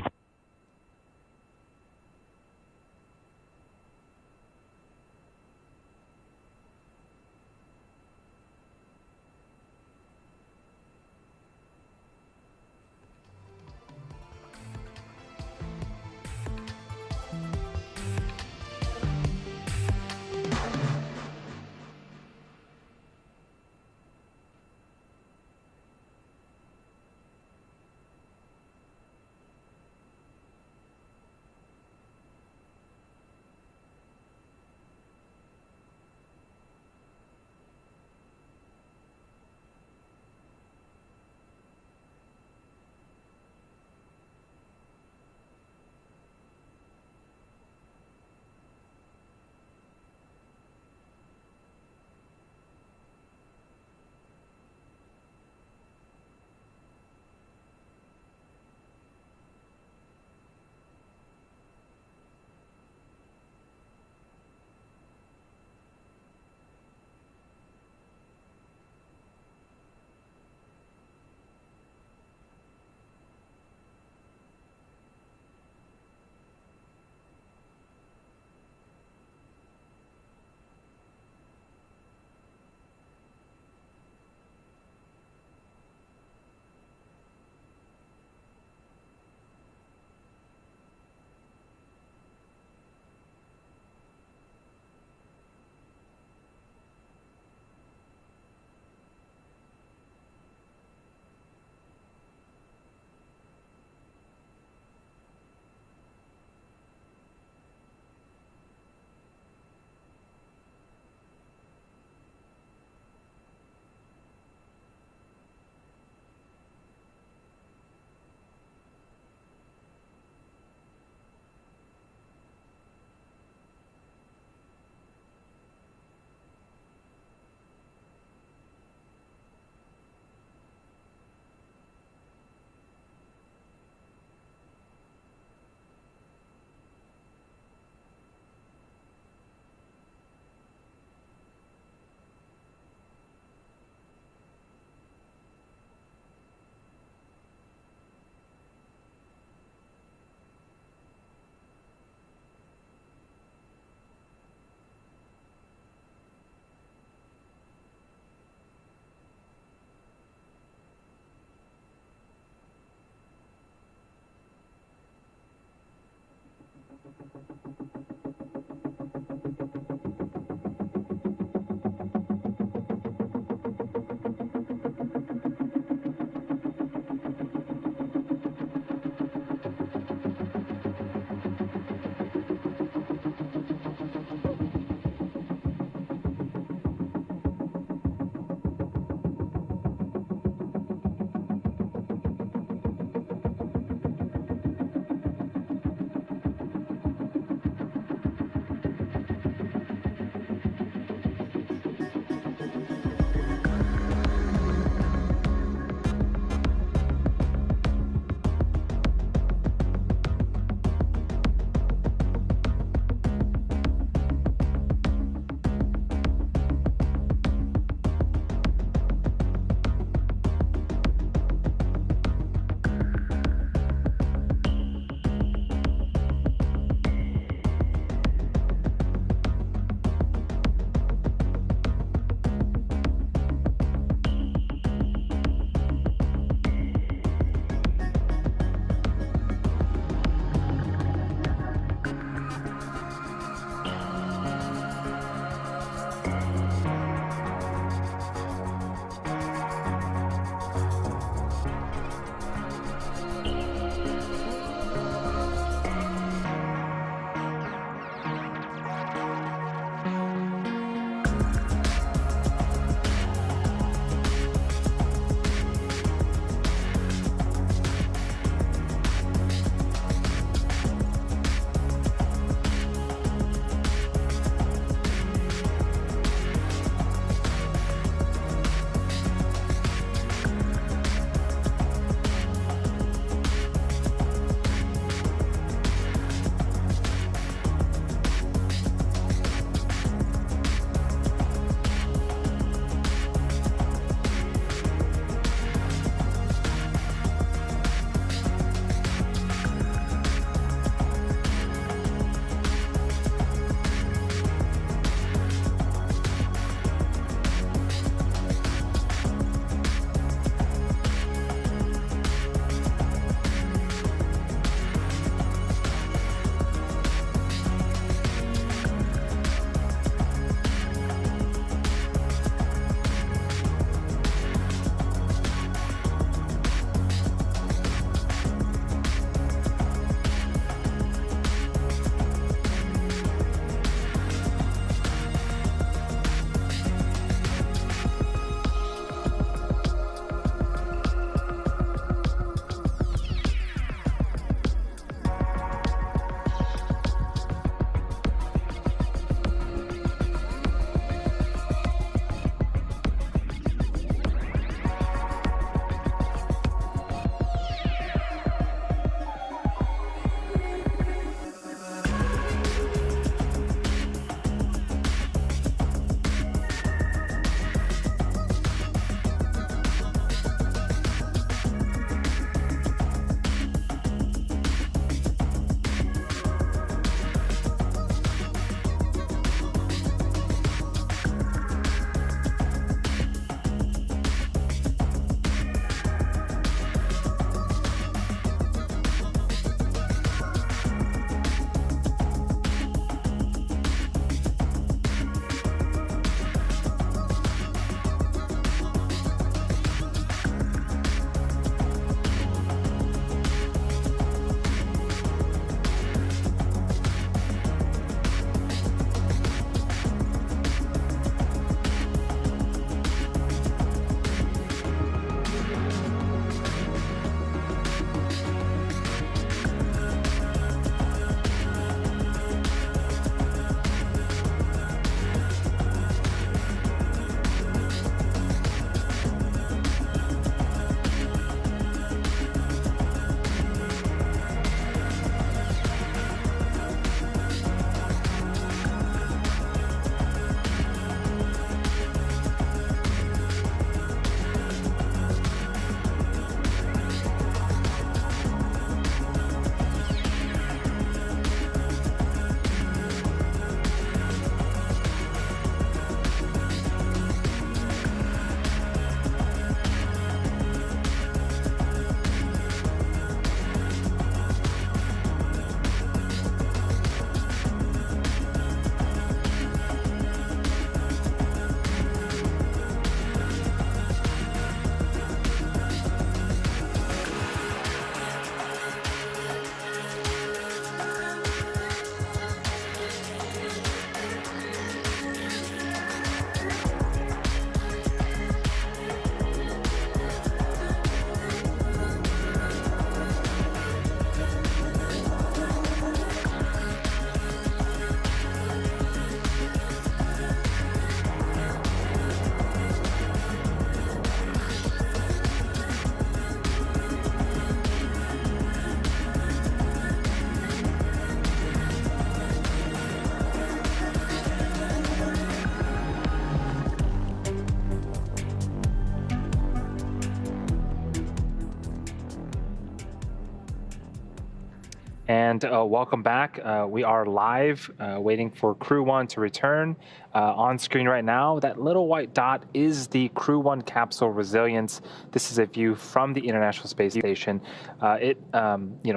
And welcome back. We are live, waiting for Crew-1 to return. On screen right now, that little white dot is the Crew-1 capsule Resilience. This is a view from the International Space Station. It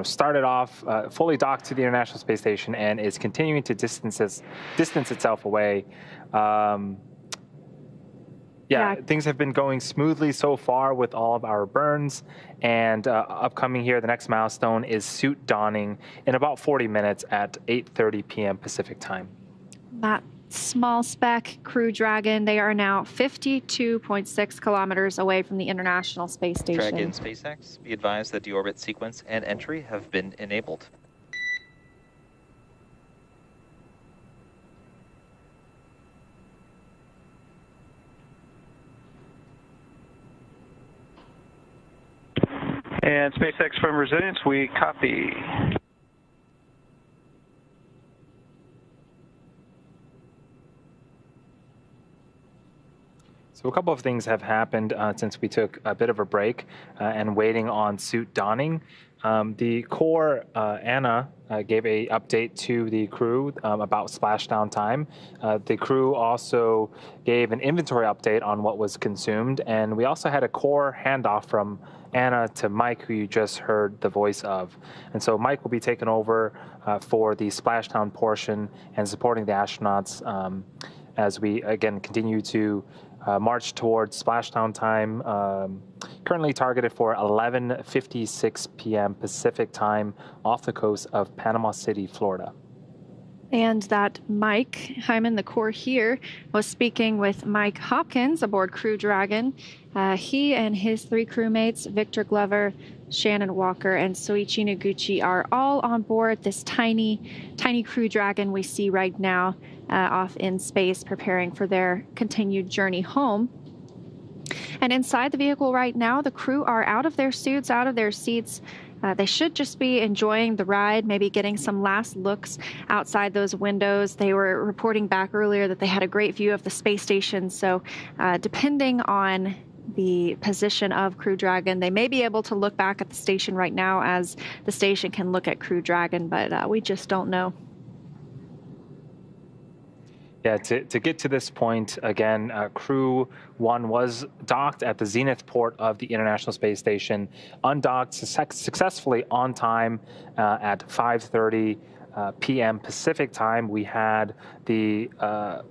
started off fully docked to the International Space Station and is continuing to distance itself away. Things have been going smoothly so far with all of our burns, and upcoming here, the next milestone is suit donning in about 40 minutes at 8:30 p.m. Pacific time. That small spec Crew Dragon, they are now 52.6 kilometers away from the International Space Station. Dragon SpaceX, be advised that deorbit sequence and entry have been enabled. And SpaceX from Resilience, we copy. So a couple of things have happened since we took a bit of a break and waiting on suit donning. The core, Anna, gave a update to the crew about splashdown time. The crew also gave an inventory update on what was consumed, and we also had a core handoff from Anna to Mike, who you just heard the voice of. And so Mike will be taking over for the splashdown portion and supporting the astronauts as we, again, continue to march towards splashdown time, currently targeted for 11:56 p.m. Pacific time off the coast of Panama City, Florida. And that Mike Hyman, the core here, was speaking with Mike Hopkins aboard Crew Dragon. He and his three crewmates, Victor Glover, Shannon Walker, and Soichi Noguchi, are all on board this tiny Crew Dragon we see right now off in space, preparing for their continued journey home. And inside the vehicle right now, the crew are out of their suits, out of their seats. They should just be enjoying the ride, maybe getting some last looks outside those windows. They were reporting back earlier that they had a great view of the space station. So depending on the position of Crew Dragon, they may be able to look back at the station right now as the station can look at Crew Dragon, but we just don't know. Yeah, to get to this point, again, Crew-1 was docked at the zenith port of the International Space Station, undocked successfully on time at 5:30 p.m. Pacific time. We had the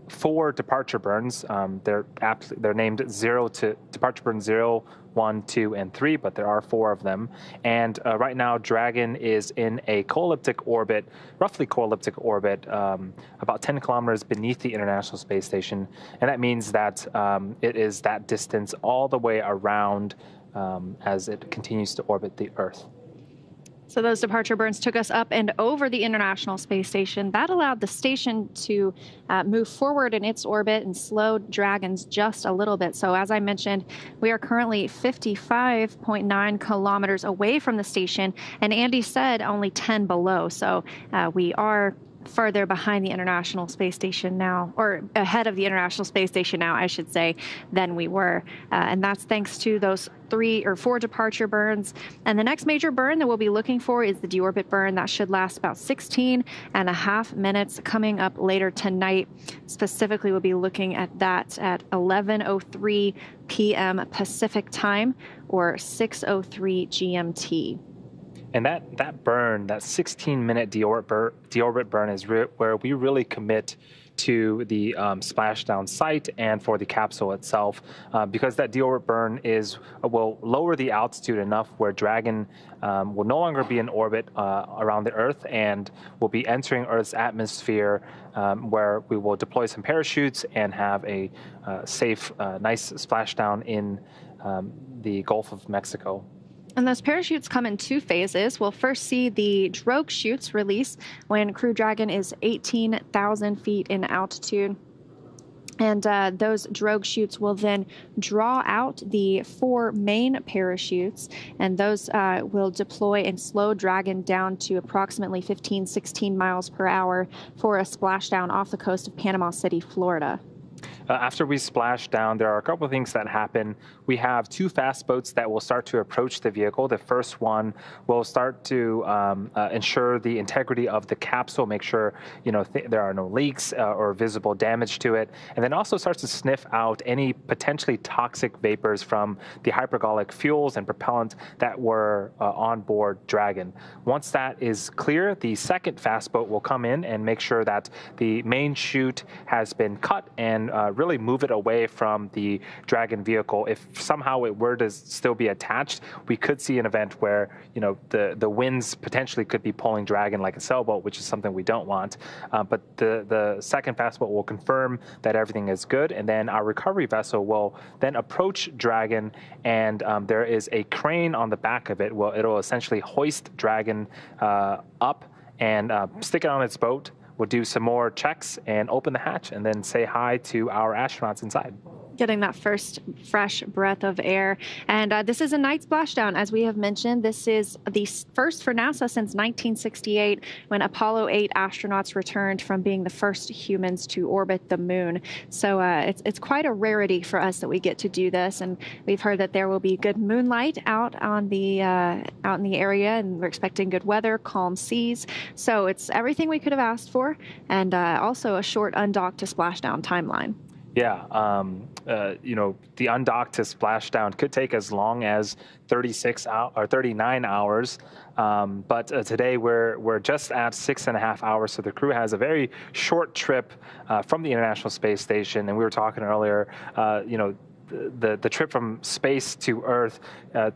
4 departure burns. They're named departure burn 0, 1, 2, and 3, but there are 4 of them. And right now, Dragon is in a roughly co-elliptic orbit, about 10 kilometers beneath the International Space Station. And that means that it is that distance all the way around as it continues to orbit the Earth. So those departure burns took us up and over the International Space Station. That allowed the station to move forward in its orbit and slow Dragons just a little bit. So as I mentioned, we are currently 55.9 kilometers away from the station, and Andy said only 10 below. So we are further behind the International Space Station now, or ahead of the International Space Station now, I should say, than we were. And that's thanks to those 3 or 4 departure burns. And the next major burn that we'll be looking for is the deorbit burn. That should last about 16.5 minutes coming up later tonight. Specifically, we'll be looking at that at 11:03 p.m. Pacific time or 6:03 GMT. And that burn, that 16-minute deorbit burn is where we really commit to the splashdown site and for the capsule itself, because that deorbit burn will lower the altitude enough where Dragon will no longer be in orbit around the Earth and will be entering Earth's atmosphere, where we will deploy some parachutes and have a safe, nice splashdown in the Gulf of Mexico. And those parachutes come in 2 phases. We'll first see the drogue chutes release when Crew Dragon is 18,000 feet in altitude. And those drogue chutes will then draw out the 4 main parachutes, and those will deploy and slow Dragon down to approximately 16 miles per hour for a splashdown off the coast of Panama City, Florida. After we splash down, there are a couple of things that happen. We have 2 fast boats that will start to approach the vehicle. The first one will start to ensure the integrity of the capsule, make sure there are no leaks or visible damage to it, and then also starts to sniff out any potentially toxic vapors from the hypergolic fuels and propellant that were on board Dragon. Once that is clear, the second fast boat will come in and make sure that the main chute has been cut and really move it away from the Dragon vehicle. If somehow it were to still be attached, we could see an event where the winds potentially could be pulling Dragon like a sailboat, which is something we don't want. But the second fast boat will confirm that everything is good, and then our recovery vessel will then approach Dragon, and there is a crane on the back of it. Well, it'll essentially hoist Dragon up and stick it on its boat. We'll do some more checks and open the hatch and then say hi to our astronauts inside. Getting that first fresh breath of air. And this is a night splashdown. As we have mentioned, this is the first for NASA since 1968, when Apollo 8 astronauts returned from being the first humans to orbit the moon. So it's quite a rarity for us that we get to do this. And we've heard that there will be good moonlight out in the area, and we're expecting good weather, calm seas. So it's everything we could have asked for, and also a short undock to splashdown timeline. Yeah, the undock to splashdown could take as long as 39 hours, but today we're just at 6.5 hours. So the crew has a very short trip from the International Space Station, and we were talking earlier. The trip from space to Earth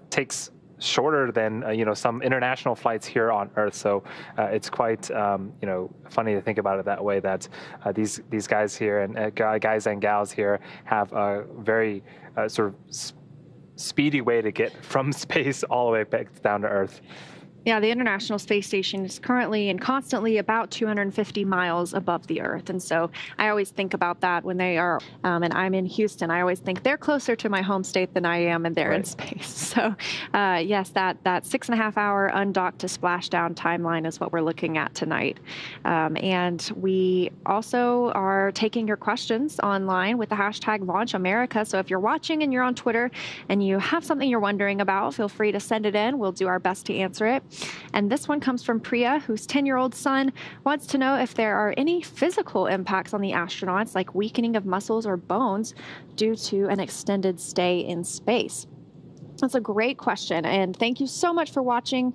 takes shorter than some international flights here on Earth. So it's quite funny to think about it that way, that these guys here and guys and gals here have a very sort of speedy way to get from space all the way back down to Earth. Yeah, the International Space Station is currently and constantly about 250 miles above the Earth. And so I always think about that when they are, and I'm in Houston, I always think they're closer to my home state than I am, and they're in space. So yes, that 6.5 hour undock to splashdown timeline is what we're looking at tonight. And we also are taking your questions online with the hashtag #LaunchAmerica. So if you're watching and you're on Twitter and you have something you're wondering about, feel free to send it in. We'll do our best to answer it. And this one comes from Priya, whose 10-year-old son wants to know if there are any physical impacts on the astronauts, like weakening of muscles or bones, due to an extended stay in space. That's a great question, and thank you so much for watching.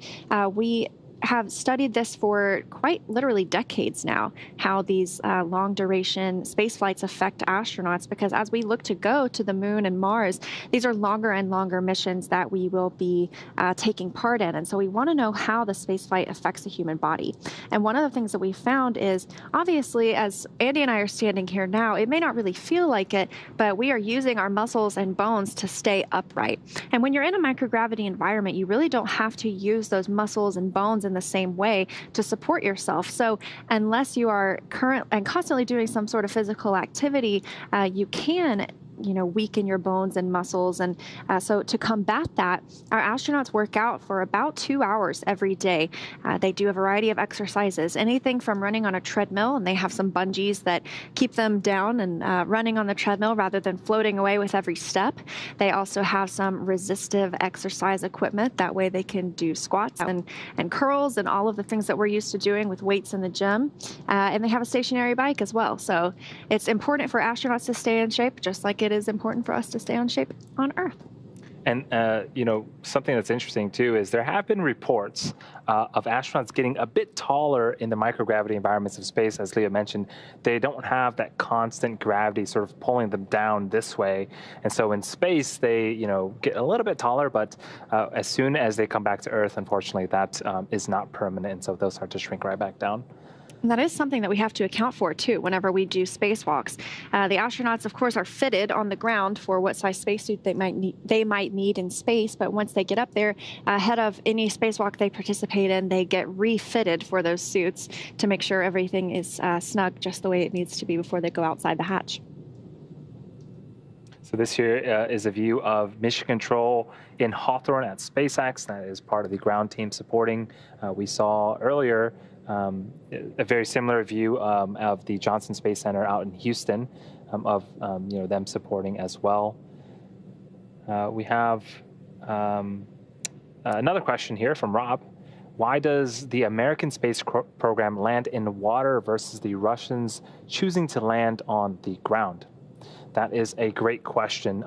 We have studied this for quite literally decades now, how these long duration space flights affect astronauts, because as we look to go to the moon and Mars, these are longer and longer missions that we will be taking part in. And so we want to know how the space flight affects the human body. And one of the things that we found is, obviously, as Andy and I are standing here now, it may not really feel like it, but we are using our muscles and bones to stay upright. And when you're in a microgravity environment, you really don't have to use those muscles and bones in the same way to support yourself. So unless you are constantly doing some sort of physical activity, you can weaken your bones and muscles. And so to combat that, our astronauts work out for about 2 hours every day. They do a variety of exercises, anything from running on a treadmill, and they have some bungees that keep them down and running on the treadmill rather than floating away with every step. They also have some resistive exercise equipment. That way they can do squats and curls and all of the things that we're used to doing with weights in the gym. And they have a stationary bike as well. So it's important for astronauts to stay in shape, just like it is important for us to stay on shape on Earth. And, something that's interesting, too, is there have been reports of astronauts getting a bit taller in the microgravity environments of space. As Leah mentioned, they don't have that constant gravity sort of pulling them down this way. And so in space, they, get a little bit taller, but as soon as they come back to Earth, unfortunately, that is not permanent. And so they'll start to shrink right back down. And that is something that we have to account for, too, whenever we do spacewalks. The astronauts, of course, are fitted on the ground for what size spacesuit they might need in space. But once they get up there, ahead of any spacewalk they participate in, they get refitted for those suits to make sure everything is snug just the way it needs to be before they go outside the hatch. So this here is a view of Mission Control in Hawthorne at SpaceX. That is part of the ground team supporting. We saw earlier a very similar view of the Johnson Space Center out in Houston. of them supporting as well. We have another question here from Rob. Why does the American space program land in water versus the Russians choosing to land on the ground? That is a great question.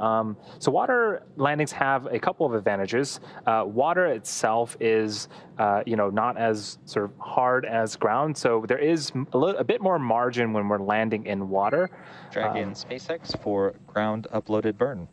So water landings have a couple of advantages. Water itself is, not as sort of hard as ground, so there is a bit more margin when we're landing in water. Drag in SpaceX for ground uploaded burn.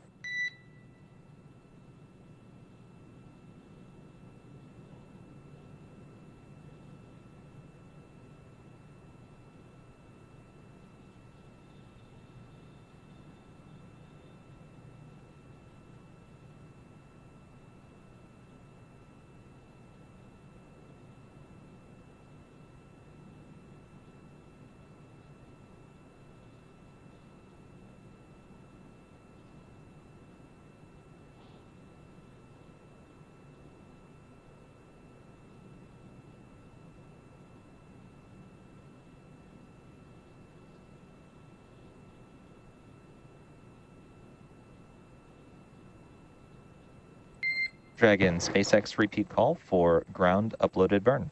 Drag in SpaceX repeat call for ground uploaded burn.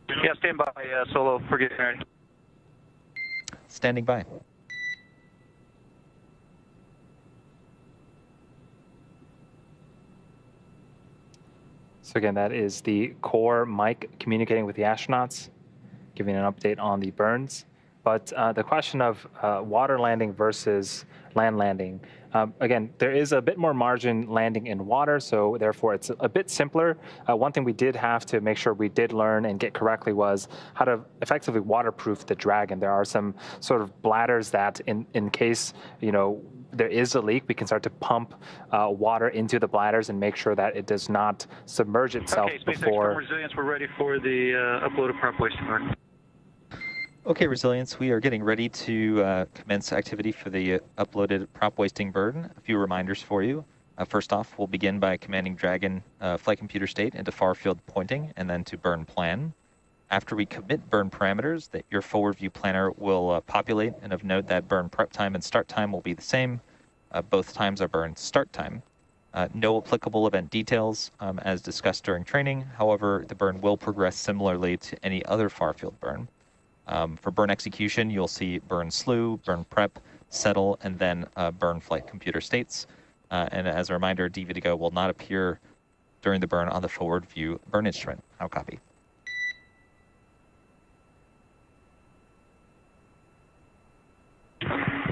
Yeah, stand by, Solo, for getting ready. Standing by. So again, that is the core mic communicating with the astronauts, giving an update on the burns. But the question of water landing versus land landing, again, there is a bit more margin landing in water, so therefore it's a bit simpler. One thing we did have to make sure we did learn and get correctly was how to effectively waterproof the Dragon. There are some sort of bladders that in case, there is a leak, we can start to pump water into the bladders and make sure that it does not submerge itself before. SpaceX Resilience, we're ready for the uploaded prop waste burn. Okay, Resilience, we are getting ready to commence activity for the uploaded prop wasting burn. A few reminders for you. First off, we'll begin by commanding Dragon flight computer state into far field pointing and then to burn plan. After we commit burn parameters, that your forward view planner will populate, and of note that burn prep time and start time will be the same. Both times are burn start time. No applicable event details as discussed during training. However, the burn will progress similarly to any other far field burn. For burn execution, you'll see burn slew, burn prep, settle, and then burn flight computer states. And as a reminder, DV to go will not appear during the burn on the forward view burn instrument. How copy?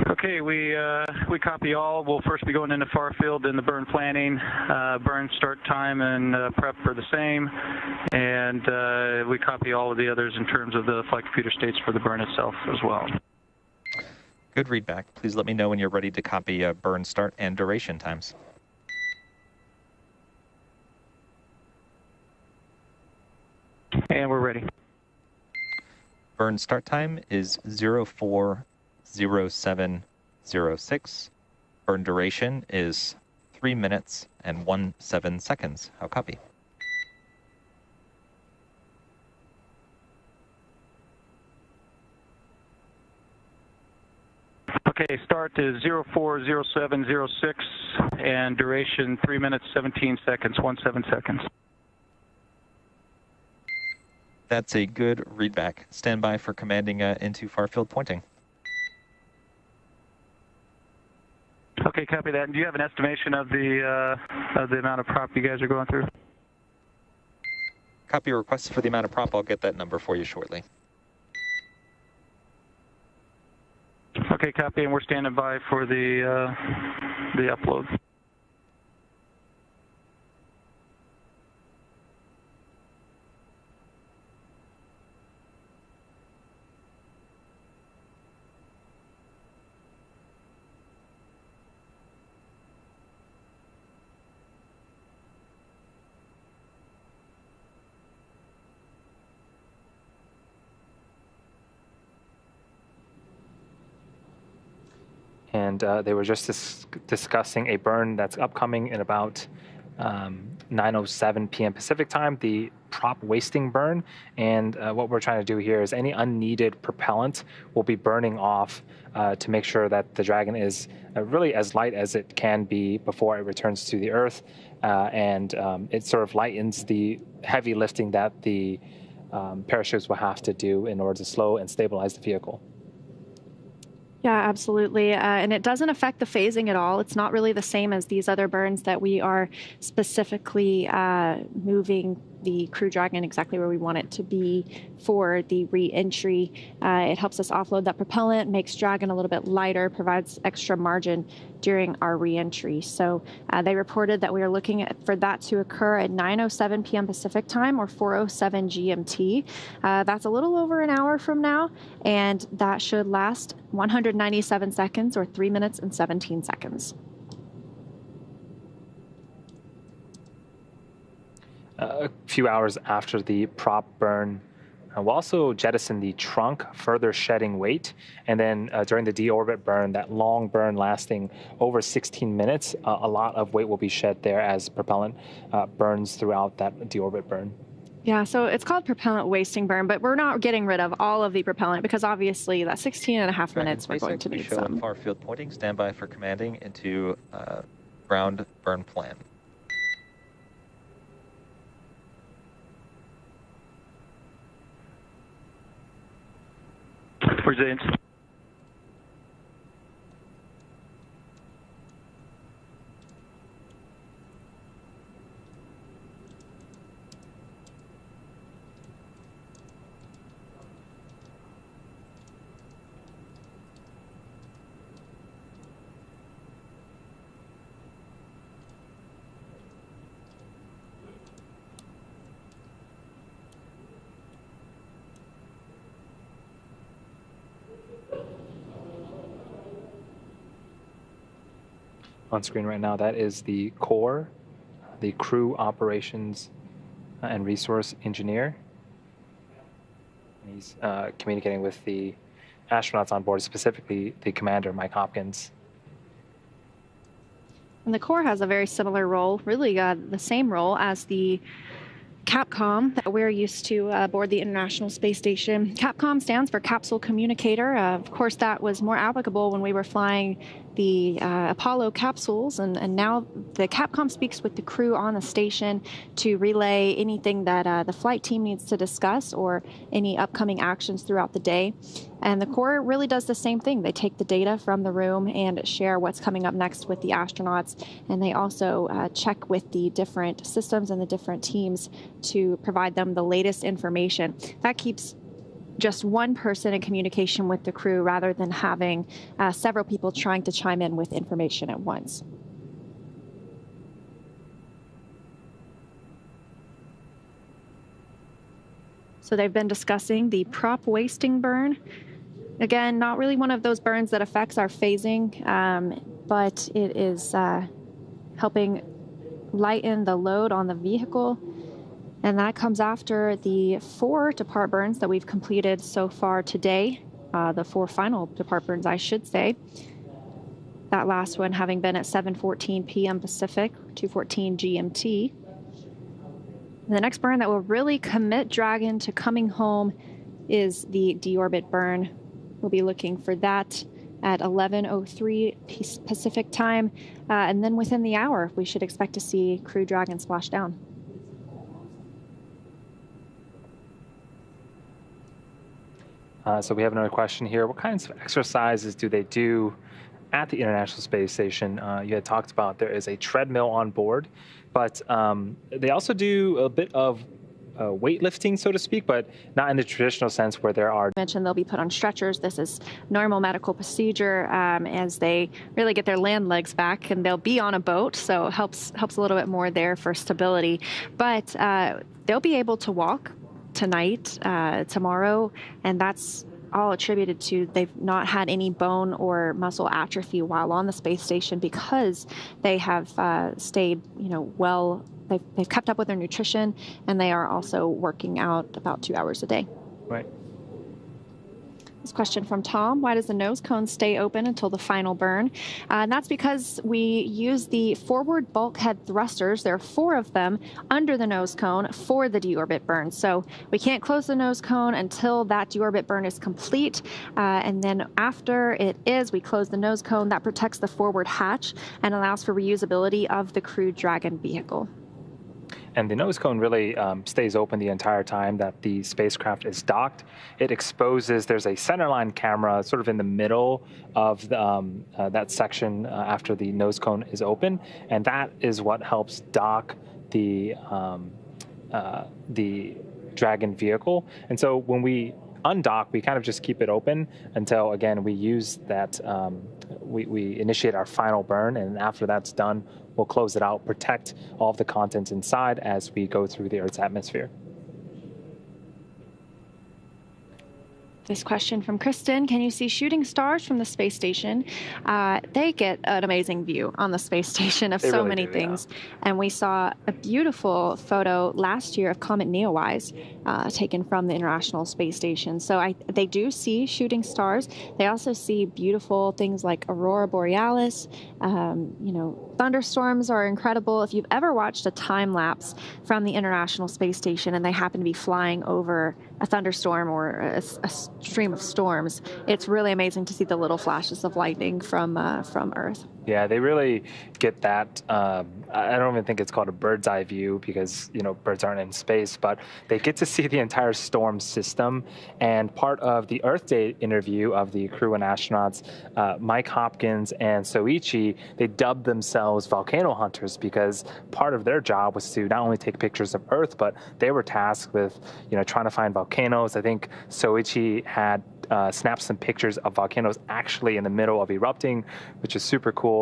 Okay, we copy all. We'll first be going into far field in the burn planning. Burn start time and prep are the same, and we copy all of the others in terms of the flight computer states for the burn itself as well. Good readback. Please let me know when you're ready to copy burn start and duration times. And we're ready. Burn start time is 040706. Burn duration is 3 minutes and 17 seconds. How copy? Okay, start is 040706 and duration 3 minutes 17 seconds, 17 seconds. That's a good readback. Stand by for commanding into far field pointing. Okay, copy that. And do you have an estimation of the amount of prop you guys are going through? Copy requests for the amount of prop. I'll get that number for you shortly. Okay, copy, and we're standing by for the upload. And they were just discussing a burn that's upcoming in about 9:07 p.m. Pacific time, the prop wasting burn. And what we're trying to do here is any unneeded propellant will be burning off to make sure that the Dragon is really as light as it can be before it returns to the Earth. And it sort of lightens the heavy lifting that the parachutes will have to do in order to slow and stabilize the vehicle. Yeah, absolutely. And it doesn't affect the phasing at all. It's not really the same as these other burns that we are specifically moving the Crew Dragon exactly where we want it to be for the re-entry. It helps us offload that propellant, makes Dragon a little bit lighter, provides extra margin during our re-entry. So they reported that we are looking for that to occur at 9:07 p.m. Pacific time or 4:07 GMT. That's a little over an hour from now, and that should last 197 seconds or 3 minutes and 17 seconds. A few hours after the prop burn, we'll also jettison the trunk, further shedding weight. And then during the deorbit burn, that long burn lasting over 16 minutes, a lot of weight will be shed there as propellant burns throughout that deorbit burn. Yeah, so it's called propellant wasting burn, but we're not getting rid of all of the propellant because obviously that 16.5 minutes we're going to need some. Far field pointing, standby for commanding into ground burn plan. Resilience. On screen right now, that is the core, the crew operations and resource engineer. He's communicating with the astronauts on board, specifically the commander, Mike Hopkins. And the core has a very similar role, really the same role as the Capcom that we're used to aboard the International Space Station. Capcom stands for Capsule Communicator. Of course, that was more applicable when we were flying the Apollo capsules, and now the Capcom speaks with the crew on the station to relay anything that the flight team needs to discuss or any upcoming actions throughout the day. And the core really does the same thing. They take the data from the room and share what's coming up next with the astronauts, and they also check with the different systems and the different teams to provide them the latest information. That keeps just one person in communication with the crew rather than having several people trying to chime in with information at once. So they've been discussing the prop wasting burn. Again, not really one of those burns that affects our phasing, but it is helping lighten the load on the vehicle. And that comes after the 4 depart burns that we've completed so far today, the 4 final depart burns, I should say. That last one having been at 7:14 p.m. Pacific, 2:14 GMT. The next burn that will really commit Dragon to coming home is the deorbit burn. We'll be looking for that at 11:03 Pacific time, and then within the hour, we should expect to see Crew Dragon splash down. So we have another question here. What kinds of exercises do they do at the International Space Station? You had talked about there is a treadmill on board, but they also do a bit of weightlifting, so to speak, but not in the traditional sense where there are. Mentioned they'll be put on stretchers. This is normal medical procedure as they really get their land legs back, and they'll be on a boat, so it helps a little bit more there for stability. But they'll be able to walk tonight, tomorrow, and that's all attributed to they've not had any bone or muscle atrophy while on the space station because they have stayed, well. They've kept up with their nutrition, and they are also working out about 2 hours a day. Right. This question from Tom: why does the nose cone stay open until the final burn? And that's because we use the forward bulkhead thrusters. There are 4 of them under the nose cone for the deorbit burn. So we can't close the nose cone until that deorbit burn is complete. And then after it is, we close the nose cone. That protects the forward hatch and allows for reusability of the Crew Dragon vehicle. And the nose cone really stays open the entire time that the spacecraft is docked. It exposes, there's a centerline camera sort of in the middle of the, that section after the nose cone is open, and that is what helps dock the Dragon vehicle. And so when we undock, we kind of just keep it open until, again, we use that, we initiate our final burn, and after that's done, we'll close it out, protect all of the contents inside as we go through the Earth's atmosphere. This question from Kristen: can you see shooting stars from the space station? They get an amazing view on the space station of so many things. And we saw a beautiful photo last year of Comet Neowise taken from the International Space Station. So they do see shooting stars. They also see beautiful things like Aurora Borealis. You know, thunderstorms are incredible. If you've ever watched a time lapse from the International Space Station and they happen to be flying over a thunderstorm or a stream of storms, it's really amazing to see the little flashes of lightning from Earth. Yeah, they really get that. I don't even think it's called a bird's eye view because, you know, birds aren't in space, but they get to see the entire storm system. And part of the Earth Day interview of the crew and astronauts, Mike Hopkins and Soichi, they dubbed themselves volcano hunters because part of their job was to not only take pictures of Earth, but they were tasked with, you know, trying to find volcanoes. I think Soichi had snapped some pictures of volcanoes actually in the middle of erupting, which is super cool.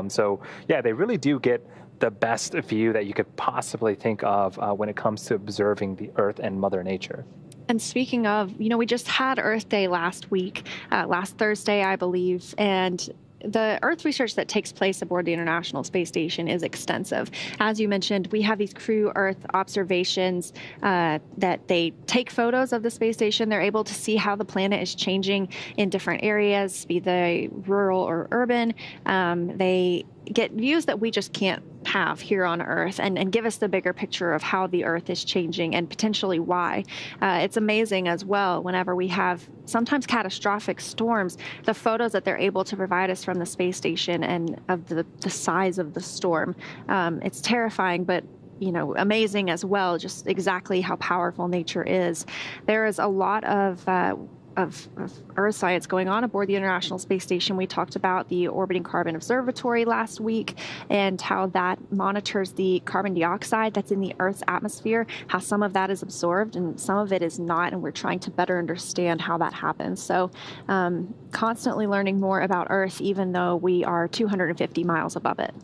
So yeah, they really do get the best view that you could possibly think of when it comes to observing the Earth and Mother Nature. And speaking of, you know, we just had Earth Day last week, last Thursday, I believe, and the Earth research that takes place aboard the International Space Station is extensive. As you mentioned, we have these Crew Earth observations that they take photos of the space station. They're able to see how the planet is changing in different areas, be they rural or urban. They get views that we just can't have here on Earth and give us the bigger picture of how the Earth is changing and potentially why. It's amazing as well whenever we have sometimes catastrophic storms, the photos that they're able to provide us from the space station and of the size of the storm. It's terrifying, but you know, amazing as well, just exactly how powerful nature is. There is a lot of Earth science going on aboard the International Space Station. We talked about the Orbiting Carbon Observatory last week and how that monitors the carbon dioxide that's in the Earth's atmosphere, how some of that is absorbed and some of it is not, and we're trying to better understand how that happens. So constantly learning more about Earth, even though we are 250 miles above it.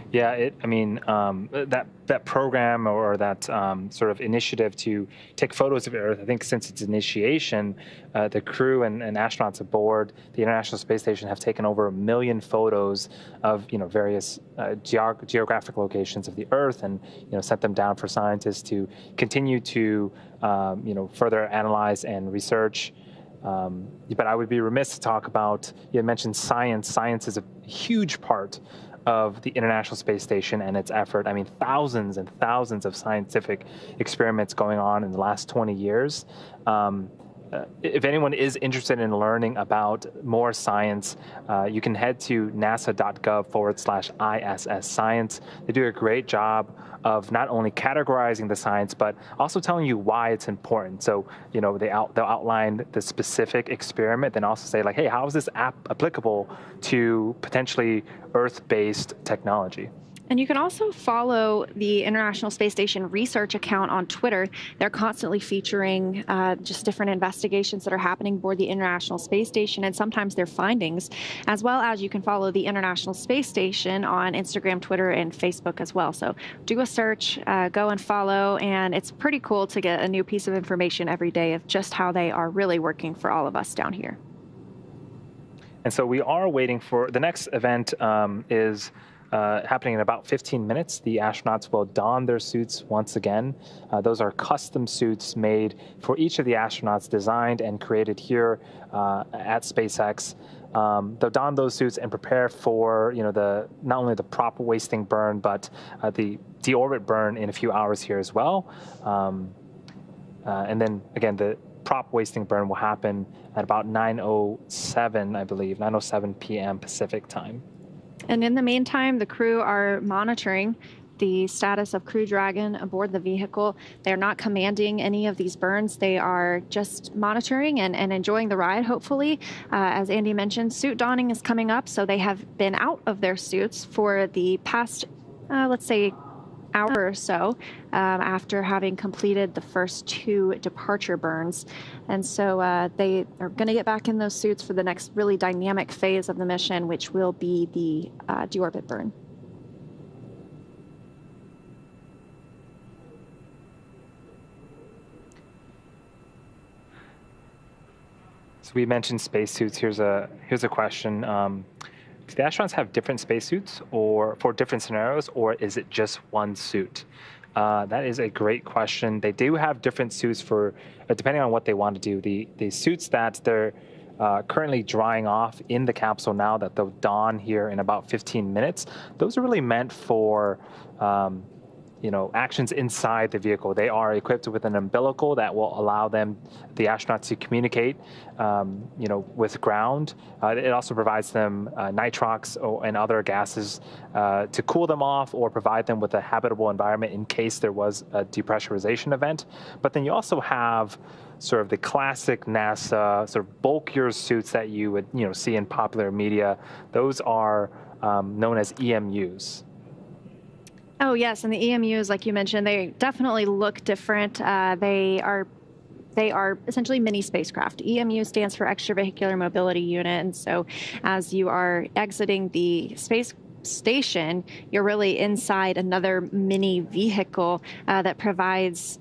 Yeah, that program or that sort of initiative to take photos of Earth, I think since its initiation, the crew and astronauts aboard the International Space Station have taken over 1 million photos of, you know, various geographic locations of the Earth, and, you know, sent them down for scientists to continue to, you know, further analyze and research. But I would be remiss to talk about, you had mentioned science. Science is a huge part of the International Space Station and its effort. I mean, thousands and thousands of scientific experiments going on in the last 20 years. If anyone is interested in learning about more science, you can head to nasa.gov/ISS science. They do a great job of not only categorizing the science, but also telling you why it's important. So, you know, they'll outline the specific experiment, then also say, like, hey, how is this applicable to potentially Earth-based technology? And you can also follow the International Space Station research account on Twitter. They're constantly featuring just different investigations that are happening aboard the International Space Station and sometimes their findings, as well as you can follow the International Space Station on Instagram, Twitter, and Facebook as well. So do a search, go and follow, and it's pretty cool to get a new piece of information every day of just how they are really working for all of us down here. And so we are waiting for the next event is happening in about 15 minutes. The astronauts will don their suits once again. Those are custom suits made for each of the astronauts, designed and created here at SpaceX. They'll don those suits and prepare for not only the prop wasting burn, but the deorbit burn in a few hours here as well. And then again, the prop wasting burn will happen at about 9:07, I believe, 9:07 p.m. Pacific time. And in the meantime, the crew are monitoring the status of Crew Dragon aboard the vehicle. They're not commanding any of these burns. They are just monitoring and enjoying the ride, hopefully. As Andy mentioned, suit donning is coming up, so they have been out of their suits for the past, let's say, hour or so after having completed the first 2 departure burns. And so they are going to get back in those suits for the next really dynamic phase of the mission, which will be the deorbit burn. So we mentioned spacesuits. Here's a question. Do the astronauts have different spacesuits or for different scenarios, or is it just one suit? That is a great question. They do have different suits for, depending on what they want to do. The suits that they're currently drying off in the capsule now that they'll don here in about 15 minutes, those are really meant for actions inside the vehicle. They are equipped with an umbilical that will allow them, the astronauts, to communicate, with ground. It also provides them nitrox and other gases to cool them off or provide them with a habitable environment in case there was a depressurization event. But then you also have sort of the classic NASA sort of bulkier suits that you would see in popular media. Those are known as EMUs. Oh, yes, and the EMUs, like you mentioned, they definitely look different. They are essentially mini spacecraft. EMU stands for Extravehicular Mobility Unit, and so as you are exiting the space station, you're really inside another mini vehicle that provides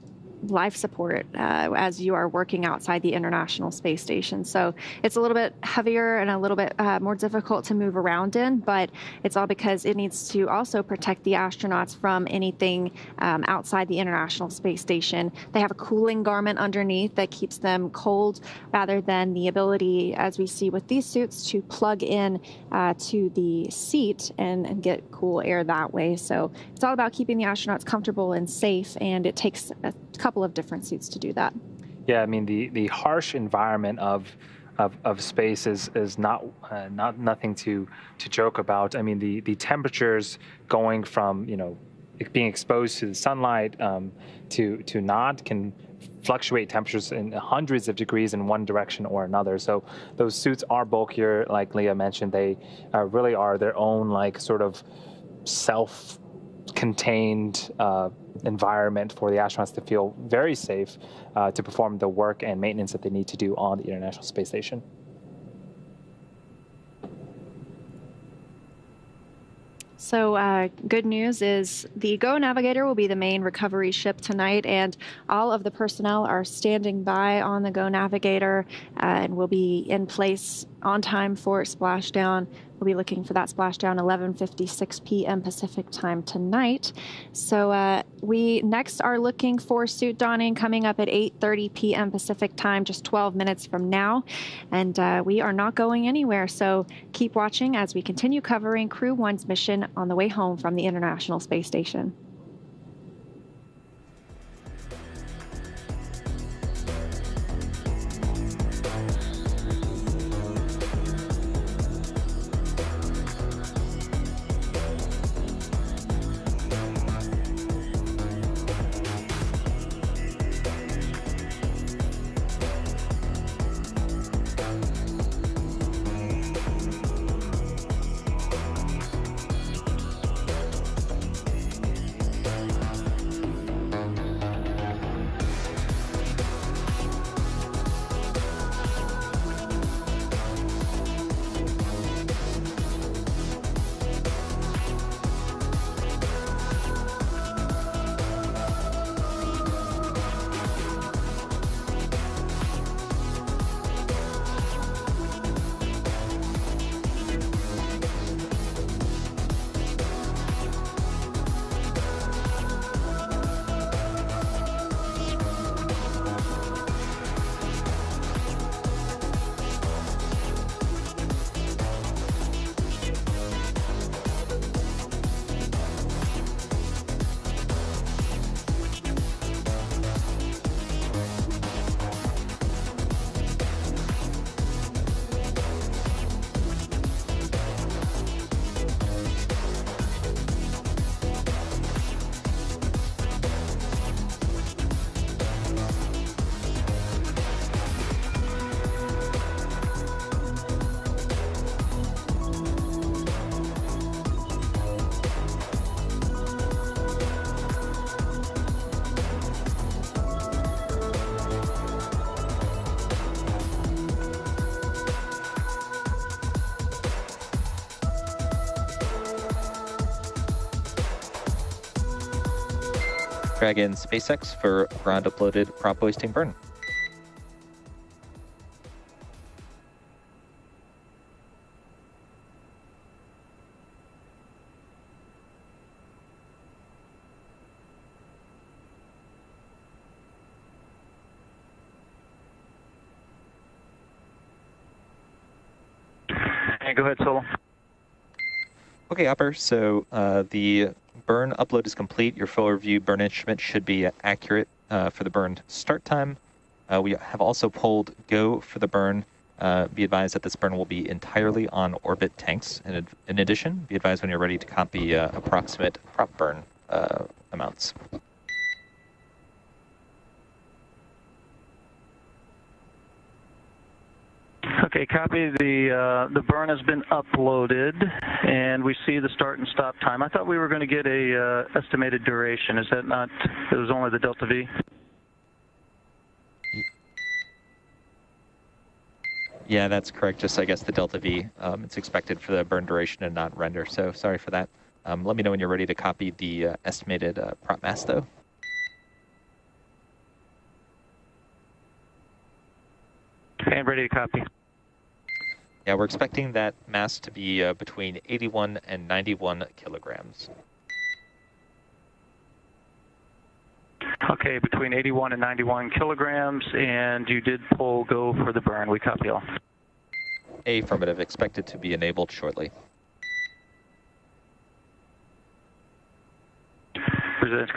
life support as you are working outside the International Space Station. So it's a little bit heavier and a little bit more difficult to move around in, but it's all because it needs to also protect the astronauts from anything outside the International Space Station. They have a cooling garment underneath that keeps them cold, rather than the ability, as we see with these suits, to plug in to the seat and get cool air that way. So it's all about keeping the astronauts comfortable and safe, and it takes a couple of different suits to do that. Yeah, I mean the harsh environment of space is not nothing to joke about. I mean the temperatures going from being exposed to the sunlight to not can fluctuate temperatures in hundreds of degrees in one direction or another. So those suits are bulkier, like Leah mentioned. They really are their own sort of self-contained environment for the astronauts to feel very safe to perform the work and maintenance that they need to do on the International Space Station. So good news is the Go Navigator will be the main recovery ship tonight, and all of the personnel are standing by on the Go Navigator and will be in place on time for Splashdown. We'll be looking for that splashdown 11:56 p.m. Pacific time tonight. So we next are looking for suit donning coming up at 8:30 p.m. Pacific time, just 12 minutes from now. And we are not going anywhere. So keep watching as we continue covering Crew 1's mission on the way home from the International Space Station. Dragon SpaceX for ground uploaded prop hoisting burn. Go ahead, Solo. Okay, Hopper, so the burn upload is complete. Your full review burn instrument should be accurate for the burn start time. We have also pulled go for the burn. Be advised that this burn will be entirely on orbit tanks. In addition, be advised when you're ready to copy approximate prop burn amounts. Okay, copy. The burn has been uploaded, and we see the start and stop time. I thought we were going to get a estimated duration. Is that not? It was only the delta V. Yeah, that's correct. Just I guess the delta V. It's expected for the burn duration and not render. So sorry for that. Let me know when you're ready to copy the estimated prop mass, though. And ready to copy. Yeah, we're expecting that mass to be between 81 and 91 kilograms. Okay, between 81 and 91 kilograms, and you did pull go for the burn. We copy all. Affirmative, expected to be enabled shortly. Present.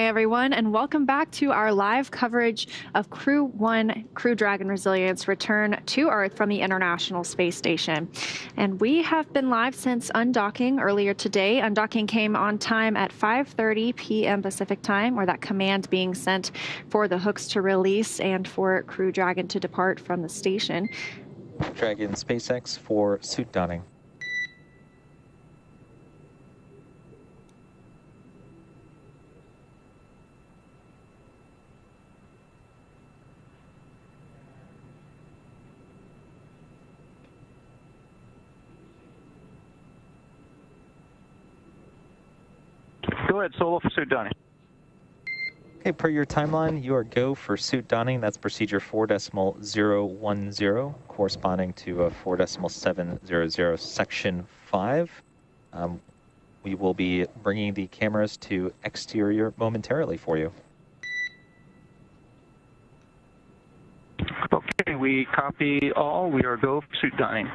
Hi, everyone, and welcome back to our live coverage of Crew-1 Crew Dragon Resilience return to Earth from the International Space Station. And we have been live since undocking earlier today. Undocking came on time at 5:30 p.m. Pacific time, or that command being sent for the hooks to release and for Crew Dragon to depart from the station. Dragon SpaceX for suit donning. Go ahead, Solo, for suit donning. Okay, per your timeline, you are go for suit donning. That's procedure 4.010, corresponding to 4.700, section 5. We will be bringing the cameras to exterior momentarily for you. Okay, we copy all. We are go for suit donning.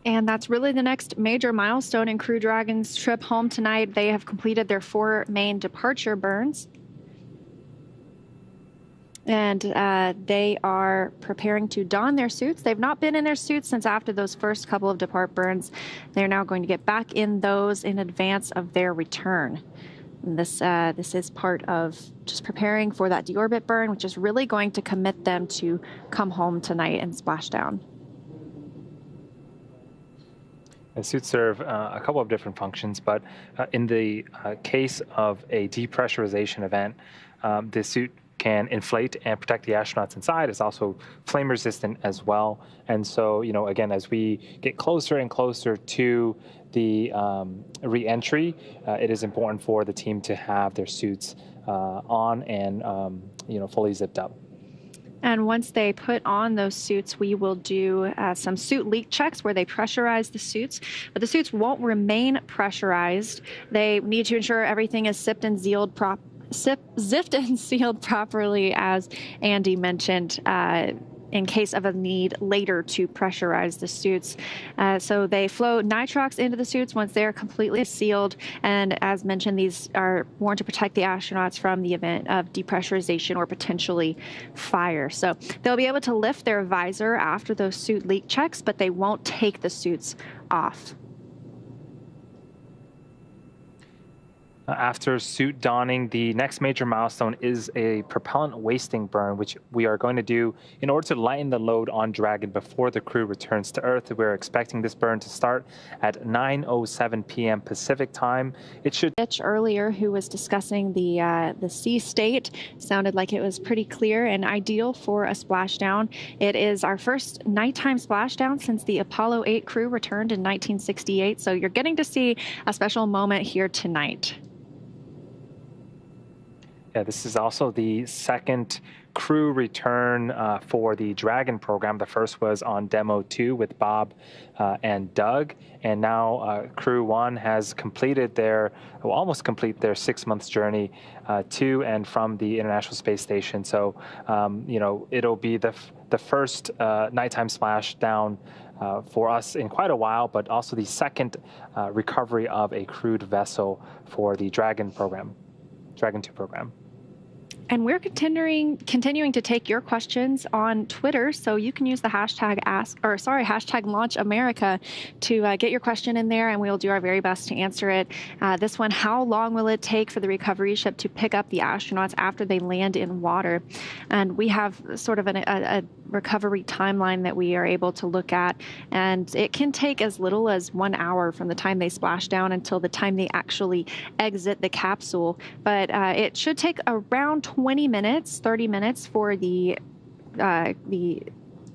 And that's really the next major milestone in Crew Dragon's trip home tonight. They have completed their 4 main departure burns. And they are preparing to don their suits. They've not been in their suits since after those first couple of depart burns. They're now going to get back in those in advance of their return. And this is part of just preparing for that deorbit burn, which is really going to commit them to come home tonight and Splashdown. The suits serve a couple of different functions, but in the case of a depressurization event, the suit can inflate and protect the astronauts inside. It's also flame resistant as well. And so, again, as we get closer and closer to the re-entry, it is important for the team to have their suits on and, fully zipped up. And once they put on those suits, we will do some suit leak checks where they pressurize the suits. But the suits won't remain pressurized. They need to ensure everything is zipped and sealed properly, as Andy mentioned, in case of a need later to pressurize the suits. So they flow nitrox into the suits once they're completely sealed. And as mentioned, these are worn to protect the astronauts from the event of depressurization or potentially fire. So they'll be able to lift their visor after those suit leak checks, but they won't take the suits off. After suit donning, the next major milestone is a propellant wasting burn, which we are going to do in order to lighten the load on Dragon before the crew returns to Earth. We're expecting this burn to start at 9:07 p.m. Pacific time. It should. Mitch earlier, who was discussing the sea state, sounded like it was pretty clear and ideal for a splashdown. It is our first nighttime splashdown since the Apollo 8 crew returned in 1968. So you're getting to see a special moment here tonight. Yeah, this is also the second crew return for the Dragon program. The first was on Demo 2 with Bob and Doug, and now Crew-1 has almost complete their 6 months journey to and from the International Space Station. So, it'll be the first nighttime splashdown for us in quite a while, but also the second recovery of a crewed vessel for the Dragon 2 program. And we're continuing to take your questions on Twitter, so you can use the hashtag #LaunchAmerica to get your question in there, and we'll do our very best to answer it. This one: how long will it take for the recovery ship to pick up the astronauts after they land in water? And we have sort of a recovery timeline that we are able to look at, and it can take as little as 1 hour from the time they splash down until the time they actually exit the capsule. But it should take around 30 minutes for the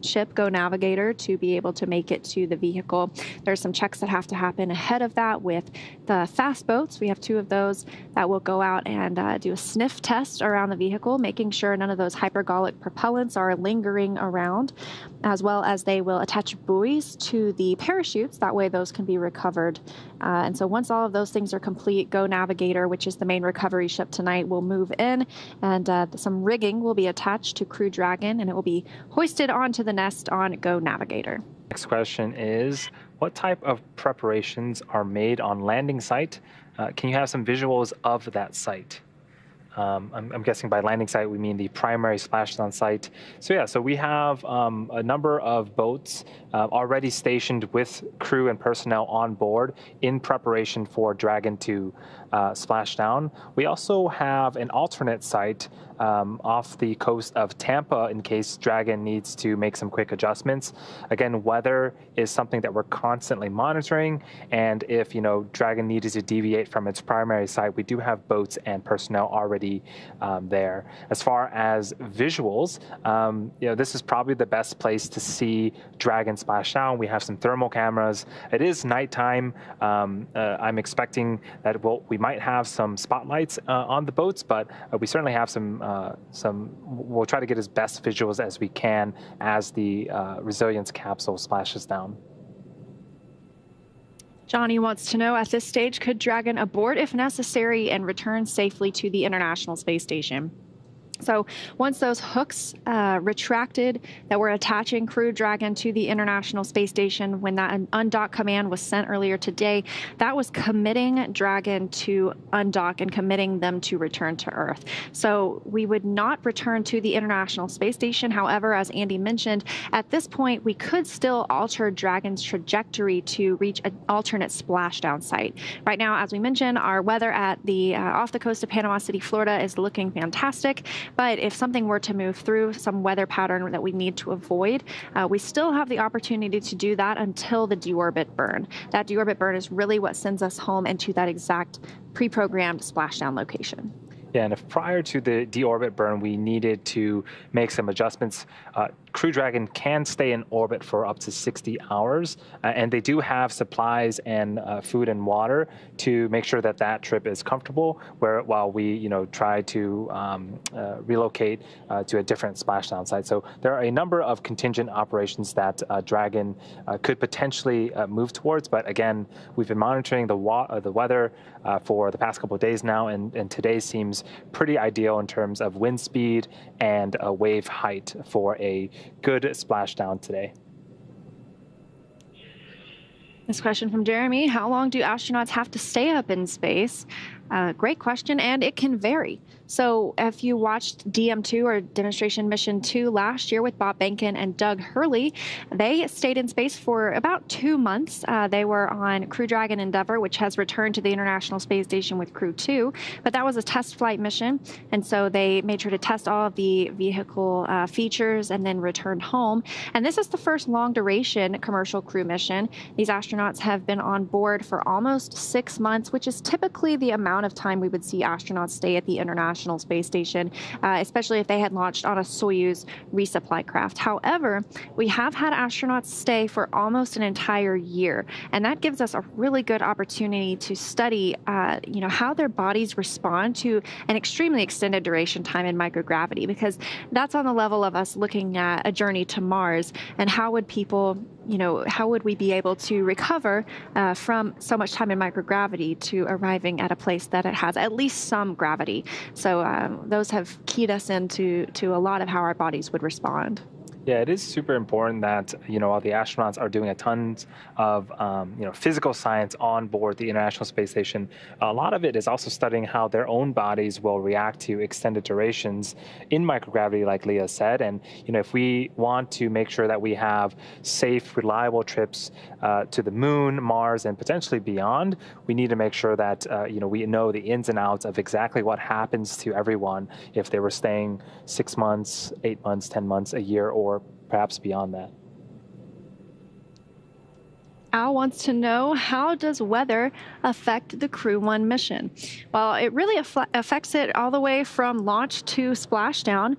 ship Go Navigator to be able to make it to the vehicle. There's some checks that have to happen ahead of that with the fast boats. We have 2 of those that will go out and do a sniff test around the vehicle, making sure none of those hypergolic propellants are lingering around, as well as they will attach buoys to the parachutes. That way those can be recovered. And so once all of those things are complete, Go Navigator, which is the main recovery ship tonight, will move in, and some rigging will be attached to Crew Dragon, and it will be hoisted onto the nest on Go Navigator. Next question is, what type of preparations are made on landing site? Can you have some visuals of that site? I'm guessing by landing site, we mean the primary splashdown site. So we have a number of boats already stationed with crew and personnel on board in preparation for Dragon to splash down. We also have an alternate site off the coast of Tampa in case Dragon needs to make some quick adjustments. Again, weather is something that we're constantly monitoring, and if Dragon needed to deviate from its primary site, we do have boats and personnel already there. As far as visuals, this is probably the best place to see Dragon splash down. We have some thermal cameras. It is nighttime. I'm expecting that we might have some spotlights on the boats, but we certainly have we'll try to get as best visuals as we can as the Resilience capsule splashes down. Johnny wants to know, at this stage, could Dragon abort if necessary and return safely to the International Space Station? So once those hooks retracted that were attaching Crew Dragon to the International Space Station, when that undock command was sent earlier today, that was committing Dragon to undock and committing them to return to Earth. So we would not return to the International Space Station. However, as Andy mentioned, at this point, we could still alter Dragon's trajectory to reach an alternate splashdown site. Right now, as we mentioned, our weather at the off the coast of Panama City, Florida is looking fantastic. But if something were to move through some weather pattern that we need to avoid, we still have the opportunity to do that until the deorbit burn. That deorbit burn is really what sends us home into that exact pre-programmed splashdown location. Yeah, and if prior to the deorbit burn we needed to make some adjustments, Crew Dragon can stay in orbit for up to 60 hours, and they do have supplies and food and water to make sure that that trip is comfortable, while we try to relocate to a different splashdown site. So there are a number of contingent operations that Dragon could potentially move towards, but again, we've been monitoring the weather for the past couple of days now, and today seems pretty ideal in terms of wind speed and wave height for a good splashdown today. This question from Jeremy: how long do astronauts have to stay up in space? Great question, and it can vary. So if you watched DM2 or Demonstration Mission 2 last year with Bob Behnken and Doug Hurley, they stayed in space for about 2 months. They were on Crew Dragon Endeavour, which has returned to the International Space Station with Crew 2, but that was a test flight mission, and so they made sure to test all of the vehicle features and then returned home. And this is the first long-duration commercial crew mission. These astronauts have been on board for almost 6 months, which is typically the amount of time we would see astronauts stay at the International Space Station, especially if they had launched on a Soyuz resupply craft. However, we have had astronauts stay for almost an entire year, and that gives us a really good opportunity to study, how their bodies respond to an extremely extended duration time in microgravity, because that's on the level of us looking at a journey to Mars, and how would people, how would we be able to recover from so much time in microgravity to arriving at a place that it has at least some gravity. So those have keyed us into a lot of how our bodies would respond. Yeah, it is super important that, while the astronauts are doing a tons of, physical science on board the International Space Station, a lot of it is also studying how their own bodies will react to extended durations in microgravity, like Leah said. And, if we want to make sure that we have safe, reliable trips to the moon, Mars, and potentially beyond, we need to make sure that, we know the ins and outs of exactly what happens to everyone if they were staying 6 months, 8 months, 10 months, a year, or perhaps beyond that. Al wants to know, how does weather affect the Crew-1 mission? Well, it really affects it all the way from launch to splashdown.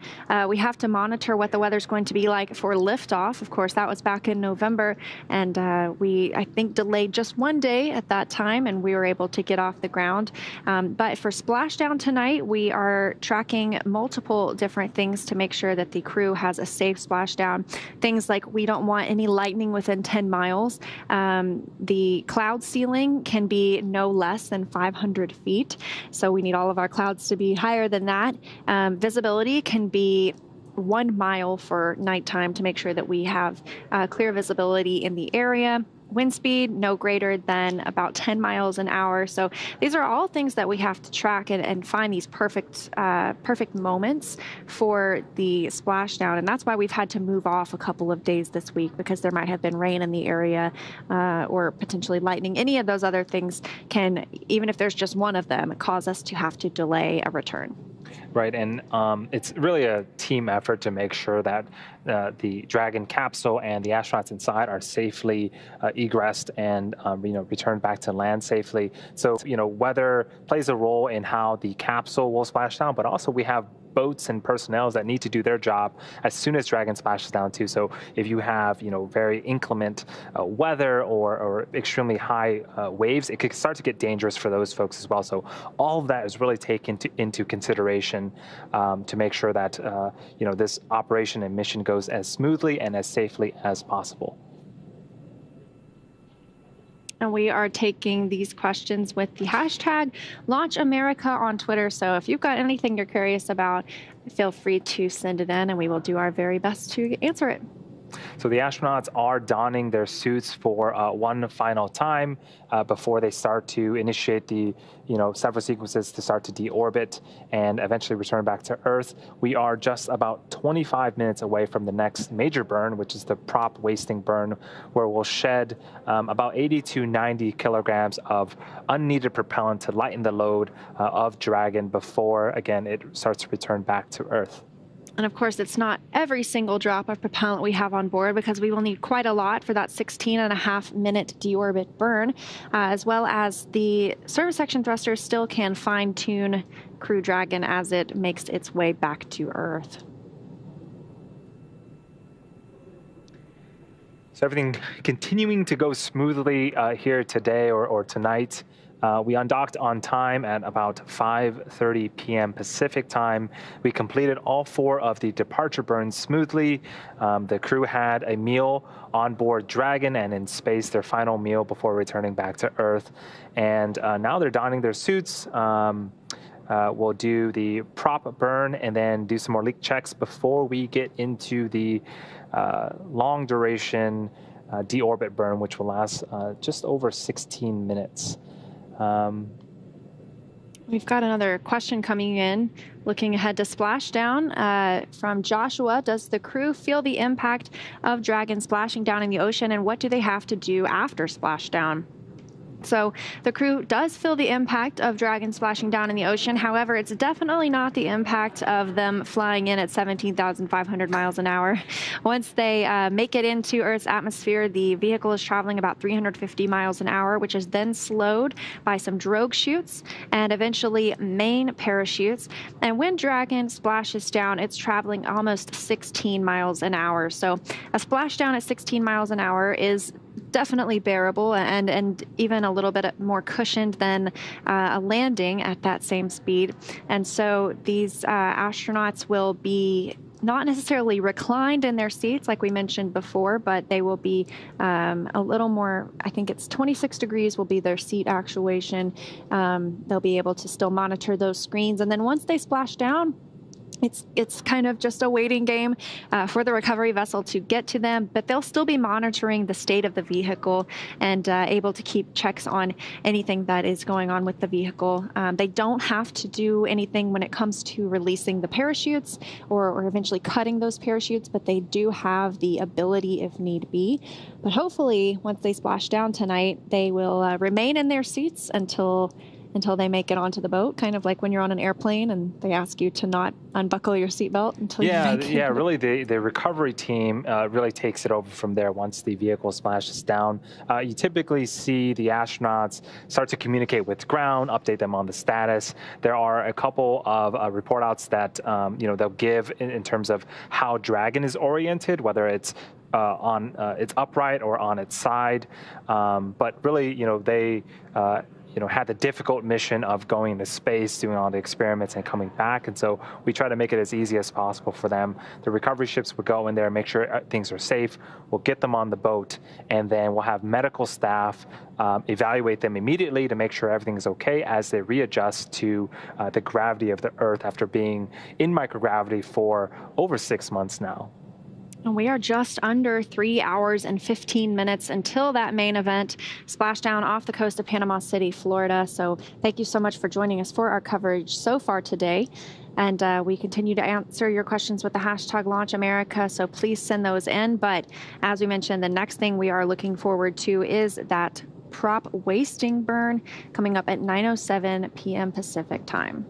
We have to monitor what the weather's going to be like for liftoff. Of course, that was back in November, and we, I think, delayed just 1 day at that time, and we were able to get off the ground. But for splashdown tonight, we are tracking multiple different things to make sure that the crew has a safe splashdown. Things like we don't want any lightning within 10 miles. The cloud ceiling can be no less than 500 feet, so we need all of our clouds to be higher than that. Visibility can be 1 mile for nighttime to make sure that we have clear visibility in the area. Wind speed, no greater than about 10 miles an hour. So these are all things that we have to track and find these perfect moments for the splashdown. And that's why we've had to move off a couple of days this week, because there might have been rain in the area or potentially lightning. Any of those other things can, even if there's just one of them, cause us to have to delay a return. Right, and it's really a team effort to make sure that the Dragon capsule and the astronauts inside are safely egressed and returned back to land safely. So weather plays a role in how the capsule will splash down, but also we have boats and personnel that need to do their job as soon as Dragon splashes down too. So if you have very inclement weather or extremely high waves, it could start to get dangerous for those folks as well. So all of that is really taken into consideration to make sure that this operation and mission goes as smoothly and as safely as possible. And we are taking these questions with the hashtag #LaunchAmerica on Twitter. So if you've got anything you're curious about, feel free to send it in, and we will do our very best to answer it. So the astronauts are donning their suits for one final time before they start to initiate the several sequences to start to deorbit and eventually return back to Earth. We are just about 25 minutes away from the next major burn, which is the prop wasting burn, where we'll shed about 80 to 90 kilograms of unneeded propellant to lighten the load of Dragon before, again, it starts to return back to Earth. And of course, it's not every single drop of propellant we have on board, because we will need quite a lot for that 16.5-minute deorbit burn, as well as the service section thrusters still can fine-tune Crew Dragon as it makes its way back to Earth. So everything continuing to go smoothly here today or tonight. We undocked on time at about 5:30 p.m. Pacific time. We completed all 4 of the departure burns smoothly. The crew had a meal on board Dragon and in space, their final meal before returning back to Earth. And now they're donning their suits. We'll do the prop burn and then do some more leak checks before we get into the long duration deorbit burn, which will last just over 16 minutes. We've got another question coming in, looking ahead to splashdown from Joshua. Does the crew feel the impact of Dragon splashing down in the ocean, and what do they have to do after splashdown? So the crew does feel the impact of Dragon splashing down in the ocean. However, it's definitely not the impact of them flying in at 17,500 miles an hour. Once they make it into Earth's atmosphere, the vehicle is traveling about 350 miles an hour, which is then slowed by some drogue chutes and eventually main parachutes. And when Dragon splashes down, it's traveling almost 16 miles an hour. So a splashdown at 16 miles an hour is definitely bearable and even a little bit more cushioned than a landing at that same speed. And so these astronauts will be not necessarily reclined in their seats like we mentioned before, but they will be a little more, I think it's 26 degrees will be their seat actuation. They'll be able to still monitor those screens. And then once they splash down, it's kind of just a waiting game for the recovery vessel to get to them, but they'll still be monitoring the state of the vehicle and able to keep checks on anything that is going on with the vehicle. They don't have to do anything when it comes to releasing the parachutes or eventually cutting those parachutes, but they do have the ability if need be. But hopefully, once they splash down tonight, they will remain in their seats until they make it onto the boat, kind of like when you're on an airplane and they ask you to not unbuckle your seatbelt until you make it. Yeah, really the recovery team really takes it over from there once the vehicle splashes down. You typically see the astronauts start to communicate with ground, update them on the status. There are a couple of report outs that they'll give in terms of how Dragon is oriented, whether it's on its upright or on its side. But really, they had the difficult mission of going to space, doing all the experiments and coming back. And so we try to make it as easy as possible for them. The recovery ships will go in there, make sure things are safe. We'll get them on the boat, and then we'll have medical staff evaluate them immediately to make sure everything is okay as they readjust to the gravity of the Earth after being in microgravity for over 6 months now. And we are just under 3 hours and 15 minutes until that main event, Splashdown off the coast of Panama City, Florida. So thank you so much for joining us for our coverage so far today. And we continue to answer your questions with the hashtag #LaunchAmerica, so please send those in. But as we mentioned, the next thing we are looking forward to is that prop wasting burn coming up at 9:07 p.m. Pacific time.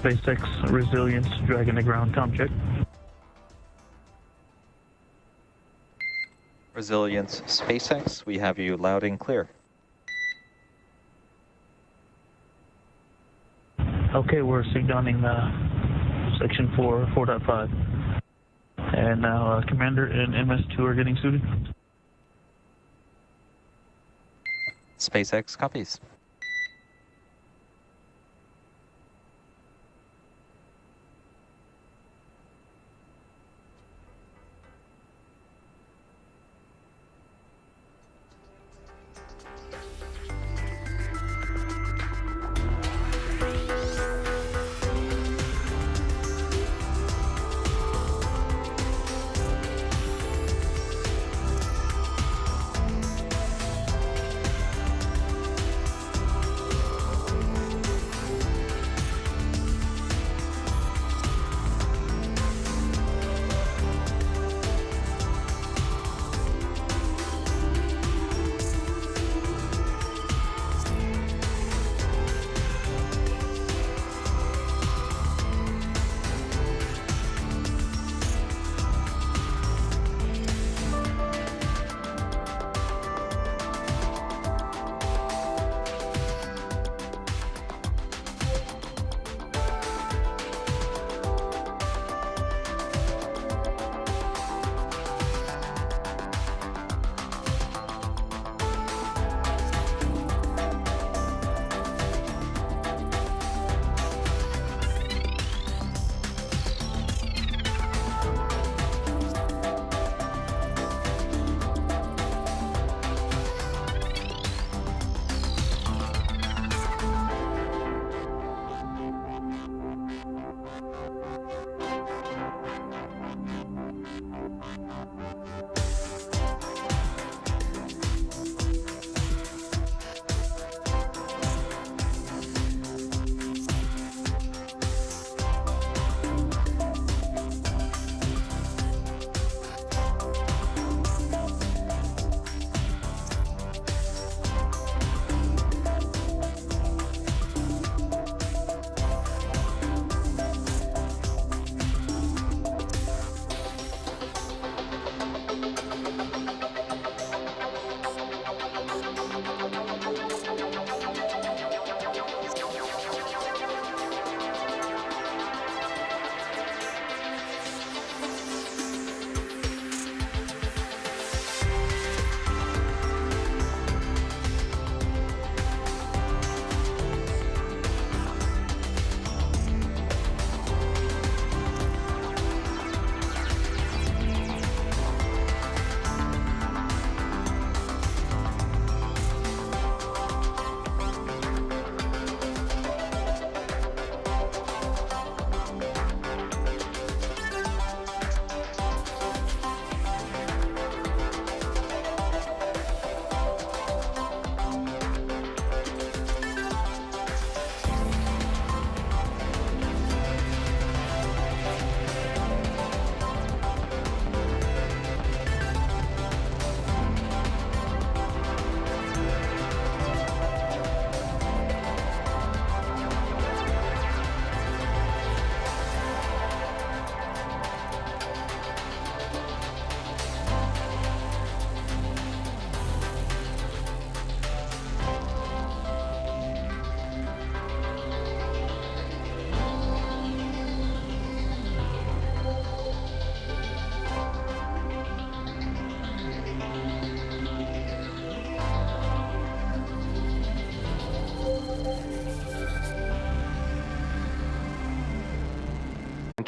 SpaceX Resilience, Dragon to ground, com check. Resilience SpaceX, we have you loud and clear. Okay, we're signaling section 4.5. And now Commander and MS2 are getting suited. SpaceX copies.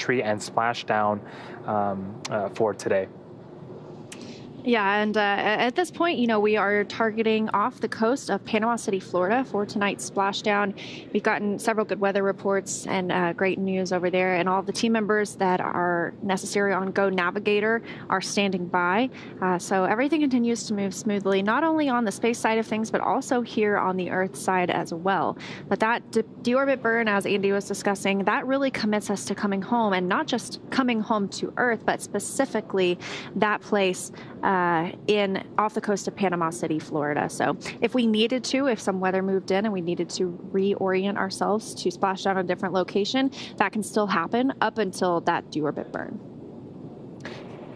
Reentry and Splashdown for today. Yeah, and at this point, you know, we are targeting off the coast of Panama City, Florida for tonight's splashdown. We've gotten several good weather reports and great news over there, and all the team members that are necessary on Go Navigator are standing by. So everything continues to move smoothly, not only on the space side of things, but also here on the Earth side as well. But that deorbit burn, as Andy was discussing, that really commits us to coming home, and not just coming home to Earth, but specifically that place off the coast of Panama City, Florida. So if we needed to, if some weather moved in and we needed to reorient ourselves to splash down a different location, that can still happen up until that deorbit burn.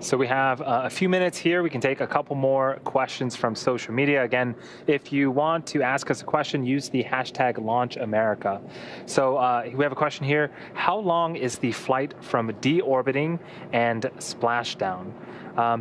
So we have a few minutes here. We can take a couple more questions from social media. Again, if you want to ask us a question, use the hashtag #LaunchAmerica. So we have a question here. How long is the flight from deorbiting and splashdown?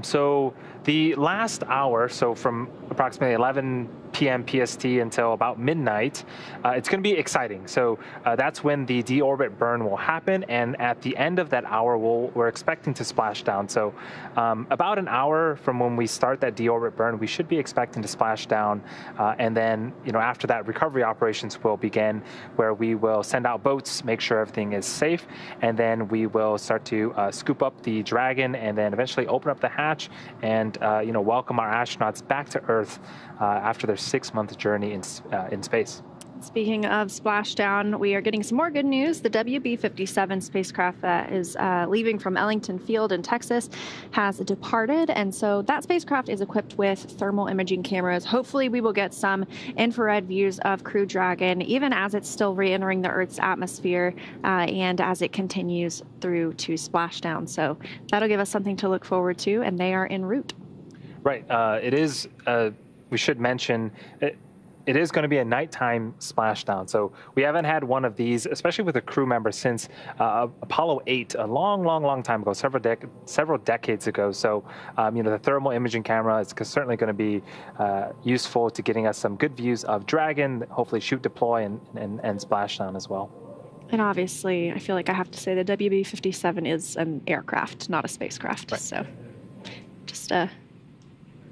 So the last hour, so from approximately 11 p.m. PST until about midnight, it's going to be exciting. So that's when the deorbit burn will happen, and at the end of that hour, we're expecting to splash down. So about an hour from when we start that deorbit burn, we should be expecting to splash down, and then after that, recovery operations will begin, where we will send out boats, make sure everything is safe, and then we will start to scoop up the Dragon, and then eventually open up the hatch and welcome our astronauts back to Earth after their 6-month journey in space. Speaking of splashdown, we are getting some more good news. The WB-57 spacecraft that is leaving from Ellington Field in Texas has departed, and so that spacecraft is equipped with thermal imaging cameras. Hopefully we will get some infrared views of Crew Dragon, even as it's still re-entering the Earth's atmosphere and as it continues through to splashdown. So that'll give us something to look forward to, and they are en route. Right. It is, we should mention, it is going to be a nighttime splashdown. So we haven't had one of these, especially with a crew member, since Apollo 8, a long time ago, several decades ago. So, the thermal imaging camera is certainly going to be useful to getting us some good views of Dragon, hopefully shoot, deploy, and splashdown as well. And obviously, I feel like I have to say the WB-57 is an aircraft, not a spacecraft. Right. So just a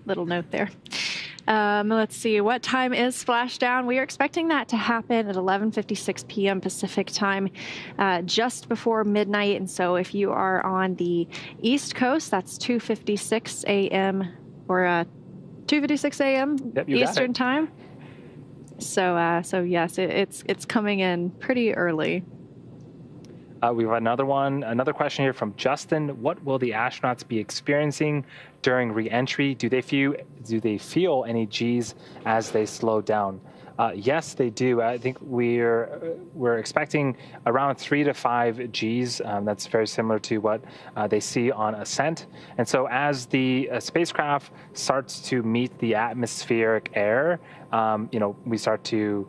little note there. Let's see, what time is splashdown? We are expecting that to happen at 11:56 p.m. Pacific time, just before midnight. And so if you are on the East Coast, that's 2:56 a.m. or 2:56 a.m. Yep, Eastern time. So yes, it's coming in pretty early. We have another question here from Justin. What will the astronauts be experiencing during re-entry? Do they feel any G's as they slow down? Yes, they do. I think we're expecting around 3 to 5 Gs. That's very similar to what they see on ascent. And so as the spacecraft starts to meet the atmospheric air, we start to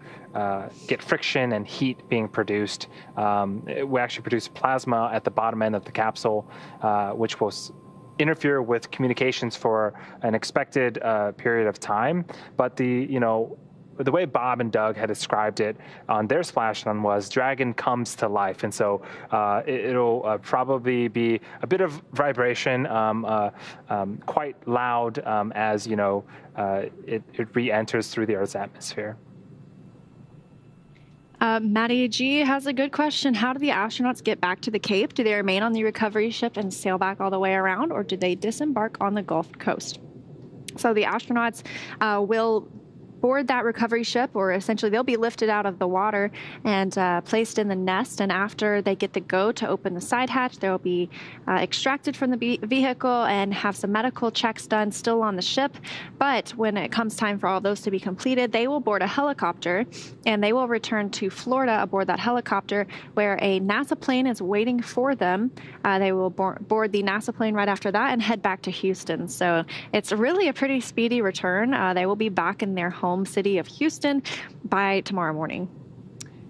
get friction and heat being produced. We actually produce plasma at the bottom end of the capsule, which will interfere with communications for an expected period of time. But the way Bob and Doug had described it on their splashdown was Dragon comes to life. And so it'll probably be a bit of vibration, quite loud as, it re-enters through the Earth's atmosphere. Maddie G has a good question. How do the astronauts get back to the Cape? Do they remain on the recovery ship and sail back all the way around, or do they disembark on the Gulf Coast? So the astronauts will board that recovery ship, or essentially they'll be lifted out of the water and placed in the nest. And after they get the go to open the side hatch, they'll be extracted from the vehicle and have some medical checks done still on the ship. But when it comes time for all those to be completed, they will board a helicopter and they will return to Florida aboard that helicopter, where a NASA plane is waiting for them. They will board the NASA plane right after that and head back to Houston. So it's really a pretty speedy return. They will be back in their home city of Houston by tomorrow morning.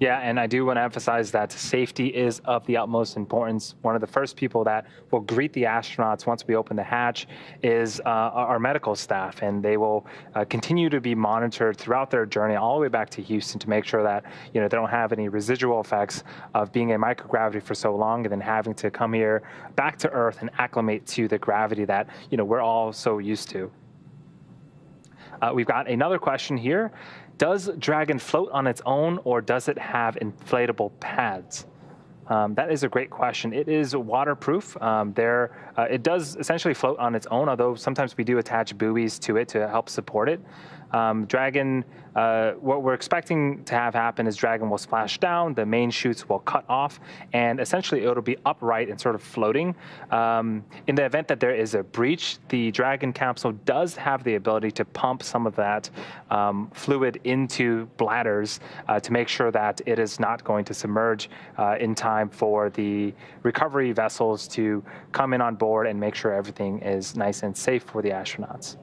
Yeah, and I do want to emphasize that safety is of the utmost importance. One of the first people that will greet the astronauts once we open the hatch is our medical staff, and they will continue to be monitored throughout their journey all the way back to Houston to make sure that they don't have any residual effects of being in microgravity for so long and then having to come here back to Earth and acclimate to the gravity that we're all so used to. We've got another question here. Does Dragon float on its own, or does it have inflatable pads? That is a great question. It is waterproof. It does essentially float on its own, although sometimes we do attach buoys to it to help support it. Dragon, what we're expecting to have happen is Dragon will splash down, the main chutes will cut off, and essentially it'll be upright and sort of floating. In the event that there is a breach, the Dragon capsule does have the ability to pump some of that fluid into bladders to make sure that it is not going to submerge in time for the recovery vessels to come in on board and make sure everything is nice and safe for the astronauts.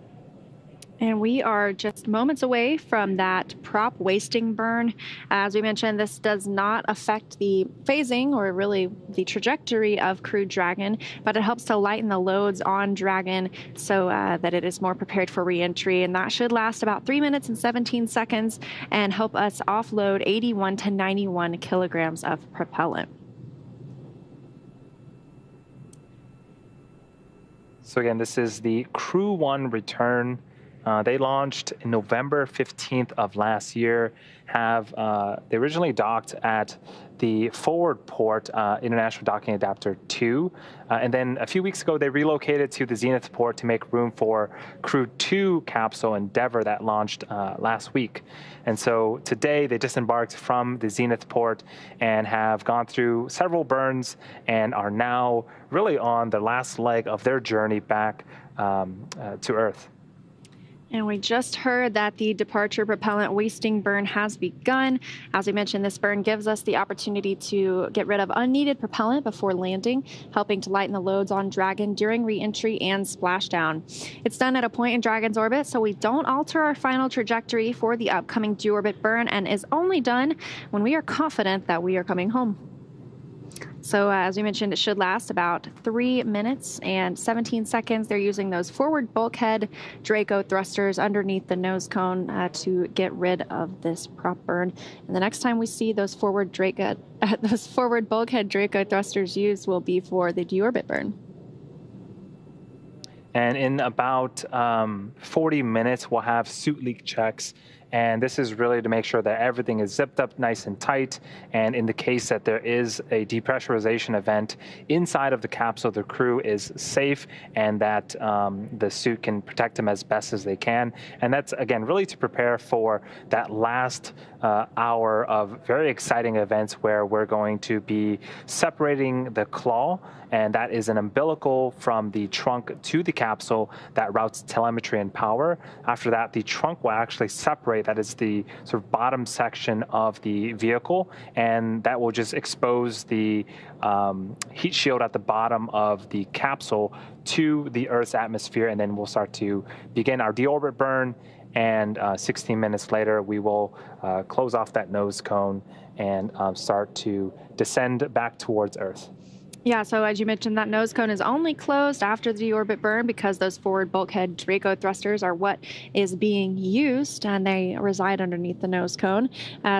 And we are just moments away from that prop wasting burn. As we mentioned, this does not affect the phasing or really the trajectory of Crew Dragon, but it helps to lighten the loads on Dragon so that it is more prepared for reentry. And that should last about 3 minutes and 17 seconds and help us offload 81 to 91 kilograms of propellant. So again, this is the Crew-1 return. They launched in November 15th of last year. They originally docked at the forward port, International Docking Adapter 2. And then a few weeks ago, they relocated to the Zenith port to make room for Crew 2 capsule Endeavour that launched last week. And so today, they disembarked from the Zenith port and have gone through several burns and are now really on the last leg of their journey back to Earth. And we just heard that the departure propellant wasting burn has begun. As we mentioned, this burn gives us the opportunity to get rid of unneeded propellant before landing, helping to lighten the loads on Dragon during reentry and splashdown. It's done at a point in Dragon's orbit, so we don't alter our final trajectory for the upcoming deorbit burn, and is only done when we are confident that we are coming home. So as we mentioned, it should last about 3 minutes and 17 seconds. They're using those forward bulkhead Draco thrusters underneath the nose cone to get rid of this prop burn. And the next time we see those forward bulkhead Draco thrusters used will be for the deorbit burn. And in about 40 minutes, we'll have suit leak checks. And this is really to make sure that everything is zipped up nice and tight. And in the case that there is a depressurization event inside of the capsule, the crew is safe and that the suit can protect them as best as they can. And that's, again, really to prepare for that last hour of very exciting events where we're going to be separating the claw. And that is an umbilical from the trunk to the capsule that routes telemetry and power. After that, the trunk will actually separate. That is the sort of bottom section of the vehicle, and that will just expose the heat shield at the bottom of the capsule to the Earth's atmosphere, and then we'll start to begin our deorbit burn. And 16 minutes later, we will close off that nose cone and start to descend back towards Earth. Yeah, so as you mentioned, that nose cone is only closed after the deorbit burn because those forward bulkhead Draco thrusters are what is being used, and they reside underneath the nose cone.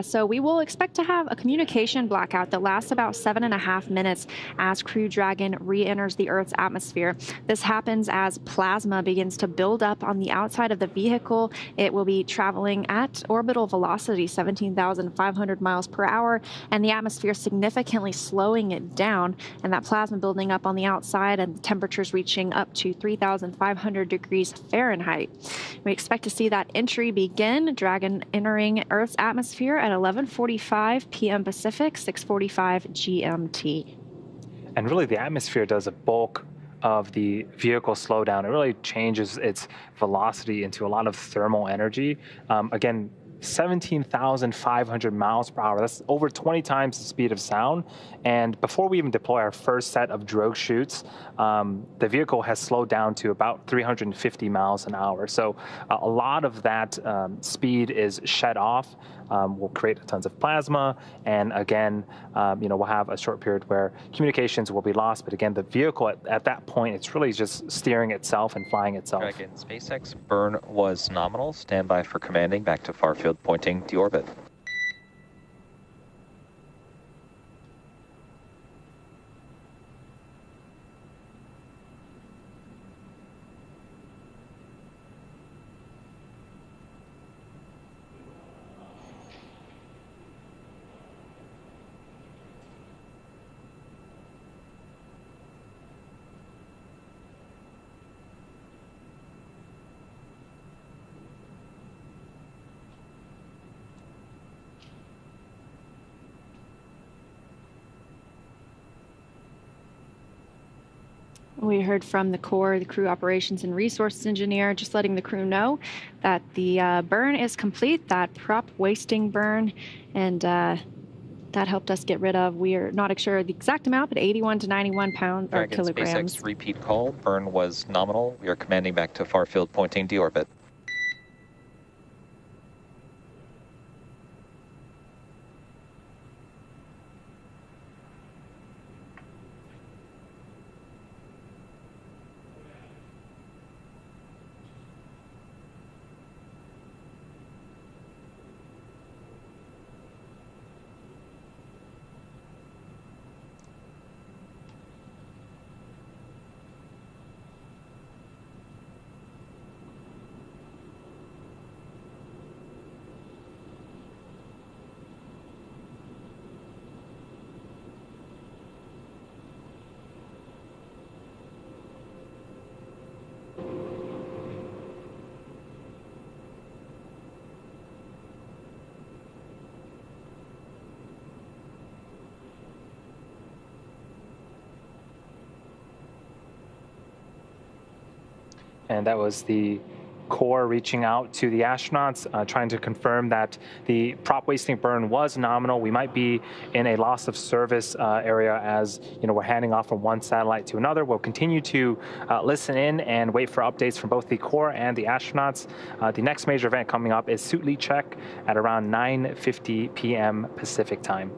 So we will expect to have a communication blackout that lasts about 7.5 minutes as Crew Dragon re-enters the Earth's atmosphere. This happens as plasma begins to build up on the outside of the vehicle. It will be traveling at orbital velocity, 17,500 miles per hour, and the atmosphere significantly slowing it down. And that plasma building up on the outside and temperatures reaching up to 3,500 degrees Fahrenheit. We expect to see that entry begin, Dragon entering Earth's atmosphere at 11:45 p.m. Pacific, 6:45 GMT. And really the atmosphere does a bulk of the vehicle slowdown. It really changes its velocity into a lot of thermal energy. Again, 17,500 miles per hour. That's over 20 times the speed of sound. And before we even deploy our first set of drogue chutes, the vehicle has slowed down to about 350 miles an hour. So a lot of that speed is shed off. Will create tons of plasma, and again, we'll have a short period where communications will be lost. But again, the vehicle at that point, it's really just steering itself and flying itself. Dragon, SpaceX burn was nominal. Stand by for commanding back to far field pointing deorbit. We heard from the Corps, the Crew Operations and Resources Engineer, just letting the crew know that the burn is complete, that prop wasting burn, and that helped us get rid of, we are not sure the exact amount, but 81 to 91 pounds or kilograms. SpaceX repeat call. Burn was nominal. We are commanding back to far field pointing deorbit. And that was the Corps reaching out to the astronauts, trying to confirm that the prop wasting burn was nominal. We might be in a loss of service area as we're handing off from one satellite to another. We'll continue to listen in and wait for updates from both the Corps and the astronauts. The next major event coming up is suit lead check at around 9:50 p.m. Pacific time.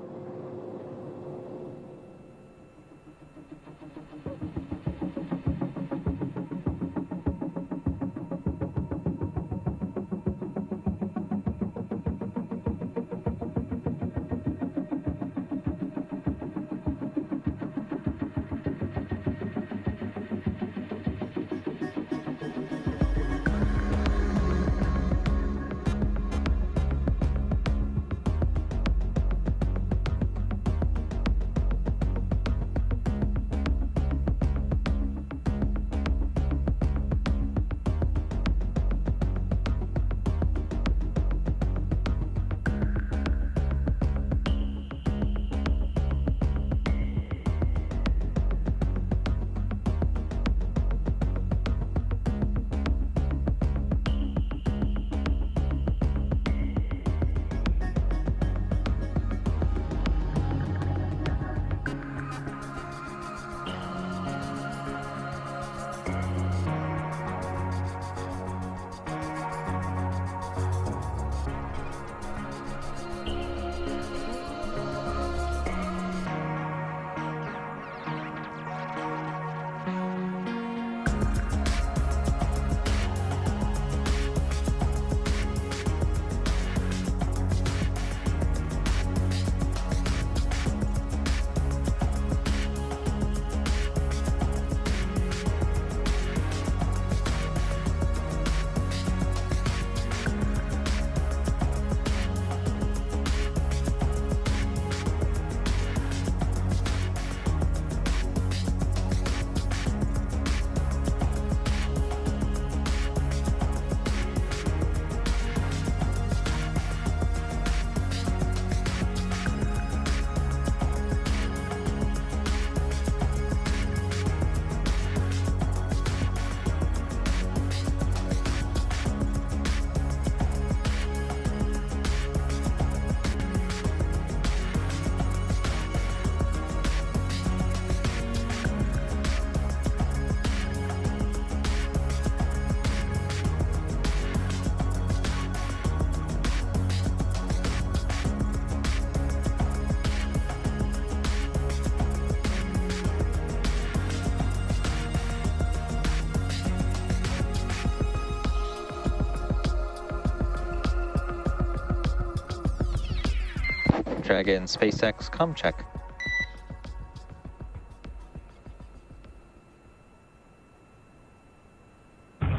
Dragon SpaceX, come check.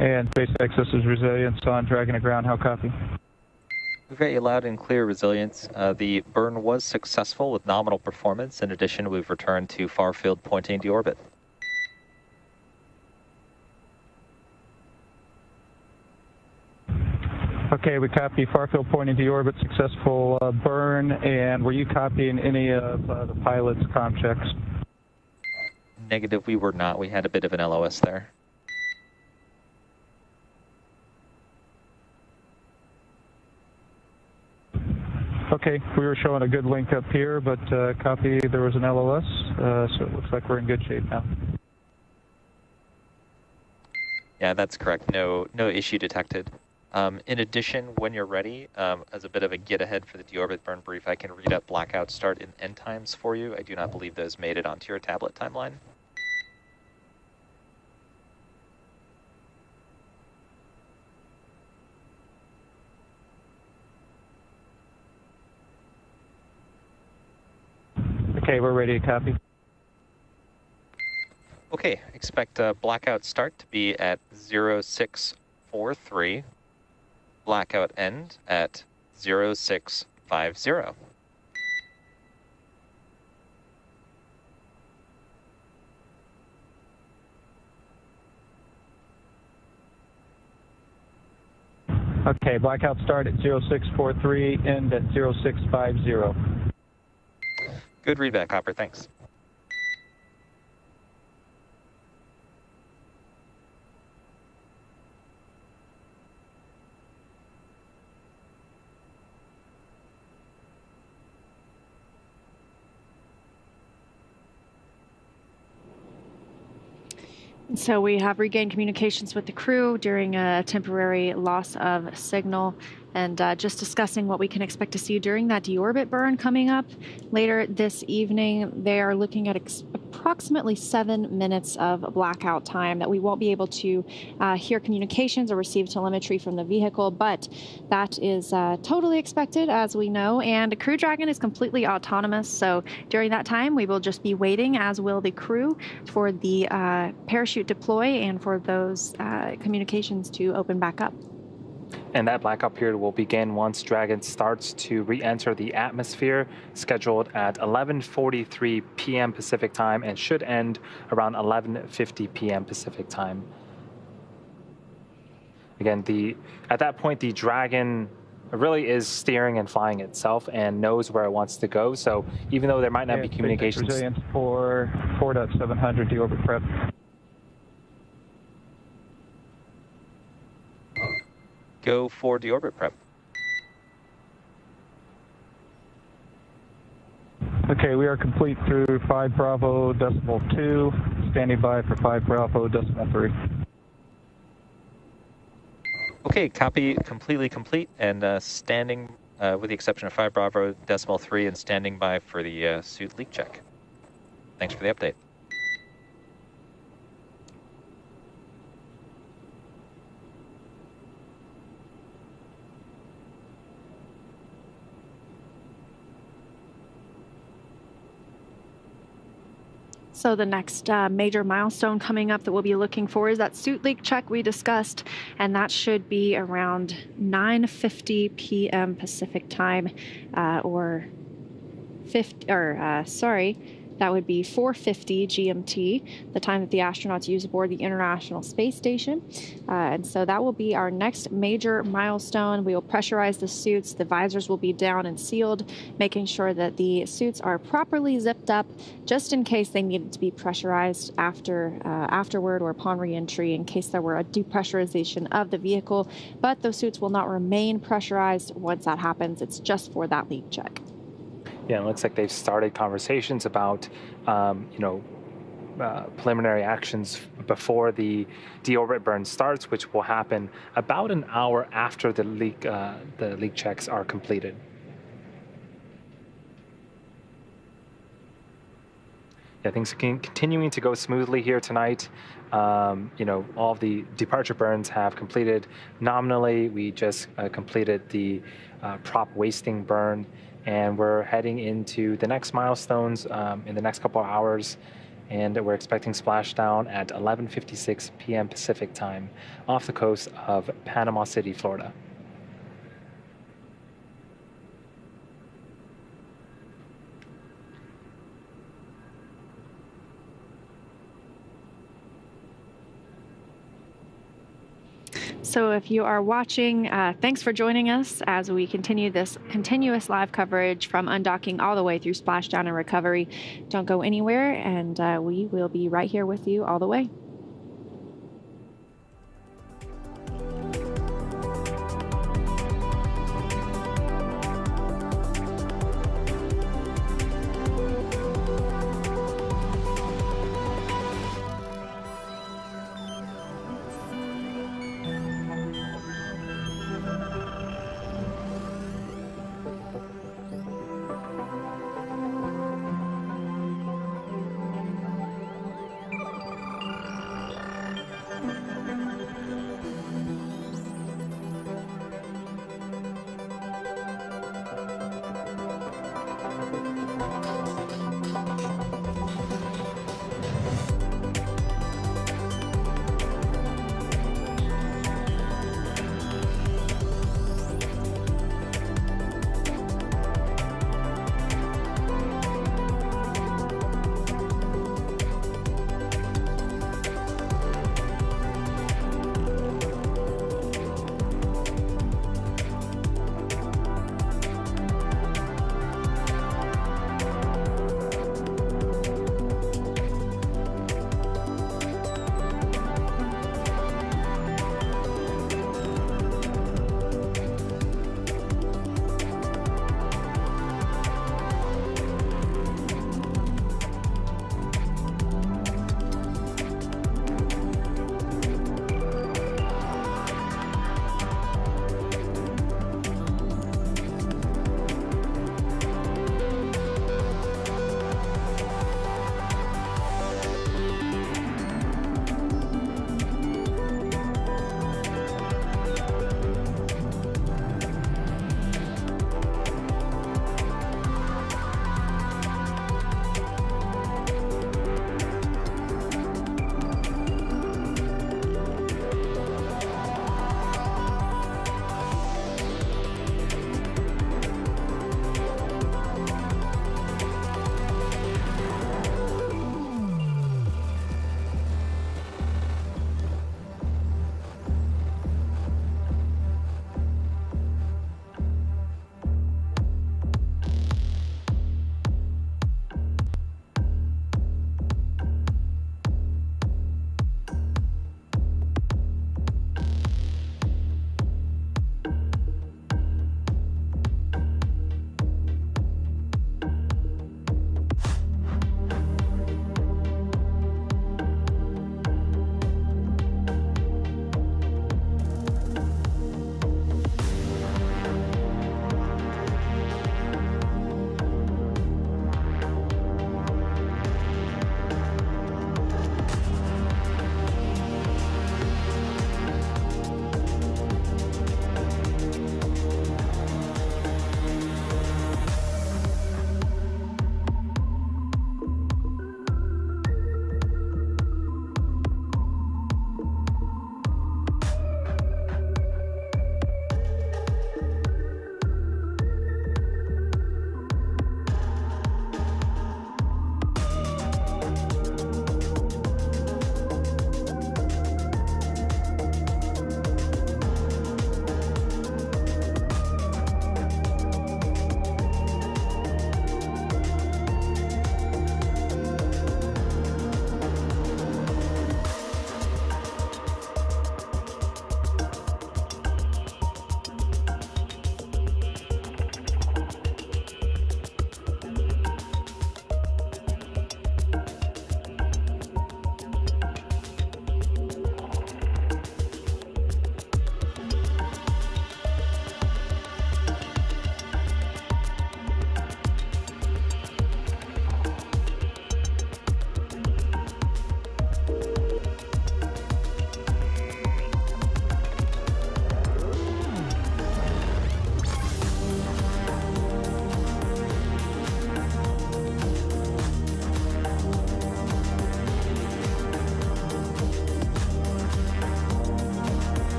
And SpaceX, this is Resilience on Dragon to ground. How copy? We've got you loud and clear, Resilience. The burn was successful with nominal performance. In addition, we've returned to far field pointing deorbit. Okay, we copy far field pointing deorbit, successful burn. And were you copying any of the pilot's comm checks? Negative, we were not. We had a bit of an LOS there. Okay, we were showing a good link up here, but copy, there was an LOS, so it looks like we're in good shape now. Yeah, that's correct. No issue detected. In addition, when you're ready, as a bit of a get ahead for the deorbit burn brief, I can read up blackout start and end times for you. I do not believe those made it onto your tablet timeline. Okay, we're ready to copy. Okay, expect blackout start to be at 0643, blackout end at 0650. Okay, blackout start at 0643, end at 0650. Good readback, Hopper, thanks. So we have regained communications with the crew during a temporary loss of signal, and just discussing what we can expect to see during that deorbit burn coming up later this evening. They are looking at approximately 7 minutes of blackout time that we won't be able to hear communications or receive telemetry from the vehicle, but that is totally expected, as we know. And Crew Dragon is completely autonomous, so during that time we will just be waiting, as will the crew, for the parachute deploy and for those communications to open back up. And that blackout period will begin once Dragon starts to re-enter the atmosphere, scheduled at 11:43 p.m. Pacific time, and should end around 11:50 p.m. Pacific time. Again, at that point, the Dragon really is steering and flying itself and knows where it wants to go. So even though there might not be communications... Resilience for 4.700 deorbit prep. Go for deorbit prep. Okay, we are complete through 5 Bravo decimal 2, standing by for 5 Bravo decimal 3. Okay, copy, completely complete, and standing, with the exception of 5 Bravo decimal 3, and standing by for the suit leak check. Thanks for the update. So the next major milestone coming up that we'll be looking for is that suit leak check we discussed, and that should be around 9:50 p.m. Pacific time, that would be 4:50 GMT, the time that the astronauts use aboard the International Space Station. And so that will be our next major milestone. We will pressurize the suits. The visors will be down and sealed, making sure that the suits are properly zipped up, just in case they needed to be pressurized afterward or upon reentry, in case there were a depressurization of the vehicle. But those suits will not remain pressurized once that happens. It's just for that leak check. Yeah, it looks like they've started conversations about, preliminary actions before the deorbit burn starts, which will happen about an hour after the leak checks are completed. Yeah, things are continuing to go smoothly here tonight. All of the departure burns have completed nominally. We just completed the prop wasting burn, and we're heading into the next milestones in the next couple of hours, and we're expecting splashdown at 11:56 p.m. Pacific time off the coast of Panama City, Florida. So if you are watching, thanks for joining us as we continue this continuous live coverage from undocking all the way through splashdown and recovery. Don't go anywhere, and we will be right here with you all the way.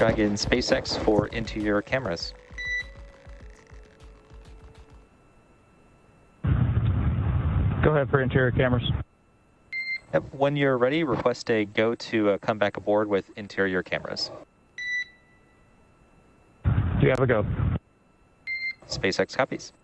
Dragon SpaceX for interior cameras. Go ahead for interior cameras. Yep. When you're ready, request a go to come back aboard with interior cameras. Do you have a go? SpaceX copies.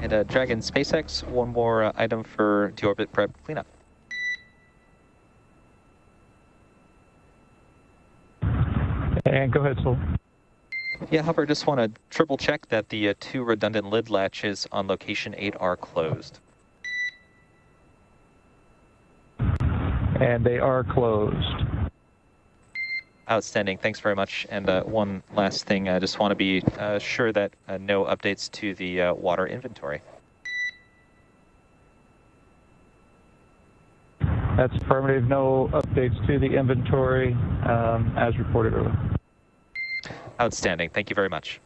And Dragon SpaceX, one more item for deorbit prep cleanup. And go ahead, Sol. Yeah, Hopper, just want to triple check that the 2 redundant lid latches on location 8 are closed. And they are closed. Outstanding. Thanks very much. And one last thing, I just want to be sure that no updates to the water inventory. That's affirmative. No updates to the inventory as reported earlier. Outstanding. Thank you very much.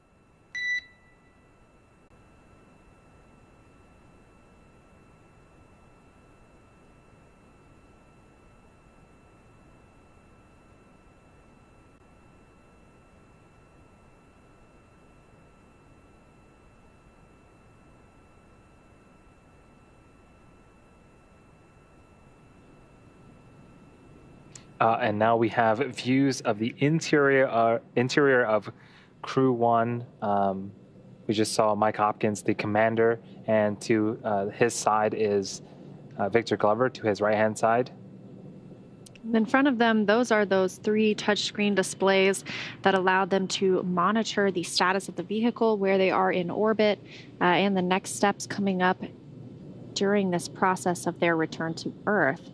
And now we have views of the interior of Crew-1. We just saw Mike Hopkins, the commander, and to his side is Victor Glover, to his right-hand side. In front of them, those are those 3 touchscreen displays that allow them to monitor the status of the vehicle, where they are in orbit, and the next steps coming up during this process of their return to Earth.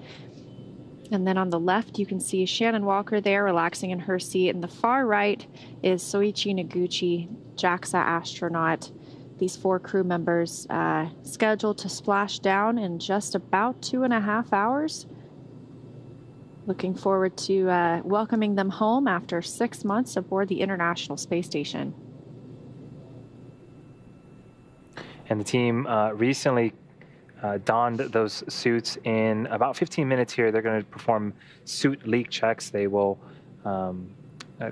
And then on the left, you can see Shannon Walker there relaxing in her seat. And the far right is Soichi Noguchi, JAXA astronaut. These 4 crew members scheduled to splash down in just about 2.5 hours. Looking forward to welcoming them home after 6 months aboard the International Space Station. And the team recently donned those suits. In about 15 minutes here, they're going to perform suit leak checks. They will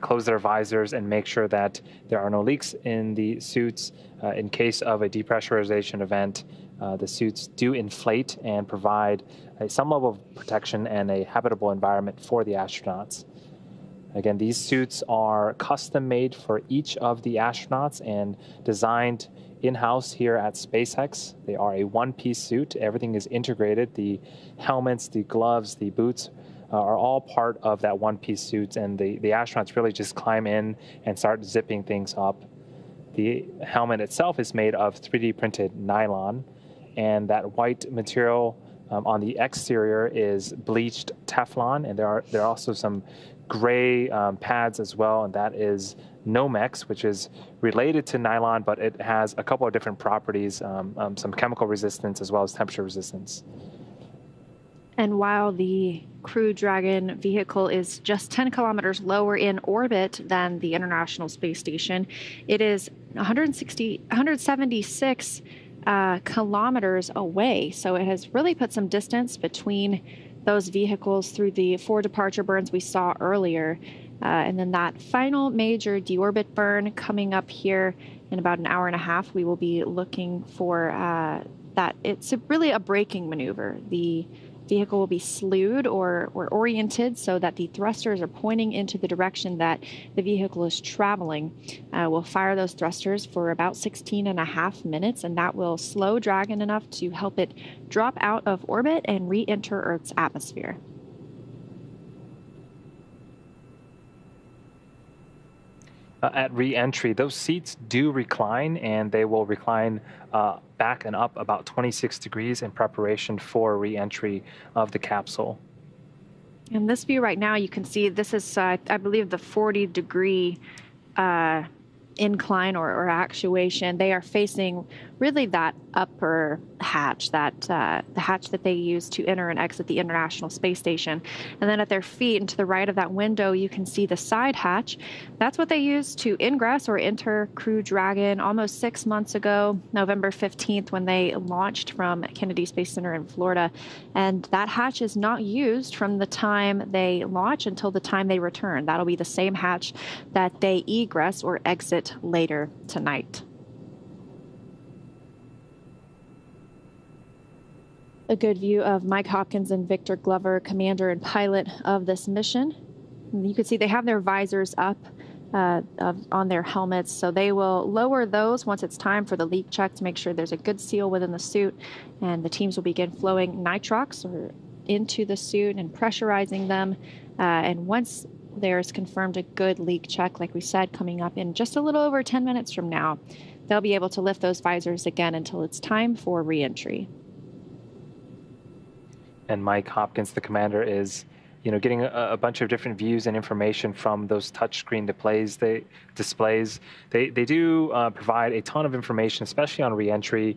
close their visors and make sure that there are no leaks in the suits. In case of a depressurization event, the suits do inflate and provide some level of protection and a habitable environment for the astronauts. Again, these suits are custom made for each of the astronauts and designed in-house here at SpaceX. They are a one-piece suit. Everything is integrated. The helmets, the gloves, the boots are all part of that one-piece suit, and the astronauts really just climb in and start zipping things up. The helmet itself is made of 3D printed nylon, and that white material on the exterior is bleached Teflon, and there are also some gray pads as well, and that is Nomex, which is related to nylon, but it has a couple of different properties, some chemical resistance as well as temperature resistance. And while the Crew Dragon vehicle is just 10 kilometers lower in orbit than the International Space Station, it is 176 kilometers away. So it has really put some distance between those vehicles through the 4 departure burns we saw earlier. And then that final major deorbit burn coming up here in about an hour and a half, we will be looking for that. It's really a braking maneuver. The vehicle will be slewed or oriented so that the thrusters are pointing into the direction that the vehicle is traveling. We'll fire those thrusters for about 16.5 minutes, and that will slow Dragon enough to help it drop out of orbit and re-enter Earth's atmosphere. At re-entry, those seats do recline, and they will recline back and up about 26 degrees in preparation for re-entry of the capsule. In this view right now, you can see this is, I believe, the 40-degree incline or actuation. They are facing really that upper hatch, the hatch that they use to enter and exit the International Space Station. And then at their feet and to the right of that window, you can see the side hatch. That's what they use to ingress or enter Crew Dragon almost 6 months ago, November 15th, when they launched from Kennedy Space Center in Florida. And that hatch is not used from the time they launch until the time they return. That'll be the same hatch that they egress or exit later tonight. A good view of Mike Hopkins and Victor Glover, commander and pilot of this mission. And you can see they have their visors up on their helmets, so they will lower those once it's time for the leak check to make sure there's a good seal within the suit, and the teams will begin flowing nitrox into the suit and pressurizing them. And once there's confirmed a good leak check, like we said, coming up in just a little over 10 minutes from now, they'll be able to lift those visors again until it's time for re-entry. And Mike Hopkins, the commander, is, getting a bunch of different views and information from those touchscreen displays. They do provide a ton of information, especially on re-entry,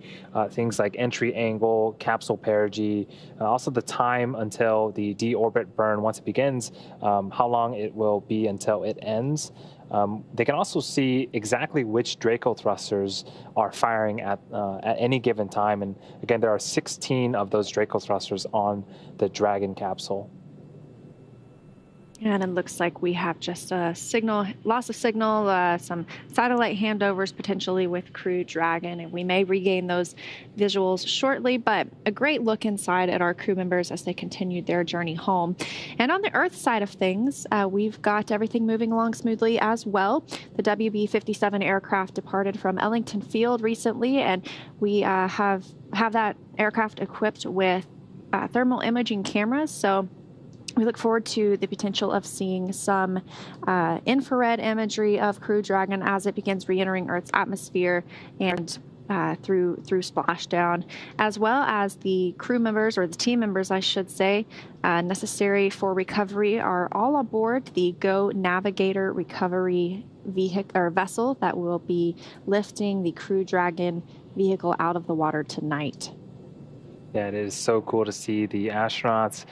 things like entry angle, capsule perigee, also the time until the deorbit burn once it begins, how long it will be until it ends. They can also see exactly which Draco thrusters are firing at any given time. And again, there are 16 of those Draco thrusters on the Dragon capsule. And it looks like we have just a loss of signal, some satellite handovers potentially with Crew Dragon, and we may regain those visuals shortly, but a great look inside at our crew members as they continued their journey home. And on the Earth side of things, we've got everything moving along smoothly as well. The WB-57 aircraft departed from Ellington Field recently, and we have that aircraft equipped with thermal imaging cameras, so we look forward to the potential of seeing some infrared imagery of Crew Dragon as it begins re-entering Earth's atmosphere and through Splashdown, as well as the crew members, or the team members, I should say, necessary for recovery are all aboard the Go Navigator recovery vessel that will be lifting the Crew Dragon vehicle out of the water tonight. Yeah, it is so cool to see the astronauts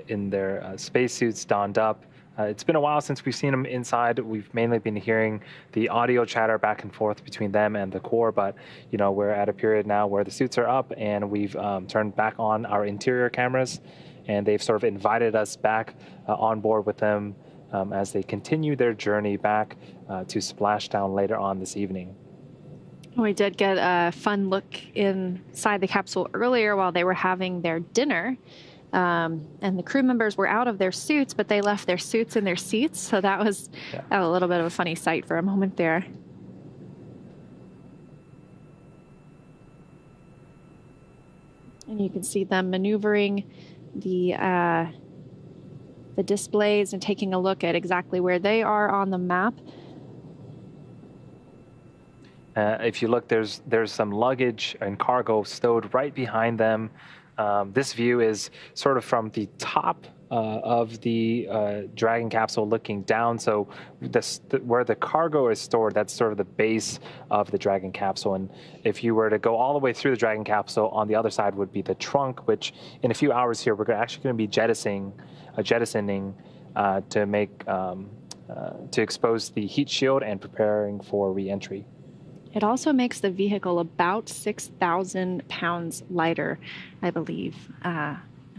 in their spacesuits donned up. It's been a while since we've seen them inside. We've mainly been hearing the audio chatter back and forth between them and the core, but we're at a period now where the suits are up and we've turned back on our interior cameras, and they've sort of invited us back on board with them as they continue their journey back to Splashdown later on this evening. We did get a fun look inside the capsule earlier while they were having their dinner. And the crew members were out of their suits, but they left their suits in their seats. So that was a little bit of a funny sight for a moment there. And you can see them maneuvering the displays and taking a look at exactly where they are on the map. If you look, there's some luggage and cargo stowed right behind them. This view is sort of from the top of the Dragon capsule looking down. So where the cargo is stored, that's sort of the base of the Dragon capsule. And if you were to go all the way through the Dragon capsule, on the other side would be the trunk, which in a few hours here, we're actually going to be jettisoning to expose the heat shield and preparing for re-entry. It also makes the vehicle about 6,000 pounds lighter, I believe.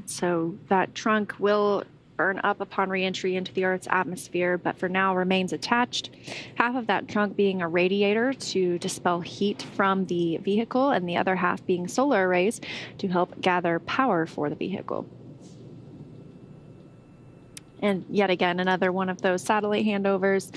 So that trunk will burn up upon reentry into the Earth's atmosphere, but for now remains attached. Half of that trunk being a radiator to dispel heat from the vehicle, and the other half being solar arrays to help gather power for the vehicle. And yet again, another one of those satellite handovers,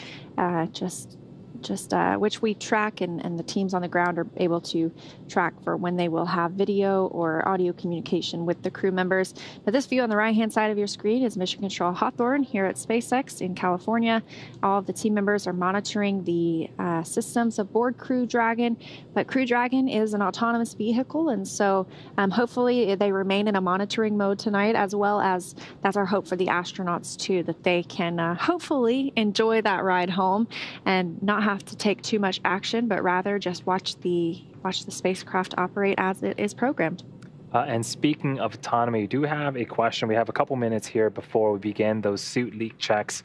which we track, and the teams on the ground are able to track for when they will have video or audio communication with the crew members. But this view on the right-hand side of your screen is Mission Control Hawthorne here at SpaceX in California. All of the team members are monitoring the systems aboard Crew Dragon, but Crew Dragon is an autonomous vehicle, and so hopefully they remain in a monitoring mode tonight, as well as that's our hope for the astronauts too, that they can hopefully enjoy that ride home and not have to take too much action, but rather just watch the spacecraft operate as it is programmed. And speaking of autonomy, we do have a question. We have a couple minutes here before we begin those suit leak checks.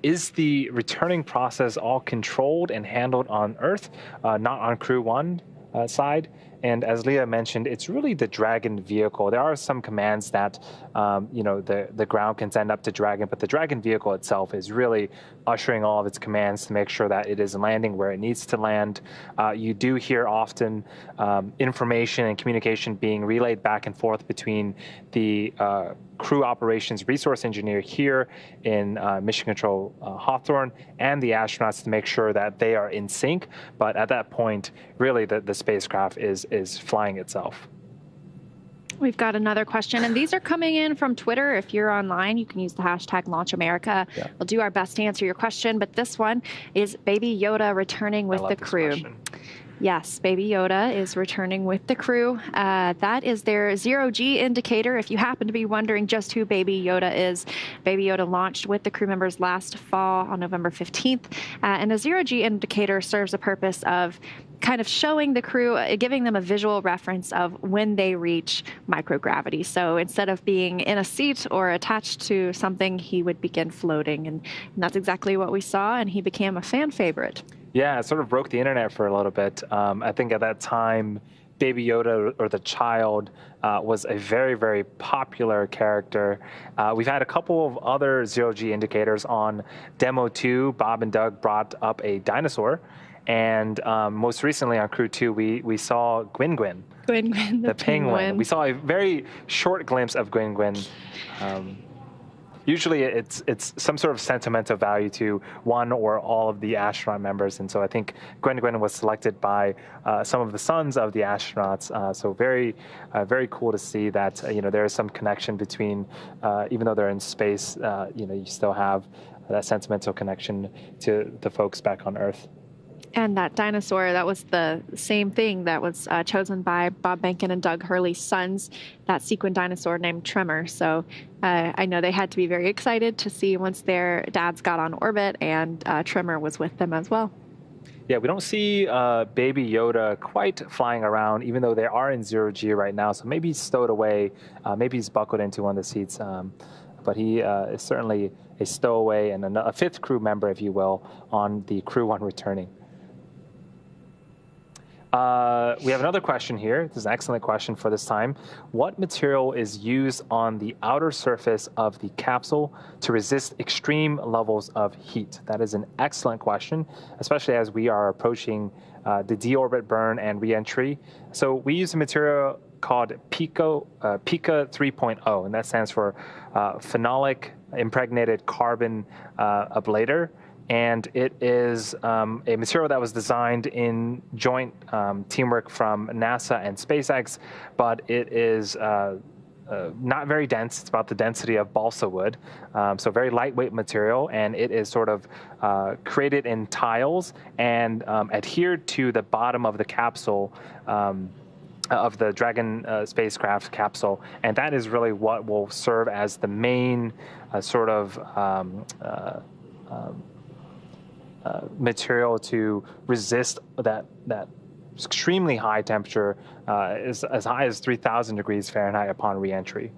Is the returning process all controlled and handled on Earth, not on Crew-1 side? And as Leah mentioned, it's really the Dragon vehicle. There are some commands that, the ground can send up to Dragon, but the Dragon vehicle itself is really ushering all of its commands to make sure that it is landing where it needs to land. You do hear often information and communication being relayed back and forth between the crew operations resource engineer here in Mission Control Hawthorne and the astronauts to make sure that they are in sync. But at that point, really the spacecraft is flying itself. We've got another question, and these are coming in from Twitter. If you're online, you can use the hashtag LaunchAmerica. Yeah. We'll do our best to answer your question, but this one is Baby Yoda returning with the crew. Question. Yes, Baby Yoda is returning with the crew. That is their zero-G indicator. If you happen to be wondering just who Baby Yoda is, Baby Yoda launched with the crew members last fall on November 15th. And the zero-G indicator serves a purpose of kind of showing the crew, giving them a visual reference of when they reach microgravity. So instead of being in a seat or attached to something, he would begin floating. And that's exactly what we saw, and he became a fan favorite. Yeah, it sort of broke the internet for a little bit. I think at that time, Baby Yoda, or the child, was a very, very popular character. We've had a couple of other zero-G indicators on Demo 2. Bob and Doug brought up a dinosaur. And most recently on Crew 2, we saw Gwyn Gwyn. Gwyn Gwyn, the penguin. We saw a very short glimpse of Gwyn Gwyn. Usually it's some sort of sentimental value to one or all of the astronaut members. And so I think Gwyn Gwyn was selected by some of the sons of the astronauts. So very, very cool to see that, there is some connection between, even though they're in space, you still have that sentimental connection to the folks back on Earth. And that dinosaur, that was the same thing that was chosen by Bob Behnken and Doug Hurley's sons, that sequin dinosaur named Tremor. So I know they had to be very excited to see once their dads got on orbit, and Tremor was with them as well. Yeah, we don't see Baby Yoda quite flying around, even though they are in zero-G right now. So maybe he's stowed away. Maybe he's buckled into one of the seats. But he is certainly a stowaway and a fifth crew member, if you will, on the Crew-1 returning. We have another question here. This is an excellent question for this time. What material is used on the outer surface of the capsule to resist extreme levels of heat? That is an excellent question, especially as we are approaching the deorbit burn and reentry. So we use a material called PICA 3.0, and that stands for phenolic impregnated carbon ablator. And it is a material that was designed in joint teamwork from NASA and SpaceX, but it is not very dense. It's about the density of balsa wood, so very lightweight material, and it is sort of created in tiles and adhered to the bottom of the capsule of the Dragon spacecraft capsule, and that is really what will serve as the main sort of material to resist that extremely high temperature, as high as 3,000 degrees Fahrenheit upon reentry.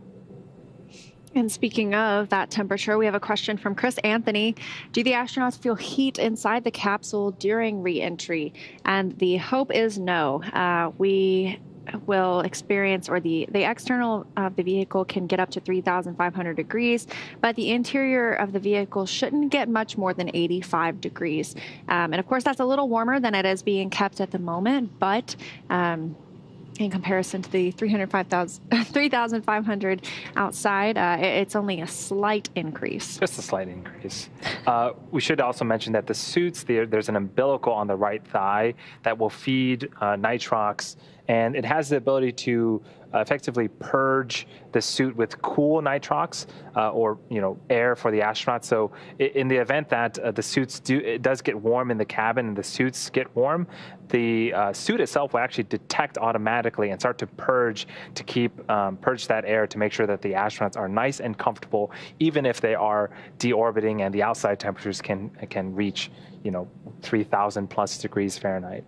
And speaking of that temperature, we have a question from Chris Anthony. Do the astronauts feel heat inside the capsule during reentry? And the hope is no. We will experience, or the external of the vehicle can get up to 3,500 degrees, but the interior of the vehicle shouldn't get much more than 85 degrees. And of course, that's a little warmer than it is being kept at the moment, but in comparison to the 3,500 outside, it's only a slight increase. Just a slight increase. We should also mention that the suits, there's an umbilical on the right thigh that will feed nitrox, and it has the ability to effectively purge the suit with cool nitrox or air for the astronauts. So in the event that the suits it does get warm in the cabin and the suits get warm, the suit itself will actually detect automatically and start to purge to purge that air to make sure that the astronauts are nice and comfortable, even if they are deorbiting and the outside temperatures can reach 3,000 plus degrees Fahrenheit.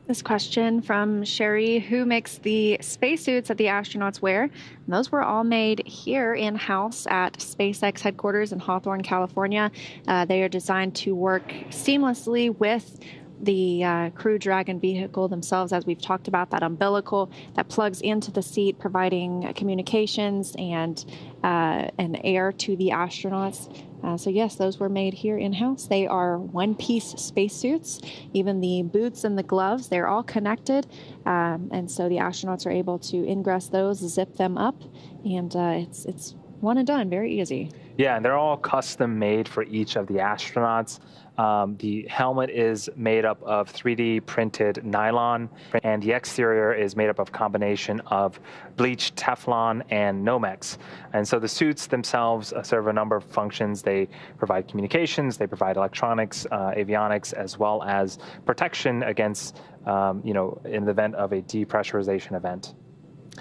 This question from Sherry: who makes the spacesuits that the astronauts wear? And those were all made here in-house at SpaceX headquarters in Hawthorne, California. They are designed to work seamlessly with the Crew Dragon vehicle themselves, as we've talked about, that umbilical that plugs into the seat, providing communications and air to the astronauts. So yes, those were made here in-house. They are one-piece spacesuits. Even the boots and the gloves, they're all connected. And so the astronauts are able to ingress those, zip them up, and it's one and done, very easy. Yeah, and they're all custom made for each of the astronauts. The helmet is made up of 3D printed nylon, and the exterior is made up of a combination of bleached Teflon and Nomex. And so the suits themselves serve a number of functions. They provide communications, they provide electronics, avionics, as well as protection against, in the event of a depressurization event.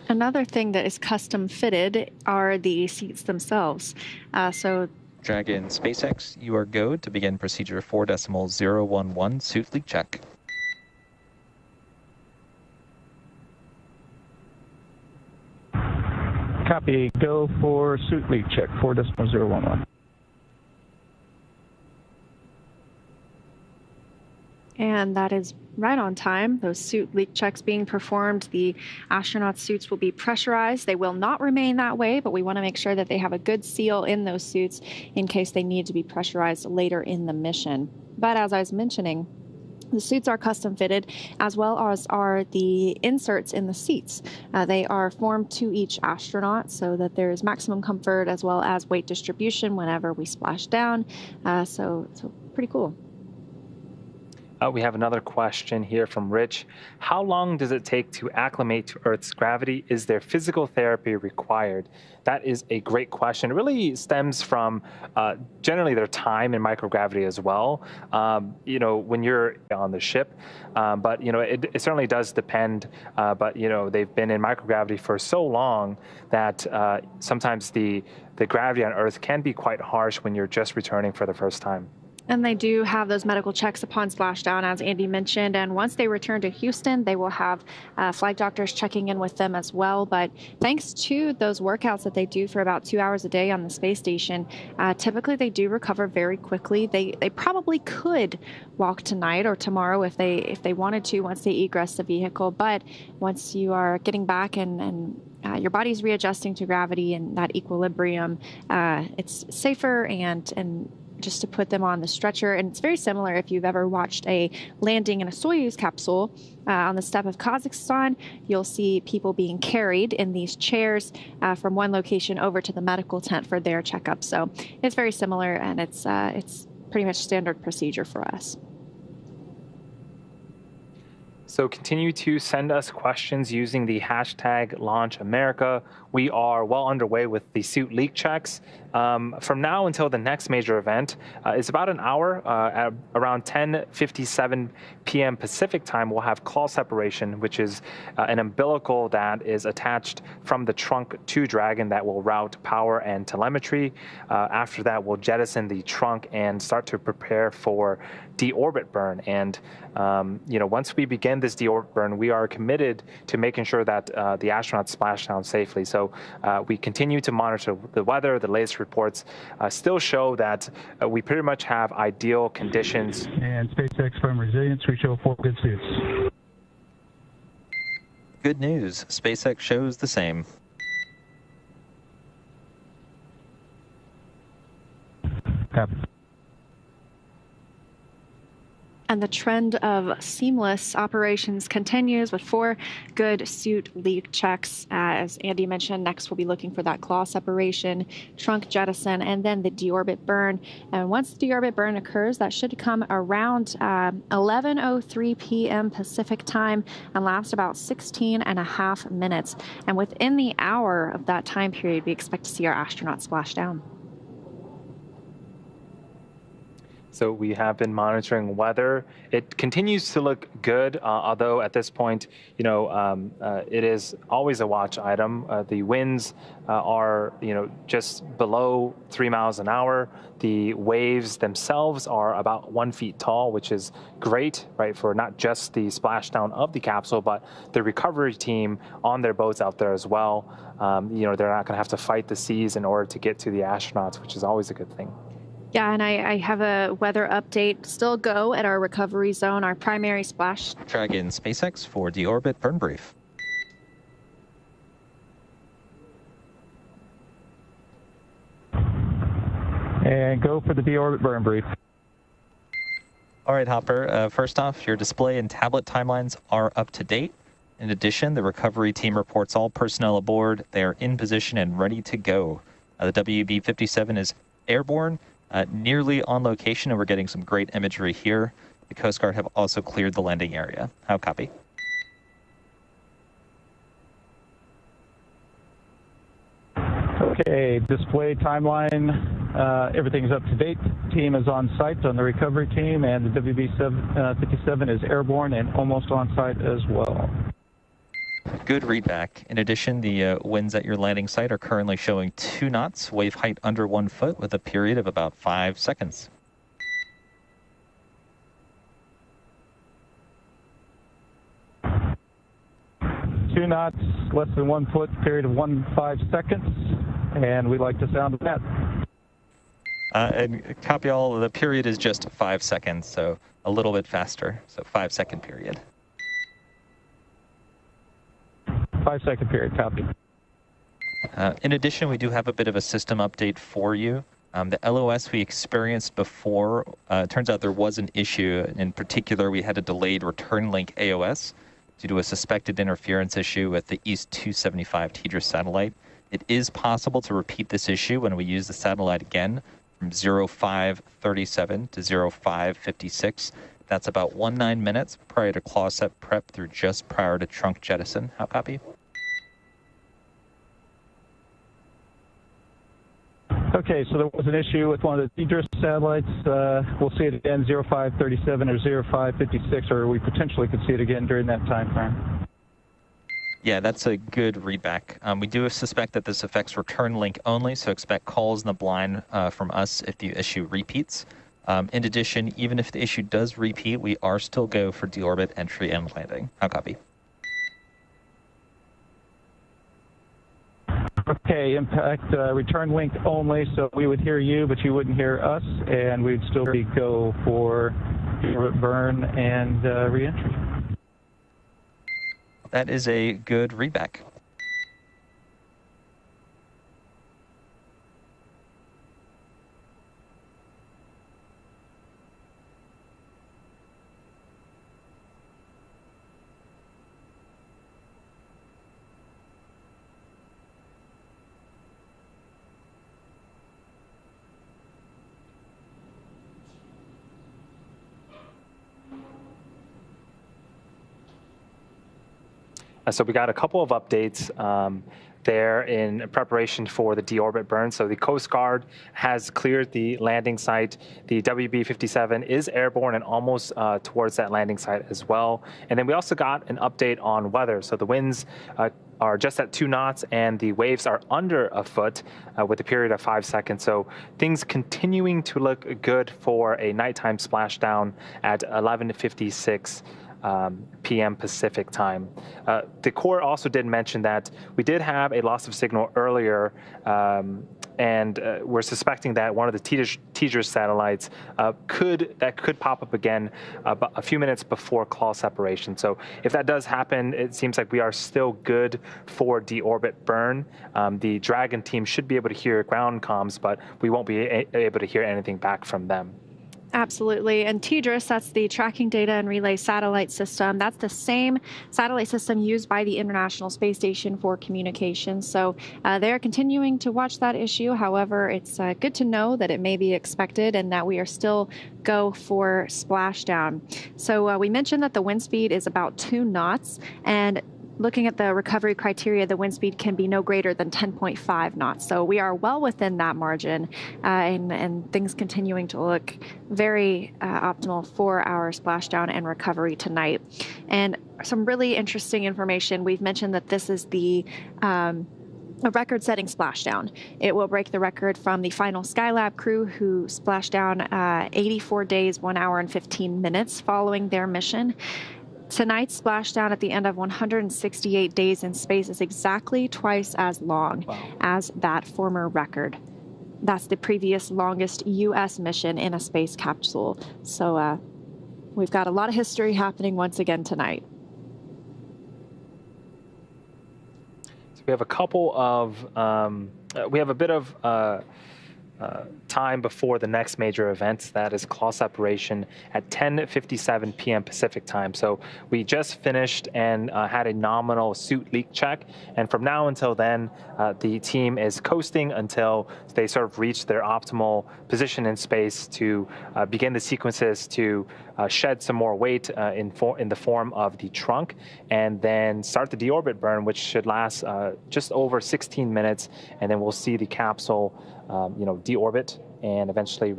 Another thing that is custom fitted are the seats themselves. Dragon SpaceX, you are go to begin procedure 4.011 suit leak check. Copy. Go for suit leak check 4.011. And that is right on time. Those suit leak checks being performed, the astronaut suits will be pressurized. They will not remain that way, but we want to make sure that they have a good seal in those suits in case they need to be pressurized later in the mission. But as I was mentioning, the suits are custom fitted, as well as are the inserts in the seats. They are formed to each astronaut so that there is maximum comfort as well as weight distribution whenever we splash down. So pretty cool. We have another question here from Rich. How long does it take to acclimate to Earth's gravity? Is there physical therapy required? That is a great question. It really stems from generally their time in microgravity as well, when you're on the ship. But, it certainly does depend. But, they've been in microgravity for so long that sometimes the gravity on Earth can be quite harsh when you're just returning for the first time. And they do have those medical checks upon splashdown, as Andy mentioned. And once they return to Houston, they will have flight doctors checking in with them as well. But thanks to those workouts that they do for about 2 hours a day on the space station, typically they do recover very quickly. They probably could walk tonight or tomorrow if they wanted to once they egress the vehicle. But once you are getting back and your body's readjusting to gravity and that equilibrium, it's safer and just to put them on the stretcher. And it's very similar if you've ever watched a landing in a Soyuz capsule on the steppe of Kazakhstan. You'll see people being carried in these chairs from one location over to the medical tent for their checkup. So it's very similar, and it's pretty much standard procedure for us. So continue to send us questions using the hashtag LaunchAmerica. We are well underway with the suit leak checks. From now until the next major event, it's about an hour. At around 10:57 p.m. Pacific time, we'll have call separation, which is an umbilical that is attached from the trunk to Dragon that will route power and telemetry. After that, we'll jettison the trunk and start to prepare for deorbit burn. And once we begin this deorbit burn, we are committed to making sure that the astronauts splash down safely. So we continue to monitor the weather. The latest reports still show that we pretty much have ideal conditions. And SpaceX from Resilience, we show 4 good suits. Good news. SpaceX shows the same. Copy. And the trend of seamless operations continues with 4 good suit leak checks. As Andy mentioned, next we'll be looking for that claw separation, trunk jettison, and then the deorbit burn. And once the deorbit burn occurs, that should come around 11:03 p.m. Pacific time and last about 16.5 minutes. And within the hour of that time period, we expect to see our astronauts splash down. So we have been monitoring weather. It continues to look good, although at this point, it is always a watch item. The winds are, just below 3 miles an hour. The waves themselves are about 1 foot tall, which is great, right, for not just the splashdown of the capsule, but the recovery team on their boats out there as well. They're not going to have to fight the seas in order to get to the astronauts, which is always a good thing. Yeah, and I have a weather update. Still go at our recovery zone, our primary splash. Dragon SpaceX for deorbit burn brief. And go for the deorbit burn brief. All right, Hopper. First off, your display and tablet timelines are up to date. In addition, the recovery team reports all personnel aboard. They are in position and ready to go. The WB-57 is airborne. Nearly on location, and we're getting some great imagery here. The Coast Guard have also cleared the landing area. How copy? Okay, display timeline. Everything's up to date. Team is on site on the recovery team, and the WB-57 is airborne and almost on site as well. Good readback. In addition, the winds at your landing site are currently showing 2 knots, wave height under 1 foot with a period of about 5 seconds. Two knots, less than 1 foot, period of 5 seconds, and we like the sound of that. And copy all, the period is just 5 seconds, so a little bit faster, so 5-second period. 5-second period, copy. In addition, we do have a bit of a system update for you. The LOS we experienced before, turns out there was an issue. In particular, we had a delayed return link AOS due to a suspected interference issue with the East 275 TDRS satellite. It is possible to repeat this issue when we use the satellite again from 0537 to 0556. That's about 19 minutes prior to claw set prep through just prior to trunk jettison. How copy? Okay, so there was an issue with one of the TDRS satellites. We'll see it again, 0537 or 0556, or we potentially could see it again during that time frame. Yeah, that's a good readback. We do suspect that this affects return link only, so expect calls in the blind from us if the issue repeats. In addition, even if the issue does repeat, we are still go for deorbit entry and landing. How copy? Okay, impact return link only, so we would hear you, but you wouldn't hear us, and we'd still be go for deorbit burn and reentry. That is a good readback. So we got a couple of updates there in preparation for the deorbit burn. So the Coast Guard has cleared the landing site. The WB-57 is airborne and almost towards that landing site as well. And then we also got an update on weather. So the winds are just at 2 knots and the waves are under a foot with a period of 5 seconds. So things continuing to look good for a nighttime splashdown at 11:56 p.m. Pacific time. The Corps also did mention that we did have a loss of signal earlier and we're suspecting that one of the Tejas satellites could pop up again about a few minutes before claw separation. So if that does happen, it seems like we are still good for deorbit burn. The Dragon team should be able to hear ground comms, but we won't be able to hear anything back from them. Absolutely. And TDRS, that's the Tracking Data and Relay Satellite System. That's the same satellite system used by the International Space Station for communications. So they're continuing to watch that issue. However, it's good to know that it may be expected and that we are still go for splashdown. So we mentioned that the wind speed is about 2 knots, and looking at the recovery criteria, the wind speed can be no greater than 10.5 knots. So we are well within that margin, and things continuing to look very optimal for our splashdown and recovery tonight. And some really interesting information. We've mentioned that this is a record-setting splashdown. It will break the record from the final Skylab crew, who splashed down 84 days, 1 hour and 15 minutes following their mission. Tonight's splashdown at the end of 168 days in space is exactly twice as long as that former record. That's the previous longest U.S. mission in a space capsule. So we've got a lot of history happening once again tonight. So we have a couple of, we have a bit of time before the next major event. That is claw separation at 10:57 p.m. Pacific time. So we just finished and had a nominal suit leak check. And from now until then, the team is coasting until they sort of reach their optimal position in space to begin the sequences to shed some more weight in the form of the trunk, and then start the deorbit burn, which should last just over 16 minutes. And then we'll see the capsule deorbit and eventually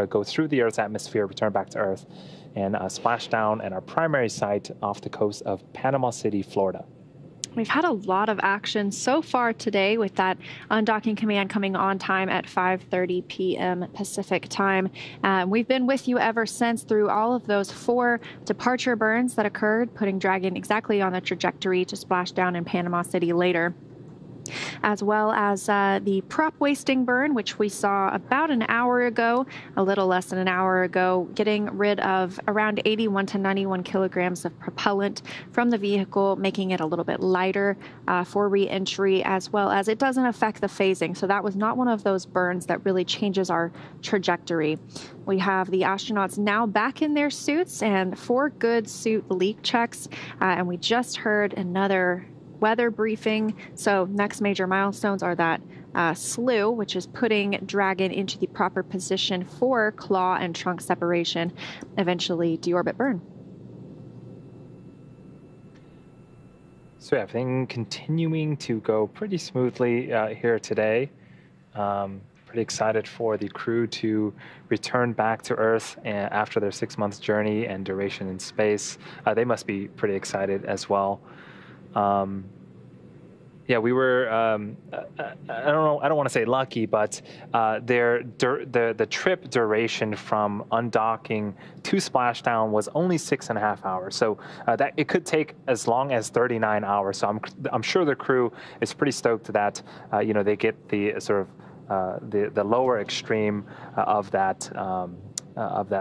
go through the Earth's atmosphere, return back to Earth, and splash down at our primary site off the coast of Panama City, Florida. We've had a lot of action so far today, with that undocking command coming on time at 5:30 p.m. Pacific time. We've been with you ever since through all of those 4 departure burns that occurred, putting Dragon exactly on the trajectory to splash down in Panama City later, as well as the prop wasting burn, which we saw about an hour ago, a little less than an hour ago, getting rid of around 81 to 91 kilograms of propellant from the vehicle, making it a little bit lighter for re-entry, as well as it doesn't affect the phasing. So that was not one of those burns that really changes our trajectory. We have the astronauts now back in their suits and 4 good suit leak checks, and we just heard another weather briefing. So next major milestones are that slew, which is putting Dragon into the proper position for claw and trunk separation, eventually deorbit burn. So everything continuing to go pretty smoothly here today. Pretty excited for the crew to return back to Earth after their 6-month journey and duration in space. They must be pretty excited as well. Yeah, we were, I don't want to say lucky, but the trip duration from undocking to splashdown was only 6.5 hours. So that it could take as long as 39 hours. So I'm sure the crew is pretty stoked that, they get the sort of the lower extreme of that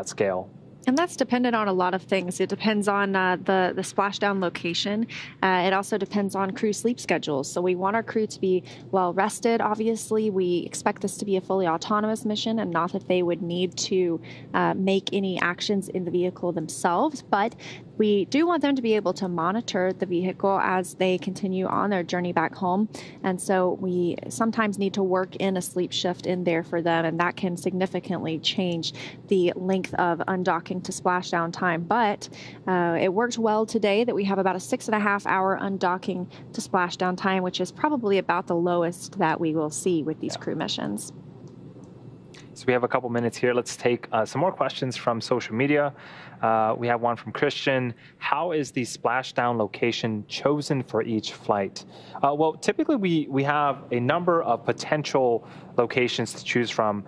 scale. And that's dependent on a lot of things. It depends on the splashdown location. It also depends on crew sleep schedules. So we want our crew to be well rested. Obviously, we expect this to be a fully autonomous mission, and not that they would need to make any actions in the vehicle themselves. But we do want them to be able to monitor the vehicle as they continue on their journey back home. And so we sometimes need to work in a sleep shift in there for them, and that can significantly change the length of undocking to splashdown time. But it worked well today that we have about a 6.5 hour undocking to splashdown time, which is probably about the lowest that we will see with these crew missions. So we have a couple minutes here. Let's take some more questions from social media. We have one from Christian. How is the splashdown location chosen for each flight? Well, typically we have a number of potential locations to choose from.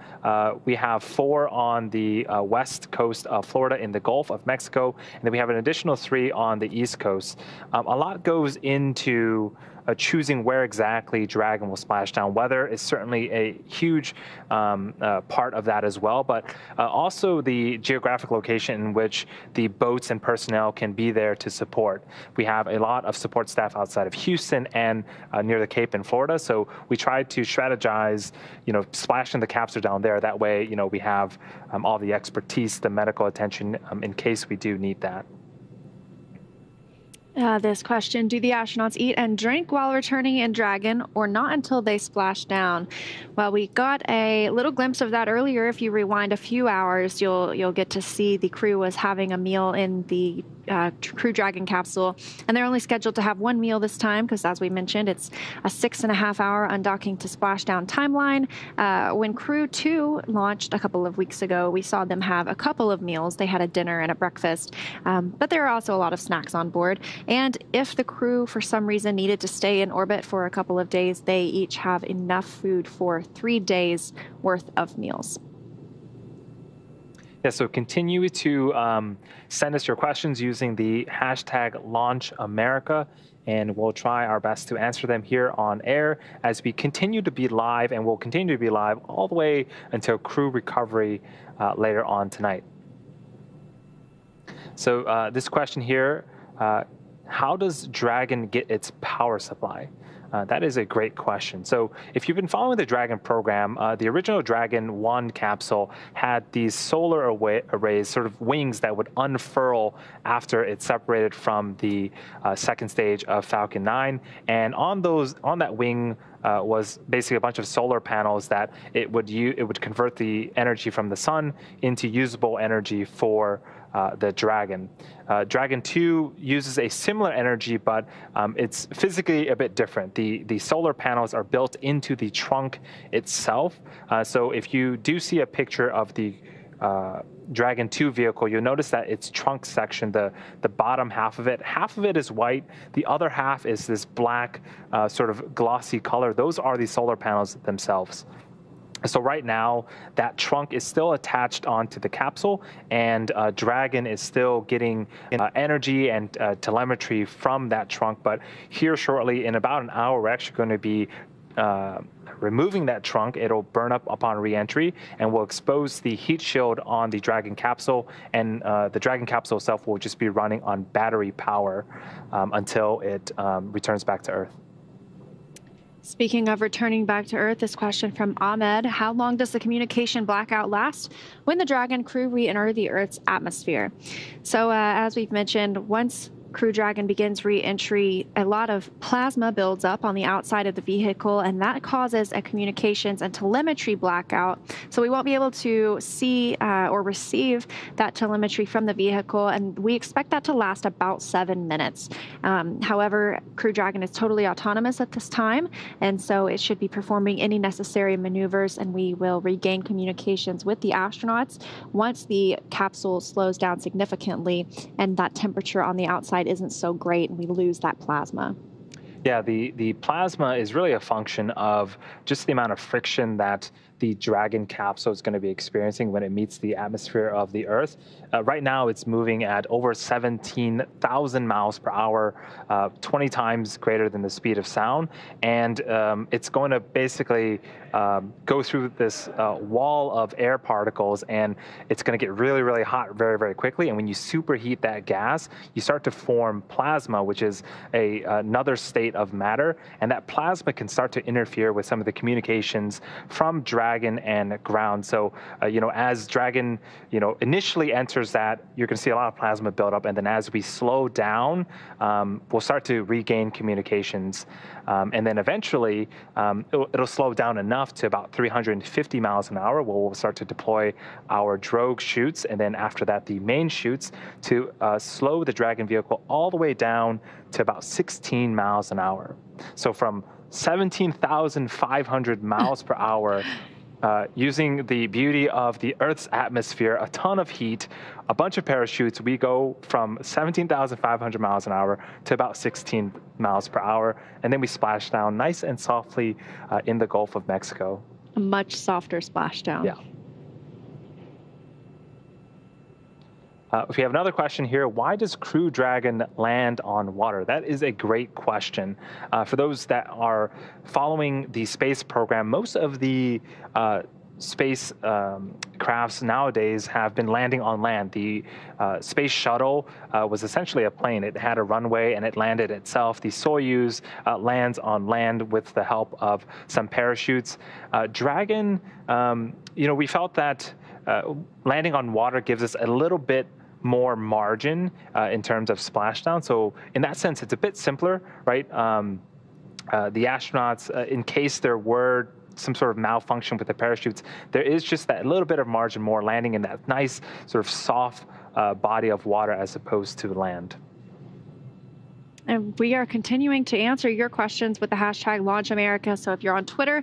We have 4 on the west coast of Florida in the Gulf of Mexico, and then we have an additional 3 on the east coast. A lot goes into choosing where exactly Dragon will splash down. Weather is certainly a huge part of that as well, but also the geographic location in which the boats and personnel can be there to support. We have a lot of support staff outside of Houston and near the Cape in Florida, so we try to strategize, splashing the capsule down there. That way, we have all the expertise, the medical attention in case we do need that. This question, do the astronauts eat and drink while returning in Dragon or not until they splash down? Well, we got a little glimpse of that earlier. If you rewind a few hours, you'll get to see the crew was having a meal in the Crew Dragon capsule, and they're only scheduled to have 1 meal this time because, as we mentioned, it's a 6.5-hour undocking to splashdown timeline. When Crew 2 launched a couple of weeks ago, we saw them have a couple of meals. They had a dinner and a breakfast, but there are also a lot of snacks on board. And if the crew, for some reason, needed to stay in orbit for a couple of days, they each have enough food for 3 days worth of meals. Yeah, so continue to send us your questions using the hashtag #LaunchAmerica, and we'll try our best to answer them here on air as we continue to be live, and we'll continue to be live all the way until crew recovery later on tonight. So this question here, how does Dragon get its power supply? That is a great question. So if you've been following the Dragon program, the original Dragon 1 capsule had these solar arrays, sort of wings that would unfurl after it separated from the second stage of Falcon 9. And on that wing was basically a bunch of solar panels that it would convert the energy from the sun into usable energy for the Dragon. Dragon 2 uses a similar energy, but it's physically a bit different. The solar panels are built into the trunk itself. So if you do see a picture of the Dragon 2 vehicle, you'll notice that its trunk section, the bottom half of it is white. The other half is this black, sort of glossy color. Those are the solar panels themselves. So right now, that trunk is still attached onto the capsule, and Dragon is still getting energy and telemetry from that trunk. But here shortly, in about an hour, we're actually going to be removing that trunk. It'll burn up upon reentry, and will expose the heat shield on the Dragon capsule, and the Dragon capsule itself will just be running on battery power until it returns back to Earth. Speaking of returning back to Earth, this question from Ahmed. How long does the communication blackout last when the Dragon crew re-enter the Earth's atmosphere? So as we've mentioned, once Crew Dragon begins re-entry, a lot of plasma builds up on the outside of the vehicle, and that causes a communications and telemetry blackout. So we won't be able to see or receive that telemetry from the vehicle, and we expect that to last about 7 minutes. However, Crew Dragon is totally autonomous at this time, and so it should be performing any necessary maneuvers, and we will regain communications with the astronauts once the capsule slows down significantly and that temperature on the outside isn't so great and we lose that plasma. Yeah, the plasma is really a function of just the amount of friction that the Dragon capsule is going to be experiencing when it meets the atmosphere of the Earth. Right now, it's moving at over 17,000 miles per hour, 20 times greater than the speed of sound. And it's going to basically go through this wall of air particles, and it's going to get really, really hot very, very quickly. And when you superheat that gas, you start to form plasma, which is another state of matter. And that plasma can start to interfere with some of the communications from Dragon and ground. So, as Dragon, initially enters that, you're going to see a lot of plasma build up. And then as we slow down, we'll start to regain communications. And then eventually, it'll slow down enough to about 350 miles an hour, where we'll start to deploy our drogue chutes. And then after that, the main chutes to slow the Dragon vehicle all the way down to about 16 miles an hour. So from 17,500 miles per hour using the beauty of the Earth's atmosphere, a ton of heat, a bunch of parachutes, we go from 17,500 miles an hour to about 16 miles per hour, and then we splash down nice and softly in the Gulf of Mexico. A much softer splashdown. Yeah. We have another question here. Why does Crew Dragon land on water? That is a great question. For those that are following the space program, most of the space crafts nowadays have been landing on land. The space shuttle was essentially a plane. It had a runway and it landed itself. The Soyuz lands on land with the help of some parachutes. Dragon, we felt that landing on water gives us a little bit more margin in terms of splashdown. So in that sense, it's a bit simpler, right? The astronauts, in case there were some sort of malfunction with the parachutes, there is just that little bit of margin more landing in that nice sort of soft body of water as opposed to land. And we are continuing to answer your questions with the hashtag LaunchAmerica. So if you're on Twitter,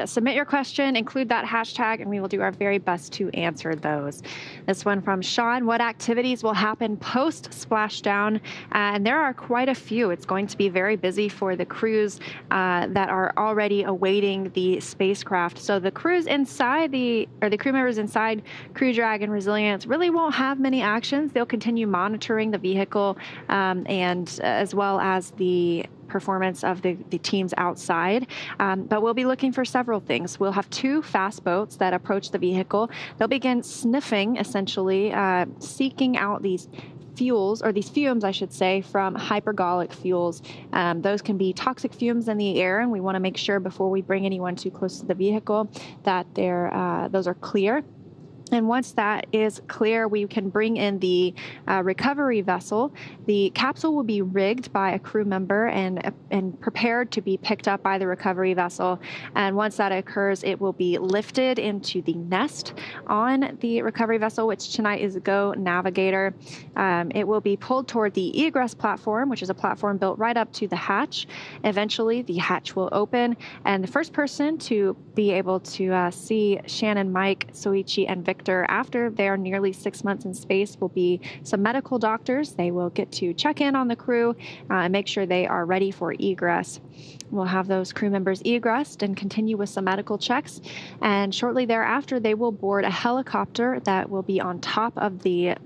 submit your question, include that hashtag, and we will do our very best to answer those. This one from Sean: what activities will happen post-splashdown? And there are quite a few. It's going to be very busy for the crews that are already awaiting the spacecraft. So the crews inside the crew members inside Crew Dragon Resilience really won't have many actions. They'll continue monitoring the vehicle and as well as the performance of the teams outside. But we'll be looking for several things. We'll have 2 fast boats that approach the vehicle. They'll begin sniffing, essentially, seeking out these fuels, or these fumes, I should say, from hypergolic fuels. Those can be toxic fumes in the air, and we want to make sure before we bring anyone too close to the vehicle that those are clear. And once that is clear, we can bring in the recovery vessel. The capsule will be rigged by a crew member and prepared to be picked up by the recovery vessel. And once that occurs, it will be lifted into the nest on the recovery vessel, which tonight is Go Navigator. It will be pulled toward the Egress platform, which is a platform built right up to the hatch. Eventually, the hatch will open, and the first person to be able to see Shannon, Mike, Soichi, and Victor after they are nearly 6 months in space will be some medical doctors. They will get to check in on the crew and make sure they are ready for egress. We'll have those crew members egressed and continue with some medical checks. And shortly thereafter, they will board a helicopter that will be on top of the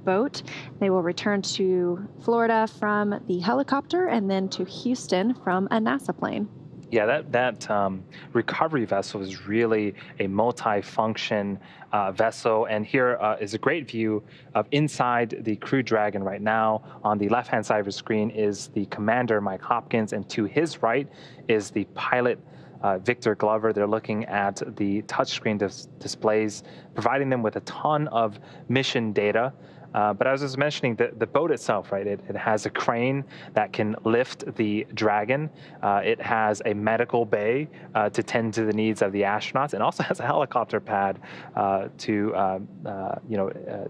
boat. They will return to Florida from the helicopter and then to Houston from a NASA plane. Yeah, that recovery vessel is really a multi-function vessel. And here is a great view of inside the Crew Dragon right now. On the left-hand side of the screen is the commander, Mike Hopkins, and to his right is the pilot, Victor Glover. They're looking at the touchscreen displays, providing them with a ton of mission data. But as I was mentioning, the boat itself, right, it has a crane that can lift the Dragon. It has a medical bay to tend to the needs of the astronauts, and also has a helicopter pad to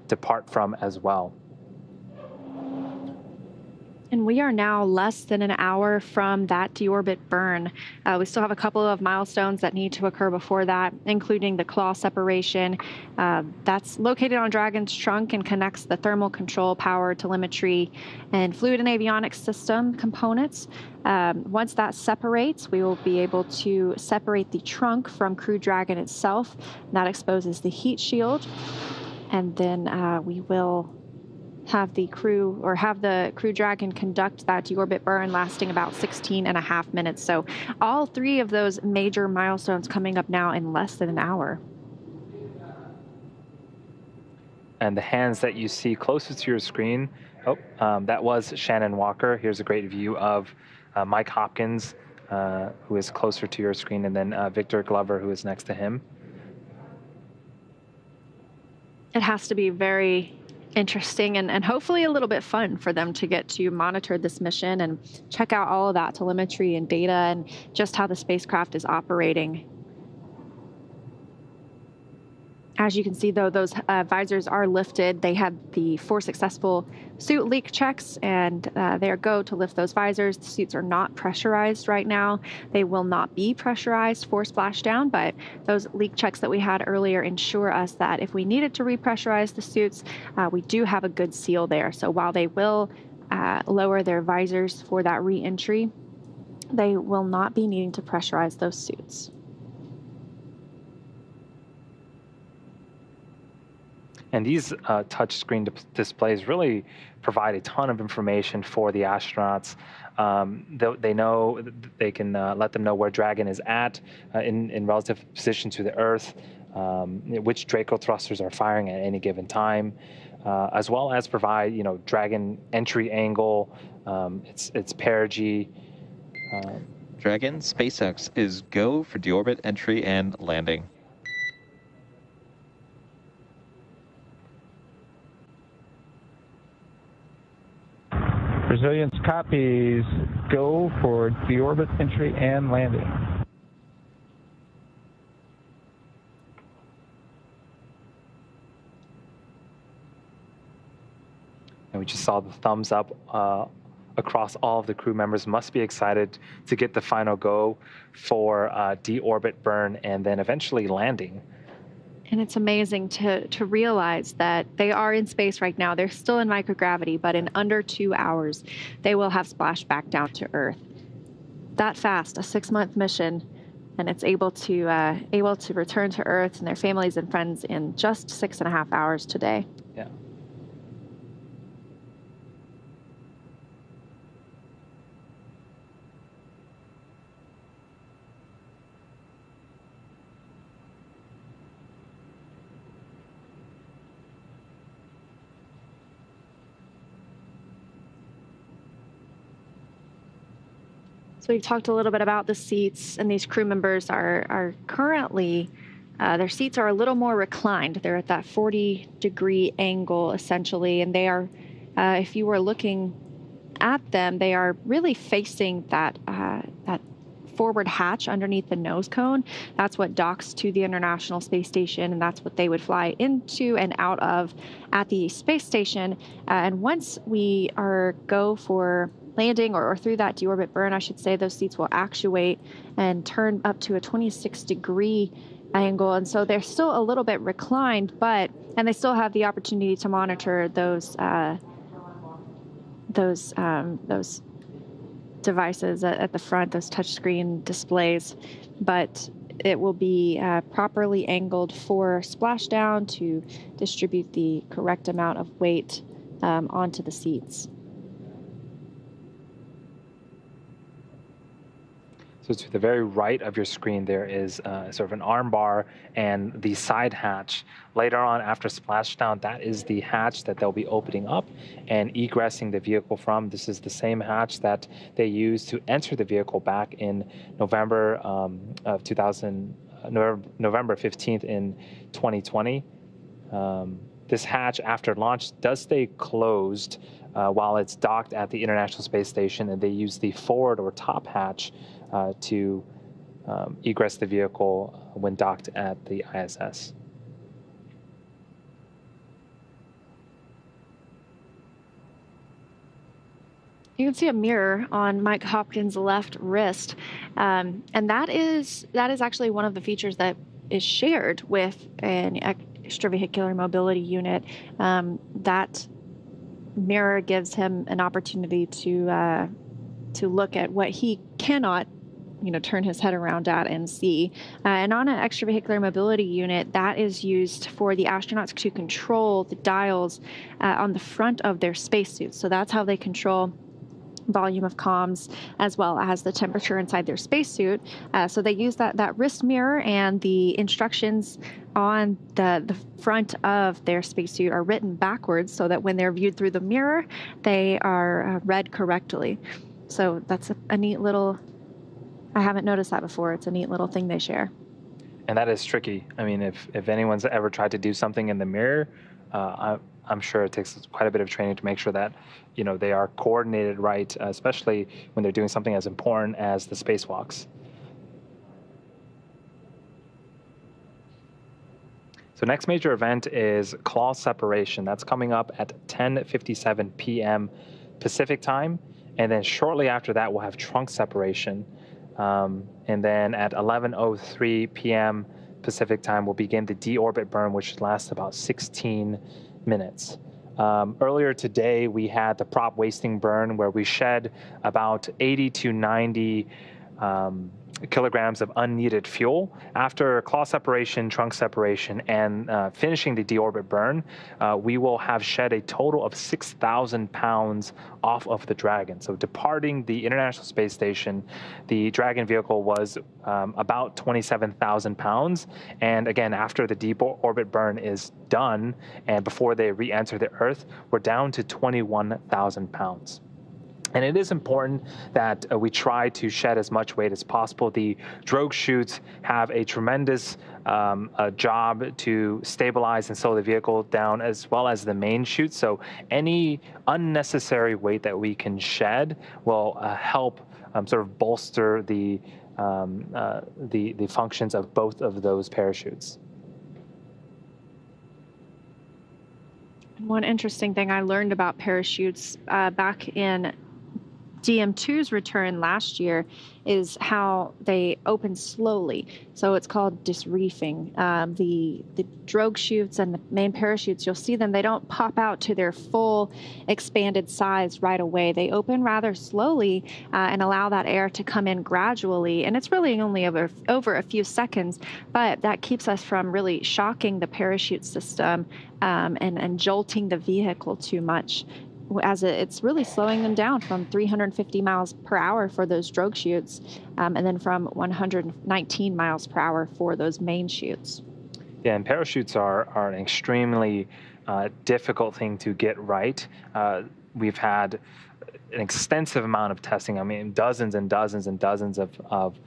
depart from as well. And we are now less than an hour from that deorbit burn. We still have a couple of milestones that need to occur before that, including the claw separation. That's located on Dragon's trunk and connects the thermal control, power, telemetry, and fluid and avionics system components. Once that separates, we will be able to separate the trunk from Crew Dragon itself. That exposes the heat shield. And then we will have the Crew Dragon conduct that deorbit burn lasting about 16.5 minutes. So all 3 of those major milestones coming up now in less than an hour. And the hands that you see closest to your screen, that was Shannon Walker. Here's a great view of Mike Hopkins, who is closer to your screen, and then Victor Glover, who is next to him. It has to be very interesting and hopefully a little bit fun for them to get to monitor this mission and check out all of that telemetry and data and just how the spacecraft is operating. As you can see, though, those visors are lifted. They had the 4 successful suit leak checks, and they are go to lift those visors. The suits are not pressurized right now. They will not be pressurized for splashdown, but those leak checks that we had earlier ensure us that if we needed to repressurize the suits, we do have a good seal there. So while they will lower their visors for that re-entry, they will not be needing to pressurize those suits. And these touchscreen displays really provide a ton of information for the astronauts. They know they can let them know where Dragon is at in relative position to the Earth, which Draco thrusters are firing at any given time, as well as provide Dragon entry angle, its perigee. Dragon, SpaceX is go for deorbit entry and landing. Resilience copies. Go for deorbit entry and landing. And we just saw the thumbs up across all of the crew members. Must be excited to get the final go for deorbit burn and then eventually landing. And it's amazing to realize that they are in space right now. They're still in microgravity, but in under 2 hours, they will have splashed back down to Earth. That fast, a 6-month mission, and it's able to return to Earth and their families and friends in just 6.5 hours today. Yeah. So we've talked a little bit about the seats, and these crew members are currently, their seats are a little more reclined. They're at that 40-degree angle, essentially, and they are, if you were looking at them, they are really facing that forward hatch underneath the nose cone. That's what docks to the International Space Station, and that's what they would fly into and out of at the space station. And once we go for landing or through that deorbit burn, I should say, those seats will actuate and turn up to a 26-degree angle. And so they're still a little bit reclined, and they still have the opportunity to monitor those devices at the front, those touchscreen displays. But it will be properly angled for splashdown to distribute the correct amount of weight onto the seats. So to the very right of your screen, there is sort of an arm bar and the side hatch. Later on, after splashdown, that is the hatch that they'll be opening up and egressing the vehicle from. This is the same hatch that they used to enter the vehicle back in November of November 15th in 2020. This hatch, after launch, does stay closed while it's docked at the International Space Station, and they use the forward or top hatch to egress the vehicle when docked at the ISS. You can see a mirror on Mike Hopkins' left wrist, and that is actually one of the features that is shared with an extravehicular mobility unit. That mirror gives him an opportunity to look at what he cannot turn his head around at and see. And on an extravehicular mobility unit, that is used for the astronauts to control the dials on the front of their spacesuits. So that's how they control volume of comms as well as the temperature inside their spacesuit. So they use that wrist mirror, and the instructions on the front of their spacesuit are written backwards so that when they're viewed through the mirror, they are read correctly. So that's a neat little, I haven't noticed that before. It's a neat little thing they share. And that is tricky. I mean, if anyone's ever tried to do something in the mirror, I'm sure it takes quite a bit of training to make sure that, they are coordinated right, especially when they're doing something as important as the spacewalks. So next major event is claw separation. That's coming up at 10:57 p.m. Pacific time. And then shortly after that, we'll have trunk separation. And then at 11:03 p.m. Pacific time, we'll begin the deorbit burn, which lasts about 16 minutes. Earlier today, we had the prop wasting burn where we shed about 80 to 90 kilograms of unneeded fuel. After claw separation, trunk separation, and finishing the deorbit burn, we will have shed a total of 6,000 pounds off of the Dragon. So departing the International Space Station, the Dragon vehicle was about 27,000 pounds. And again, after the deorbit burn is done and before they re-enter the Earth, we're down to 21,000 pounds. And it is important that we try to shed as much weight as possible. The drogue chutes have a tremendous job to stabilize and slow the vehicle down, as well as the main chute. So any unnecessary weight that we can shed will help sort of bolster the functions of both of those parachutes. One interesting thing I learned about parachutes back in DM2's return last year is how they open slowly. So it's called disreefing. The drogue chutes and the main parachutes, you'll see them, they don't pop out to their full expanded size right away. They open rather slowly and allow that air to come in gradually. And it's really only over a few seconds, but that keeps us from really shocking the parachute system and jolting the vehicle too much, as it's really slowing them down from 350 miles per hour for those drogue chutes, and then from 119 miles per hour for those main chutes. Yeah, and parachutes are an extremely difficult thing to get right. We've had an extensive amount of testing. I mean, dozens and dozens and dozens of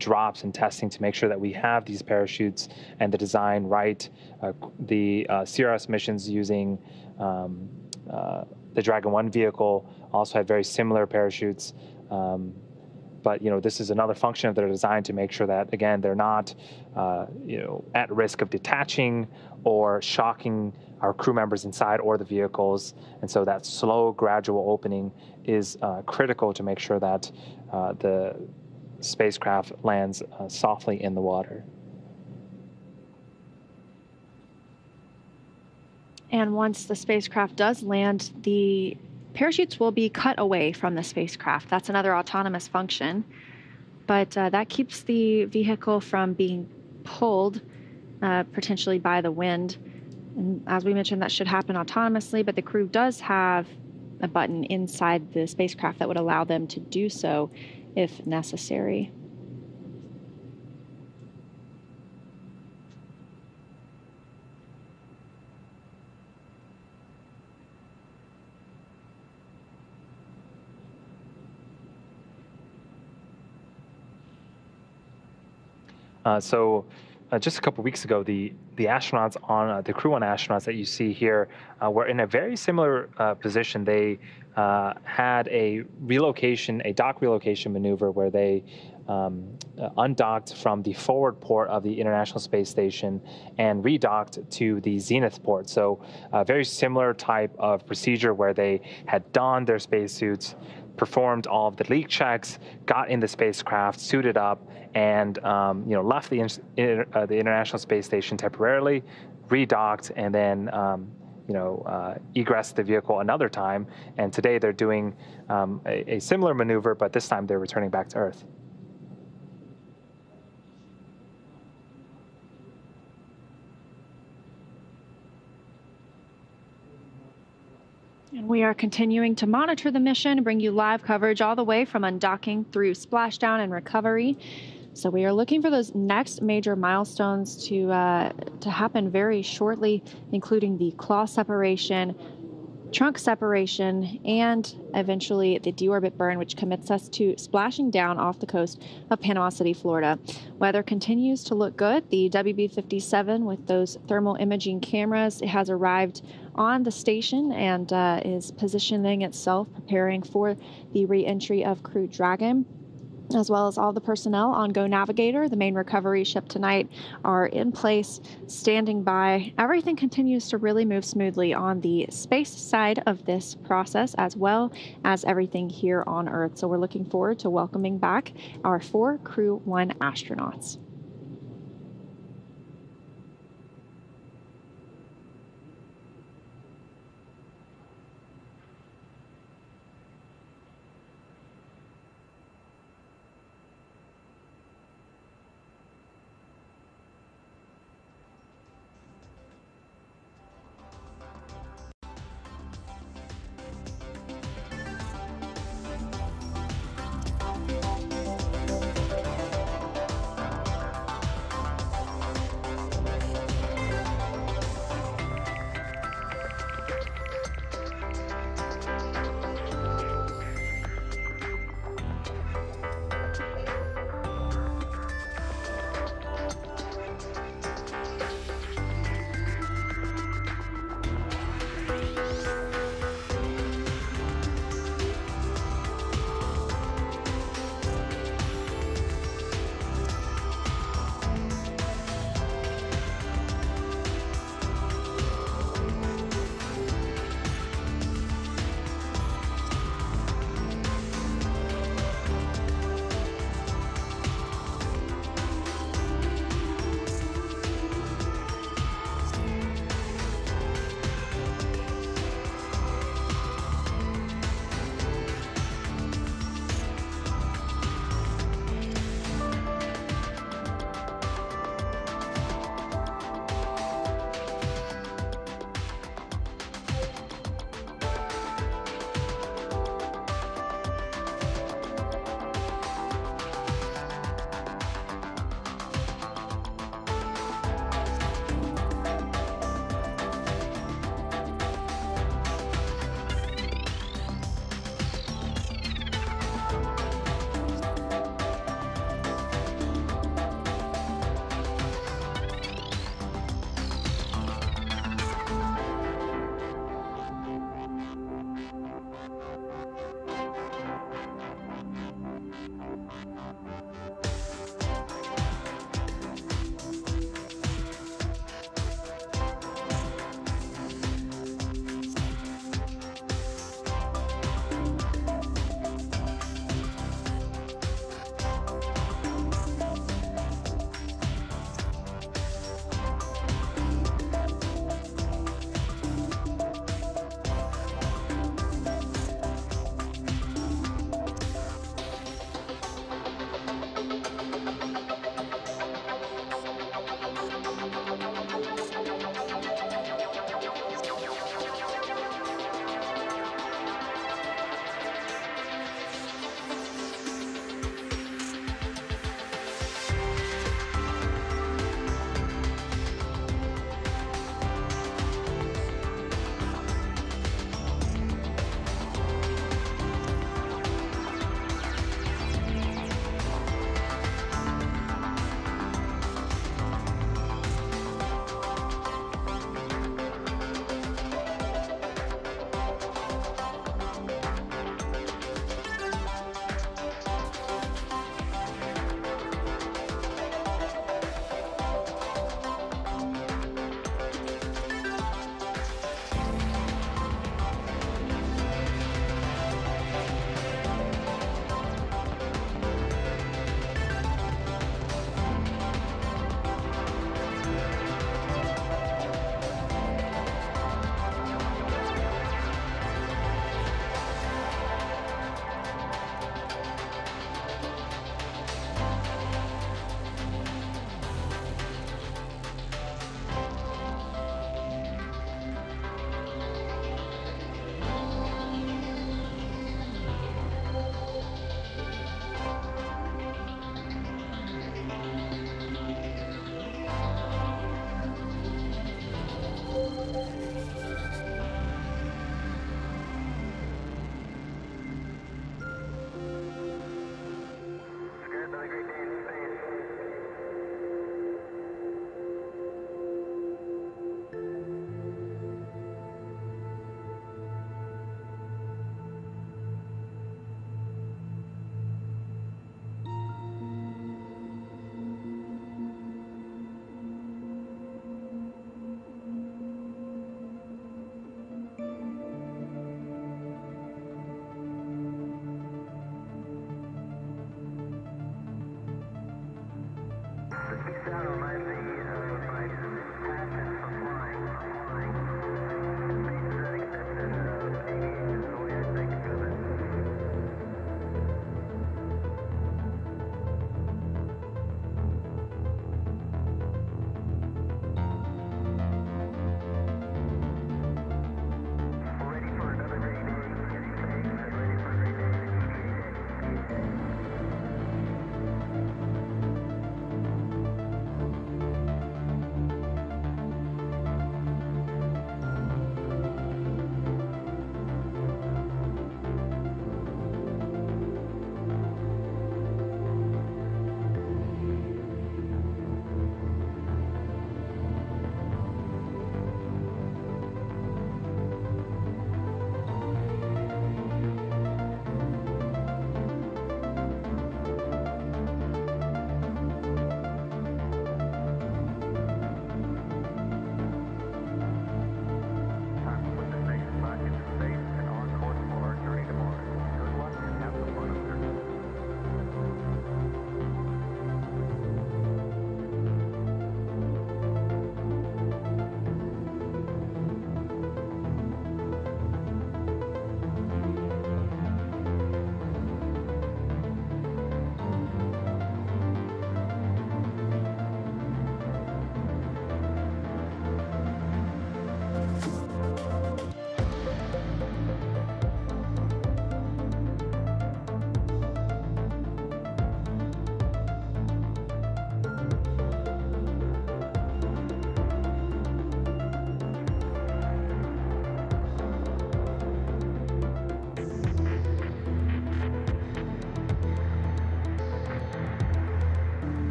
drops and testing to make sure that we have these parachutes and the design right. The CRS missions using the Dragon 1 vehicle also had very similar parachutes. But, this is another function of their design to make sure that, again, they're not, at risk of detaching or shocking our crew members inside or the vehicles. And so that slow, gradual opening is critical to make sure that the spacecraft lands softly in the water. And once the spacecraft does land, the parachutes will be cut away from the spacecraft. That's another autonomous function. But that keeps the vehicle from being pulled potentially by the wind. And as we mentioned, that should happen autonomously, but the crew does have a button inside the spacecraft that would allow them to do so if necessary. Just a couple weeks ago, the astronauts on the Crew-1 astronauts that you see here were in a very similar position. They had a dock relocation maneuver where they undocked from the forward port of the International Space Station and redocked to the zenith port. So a very similar type of procedure where they had donned their spacesuits, performed all of the leak checks, got in the spacecraft, suited up, and left the International Space Station temporarily, redocked, and then egressed the vehicle another time. And today they're doing a similar maneuver, but this time they're returning back to Earth. And we are continuing to monitor the mission, bring you live coverage all the way from undocking through splashdown and recovery. So we are looking for those next major milestones to happen very shortly, including the claw separation, trunk separation, and eventually the deorbit burn, which commits us to splashing down off the coast of Panama City, Florida. Weather continues to look good. The WB-57 with those thermal imaging cameras, it has arrived on the station and is positioning itself, preparing for the re-entry of Crew Dragon. as well as all the personnel on Go Navigator, the main recovery ship tonight, are in place, standing by. Everything continues to really move smoothly on the space side of this process, as well as everything here on Earth. So we're looking forward to welcoming back our 4 Crew-1 astronauts.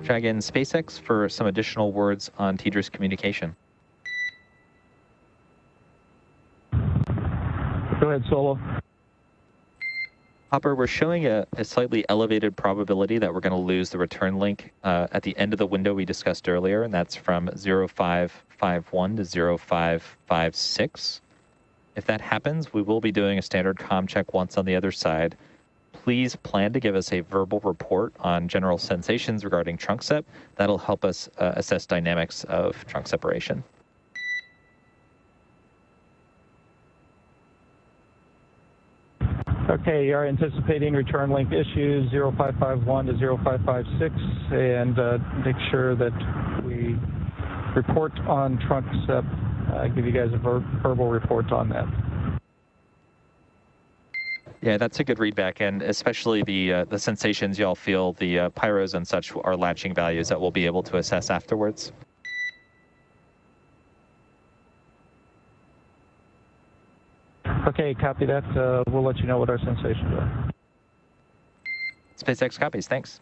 Dragon SpaceX for some additional words on TDRS communication. Go ahead, Solo. Hopper, we're showing a slightly elevated probability that we're going to lose the return link at the end of the window we discussed earlier, and that's from 0551 to 0556. If that happens, we will be doing a standard comm check once on the other side. Please plan to give us a verbal report on general sensations regarding trunk sep. That'll help us assess dynamics of trunk separation. Okay, you are anticipating return link issues 0551 to 0556, and make sure that we report on trunk sep, give you guys a verbal report on that. Yeah, that's a good readback, and especially the sensations y'all feel, the pyros and such are latching values that we'll be able to assess afterwards. Okay, copy that. We'll let you know what our sensations are. SpaceX copies, thanks.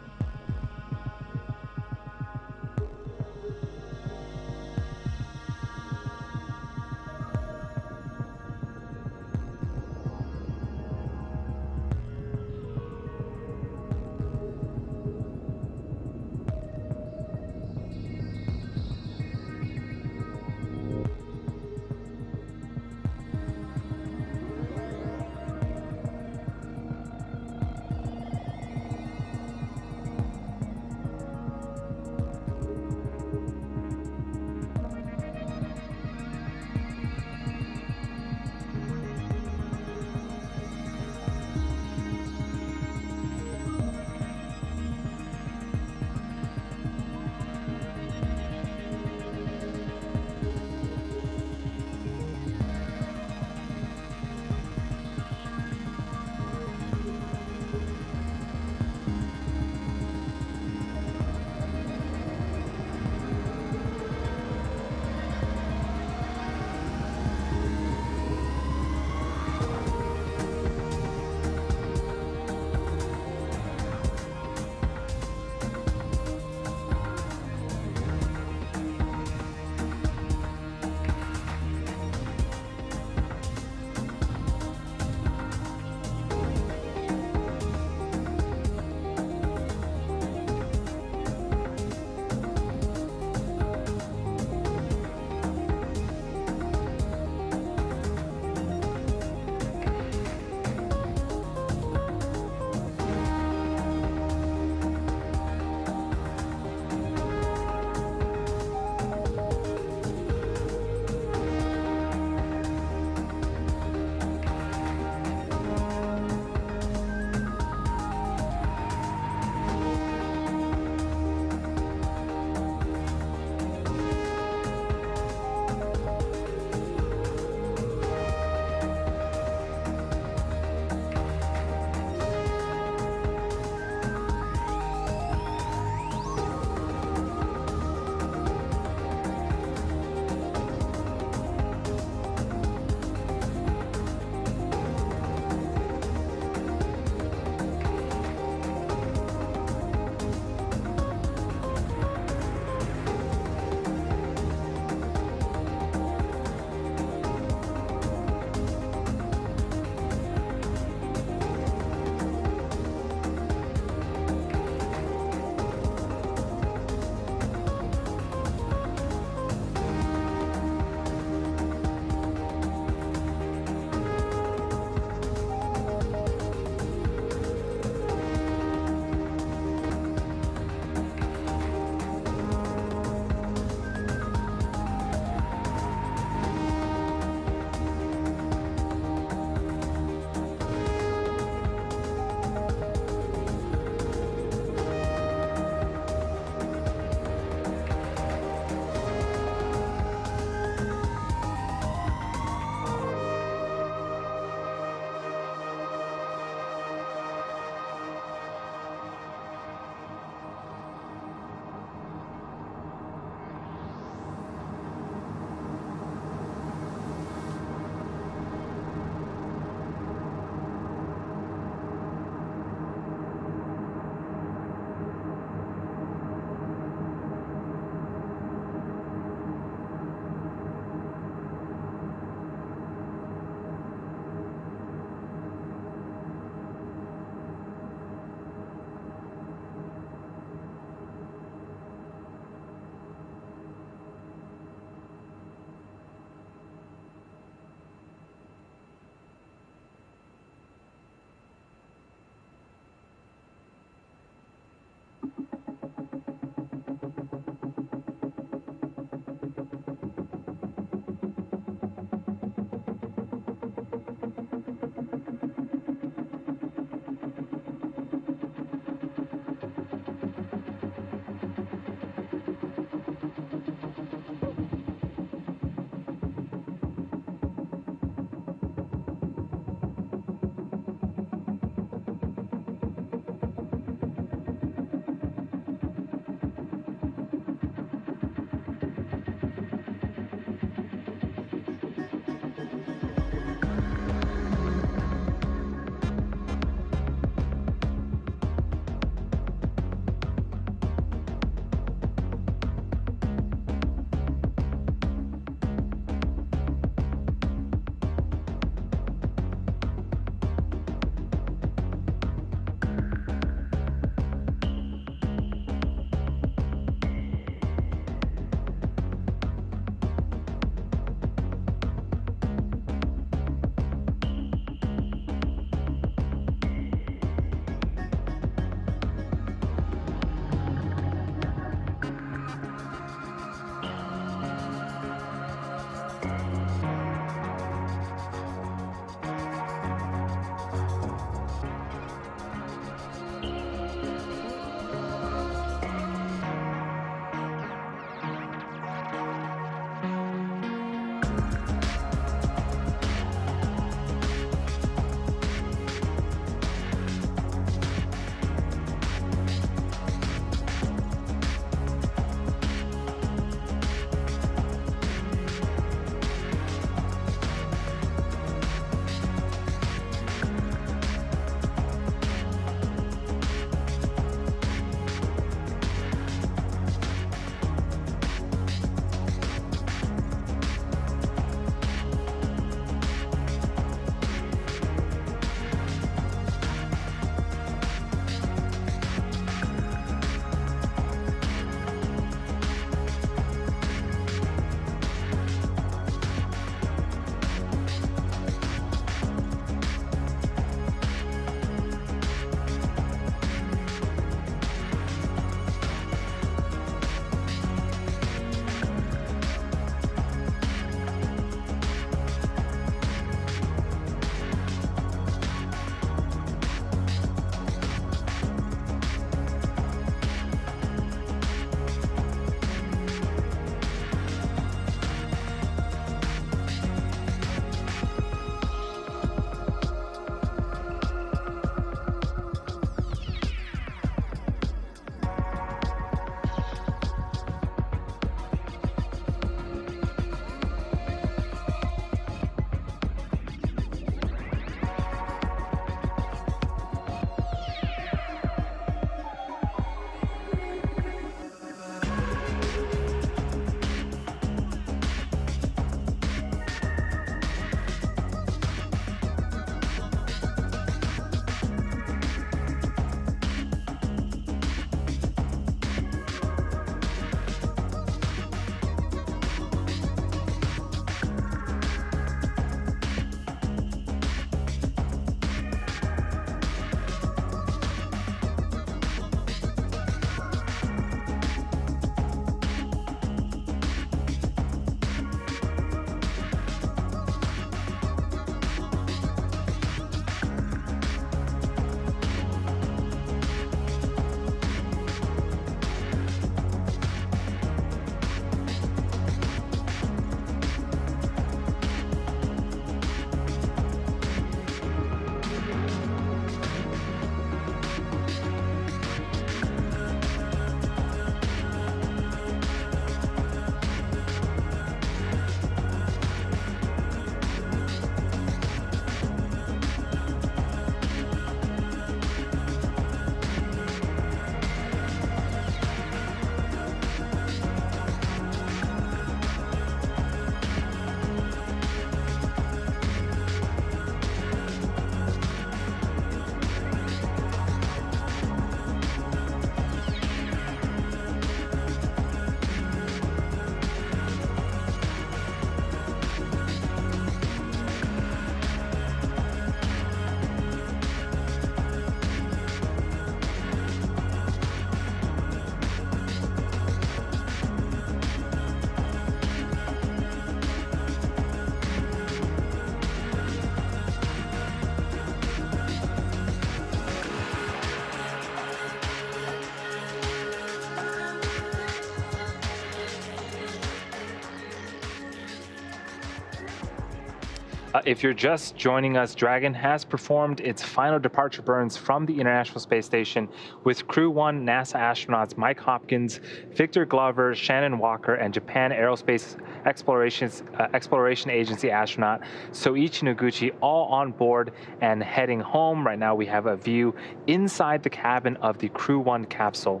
If you're just joining us, Dragon has performed its final departure burns from the International Space Station with Crew-1 NASA astronauts Mike Hopkins, Victor Glover, Shannon Walker, and Japan Aerospace Exploration Agency astronaut Soichi Noguchi all on board and heading home. Right now we have a view inside the cabin of the Crew-1 capsule.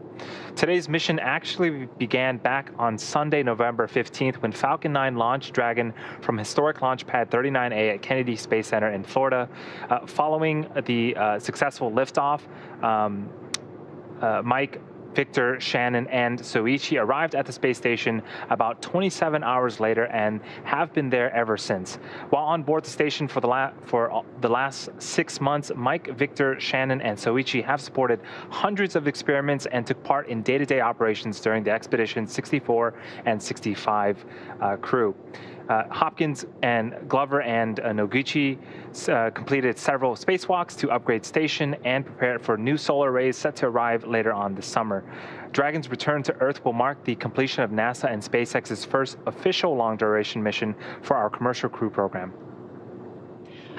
Today's mission actually began back on Sunday, November 15th, when Falcon 9 launched Dragon from historic launch pad 39A at Kennedy Space Center in Florida. Following the successful liftoff, Mike, Victor, Shannon, and Soichi arrived at the space station about 27 hours later and have been there ever since. While on board the station for the last 6 months, Mike, Victor, Shannon, and Soichi have supported hundreds of experiments and took part in day-to-day operations during the Expedition 64 and 65 crew. Hopkins and Glover and Noguchi completed several spacewalks to upgrade station and prepared for new solar arrays set to arrive later on this summer. Dragon's return to Earth will mark the completion of NASA and SpaceX's first official long-duration mission for our commercial crew program.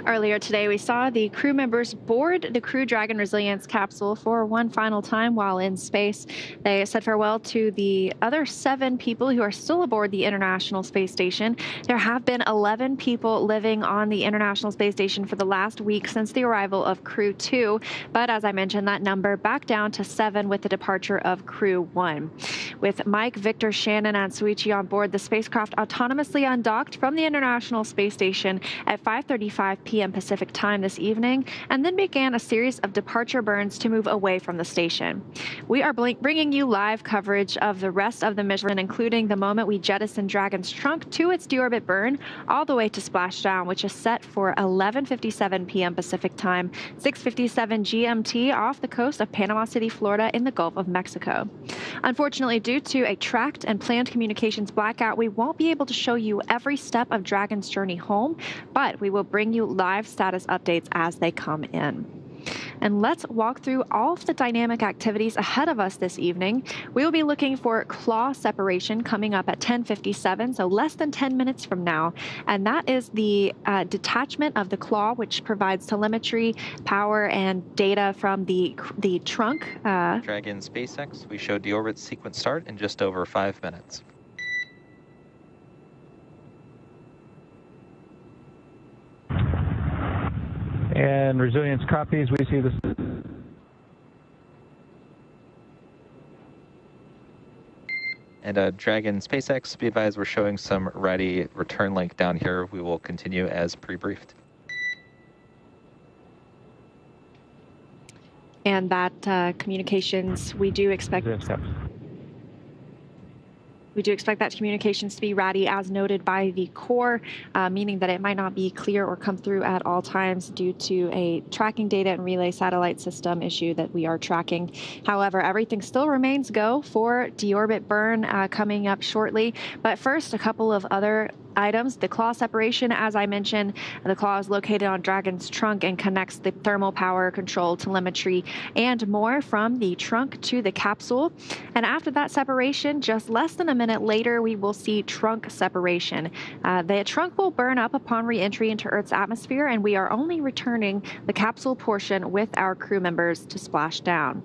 Earlier today, we saw the crew members board the Crew Dragon Resilience capsule for one final time while in space. They said farewell to the other 7 people who are still aboard the International Space Station. There have been 11 people living on the International Space Station for the last week since the arrival of Crew 2, but as I mentioned, that number back down to 7 with the departure of Crew 1. With Mike, Victor, Shannon, and Soichi on board, the spacecraft autonomously undocked from the International Space Station at 5:35 p.m. Pacific time this evening, and then began a series of departure burns to move away from the station. We are bringing you live coverage of the rest of the mission, including the moment we jettison Dragon's trunk to its deorbit burn, all the way to splashdown, which is set for 11:57 p.m. Pacific time, 6:57 GMT off the coast of Panama City, Florida in the Gulf of Mexico. Unfortunately, due to a tracked and planned communications blackout, we won't be able to show you every step of Dragon's journey home, but we will bring you live status updates as they come in. And let's walk through all of the dynamic activities ahead of us this evening. We will be looking for claw separation coming up at 10:57, so less than 10 minutes from now. And that is the detachment of the claw, which provides telemetry, power, and data from the trunk. Dragon SpaceX, we show deorbit sequence start in just over 5 minutes. And resilience copies, we see this. And Dragon SpaceX, be advised, we're showing some ready return link down here. We will continue as pre-briefed. And that communications, we do expect that communications to be ready as noted by the core, meaning that it might not be clear or come through at all times due to a tracking data and relay satellite system issue that we are tracking. However, everything still remains go for deorbit burn coming up shortly. But first, a couple of other items. The claw separation, as I mentioned, the claw is located on Dragon's trunk and connects the thermal power control, telemetry, and more from the trunk to the capsule. And after that separation, just less than a minute later, we will see trunk separation. The trunk will burn up upon re-entry into Earth's atmosphere, and we are only returning the capsule portion with our crew members to splash down.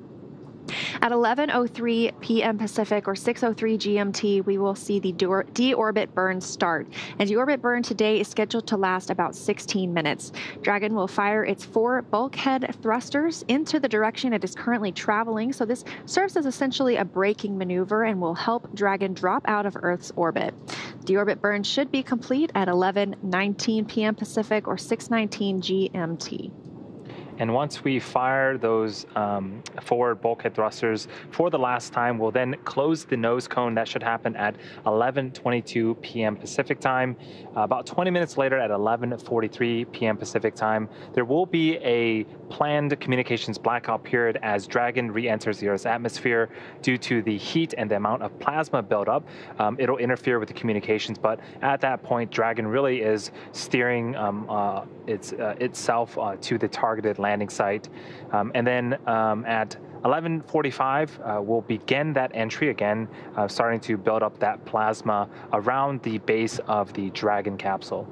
At 11:03 p.m. Pacific or 6:03 GMT, we will see the deorbit burn start. And deorbit burn today is scheduled to last about 16 minutes. Dragon will fire its 4 bulkhead thrusters into the direction it is currently traveling. So this serves as essentially a braking maneuver and will help Dragon drop out of Earth's orbit. Deorbit burn should be complete at 11:19 p.m. Pacific or 6:19 GMT. And once we fire those forward bulkhead thrusters for the last time, we'll then close the nose cone. That should happen at 11:22 p.m. Pacific time. About 20 minutes later at 11:43 p.m. Pacific time, there will be a planned communications blackout period as Dragon re-enters the Earth's atmosphere due to the heat and the amount of plasma buildup. It'll interfere with the communications, but at that point, Dragon really is steering itself to the targeted landing site. And then at 11:45, we'll begin that entry again, starting to build up that plasma around the base of the Dragon capsule.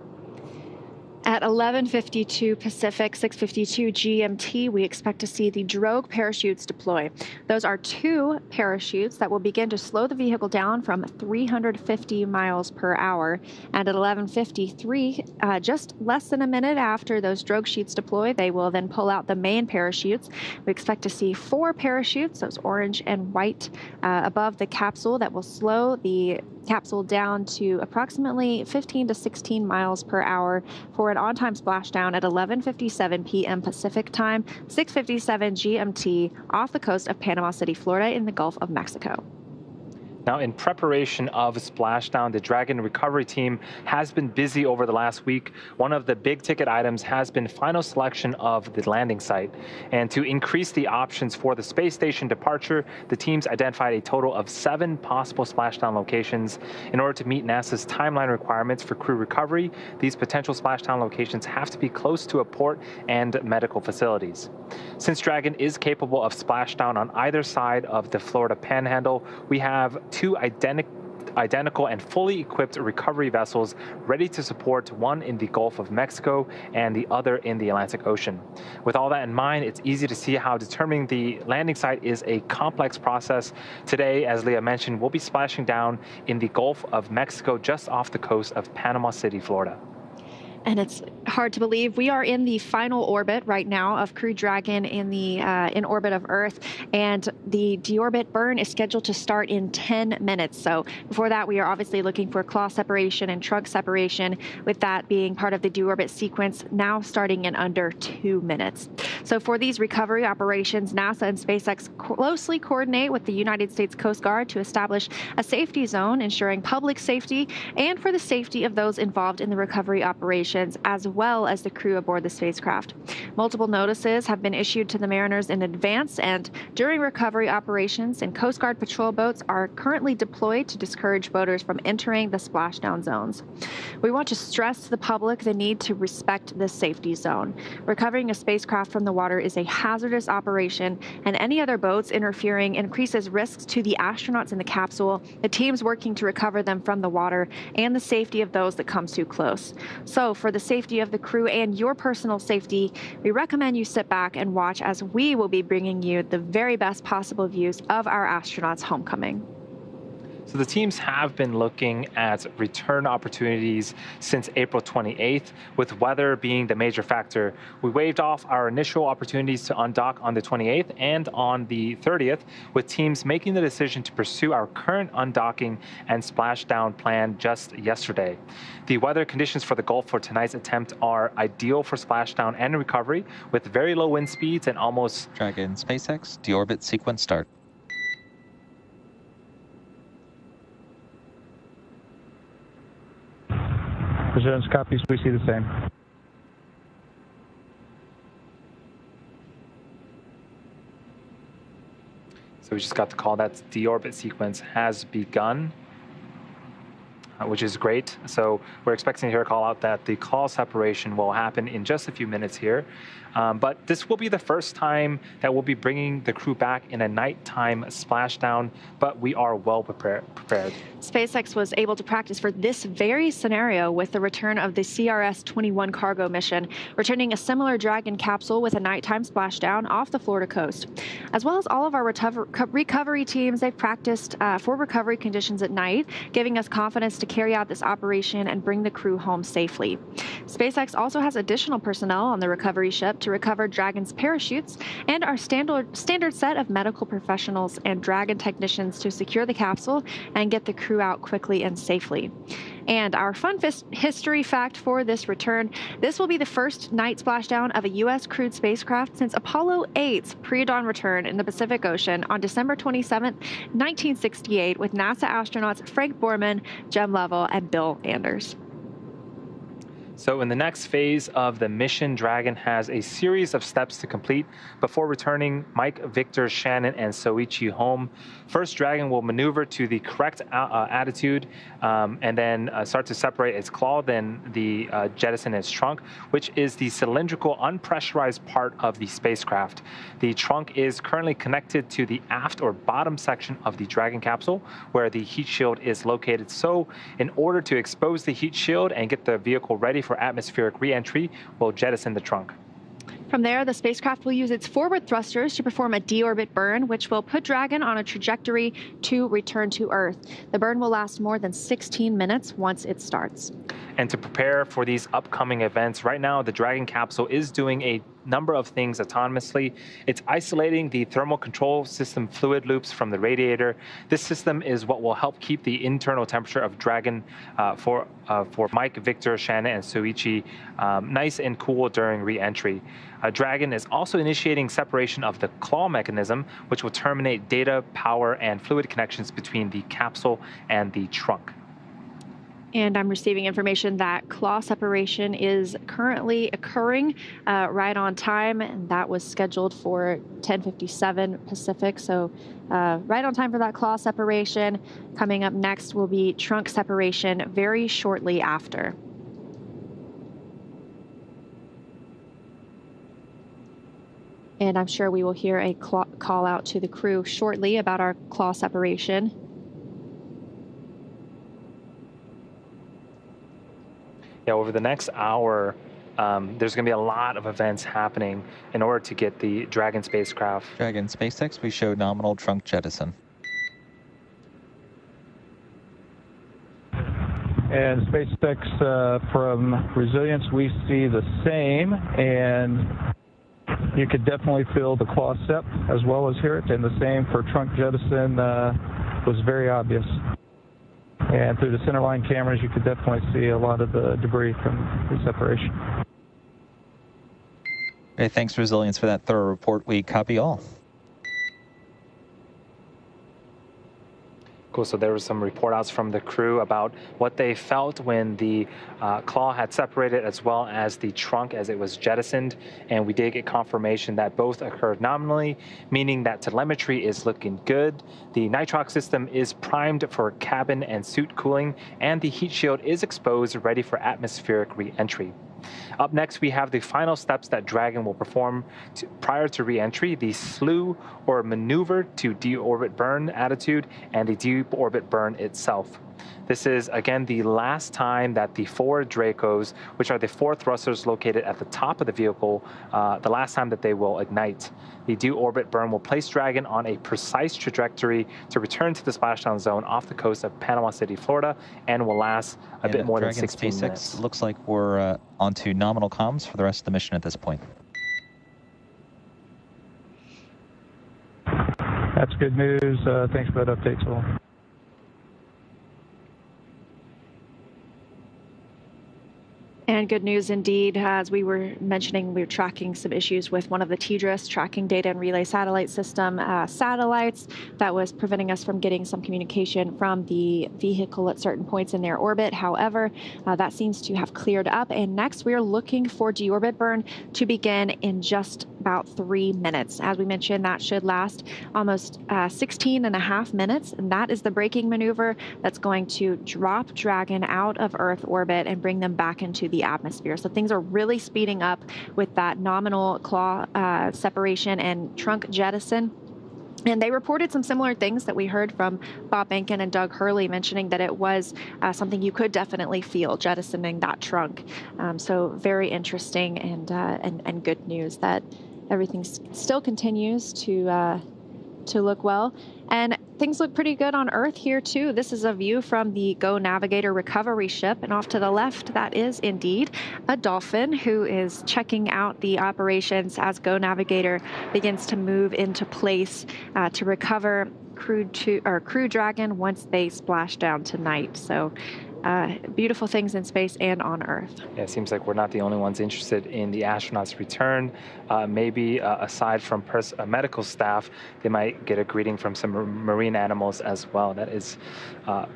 At 11:52 Pacific, 6:52 GMT, we expect to see the drogue parachutes deploy. Those are 2 parachutes that will begin to slow the vehicle down from 350 miles per hour. And at 11:53, just less than a minute after those drogue sheets deploy, they will then pull out the main parachutes. We expect to see 4 parachutes, those orange and white, above the capsule that will slow the capsule down to approximately 15 to 16 miles per hour for an on-time splashdown at 11:57 p.m. Pacific time, 6:57 GMT, off the coast of Panama City, Florida, in the Gulf of Mexico. Now, in preparation of Splashdown, the Dragon recovery team has been busy over the last week. One of the big ticket items has been final selection of the landing site. And to increase the options for the space station departure, the teams identified a total of 7 possible splashdown locations. In order to meet NASA's timeline requirements for crew recovery, these potential splashdown locations have to be close to a port and medical facilities. Since Dragon is capable of splashdown on either side of the Florida Panhandle, we have 2 identical and fully equipped recovery vessels ready to support, one in the Gulf of Mexico and the other in the Atlantic Ocean. With all that in mind, it's easy to see how determining the landing site is a complex process. Today, as Leah mentioned, we'll be splashing down in the Gulf of Mexico just off the coast of Panama City, Florida. And it's hard to believe we are in the final orbit right now of Crew Dragon in orbit of Earth, and the deorbit burn is scheduled to start in 10 minutes. So before that, we are obviously looking for claw separation and trunk separation, with that being part of the deorbit sequence, now starting in under 2 minutes. So for these recovery operations, NASA and SpaceX closely coordinate with the United States Coast Guard to establish a safety zone, ensuring public safety and for the safety of those involved in the recovery operations, as well as the crew aboard the spacecraft. Multiple notices have been issued to the mariners in advance and during recovery operations, and Coast Guard patrol boats are currently deployed to discourage boaters from entering the splashdown zones. We want to stress to the public the need to respect this safety zone. Recovering a spacecraft from the water is a hazardous operation, and any other boats interfering increases risks to the astronauts in the capsule, the teams working to recover them from the water, and the safety of those that come too close. So for the safety of the crew and your personal safety, we recommend you sit back and watch as we will be bringing you the very best possible views of our astronauts' homecoming. So the teams have been looking at return opportunities since April 28th, with weather being the major factor. We waived off our initial opportunities to undock on the 28th and on the 30th, with teams making the decision to pursue our current undocking and splashdown plan just yesterday. The weather conditions for the Gulf for tonight's attempt are ideal for splashdown and recovery, with very low wind speeds and almost... Dragon SpaceX, deorbit sequence start. President's copies, we see the same. So we just got the call that deorbit sequence has begun, which is great. So we're expecting to hear a call out that the call separation will happen in just a few minutes here. But this will be the first time that we'll be bringing the crew back in a nighttime splashdown, but we are well prepared. SpaceX was able to practice for this very scenario with the return of the CRS-21 cargo mission, returning a similar Dragon capsule with a nighttime splashdown off the Florida coast. As well as all of our recovery teams, they've practiced for recovery conditions at night, giving us confidence to carry out this operation and bring the crew home safely. SpaceX also has additional personnel on the recovery ship to recover Dragon's parachutes and our standard set of medical professionals and Dragon technicians to secure the capsule and get the crew out quickly and safely. And our fun history fact for this return, this will be the first night splashdown of a U.S. crewed spacecraft since Apollo 8's pre-dawn return in the Pacific Ocean on December 27, 1968, with NASA astronauts Frank Borman, Jem Lovell, and Bill Anders. So in the next phase of the mission, Dragon has a series of steps to complete before returning Mike, Victor, Shannon, and Soichi home. First, Dragon will maneuver to the correct attitude and then start to separate its claw, then the jettison its trunk, which is the cylindrical, unpressurized part of the spacecraft. The trunk is currently connected to the aft or bottom section of the Dragon capsule, where the heat shield is located. So in order to expose the heat shield and get the vehicle ready for for atmospheric re-entry, will jettison the trunk. From there, the spacecraft will use its forward thrusters to perform a deorbit burn, which will put Dragon on a trajectory to return to Earth. The burn will last more than 16 minutes once it starts. And to prepare for these upcoming events, right now the Dragon capsule is doing a number of things autonomously. It's isolating the thermal control system fluid loops from the radiator. This system is what will help keep the internal temperature of Dragon for Mike, Victor, Shannon, and Soichi nice and cool during re-entry. Dragon is also initiating separation of the claw mechanism, which will terminate data, power, and fluid connections between the capsule and the trunk. And I'm receiving information that claw separation is currently occurring right on time, and that was scheduled for 10:57 Pacific. So right on time for that claw separation. Coming up next will be trunk separation very shortly after. And I'm sure we will hear a call out to the crew shortly about our claw separation. Yeah, over the next hour, there's going to be a lot of events happening in order to get the Dragon spacecraft. Dragon SpaceX, we show nominal trunk jettison. And SpaceX, from Resilience, we see the same, and you could definitely feel the claw sep as well as hear it, and the same for trunk jettison was very obvious. And through the centerline cameras, you could definitely see a lot of the debris from the separation. Okay, thanks, Resilience, for that thorough report. We copy all. Cool. So there were some report outs from the crew about what they felt when the claw had separated, as well as the trunk as it was jettisoned. And we did get confirmation that both occurred nominally, meaning that telemetry is looking good. The nitrox system is primed for cabin and suit cooling, and the heat shield is exposed, ready for atmospheric re-entry. Up next, we have the final steps that Dragon will perform prior to re-entry: the slew or maneuver to deorbit burn attitude and the deorbit burn itself. This is, again, the last time that the four Dracos, which are the four thrusters located at the top of the vehicle, the last time that they will ignite. The deorbit burn will place Dragon on a precise trajectory to return to the splashdown zone off the coast of Panama City, Florida, and will last a bit more than 16 SpaceX minutes. Looks like we're onto nominal comms for the rest of the mission at this point. That's good news. Thanks for that update, Sol. And good news indeed. As we were mentioning, we were tracking some issues with one of the TDRS tracking data and relay satellite system satellites that was preventing us from getting some communication from the vehicle at certain points in their orbit. However, that seems to have cleared up. And next, we are looking for deorbit burn to begin in just about 3 minutes. As we mentioned, that should last almost 16.5 minutes. And that is the braking maneuver that's going to drop Dragon out of Earth orbit and bring them back into the atmosphere. So things are really speeding up with that nominal claw separation and trunk jettison. And they reported some similar things that we heard from Bob Bankin and Doug Hurley, mentioning that it was something you could definitely feel jettisoning that trunk. So very interesting and good news that everything still continues to look well. And things look pretty good on Earth here, too. This is a view from the Go Navigator recovery ship. And off to the left, that is indeed a dolphin who is checking out the operations as Go Navigator begins to move into place to recover Crew Dragon once they splash down tonight. So beautiful things in space and on Earth. Yeah, it seems like we're not the only ones interested in the astronauts' return. Maybe aside from medical staff, they might get a greeting from some marine animals as well. That is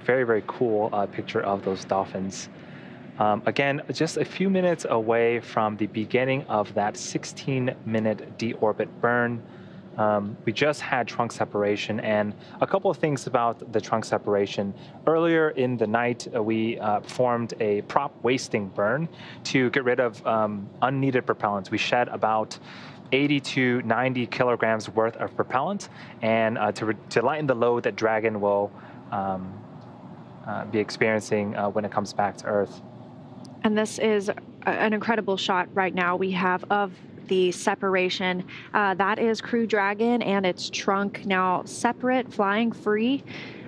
very, very cool picture of those dolphins. Again, just a few minutes away from the beginning of that 16-minute deorbit burn. We just had trunk separation, and a couple of things about the trunk separation. Earlier in the night, we performed a prop wasting burn to get rid of unneeded propellants. We shed about 80 to 90 kilograms worth of propellant, and to lighten the load that Dragon will be experiencing when it comes back to Earth. And this is an incredible shot right now we have of the separation. That is Crew Dragon and its trunk now separate, flying free.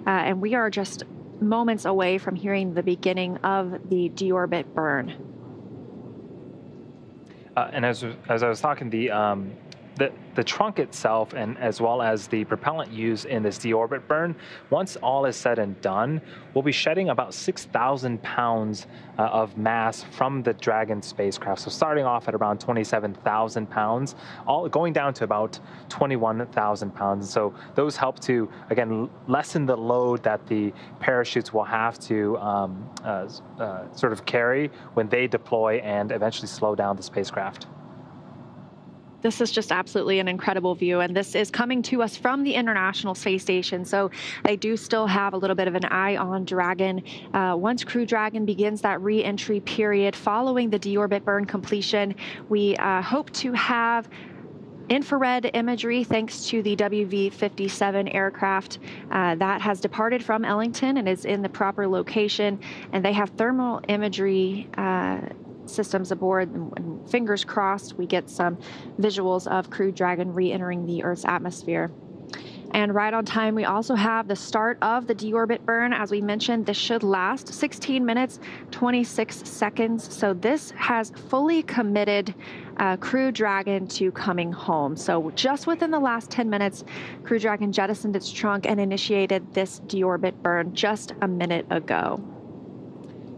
And we are just moments away from hearing the beginning of the deorbit burn. And as I was talking, the trunk itself, and as well as the propellant used in this deorbit burn, once all is said and done, we'll be shedding about 6,000 pounds of mass from the Dragon spacecraft. So starting off at around 27,000 pounds, all going down to about 21,000 pounds. So those help to, again, lessen the load that the parachutes will have to sort of carry when they deploy and eventually slow down the spacecraft. This is just absolutely an incredible view, and this is coming to us from the International Space Station, so they do still have a little bit of an eye on Dragon. Once Crew Dragon begins that re-entry period following the deorbit burn completion, we hope to have infrared imagery thanks to the WV-57 aircraft that has departed from Ellington and is in the proper location, and they have thermal imagery systems aboard, and fingers crossed we get some visuals of Crew Dragon re-entering the Earth's atmosphere. And right on time, we also have the start of the deorbit burn. As we mentioned, this should last 16 minutes, 26 seconds. So this has fully committed Crew Dragon to coming home. So just within the last 10 minutes, Crew Dragon jettisoned its trunk and initiated this deorbit burn just a minute ago.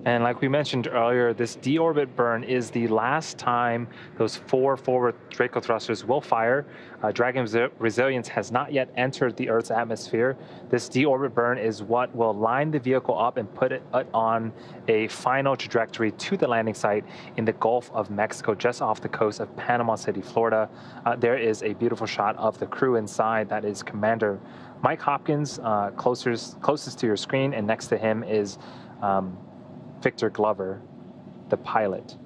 And like we mentioned earlier, this deorbit burn is the last time those 4 forward Draco thrusters will fire. Dragon's resilience has not yet entered the Earth's atmosphere. This deorbit burn is what will line the vehicle up and put it on a final trajectory to the landing site in the Gulf of Mexico, just off the coast of Panama City, Florida. There is a beautiful shot of the crew inside. That is Commander Mike Hopkins, closest to your screen, and next to him is Victor Glover, the pilot.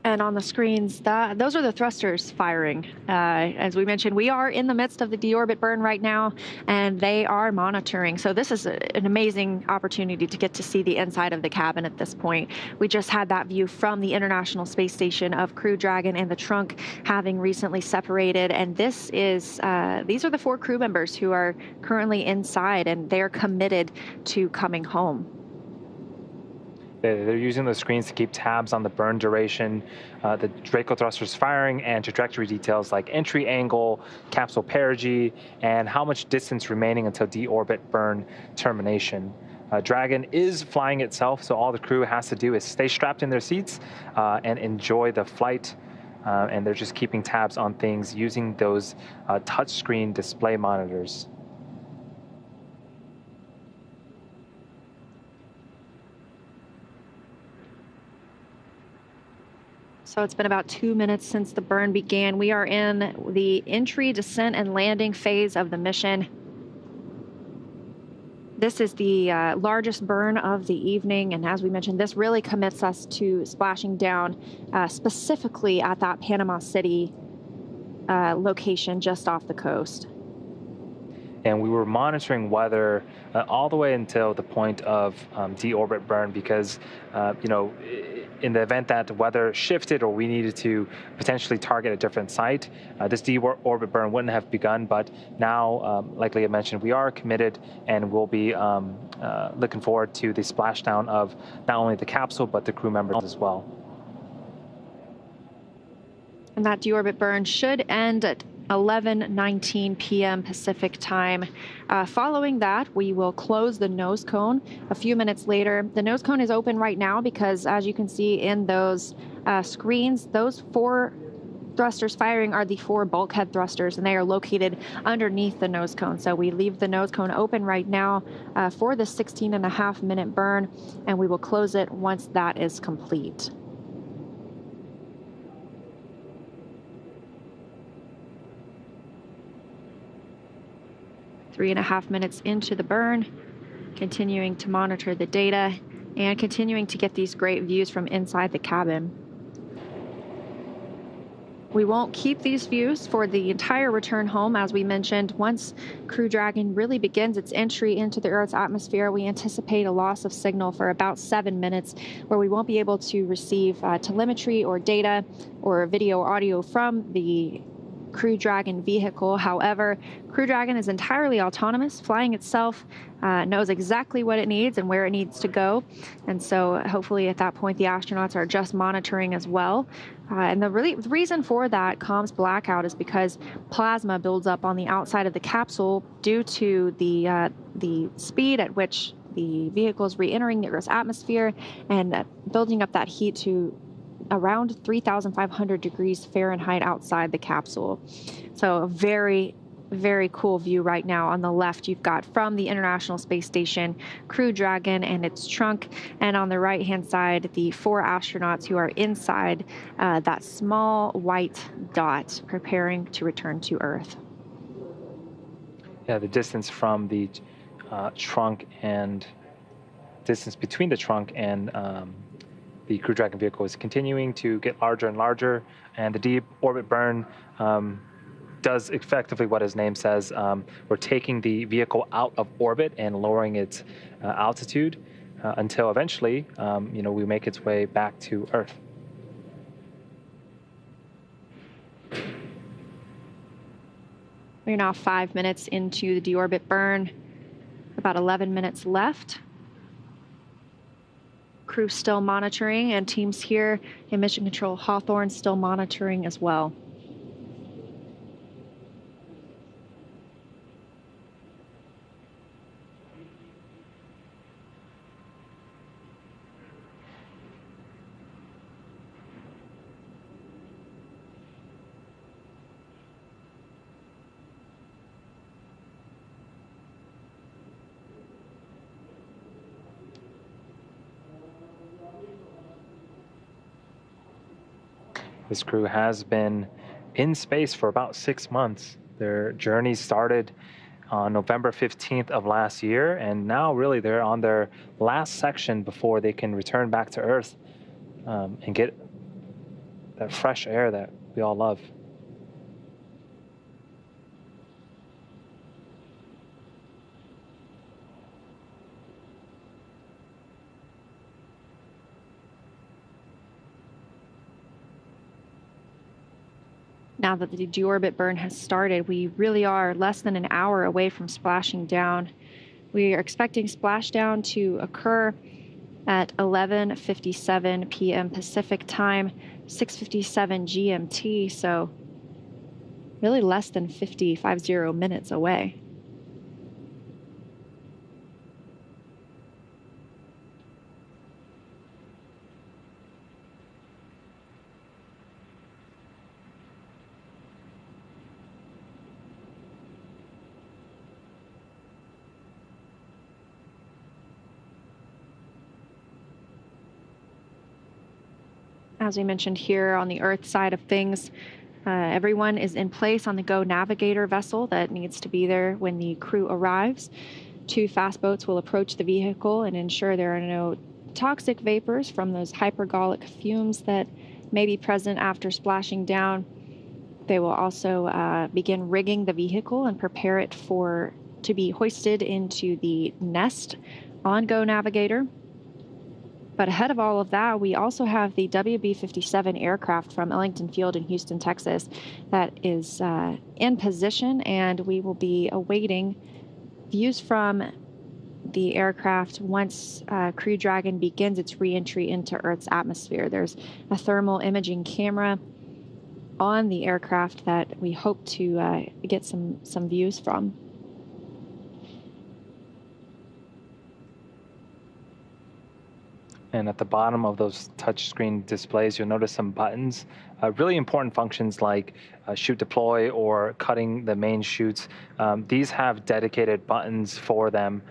And on the screens, those are the thrusters firing. As we mentioned, we are in the midst of the deorbit burn right now, and they are monitoring. So this is an amazing opportunity to get to see the inside of the cabin at this point. We just had that view from the International Space Station of Crew Dragon and the trunk having recently separated. And this is these are the 4 crew members who are currently inside, and they're committed to coming home. They're using the screens to keep tabs on the burn duration, the Draco thrusters firing, and trajectory details like entry angle, capsule perigee, and how much distance remaining until deorbit burn termination. Dragon is flying itself, so all the crew has to do is stay strapped in their seats and enjoy the flight. And they're just keeping tabs on things using those touchscreen display monitors. So it's been about 2 minutes since the burn began. We are in the entry, descent, and landing phase of the mission. This is the largest burn of the evening, and as we mentioned, this really commits us to splashing down specifically at that Panama City location just off the coast. And we were monitoring weather all the way until the point of deorbit burn because, in the event that the weather shifted or we needed to potentially target a different site, this deorbit burn wouldn't have begun. But now, like Leah mentioned, we are committed and we'll be looking forward to the splashdown of not only the capsule, but the crew members as well. And that deorbit burn should end at 11:19 p.m. Pacific time. Following that, we will close the nose cone a few minutes later. The nose cone is open right now because, as you can see in those screens, those 4 thrusters firing are the 4 bulkhead thrusters, and they are located underneath the nose cone. So we leave the nose cone open right now for the 16.5-minute burn, and we will close it once that is complete. 3.5 minutes into the burn, continuing to monitor the data and continuing to get these great views from inside the cabin. We won't keep these views for the entire return home. As we mentioned, once Crew Dragon really begins its entry into the Earth's atmosphere, we anticipate a loss of signal for about 7 minutes, where we won't be able to receive telemetry or data or video or audio from the Crew Dragon vehicle. However, Crew Dragon is entirely autonomous, flying itself, knows exactly what it needs and where it needs to go. And so hopefully at that point, the astronauts are just monitoring as well. And the reason for that comms blackout is because plasma builds up on the outside of the capsule due to the speed at which the vehicle is re-entering the Earth's atmosphere and building up that heat to around 3,500 degrees Fahrenheit outside the capsule. So a very, very cool view right now. On the left, you've got from the International Space Station, Crew Dragon and its trunk. And on the right-hand side, the 4 astronauts who are inside that small white dot preparing to return to Earth. Yeah, the distance from the trunk and distance between the trunk and the Crew Dragon vehicle is continuing to get larger and larger, and the deep orbit burn does effectively what his name says. We're taking the vehicle out of orbit and lowering its altitude until eventually, we make its way back to Earth. We're now 5 minutes into the deorbit burn, about 11 minutes left. Crew still monitoring, and teams here in Mission Control Hawthorne still monitoring as well. This crew has been in space for about 6 months. Their journey started on November 15th of last year, and now really they're on their last section before they can return back to Earth and get that fresh air that we all love. Now that the deorbit burn has started, we really are less than an hour away from splashing down. We are expecting splashdown to occur at 11:57 p.m. Pacific time, 6:57 GMT, so really less than 50 minutes away. As we mentioned here on the Earth side of things, everyone is in place on the Go Navigator vessel that needs to be there when the crew arrives. 2 fast boats will approach the vehicle and ensure there are no toxic vapors from those hypergolic fumes that may be present after splashing down. They will also begin rigging the vehicle and prepare it to be hoisted into the nest on Go Navigator. But ahead of all of that, we also have the WB-57 aircraft from Ellington Field in Houston, Texas, that is in position, and we will be awaiting views from the aircraft once Crew Dragon begins its re-entry into Earth's atmosphere. There's a thermal imaging camera on the aircraft that we hope to get some views from. And at the bottom of those touchscreen displays, you'll notice some buttons, really important functions like chute deploy or cutting the main chutes. These have dedicated buttons for them.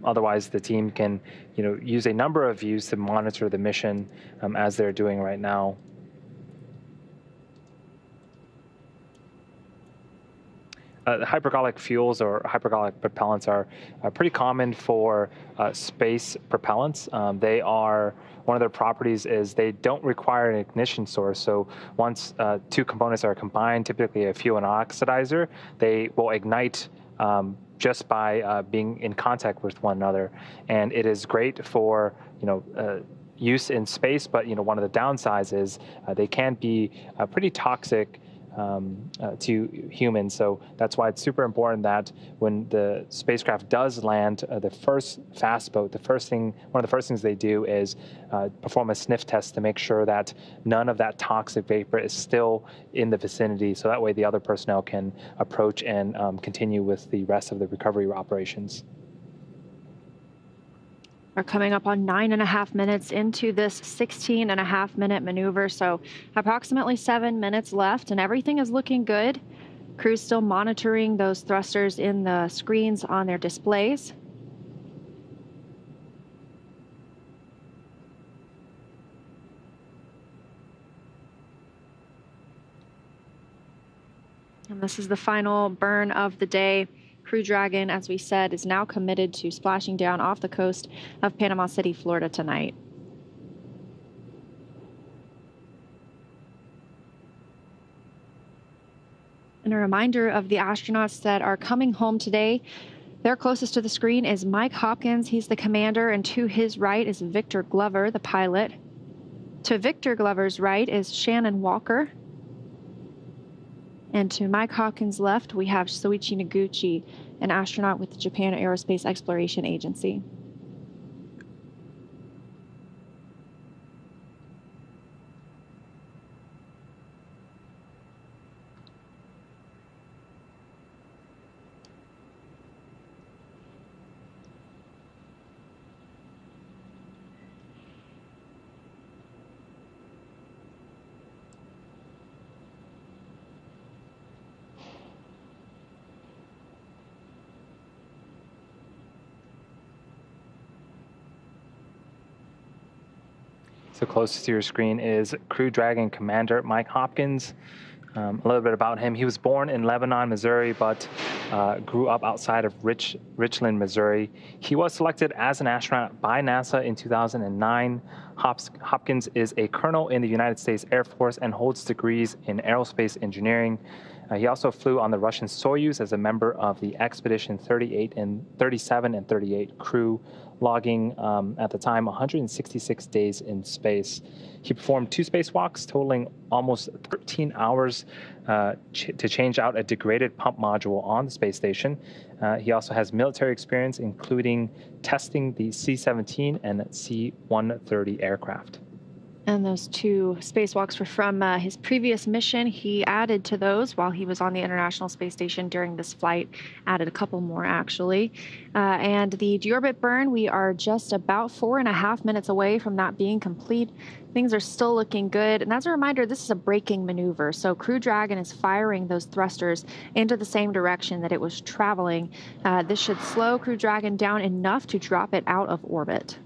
Otherwise, the team can, use a number of views to monitor the mission as they're doing right now. hypergolic fuels or hypergolic propellants are pretty common for space propellants. They are, one of their properties is they don't require an ignition source. So once two components are combined, typically a fuel and oxidizer, they will ignite just by being in contact with one another. And it is great for, use in space, but one of the downsides is they can be pretty toxic to humans. So that's why it's super important that when the spacecraft does land, the first fast boat, one of the first things they do is perform a sniff test to make sure that none of that toxic vapor is still in the vicinity. So that way the other personnel can approach and continue with the rest of the recovery operations. We're coming up on 9.5 minutes into this 16.5-minute maneuver, so approximately 7 minutes left, and everything is looking good. Crew's still monitoring those thrusters in the screens on their displays. And this is the final burn of the day. Crew Dragon, as we said, is now committed to splashing down off the coast of Panama City, Florida tonight. And a reminder of the astronauts that are coming home today. Their closest to the screen is Mike Hopkins. He's the commander, and to his right is Victor Glover, the pilot. To Victor Glover's right is Shannon Walker. And to Mike Hopkins' left, we have Soichi Noguchi, an astronaut with the Japan Aerospace Exploration Agency. So closest to your screen is Crew Dragon Commander Mike Hopkins. A little bit about him. He was born in Lebanon, Missouri, but grew up outside of Richland, Missouri. He was selected as an astronaut by NASA in 2009. Hopkins is a colonel in the United States Air Force and holds degrees in aerospace engineering. He also flew on the Russian Soyuz as a member of the Expedition 37 and 38 crew, logging at the time 166 days in space. He performed 2 spacewalks, totaling almost 13 hours to change out a degraded pump module on the space station. He also has military experience, including testing the C-17 and C-130 aircraft. And those 2 spacewalks were from his previous mission. He added to those while he was on the International Space Station during this flight, added a couple more actually. And the deorbit burn, we are just about 4.5 minutes away from that being complete. Things are still looking good. And as a reminder, this is a braking maneuver. So Crew Dragon is firing those thrusters into the same direction that it was traveling. This should slow Crew Dragon down enough to drop it out of orbit.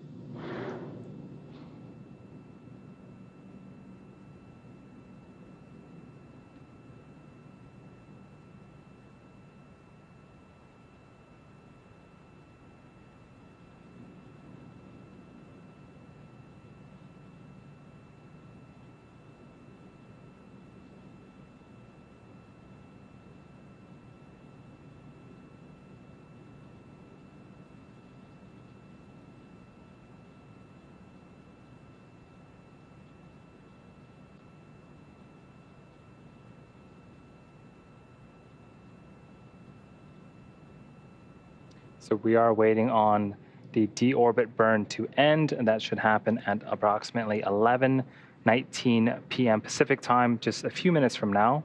So we are waiting on the deorbit burn to end, and that should happen at approximately 11:19 p.m. Pacific time, just a few minutes from now.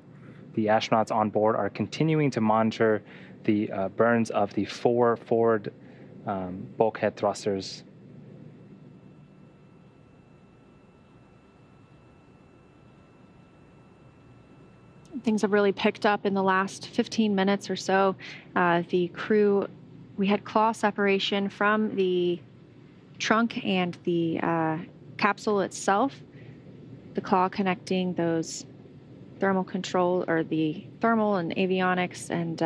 The astronauts on board are continuing to monitor the burns of the 4 forward bulkhead thrusters. Things have really picked up in the last 15 minutes or so. The crew, we had claw separation from the trunk and the capsule itself. The claw connecting those thermal control, or the thermal and avionics and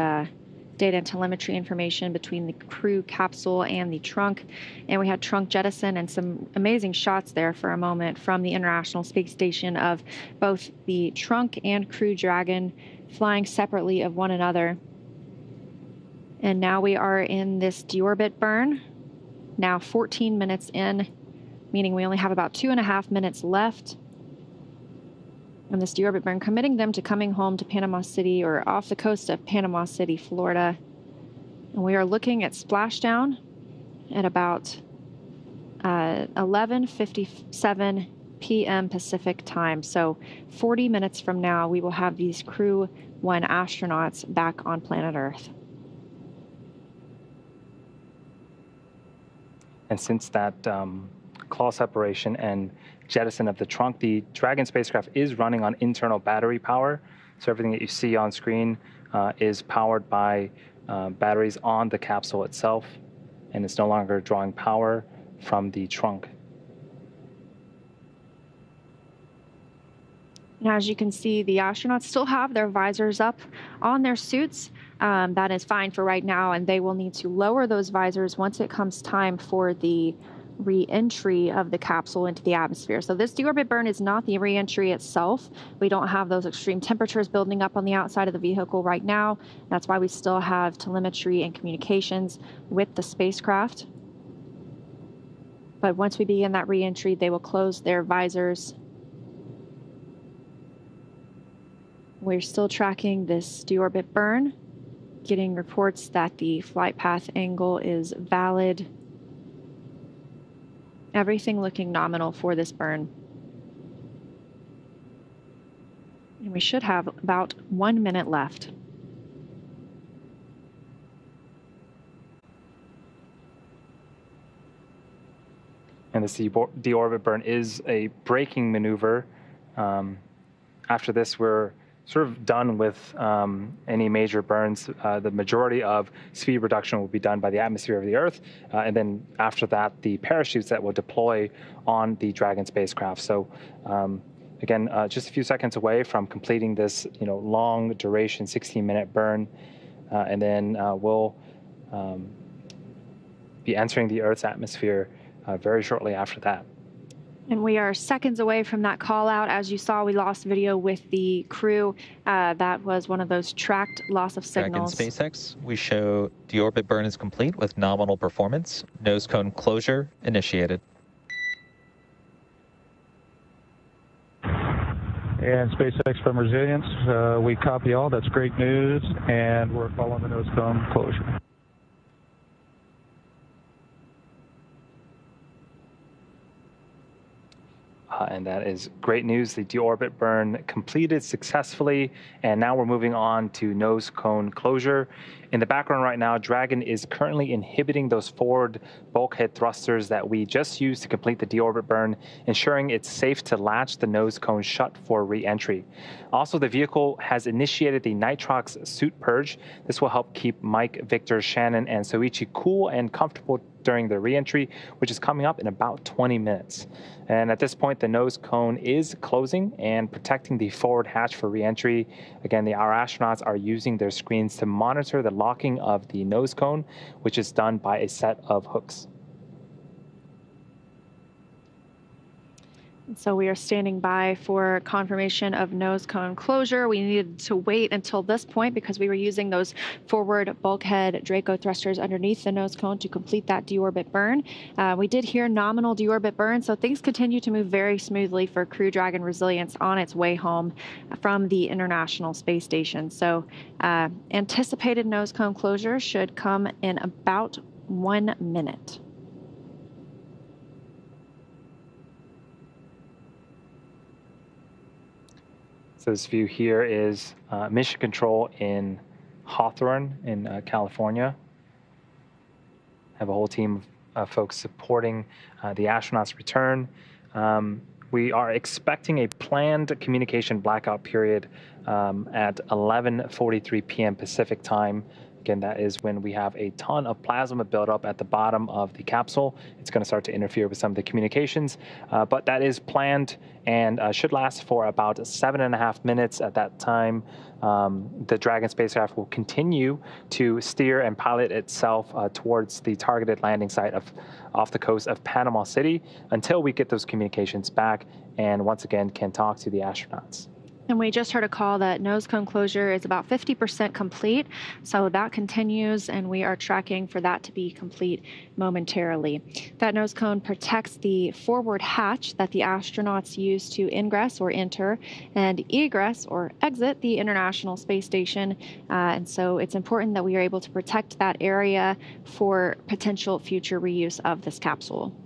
data and telemetry information between the crew capsule and the trunk. And we had trunk jettison and some amazing shots there for a moment from the International Space Station of both the trunk and Crew Dragon flying separately of one another. And now we are in this deorbit burn, now 14 minutes in, meaning we only have about 2.5 minutes left. And this deorbit burn, committing them to coming home to Panama City or off the coast of Panama City, Florida. And we are looking at splashdown at about 11:57 p.m. Pacific time. So 40 minutes from now, we will have these Crew-1 astronauts back on planet Earth. And since that claw separation and jettison of the trunk, the Dragon spacecraft is running on internal battery power. So everything that you see on screen is powered by batteries on the capsule itself, and it's no longer drawing power from the trunk. Now, as you can see, the astronauts still have their visors up on their suits. That is fine for right now, and they will need to lower those visors once it comes time for the re-entry of the capsule into the atmosphere. So this deorbit burn is not the re-entry itself. We don't have those extreme temperatures building up on the outside of the vehicle right now. That's why we still have telemetry and communications with the spacecraft. But once we begin that re-entry, they will close their visors. We're still tracking this deorbit burn, getting reports that the flight path angle is valid. Everything looking nominal for this burn. And we should have about 1 minute left. And this deorbit burn is a braking maneuver. After this, we're sort of done with any major burns. The majority of speed reduction will be done by the atmosphere of the Earth, and then after that, the parachutes that will deploy on the Dragon spacecraft. So again, just a few seconds away from completing this, long duration 16-minute burn, and then we'll be entering the Earth's atmosphere very shortly after that. And we are seconds away from that call out. As you saw, we lost video with the crew. That was one of those tracked loss of signals. Dragon SpaceX, we show deorbit burn is complete with nominal performance. Nose cone closure initiated. And SpaceX from Resilience, we copy all. That's great news. And we're following the nose cone closure. And that is great news. The deorbit burn completed successfully, and now we're moving on to nose cone closure. In the background right now, Dragon is currently inhibiting those forward bulkhead thrusters that we just used to complete the deorbit burn, ensuring it's safe to latch the nose cone shut for re-entry. Also, the vehicle has initiated the nitrox suit purge. This will help keep Mike, Victor, Shannon, and Soichi cool and comfortable during the re-entry, which is coming up in about 20 minutes. And at this point, the nose cone is closing and protecting the forward hatch for re-entry. Again, our astronauts are using their screens to monitor the locking of the nose cone, which is done by a set of hooks. So we are standing by for confirmation of nose cone closure. We needed to wait until this point because we were using those forward bulkhead Draco thrusters underneath the nose cone to complete that deorbit burn. We did hear nominal deorbit burn, so things continue to move very smoothly for Crew Dragon Resilience on its way home from the International Space Station. So anticipated nose cone closure should come in about 1 minute. So this view here is mission control in Hawthorne in California. Have a whole team of folks supporting the astronauts' return. We are expecting a planned communication blackout period at 11:43 p.m. Pacific time Again, that is when we have a ton of plasma buildup at the bottom of the capsule. It's going to start to interfere with some of the communications, but that is planned and should last for about 7.5 minutes. At that time, the Dragon spacecraft will continue to steer and pilot itself towards the targeted landing site off the coast of Panama City until we get those communications back and once again can talk to the astronauts. And we just heard a call that nose cone closure is about 50% complete. So that continues, and we are tracking for that to be complete momentarily. That nose cone protects the forward hatch that the astronauts use to ingress or enter and egress or exit the International Space Station. And so it's important that we are able to protect that area for potential future reuse of this capsule.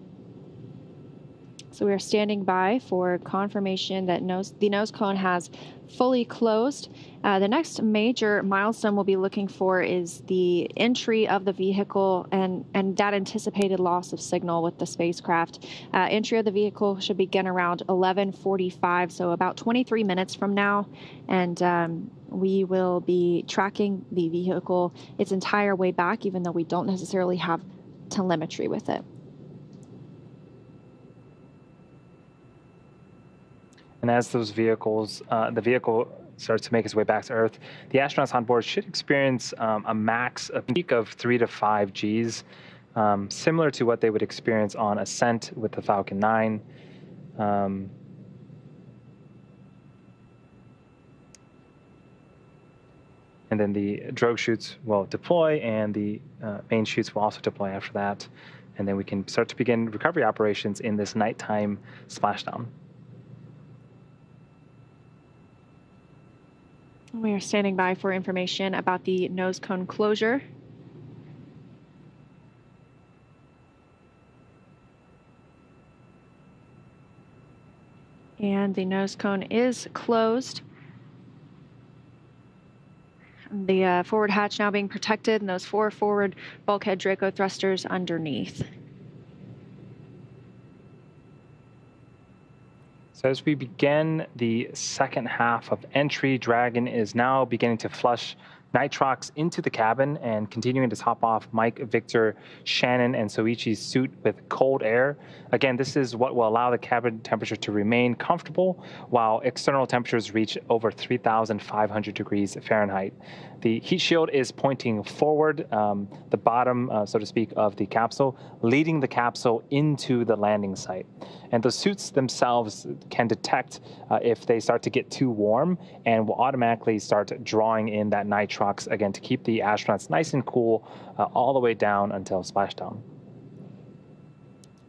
So we are standing by for confirmation that the nose cone has fully closed. The next major milestone we'll be looking for is the entry of the vehicle and that anticipated loss of signal with the spacecraft. Entry of the vehicle should begin around 11:45, so about 23 minutes from now. And we will be tracking the vehicle its entire way back, even though we don't necessarily have telemetry with it. And as those vehicles, the vehicle starts to make its way back to Earth, the astronauts on board should experience a peak of 3 to 5 Gs, similar to what they would experience on ascent with the Falcon 9. And then the drogue chutes will deploy, and the main chutes will also deploy after that. And then we can start to begin recovery operations in this nighttime splashdown. We are standing by for information about the nose cone closure. And the nose cone is closed. The forward hatch now being protected, and those 4 forward bulkhead Draco thrusters underneath. So as we begin the second half of entry, Dragon is now beginning to flush nitrox into the cabin and continuing to top off Mike, Victor, Shannon, and Soichi's suit with cold air. Again, this is what will allow the cabin temperature to remain comfortable while external temperatures reach over 3,500 degrees Fahrenheit. The heat shield is pointing forward, the bottom, so to speak, of the capsule, leading the capsule into the landing site. And the suits themselves can detect if they start to get too warm and will automatically start drawing in that nitrox, again, to keep the astronauts nice and cool all the way down until splashdown.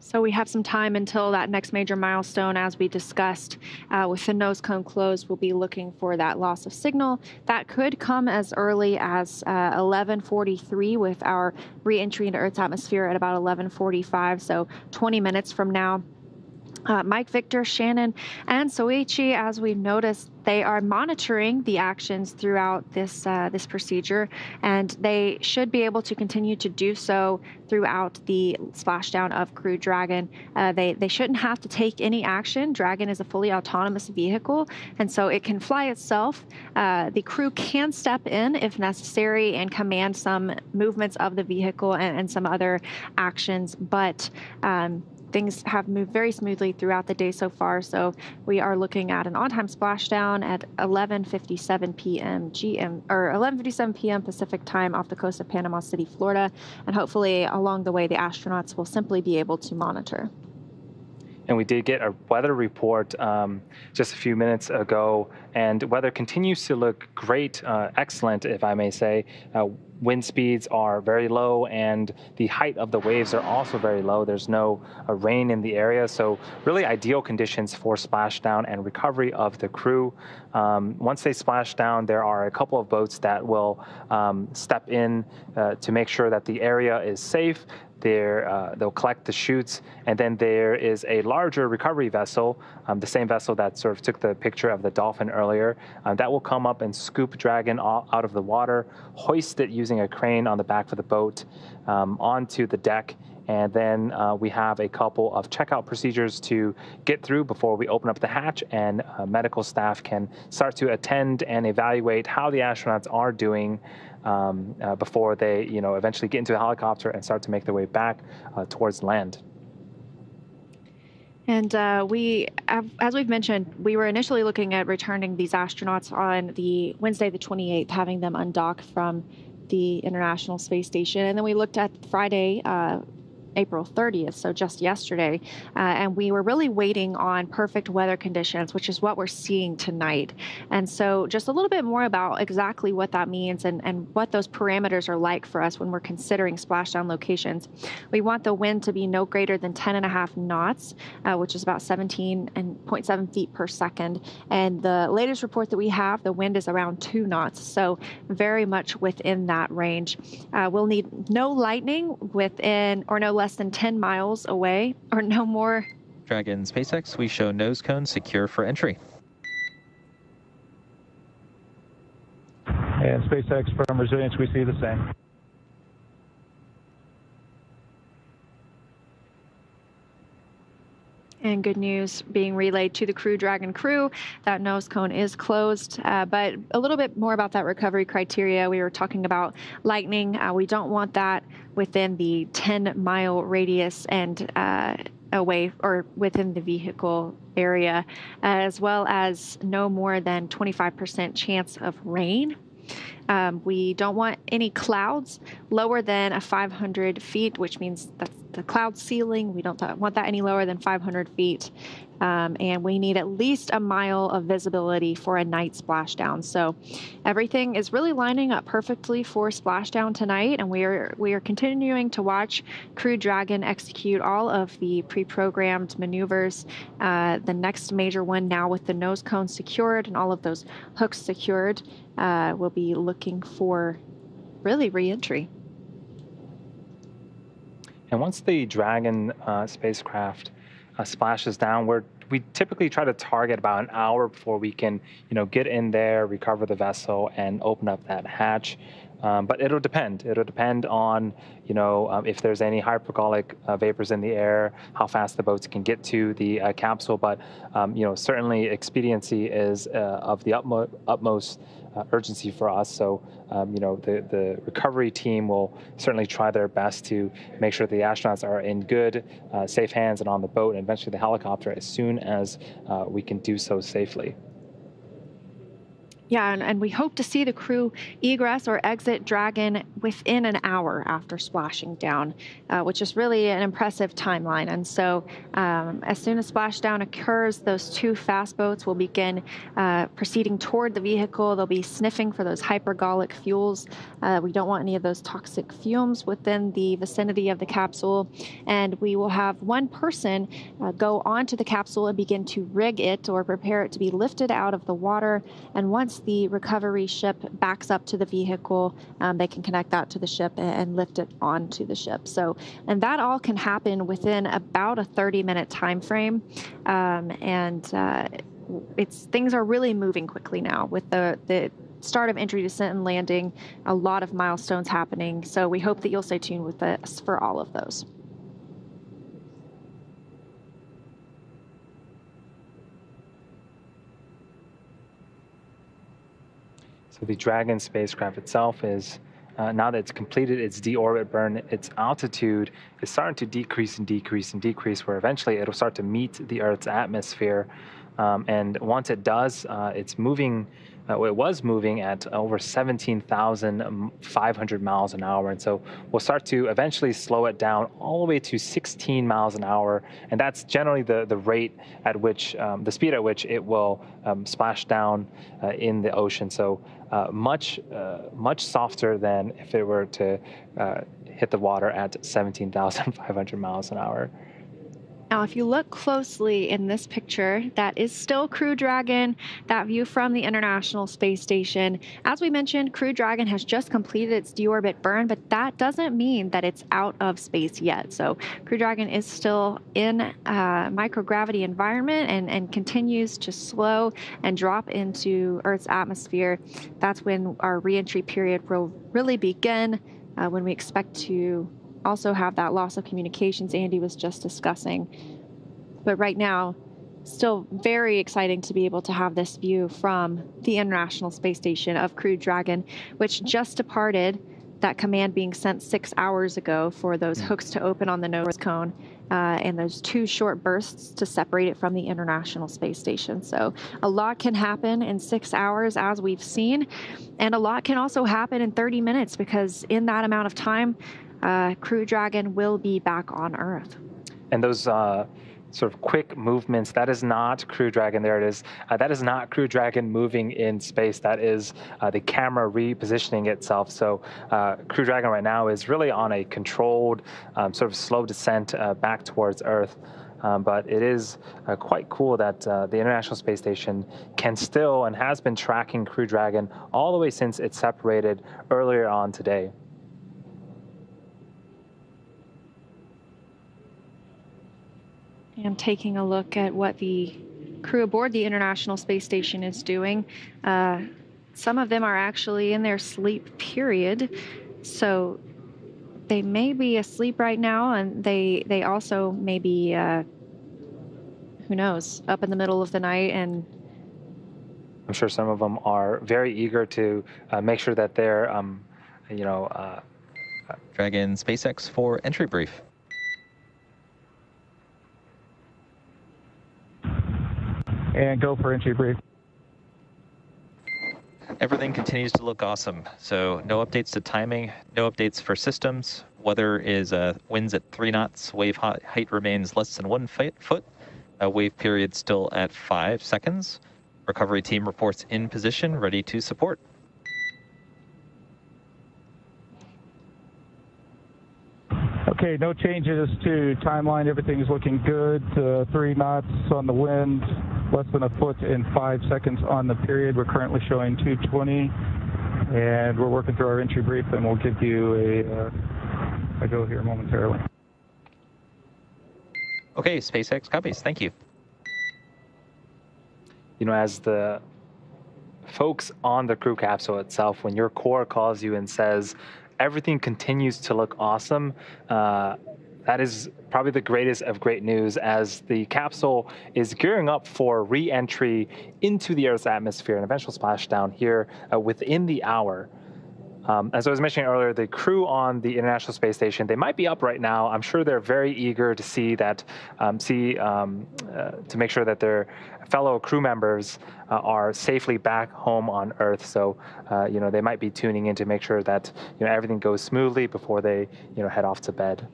So we have some time until that next major milestone, as we discussed. With the nose cone closed, we'll be looking for that loss of signal. That could come as early as 11:43 with our re-entry into Earth's atmosphere at about 11:45, so 20 minutes from now. Mike, Victor, Shannon, and Soichi, as we've noticed, they are monitoring the actions throughout this this procedure, and they should be able to continue to do so throughout the splashdown of Crew Dragon. They shouldn't have to take any action. Dragon is a fully autonomous vehicle, and so it can fly itself. The crew can step in if necessary and command some movements of the vehicle and some other actions, but things have moved very smoothly throughout the day so far, so we are looking at an on-time splashdown at 11:57 p.m. GM, or 11:57 p.m. Pacific time off the coast of Panama City, Florida, and hopefully along the way the astronauts will simply be able to monitor. And we did get a weather report just a few minutes ago, and weather continues to look great, excellent, if I may say. Wind speeds are very low, and the height of the waves are also very low. There's no rain in the area, so really ideal conditions for splashdown and recovery of the crew. Once they splash down, there are a couple of boats that will step in to make sure that the area is safe. They'll collect the chutes, and then there is a larger recovery vessel, the same vessel that sort of took the picture of the dolphin earlier, that will come up and scoop Dragon out of the water, hoist it using a crane on the back of the boat onto the deck, and then we have a couple of checkout procedures to get through before we open up the hatch, and medical staff can start to attend and evaluate how the astronauts are doing before they, eventually get into the helicopter and start to make their way back towards land. And as we've mentioned, we were initially looking at returning these astronauts on the Wednesday, the 28th, having them undock from the International Space Station. And then we looked at Friday, April 30th, so just yesterday, and we were really waiting on perfect weather conditions, which is what we're seeing tonight. And so just a little bit more about exactly what that means and what those parameters are like for us when we're considering splashdown locations. We want the wind to be no greater than 10.5 knots, which is about 17.7 feet per second. And the latest report that we have, the wind is around 2 knots, so very much within that range. We'll need no lightning within, or no less than 10 miles away, or no more. Dragon SpaceX, we show nose cone secure for entry. And SpaceX from Resilience, we see the same. And good news being relayed to the Crew Dragon crew, that nose cone is closed. But a little bit more about that recovery criteria. We were talking about lightning. We don't want that within the 10-mile radius and away or within the vehicle area, as well as no more than 25% chance of rain. We don't want any clouds lower than 500 feet, which means that's the cloud ceiling. We don't want that any lower than 500 feet. And we need at least a mile of visibility for a night splashdown. So everything is really lining up perfectly for splashdown tonight, and we are continuing to watch Crew Dragon execute all of the pre-programmed maneuvers. The next major one now with the nose cone secured and all of those hooks secured, we'll be looking for really re-entry. And once the Dragon spacecraft splashes down, we typically try to target about an hour before we can, get in there, recover the vessel, and open up that hatch. But it'll depend. It'll depend on, if there's any hypergolic vapors in the air, how fast the boats can get to the capsule. But, certainly expediency is of the utmost urgency for us. So, the recovery team will certainly try their best to make sure the astronauts are in good, safe hands and on the boat, and eventually the helicopter as soon as we can do so safely. Yeah, and we hope to see the crew egress or exit Dragon within an hour after splashing down, which is really an impressive timeline. And so as soon as splashdown occurs, those 2 fast boats will begin proceeding toward the vehicle. They'll be sniffing for those hypergolic fuels. We don't want any of those toxic fumes within the vicinity of the capsule. And we will have one person go onto the capsule and begin to rig it or prepare it to be lifted out of the water. And once the recovery ship backs up to the vehicle, they can connect that to the ship and lift it onto the ship. So, and that all can happen within about a 30-minute time frame. Things are really moving quickly now with the start of entry, descent, and landing, a lot of milestones happening. So we hope that you'll stay tuned with us for all of those. So the Dragon spacecraft itself is, now that it's completed its deorbit burn, its altitude is starting to decrease and decrease and decrease, where eventually it'll start to meet the Earth's atmosphere. And once it does, it's moving, it was moving at over 17,500 miles an hour. And so we'll start to eventually slow it down all the way to 16 miles an hour. And that's generally the rate at which, the speed at which it will splash down in the ocean. So much softer than if it were to hit the water at 17,500 miles an hour. Now, if you look closely in this picture, that is still Crew Dragon, that view from the International Space Station. As we mentioned, Crew Dragon has just completed its deorbit burn, but that doesn't mean that it's out of space yet. So Crew Dragon is still in a microgravity environment and continues to slow and drop into Earth's atmosphere. That's when our reentry period will really begin, when we expect to also have that loss of communications Andy was just discussing. But right now, still very exciting to be able to have this view from the International Space Station of Crew Dragon, which just departed, that command being sent 6 hours ago for those hooks to open on the nose cone, and those 2 short bursts to separate it from the International Space Station. So a lot can happen in 6 hours, as we've seen, and a lot can also happen in 30 minutes, because in that amount of time, Crew Dragon will be back on Earth. And those sort of quick movements, that is not Crew Dragon. There it is. That is not Crew Dragon moving in space. That is the camera repositioning itself. So Crew Dragon right now is really on a controlled sort of slow descent back towards Earth. But it is quite cool that the International Space Station can still and has been tracking Crew Dragon all the way since it separated earlier on today. And taking a look at what the crew aboard the International Space Station is doing. Some of them are actually in their sleep period, so they may be asleep right now, and they also may be, who knows, up in the middle of the night. And I'm sure some of them are very eager to make sure that they're, Dragon SpaceX for entry brief. And go for entry brief. Everything continues to look awesome. So no updates to timing, no updates for systems. Weather is winds at 3 knots. Wave height remains less than 1 foot. Wave period still at 5 seconds. Recovery team reports in position, ready to support. Okay, no changes to timeline. Everything is looking good. 3 knots on the wind, less than a foot in 5 seconds on the period. We're currently showing 220, and we're working through our entry brief, and we'll give you a go here momentarily. Okay, SpaceX copies. Thank you. You know, as the folks on the crew capsule itself, when your core calls you and says, everything continues to look awesome, that is probably the greatest of great news, as the capsule is gearing up for re-entry into the Earth's atmosphere and eventual splashdown here within the hour. As I was mentioning earlier, the crew on the International Space Station, they might be up right now. I'm sure they're very eager to see that, to make sure that their fellow crew members are safely back home on Earth. So, they might be tuning in to make sure that, everything goes smoothly before they, head off to bed.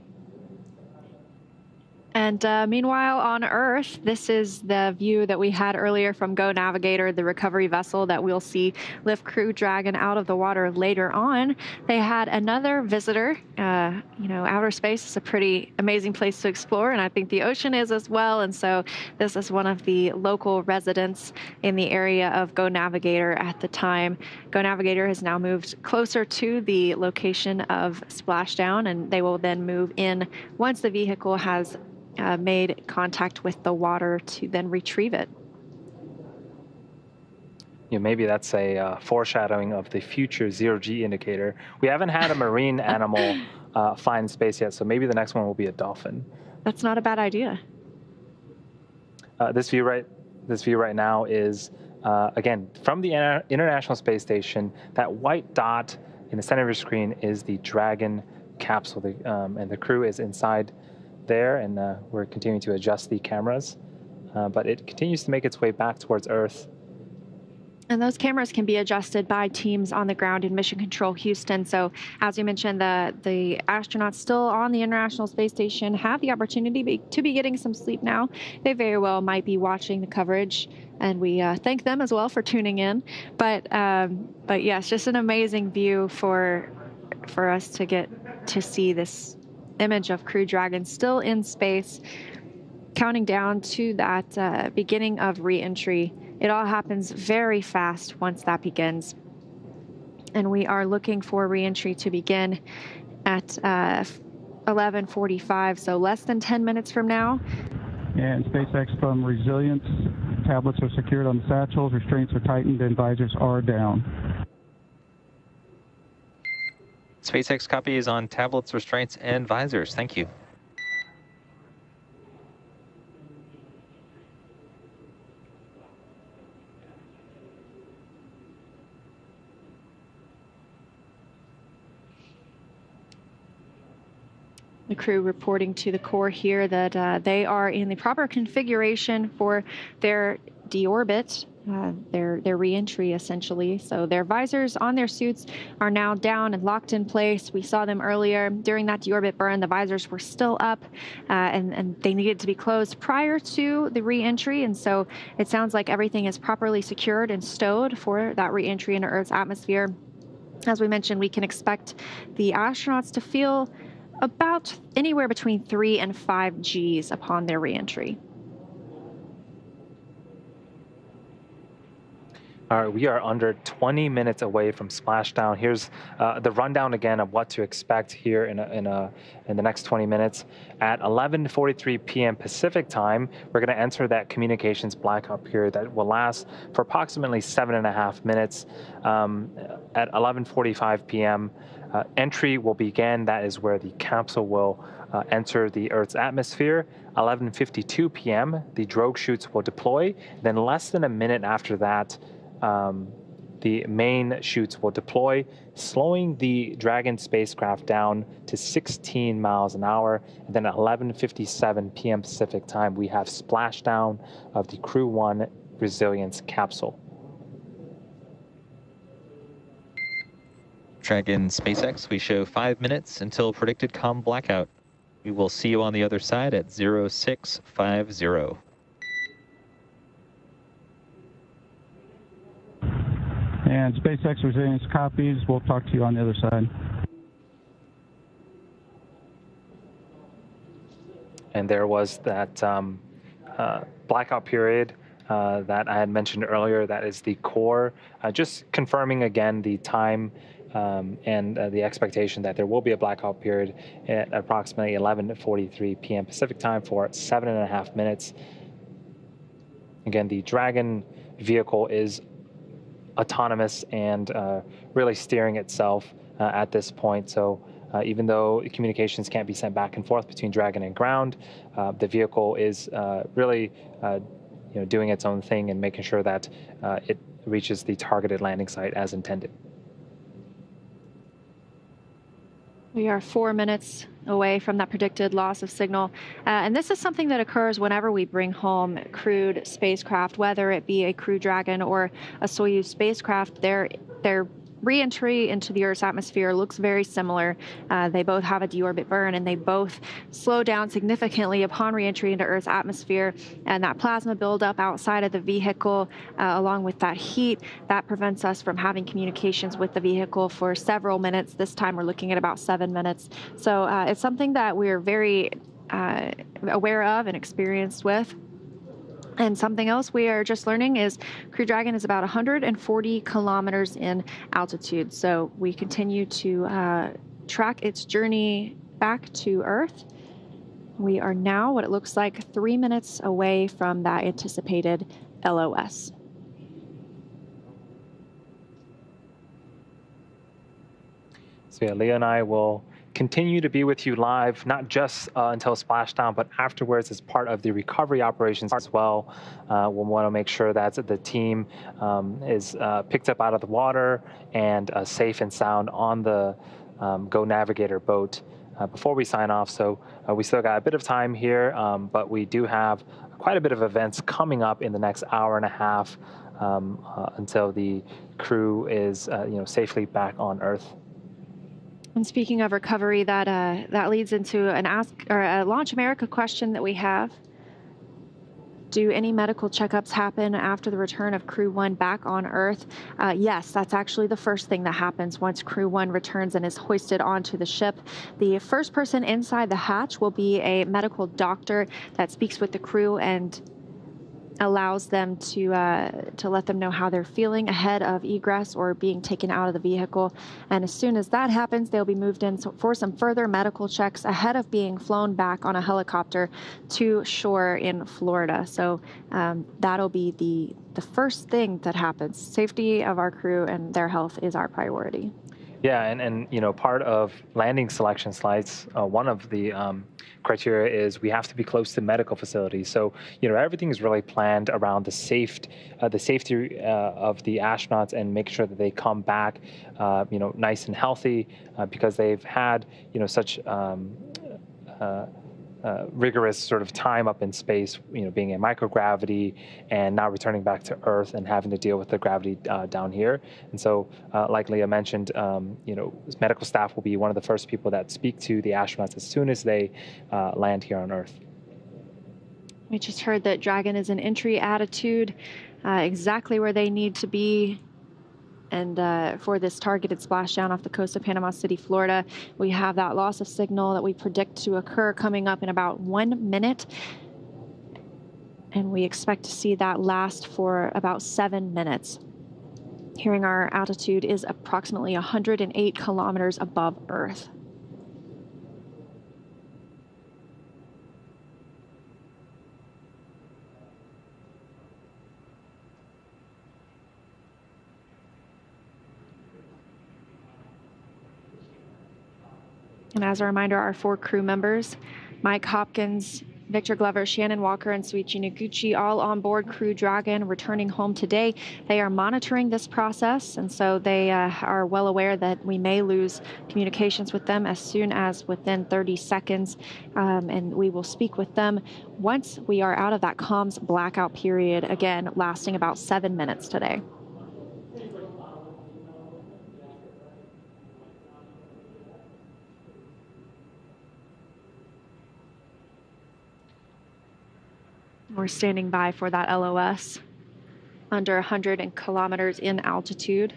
And meanwhile, on Earth, this is the view that we had earlier from Go Navigator, the recovery vessel that we'll see lift Crew Dragon out of the water later on. They had another visitor. Outer space is a pretty amazing place to explore, and I think the ocean is as well. And so this is one of the local residents in the area of Go Navigator at the time. Go Navigator has now moved closer to the location of Splashdown, and they will then move in once the vehicle has made contact with the water to then retrieve it. Maybe that's a foreshadowing of the future zero-G indicator. We haven't had a marine animal find space yet, so maybe the next one will be a dolphin. That's not a bad idea. This view right now is, again, from the International Space Station. That white dot in the center of your screen is the Dragon capsule, and the crew is inside there, and we're continuing to adjust the cameras, but it continues to make its way back towards Earth. And those cameras can be adjusted by teams on the ground in Mission Control Houston. So as you mentioned, the astronauts still on the International Space Station have the opportunity to be getting some sleep now. They very well might be watching the coverage, and we thank them as well for tuning in. But yes, just an amazing view for us to get to see this image of Crew Dragon still in space, counting down to that beginning of re-entry. It all happens very fast once that begins. And we are looking for re-entry to begin at 11:45, so less than 10 minutes from now. And SpaceX from Resilience, tablets are secured on the satchels, restraints are tightened, and visors are down. SpaceX copies on tablets, restraints, and visors. Thank you. The crew reporting to the core here that they are in the proper configuration for their deorbit, their reentry essentially. So their visors on their suits are now down and locked in place. We saw them earlier during that deorbit burn. The visors were still up and they needed to be closed prior to the reentry. And so it sounds like everything is properly secured and stowed for that reentry into Earth's atmosphere. As we mentioned, we can expect the astronauts to feel about anywhere between 3 and 5 Gs upon their reentry. All right, we are under 20 minutes away from splashdown. Here's the rundown again of what to expect here in the next 20 minutes. At 11:43 p.m. Pacific time, we're going to enter that communications blackout period that will last for approximately 7.5 minutes. At 11:45 p.m., entry will begin. That is where the capsule will enter the Earth's atmosphere. 11:52 p.m., the drogue chutes will deploy. Then less than a minute after that, the main chutes will deploy, slowing the Dragon spacecraft down to 16 miles an hour. And then at 11:57 p.m. Pacific time, we have splashdown of the Crew-1 Resilience capsule. Dragon SpaceX, we show 5 minutes until predicted comm blackout. We will see you on the other side at 0650. And SpaceX Resilience copies. We'll talk to you on the other side. And there was that blackout period that I had mentioned earlier. That is the core. Just confirming again the time and the expectation that there will be a blackout period at approximately 11:43 p.m. Pacific time for 7.5 minutes. Again, the Dragon vehicle is autonomous and really steering itself at this point. So even though communications can't be sent back and forth between Dragon and ground, the vehicle is really doing its own thing and making sure that it reaches the targeted landing site as intended. We are 4 minutes away from that predicted loss of signal. And this is something that occurs whenever we bring home crewed spacecraft, whether it be a Crew Dragon or a Soyuz spacecraft. Their re-entry into the Earth's atmosphere looks very similar. They both have a deorbit burn, and they both slow down significantly upon re-entry into Earth's atmosphere. And that plasma buildup outside of the vehicle, along with that heat, that prevents us from having communications with the vehicle for several minutes. This time we're looking at about 7 minutes. So it's something that we're very aware of and experienced with. And something else we are just learning is Crew Dragon is about 140 kilometers in altitude. So we continue to track its journey back to Earth. We are now, what it looks like, 3 minutes away from that anticipated LOS. So yeah, Leah and I will continue to be with you live, not just until splashdown, but afterwards as part of the recovery operations as well. We'll want to make sure that the team is picked up out of the water and safe and sound on the Go Navigator boat before we sign off. So we still got a bit of time here, but we do have quite a bit of events coming up in the next hour and a half until the crew is safely back on Earth. And speaking of recovery, that leads into a Launch America question that we have. Do any medical checkups happen after the return of Crew-1 back on Earth? Yes, that's actually the first thing that happens once Crew-1 returns and is hoisted onto the ship. The first person inside the hatch will be a medical doctor that speaks with the crew and allows them to let them know how they're feeling ahead of egress or being taken out of the vehicle. And as soon as that happens, they'll be moved in for some further medical checks ahead of being flown back on a helicopter to shore in Florida. So that'll be the first thing that happens. Safety of our crew and their health is our priority. Yeah, and part of landing selection flights, one of the criteria is we have to be close to medical facilities. So everything is really planned around the safety of the astronauts and make sure that they come back nice and healthy because they've had such rigorous sort of time up in space, being in microgravity and now returning back to Earth and having to deal with the gravity down here. And so, like Leah mentioned, medical staff will be one of the first people that speak to the astronauts as soon as they land here on Earth. We just heard that Dragon is in entry attitude, exactly where they need to be. And for this targeted splashdown off the coast of Panama City, Florida, we have that loss of signal that we predict to occur coming up in about 1 minute. And we expect to see that last for about 7 minutes. Hearing our altitude is approximately 108 kilometers above Earth. And as a reminder, our 4 crew members, Mike Hopkins, Victor Glover, Shannon Walker, and Soichi Noguchi, all on board Crew Dragon, returning home today. They are monitoring this process, and so they are well aware that we may lose communications with them as soon as within 30 seconds, and we will speak with them once we are out of that comms blackout period, again, lasting about 7 minutes today. We're standing by for that LOS under 100 kilometers in altitude.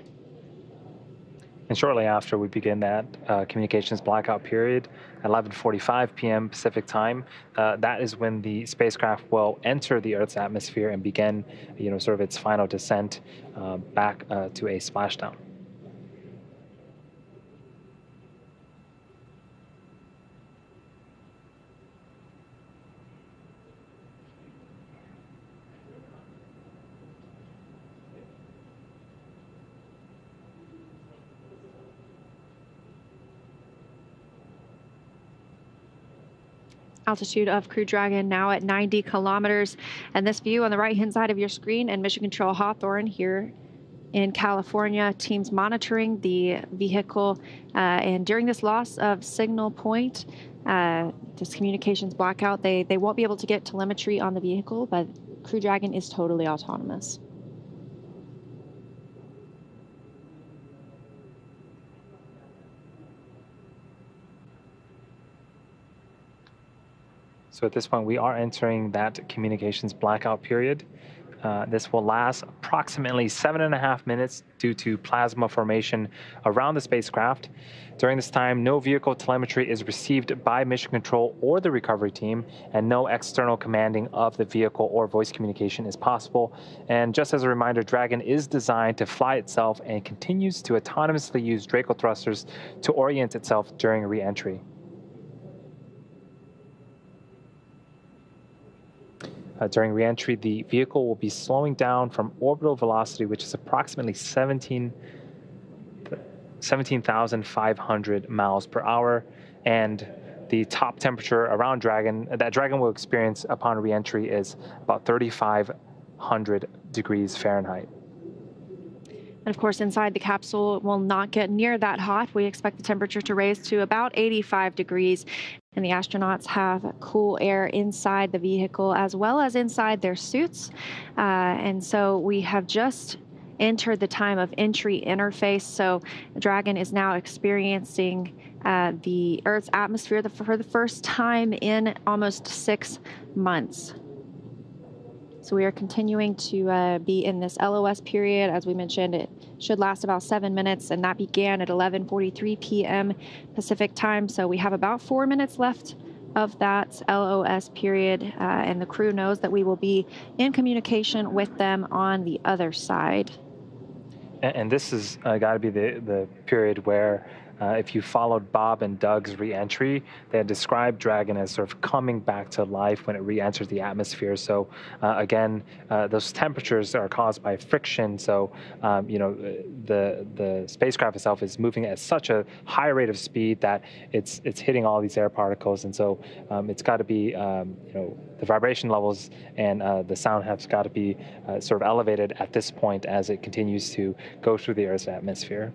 And shortly after we begin that communications blackout period, at 11:45 p.m. Pacific time, that is when the spacecraft will enter the Earth's atmosphere and begin, sort of its final descent back to a splashdown. Altitude of Crew Dragon now at 90 kilometers. And this view on the right-hand side of your screen and Mission Control Hawthorne here in California, teams monitoring the vehicle. And during this loss of signal point, this communications blackout, they won't be able to get telemetry on the vehicle, but Crew Dragon is totally autonomous. So at this point, we are entering that communications blackout period. This will last approximately 7.5 minutes due to plasma formation around the spacecraft. During this time, no vehicle telemetry is received by Mission Control or the recovery team, and no external commanding of the vehicle or voice communication is possible. And just as a reminder, Dragon is designed to fly itself and continues to autonomously use Draco thrusters to orient itself during re-entry. During reentry, the vehicle will be slowing down from orbital velocity, which is approximately 17,500 miles per hour, and the top temperature around Dragon that Dragon will experience upon reentry is about 3,500 degrees Fahrenheit. And of course, inside the capsule, it will not get near that hot. We expect the temperature to raise to about 85 degrees. And the astronauts have cool air inside the vehicle as well as inside their suits. And so we have just entered the time of entry interface. So Dragon is now experiencing the Earth's atmosphere for the first time in almost 6 months. So we are continuing to be in this LOS period. As we mentioned, it should last about 7 minutes, and that began at 11:43 p.m. Pacific time. So we have about 4 minutes left of that LOS period, and the crew knows that we will be in communication with them on the other side. And this has got to be the period where if you followed Bob and Doug's re-entry, they had described Dragon as sort of coming back to life when it re-enters the atmosphere. So again, those temperatures are caused by friction. So the spacecraft itself is moving at such a high rate of speed that it's hitting all these air particles, and so it's got to be the vibration levels and the sound has got to be sort of elevated at this point as it continues to go through the Earth's atmosphere.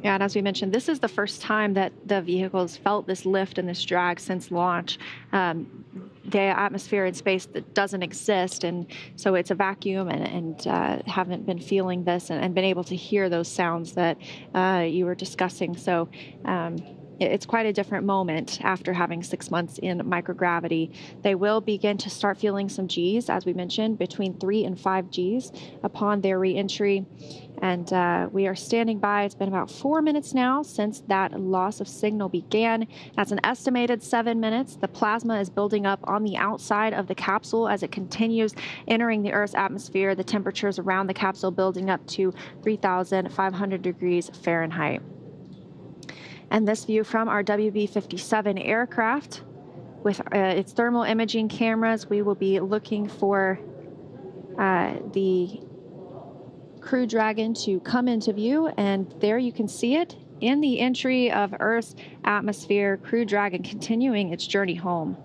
Yeah, and as we mentioned, this is the first time that the vehicle has felt this lift and this drag since launch. The atmosphere in space that doesn't exist, and so it's a vacuum, and haven't been feeling this and been able to hear those sounds that you were discussing. So it's quite a different moment after having 6 months in microgravity. They will begin to start feeling some Gs, as we mentioned, between 3 and 5 Gs upon their reentry. And we are standing by. It's been about 4 minutes now since that loss of signal began. That's an estimated 7 minutes. The plasma is building up on the outside of the capsule as it continues entering the Earth's atmosphere. The temperatures around the capsule building up to 3,500 degrees Fahrenheit. And this view from our WB-57 aircraft with its thermal imaging cameras, we will be looking for the Crew Dragon to come into view, and there you can see it in the entry of Earth's atmosphere. Crew Dragon continuing its journey home.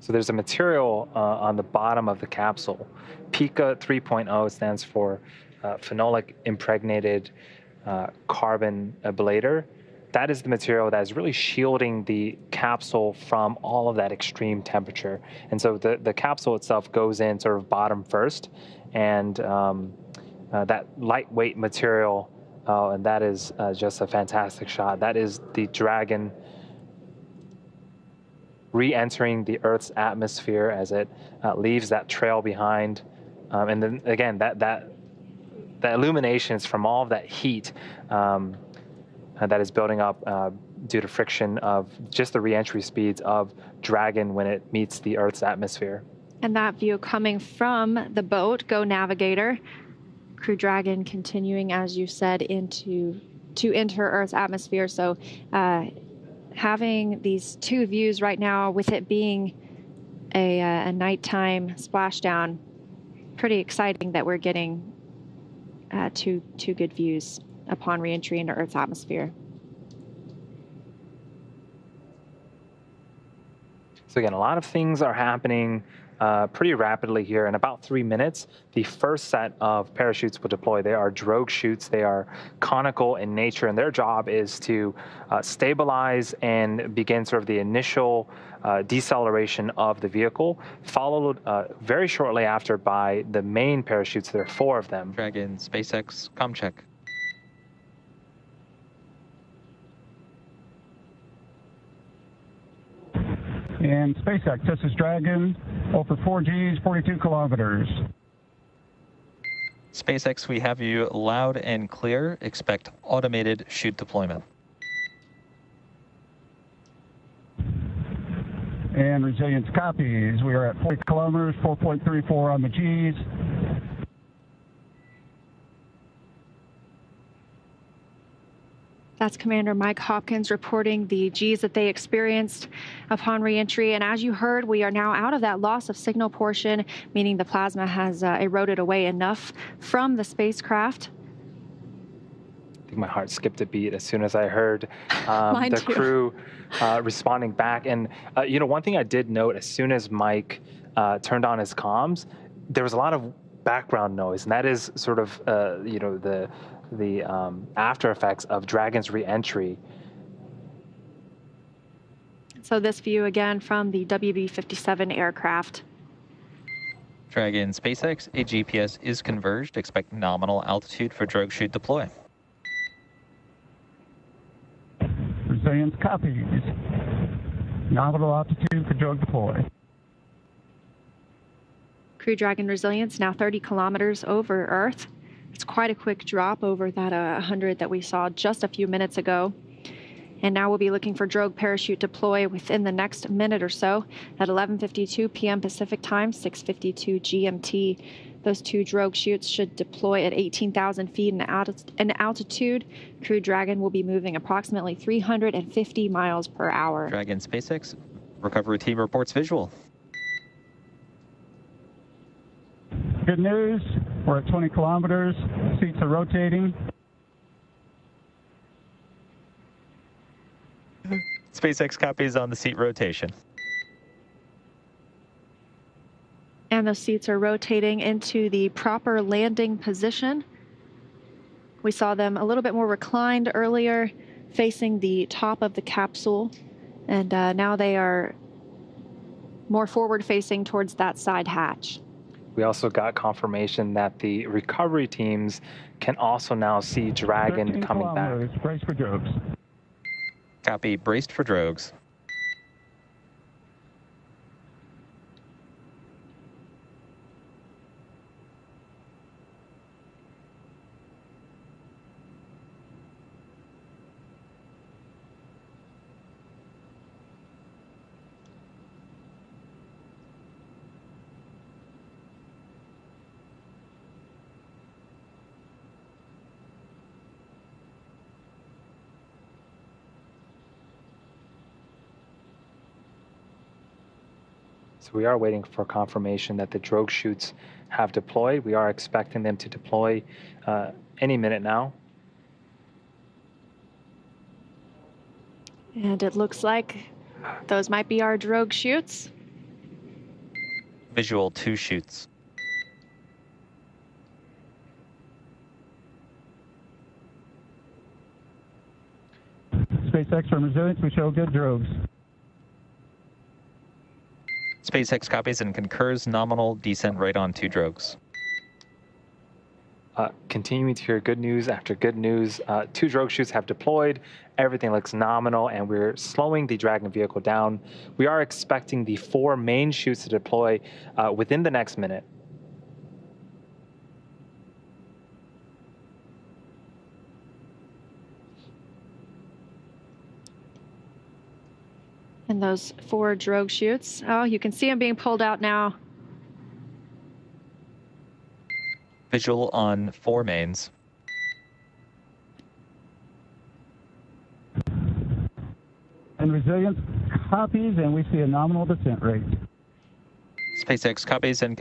So there's a material on the bottom of the capsule. PICA 3.0 stands for phenolic impregnated carbon ablator. That is the material that is really shielding the capsule from all of that extreme temperature. And so the capsule itself goes in sort of bottom first, and that lightweight material, and that is just a fantastic shot. That is the Dragon re-entering the Earth's atmosphere as it leaves that trail behind. And then again, that illuminations from all of that heat that is building up due to friction of just the re-entry speeds of Dragon when it meets the Earth's atmosphere. And that view coming from the boat, Go Navigator. Crew Dragon continuing, as you said, to enter Earth's atmosphere. So having these two views right now, with it being a nighttime splashdown, pretty exciting that we're getting two good views upon reentry into Earth's atmosphere. So again, a lot of things are happening pretty rapidly here. In about 3 minutes, the first set of parachutes will deploy. They are drogue chutes. They are conical in nature, and their job is to stabilize and begin sort of the initial deceleration of the vehicle, followed very shortly after by the main parachutes. There are 4 of them. Dragon, SpaceX, comcheck. And SpaceX, this is Dragon, over 4 Gs, 42 kilometers. SpaceX, we have you loud and clear. Expect automated chute deployment. And Resilience copies. We are at 40 kilometers, 4.34 on the Gs. That's Commander Mike Hopkins reporting the Gs that they experienced upon reentry. And as you heard, we are now out of that loss of signal portion, meaning the plasma has eroded away enough from the spacecraft. I think my heart skipped a beat as soon as I heard the crew responding back. And, you know, one thing I did note, as soon as Mike turned on his comms, there was a lot of background noise. And that is sort of, you know, the after effects of Dragon's re-entry. So this view again from the WB-57 aircraft. Dragon, SpaceX, a GPS is converged. Expect nominal altitude for drogue chute deploy. Resilience copies. Nominal altitude for drogue deploy. Crew Dragon Resilience now 30 kilometers over Earth. It's quite a quick drop over that 100 that we saw just a few minutes ago. And now we'll be looking for drogue parachute deploy within the next minute or so at 11:52 p.m. Pacific time, 6:52 GMT. Those 2 drogue chutes should deploy at 18,000 feet in altitude. Crew Dragon will be moving approximately 350 miles per hour. Dragon, SpaceX, recovery team reports visual. Good news, we're at 20 kilometers, seats are rotating. SpaceX copies on the seat rotation. And those seats are rotating into the proper landing position. We saw them a little bit more reclined earlier, facing the top of the capsule, and now they are more forward-facing towards that side hatch. We also got confirmation that the recovery teams can also now see Dragon coming back. Brace for drogues. Copy, braced for drogues. So we are waiting for confirmation that the drogue chutes have deployed. We are expecting them to deploy any minute now. And it looks like those might be our drogue chutes. Visual 2 chutes. SpaceX from Resilience, we show good drogues. SpaceX copies and concurs nominal descent right on 2 drogues. Continuing to hear good news after good news. 2 drogue chutes have deployed. Everything looks nominal, and we're slowing the Dragon vehicle down. We are expecting the 4 main chutes to deploy within the next minute. And those 4 drogue chutes. Oh, you can see them being pulled out now. Visual on 4 mains. And Resilience copies, and we see a nominal descent rate. SpaceX copies and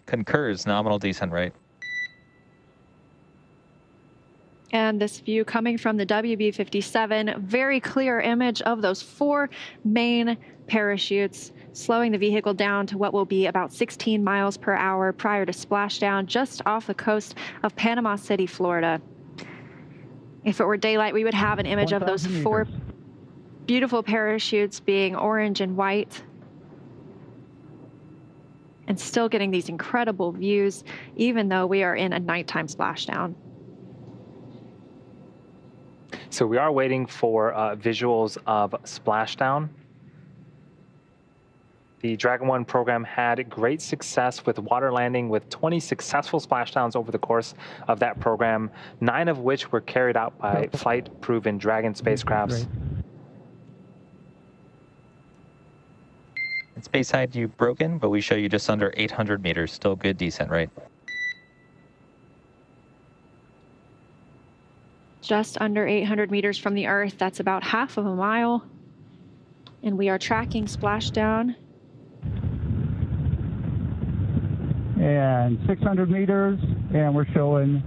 concurs nominal descent rate. And this view coming from the WB-57, very clear image of those 4 main parachutes, slowing the vehicle down to what will be about 16 miles per hour prior to splashdown just off the coast of Panama City, Florida. If it were daylight, we would have an image of those 4 beautiful parachutes being orange and white. And still getting these incredible views, even though we are in a nighttime splashdown. So we are waiting for visuals of splashdown. The Dragon 1 program had great success with water landing, with 20 successful splashdowns over the course of that program, 9 of which were carried out by flight-proven Dragon spacecrafts. In space height, you've broken, but we show you just under 800 meters. Still good descent rate. Just under 800 meters from the Earth. That's about half of a mile. And we are tracking splashdown. And 600 meters, and we're showing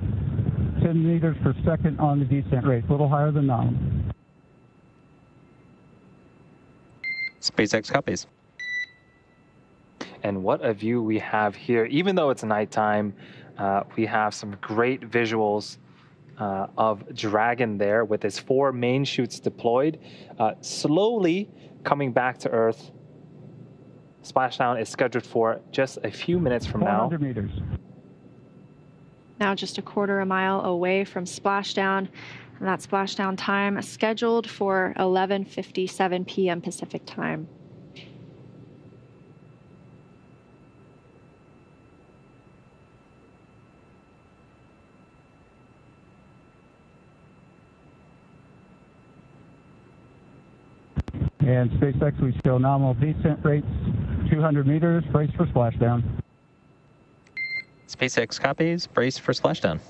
10 meters per second on the descent rate, a little higher than nominal. SpaceX copies. And what a view we have here. Even though it's nighttime, we have some great visuals of Dragon there with its 4 main chutes deployed, slowly coming back to Earth. Splashdown is scheduled for just a few minutes from now. 400 meters. Now just a quarter a mile away from splashdown. And that splashdown time is scheduled for 11:57 p.m. Pacific time. And SpaceX, we show nominal descent rates, 200 meters, brace for splashdown. SpaceX copies, brace for splashdown.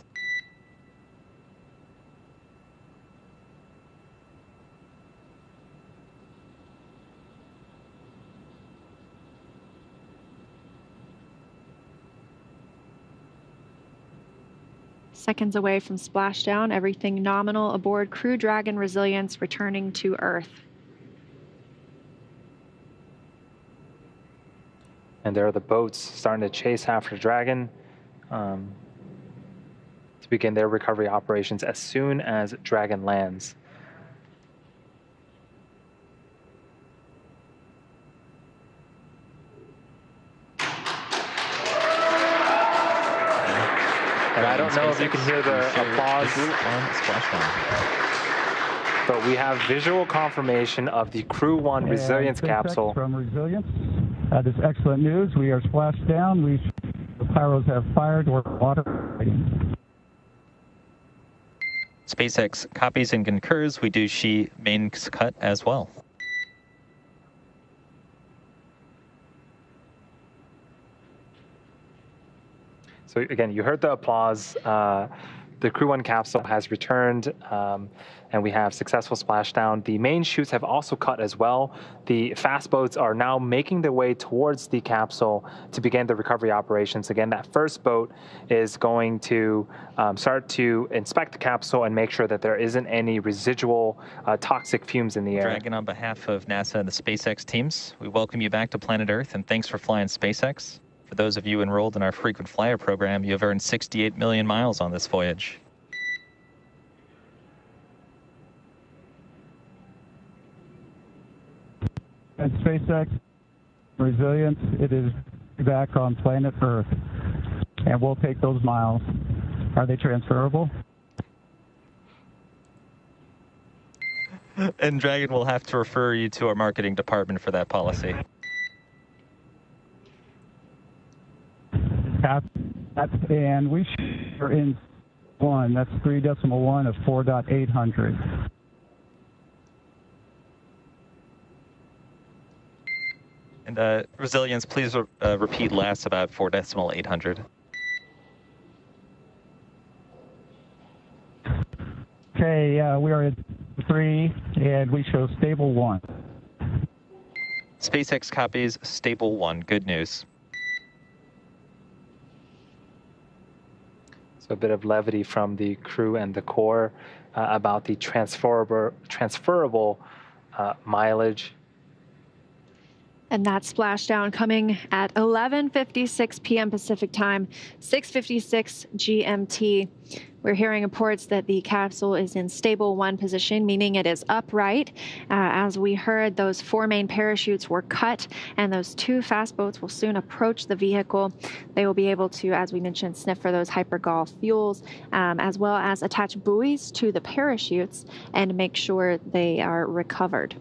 Seconds away from splashdown, everything nominal aboard Crew Dragon Resilience returning to Earth. And there are the boats starting to chase after Dragon. It's to begin their recovery operations as soon as Dragon lands. And I don't know if you can hear the applause on Splashdown. But we have visual confirmation of the Crew-1 resilience capsule. From Resilience. That is excellent news. We are splashed down. The pyros have fired. We're water. SpaceX copies and concurs. We do see mains cut as well. So again, you heard the applause. The Crew-1 capsule has returned, and we have successful splashdown. The main chutes have also cut as well. The fast boats are now making their way towards the capsule to begin the recovery operations. Again, that first boat is going to start to inspect the capsule and make sure that there isn't any residual toxic fumes in the air. Dragon, on behalf of NASA and the SpaceX teams, we welcome you back to planet Earth, and thanks for flying SpaceX. For those of you enrolled in our frequent flyer program, you have earned 68 million miles on this voyage. And SpaceX Resilience, it is back on planet Earth, and we'll take those miles. Are they transferable? And Dragon will have to refer you to our marketing department for that policy. And we are in 1. That's 3.1 of 4.800. And Resilience, please repeat last about 4.800. Okay, we are at 3, and we show stable 1. SpaceX copies stable 1. Good news. So a bit of levity from the crew and the core about the transferable mileage. And that splashdown coming at 11:56 p.m. Pacific time, 6:56 GMT. We're hearing reports that the capsule is in stable 1 position, meaning it is upright. As we heard, those 4 main parachutes were cut, and those 2 fast boats will soon approach the vehicle. They will be able to, as we mentioned, sniff for those hypergol fuels, as well as attach buoys to the parachutes and make sure they are recovered.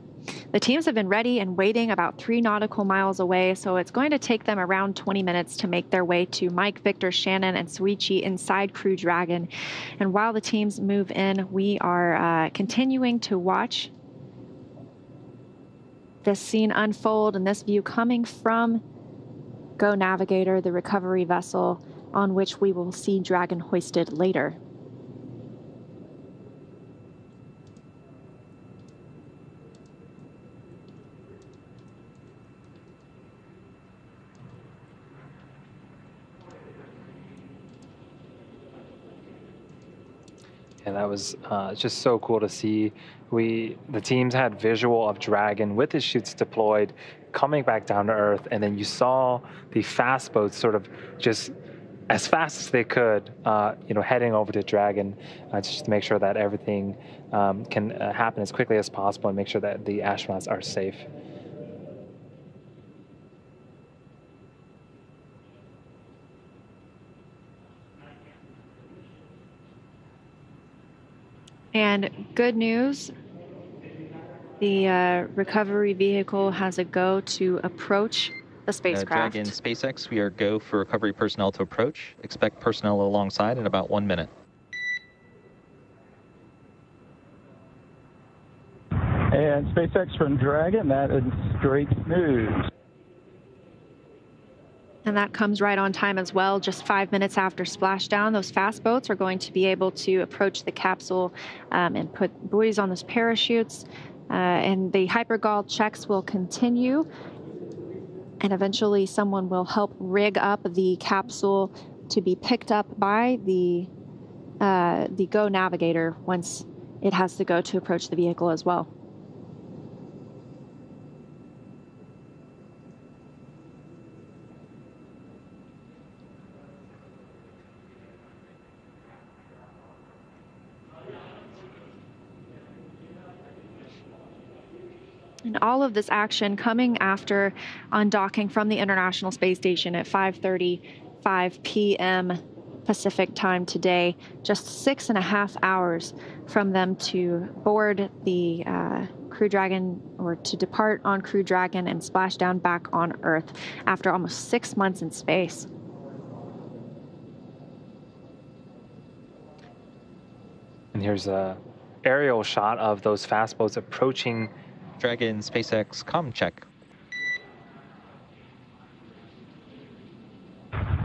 The teams have been ready and waiting about 3 nautical miles away, so it's going to take them around 20 minutes to make their way to Mike, Victor, Shannon, and Soichi inside Crew Dragon. And while the teams move in, we are continuing to watch this scene unfold and this view coming from Go Navigator, the recovery vessel on which we will see Dragon hoisted later. And that was just so cool to see. The teams had visual of Dragon with his chutes deployed, coming back down to Earth, and then you saw the fast boats sort of just as fast as they could, heading over to Dragon, just to make sure that everything can happen as quickly as possible and make sure that the astronauts are safe. And good news, the recovery vehicle has a go to approach the spacecraft. Dragon SpaceX, we are go for recovery personnel to approach. Expect personnel alongside in about 1 minute. And SpaceX from Dragon, that is great news. And that comes right on time as well. Just 5 minutes after splashdown, those fast boats are going to be able to approach the capsule and put buoys on those parachutes. And the hypergol checks will continue. And eventually someone will help rig up the capsule to be picked up by the Go Navigator once it has to go to approach the vehicle as well. And all of this action coming after undocking from the International Space Station at 5:35 p.m. Pacific time today, just 6.5 hours from them to board the Crew Dragon, or to depart on Crew Dragon and splash down back on Earth after almost 6 months in space. And here's a aerial shot of those fast boats approaching Dragon SpaceX comm check.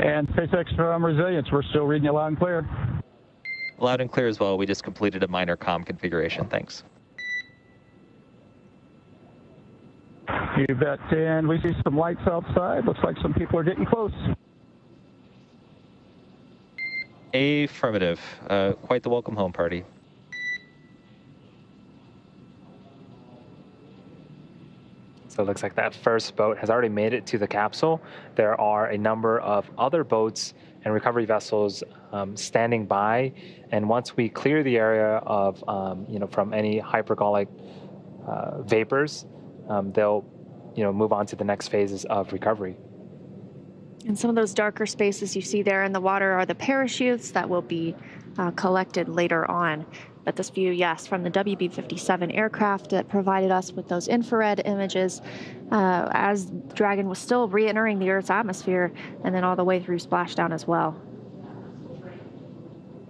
And SpaceX from Resilience, we're still reading you loud and clear. Loud and clear as well. We just completed a minor comm configuration. Thanks. You bet. And we see some lights outside. Looks like some people are getting close. Affirmative. Quite the welcome home party. So it looks like that first boat has already made it to the capsule. There are a number of other boats and recovery vessels standing by. And once we clear the area of, from any hypergolic vapors, they'll, move on to the next phases of recovery. And some of those darker spaces you see there in the water are the parachutes that will be collected later on. But this view, yes, from the WB-57 aircraft that provided us with those infrared images as Dragon was still re-entering the Earth's atmosphere, and then all the way through splashdown as well.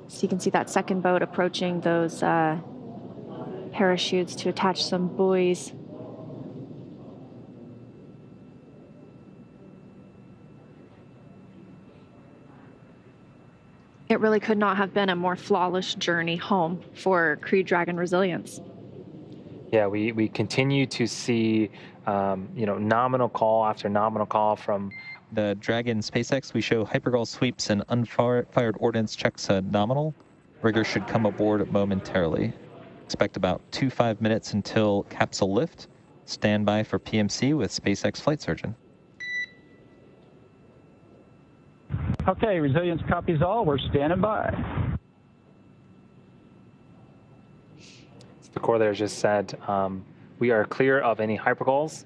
So you can see that second boat approaching those parachutes to attach some buoys. It really could not have been a more flawless journey home for Crew Dragon Resilience. Yeah, we continue to see, nominal call after nominal call from the Dragon SpaceX. We show hypergol sweeps and unfired ordnance checks nominal. Rigger should come aboard momentarily. Expect about 2-5 minutes until capsule lift. Stand by for PMC with SpaceX flight surgeon. Okay, Resilience copies all. We're standing by. The Corps there just said we are clear of any hypergols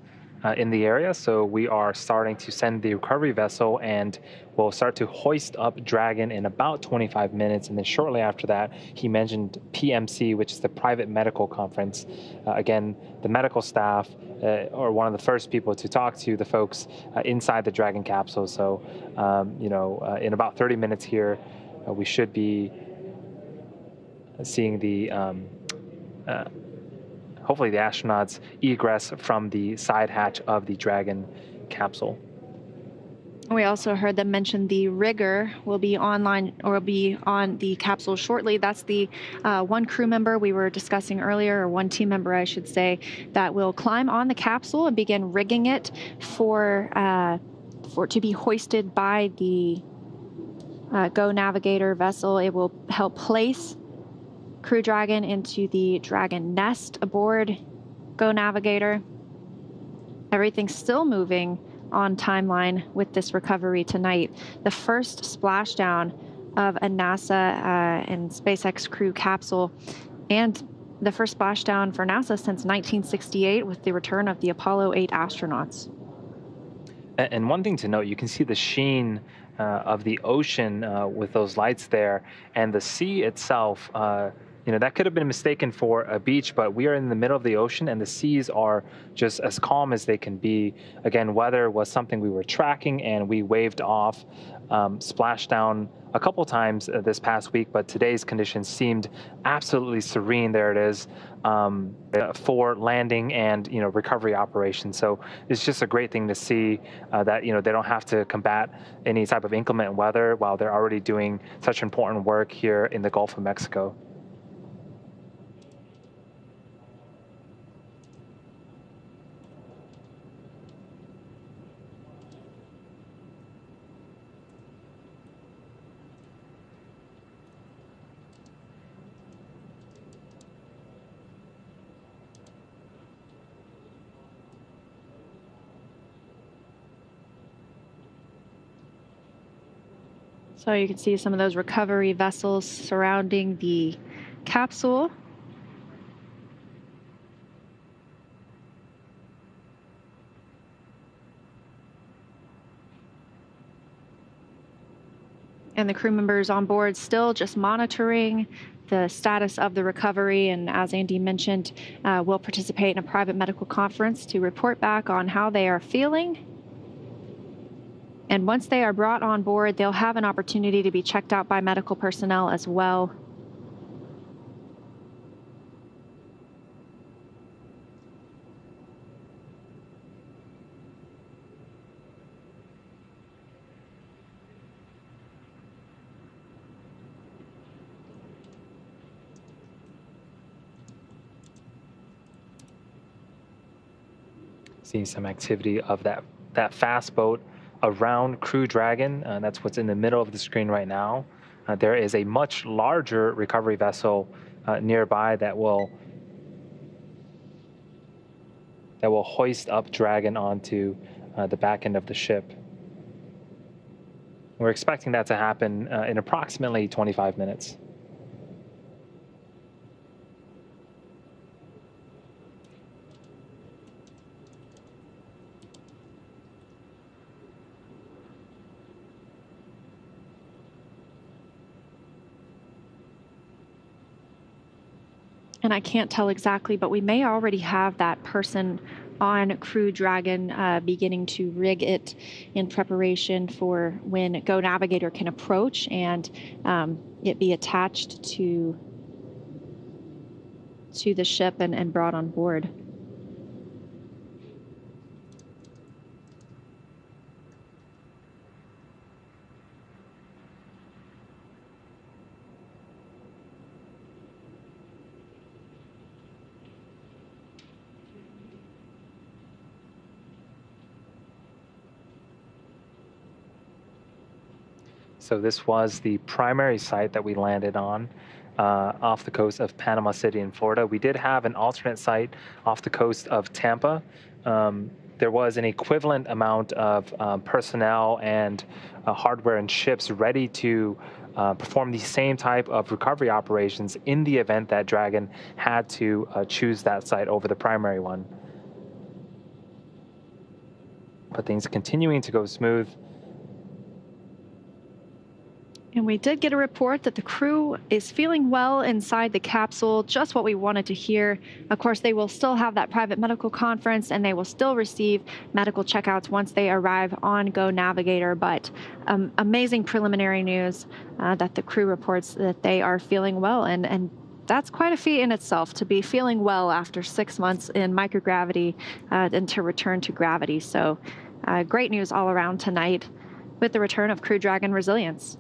in the area, so we are starting to send the recovery vessel, and we'll start to hoist up Dragon in about 25 minutes. And then shortly after that, he mentioned PMC, which is the private medical conference. Again, the medical staff are one of the first people to talk to the folks inside the Dragon capsule. So, in about 30 minutes here, we should be seeing the hopefully the astronauts egress from the side hatch of the Dragon capsule. We also heard them mention the rigger will be online, or will be on the capsule shortly. That's the one crew member we were discussing earlier, or one team member, I should say, that will climb on the capsule and begin rigging it for to be hoisted by the Go Navigator vessel. It will help place Crew Dragon into the Dragon nest aboard Go Navigator. Everything's still moving on timeline with this recovery tonight. The first splashdown of a NASA and SpaceX Crew capsule, and the first splashdown for NASA since 1968 with the return of the Apollo 8 astronauts. And one thing to note, you can see the sheen of the ocean with those lights there, and the sea itself. That could have been mistaken for a beach, but we are in the middle of the ocean, and the seas are just as calm as they can be. Again, weather was something we were tracking, and we waved off splashdown a couple times this past week, but today's conditions seemed absolutely serene. There it is for landing and recovery operations. So it's just a great thing to see that they don't have to combat any type of inclement weather while they're already doing such important work here in the Gulf of Mexico. So you can see some of those recovery vessels surrounding the capsule. And the crew members on board still just monitoring the status of the recovery. And as Andy mentioned, will participate in a private medical conference to report back on how they are feeling. And once they are brought on board, they'll have an opportunity to be checked out by medical personnel as well. Seeing some activity of that fast boat around Crew Dragon. That's what's in the middle of the screen right now. There is a much larger recovery vessel nearby that will hoist up Dragon onto the back end of the ship. We're expecting that to happen in approximately 25 minutes. And I can't tell exactly, but we may already have that person on Crew Dragon beginning to rig it in preparation for when Go Navigator can approach and it be attached to the ship and brought on board. So this was the primary site that we landed on off the coast of Panama City in Florida. We did have an alternate site off the coast of Tampa. There was an equivalent amount of personnel and hardware and ships ready to perform the same type of recovery operations in the event that Dragon had to choose that site over the primary one. But things are continuing to go smooth. And we did get a report that the crew is feeling well inside the capsule, just what we wanted to hear. Of course, they will still have that private medical conference and they will still receive medical checkouts once they arrive on Go Navigator. But amazing preliminary news that the crew reports that they are feeling well. And that's quite a feat in itself, to be feeling well after 6 months in microgravity and to return to gravity. So great news all around tonight with the return of Crew Dragon Resilience.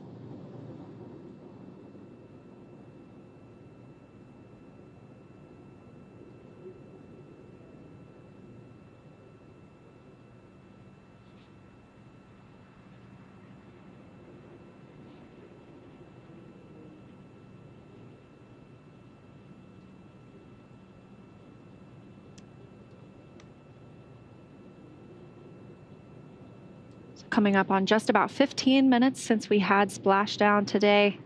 Coming up on just about 15 minutes since we had Splashdown today.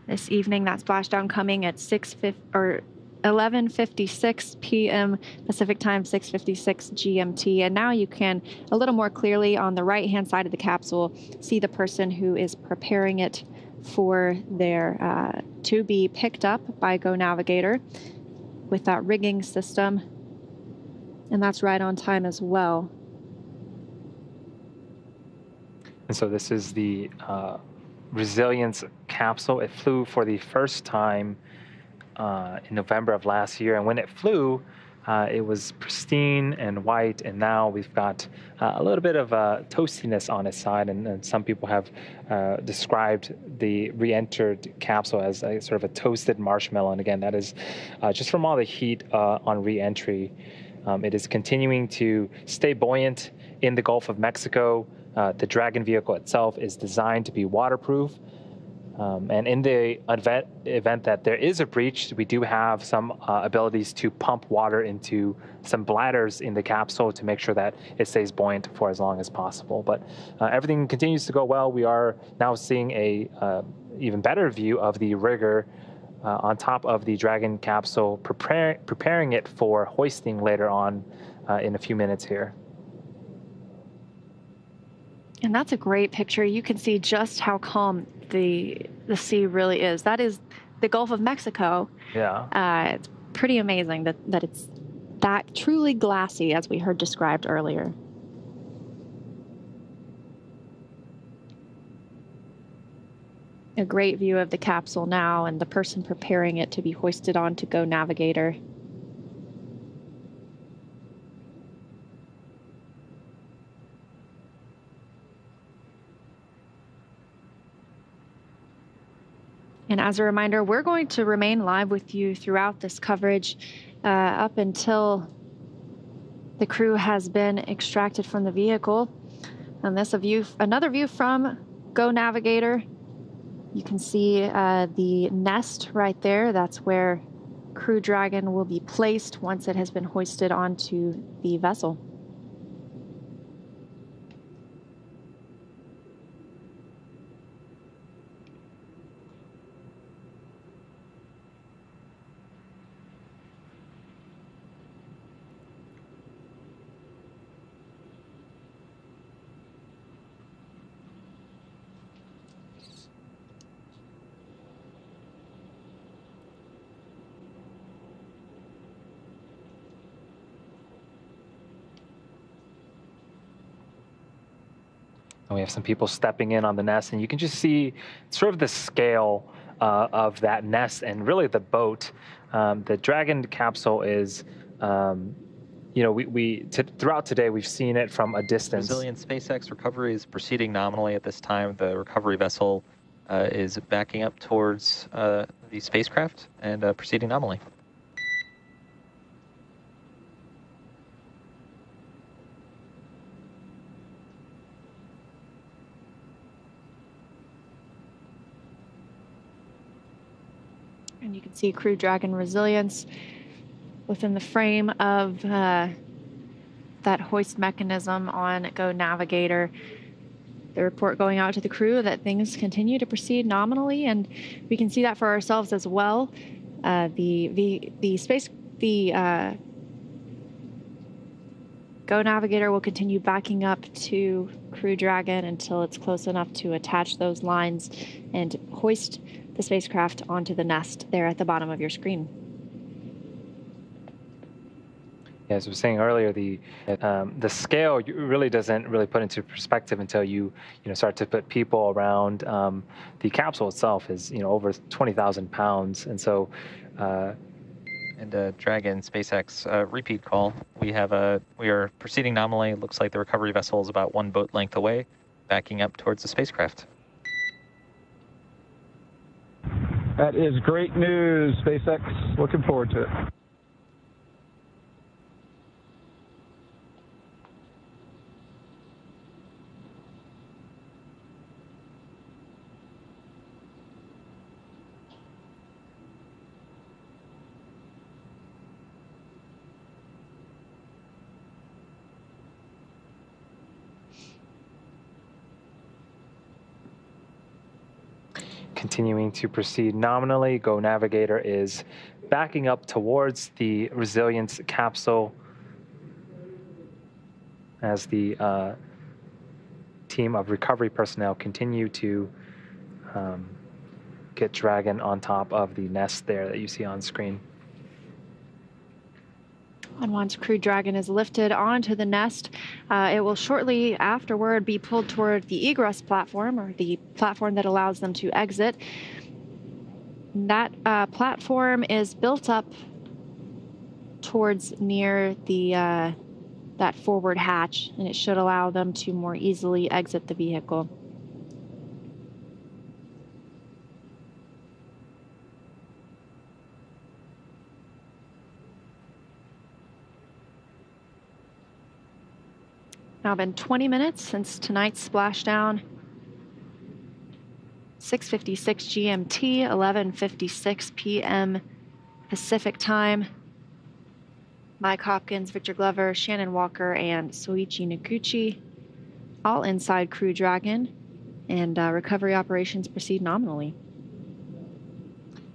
This evening, that Splashdown coming at 11:56 p.m. Pacific Time, 6:56 GMT. And now you can, a little more clearly on the right-hand side of the capsule, see the person who is preparing it for their to be picked up by Go Navigator with that rigging system. And that's right on time as well. And so this is the Resilience capsule. It flew for the first time in November of last year. And when it flew, it was pristine and white. And now we've got a little bit of toastiness on its side. And some people have described the re-entered capsule as a sort of a toasted marshmallow. And again, that is just from all the heat on re-entry. It is continuing to stay buoyant in the Gulf of Mexico. The Dragon vehicle itself is designed to be waterproof. And in the event that there is a breach, we do have some abilities to pump water into some bladders in the capsule to make sure that it stays buoyant for as long as possible. But everything continues to go well. We are now seeing a even better view of the rigger on top of the Dragon capsule, preparing it for hoisting later on in a few minutes here. And that's a great picture. You can see just how calm the sea really is. That is the Gulf of Mexico. Yeah. It's pretty amazing that it's that truly glassy, as we heard described earlier. A great view of the capsule now and the person preparing it to be hoisted on to Go Navigator. And as a reminder, we're going to remain live with you throughout this coverage up until the crew has been extracted from the vehicle. And this another view from Go Navigator. You can see the nest right there. That's where Crew Dragon will be placed once it has been hoisted onto the vessel. And we have some people stepping in on the nest, and you can just see sort of the scale of that nest and really the boat. The Dragon capsule is, you know, throughout today we've seen it from a distance. Resilient SpaceX recovery is proceeding nominally at this time. The recovery vessel is backing up towards the spacecraft and proceeding nominally. And you can see Crew Dragon Resilience within the frame of that hoist mechanism on Go Navigator. The report going out to the crew that things continue to proceed nominally, and we can see that for ourselves as well. The Go Navigator will continue backing up to Crew Dragon until it's close enough to attach those lines and hoist the spacecraft onto the nest there at the bottom of your screen. Yeah, as I was saying earlier, the scale really doesn't really put into perspective until you start to put people around. The capsule itself is over 20,000 pounds, and so. And Dragon SpaceX repeat call. We are proceeding nominally. It looks like the recovery vessel is about 1 boat length away, backing up towards the spacecraft. That is great news, SpaceX. Looking forward to it. Continuing to proceed nominally, Go Navigator is backing up towards the Resilience capsule as the team of recovery personnel continue to get Dragon on top of the nest there that you see on screen. And once Crew Dragon is lifted onto the nest, it will shortly afterward be pulled toward the egress platform, or the platform that allows them to exit. That platform is built up towards near the that forward hatch, and it should allow them to more easily exit the vehicle. Now been 20 minutes since tonight's splashdown. 6:56 GMT, 11:56 p.m. Pacific time. Mike Hopkins, Victor Glover, Shannon Walker, and Soichi Noguchi, all inside Crew Dragon, and recovery operations proceed nominally.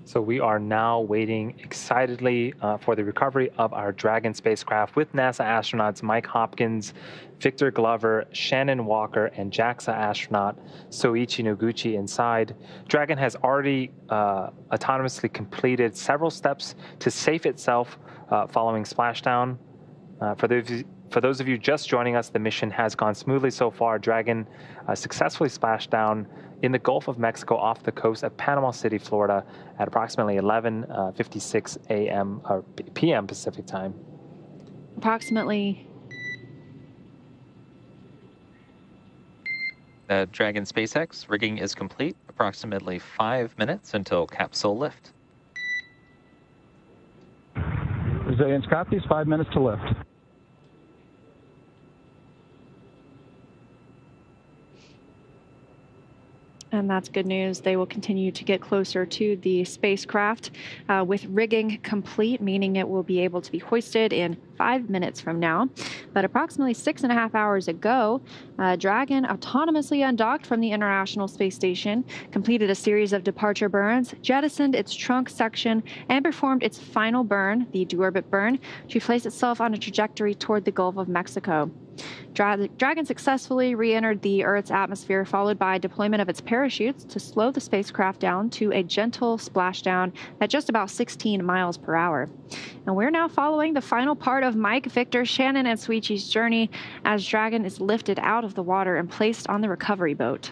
So we are now waiting excitedly for the recovery of our Dragon spacecraft with NASA astronauts Mike Hopkins, Victor Glover, Shannon Walker, and JAXA astronaut Soichi Noguchi inside. Dragon has already autonomously completed several steps to safe itself following splashdown. For those of you just joining us, the mission has gone smoothly so far. Dragon successfully splashed down in the Gulf of Mexico off the coast of Panama City, Florida at approximately 11:56 a.m. or p.m. Pacific time. Approximately. Dragon SpaceX rigging is complete. Approximately 5 minutes until capsule lift. Resilience copies, 5 minutes to lift. And that's good news. They will continue to get closer to the spacecraft with rigging complete, meaning it will be able to be hoisted in 5 minutes from now. But approximately 6.5 hours ago, Dragon autonomously undocked from the International Space Station, completed a series of departure burns, jettisoned its trunk section, and performed its final burn, the deorbit burn, to place itself on a trajectory toward the Gulf of Mexico. Dragon successfully re-entered the Earth's atmosphere, followed by deployment of its parachutes to slow the spacecraft down to a gentle splashdown at just about 16 miles per hour. And we're now following the final part of Mike, Victor, Shannon, and Soichi's journey as Dragon is lifted out of the water and placed on the recovery boat.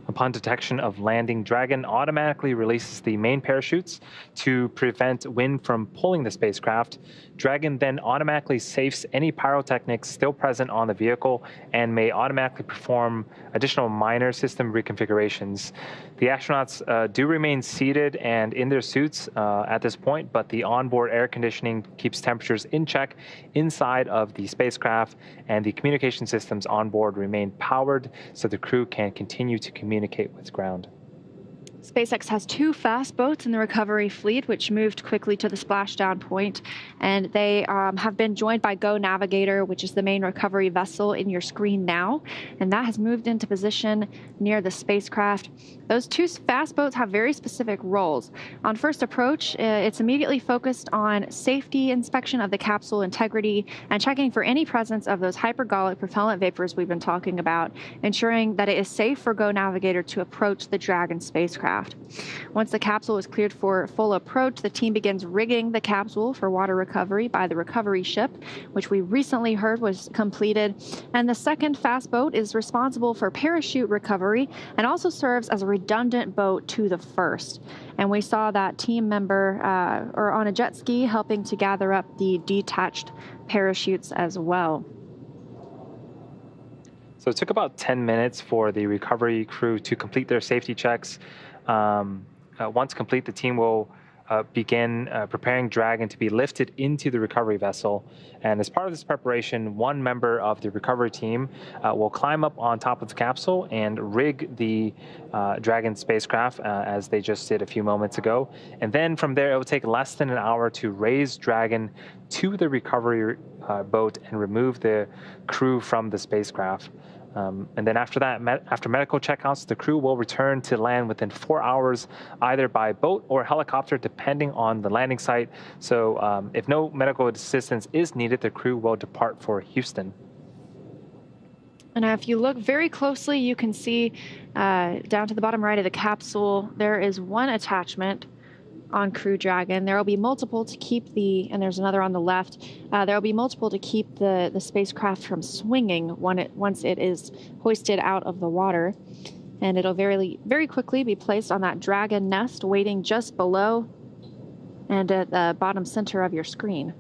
Upon detection of landing, Dragon automatically releases the main parachutes to prevent wind from pulling the spacecraft. Dragon then automatically safes any pyrotechnics still present on the vehicle and may automatically perform additional minor system reconfigurations. The astronauts do remain seated and in their suits at this point, but the onboard air conditioning keeps temperatures in check inside of the spacecraft, and the communication systems on board remain powered so the crew can continue to communicate with ground. SpaceX has 2 fast boats in the recovery fleet, which moved quickly to the splashdown point, and they have been joined by Go Navigator, which is the main recovery vessel in your screen now, and that has moved into position near the spacecraft. Those 2 fast boats have very specific roles. On first approach, it's immediately focused on safety inspection of the capsule integrity and checking for any presence of those hypergolic propellant vapors we've been talking about, ensuring that it is safe for Go Navigator to approach the Dragon spacecraft. Once the capsule is cleared for full approach, the team begins rigging the capsule for water recovery by the recovery ship, which we recently heard was completed. And the second fast boat is responsible for parachute recovery and also serves as a redundant boat to the first. And we saw that team member or on a jet ski helping to gather up the detached parachutes as well. So it took about 10 minutes for the recovery crew to complete their safety checks. Once complete, the team will begin preparing Dragon to be lifted into the recovery vessel. And as part of this preparation, one member of the recovery team will climb up on top of the capsule and rig the Dragon spacecraft as they just did a few moments ago. And then from there, it will take less than an hour to raise Dragon to the recovery boat and remove the crew from the spacecraft. And then after that, after medical checkouts, the crew will return to land within 4 hours, either by boat or helicopter, depending on the landing site. So if no medical assistance is needed, the crew will depart for Houston. And if you look very closely, you can see down to the bottom right of the capsule, there is one attachment on Crew Dragon. There will be multiple to keep and there's another on the left. There will be multiple to keep the spacecraft from swinging once it is hoisted out of the water. And it'll very, very quickly be placed on that Dragon nest waiting just below and at the bottom center of your screen.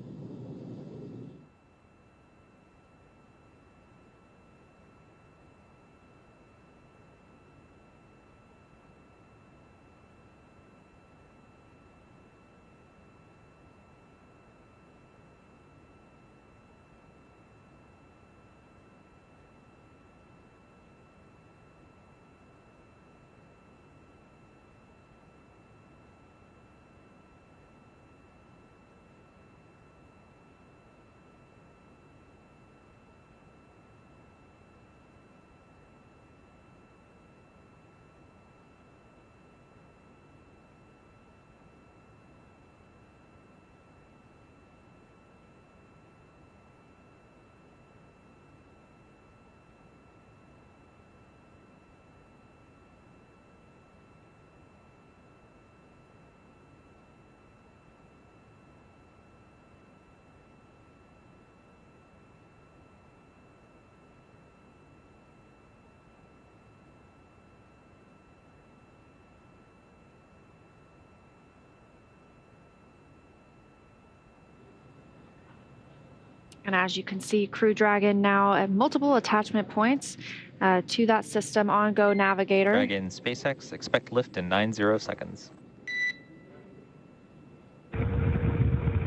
And as you can see, Crew Dragon now at multiple attachment points to that system on Go Navigator. Dragon SpaceX, expect lift in 90 seconds.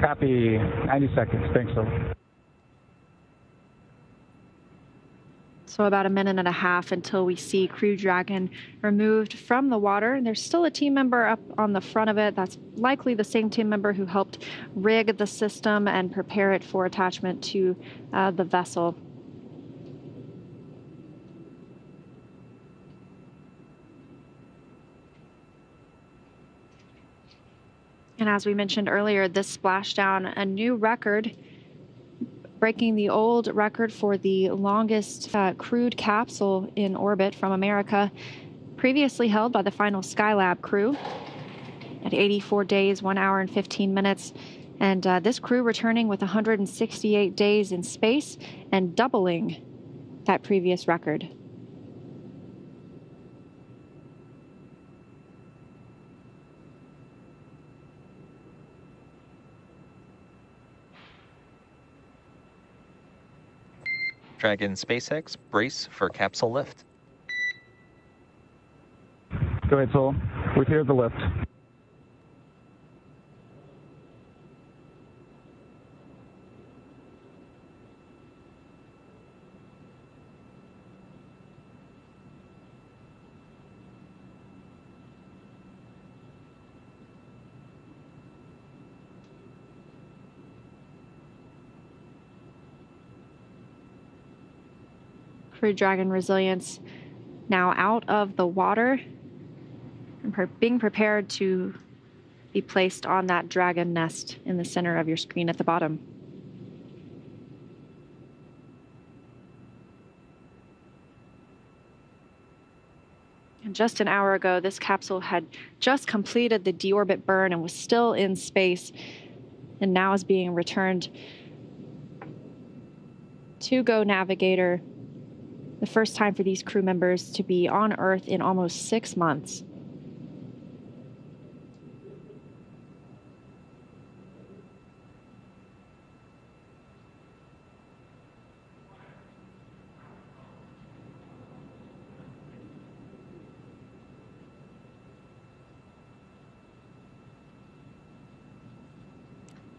Copy, 90 seconds. Thanks, Phil. So about a minute and a half until we see Crew Dragon removed from the water. And there's still a team member up on the front of it. That's likely the same team member who helped rig the system and prepare it for attachment to the vessel. And as we mentioned earlier, this splashdown, a new record, breaking the old record for the longest crewed capsule in orbit from America, previously held by the final Skylab crew at 84 days, 1 hour and 15 minutes. And this crew returning with 168 days in space and doubling that previous record. Dragon SpaceX, brace for capsule lift. Go ahead, Sol. We're here at the lift. Crew Dragon Resilience now out of the water and being prepared to be placed on that Dragon nest in the center of your screen at the bottom. And just an hour ago, this capsule had just completed the deorbit burn and was still in space, and now is being returned to Go Navigator. The first time for these crew members to be on Earth in almost 6 months.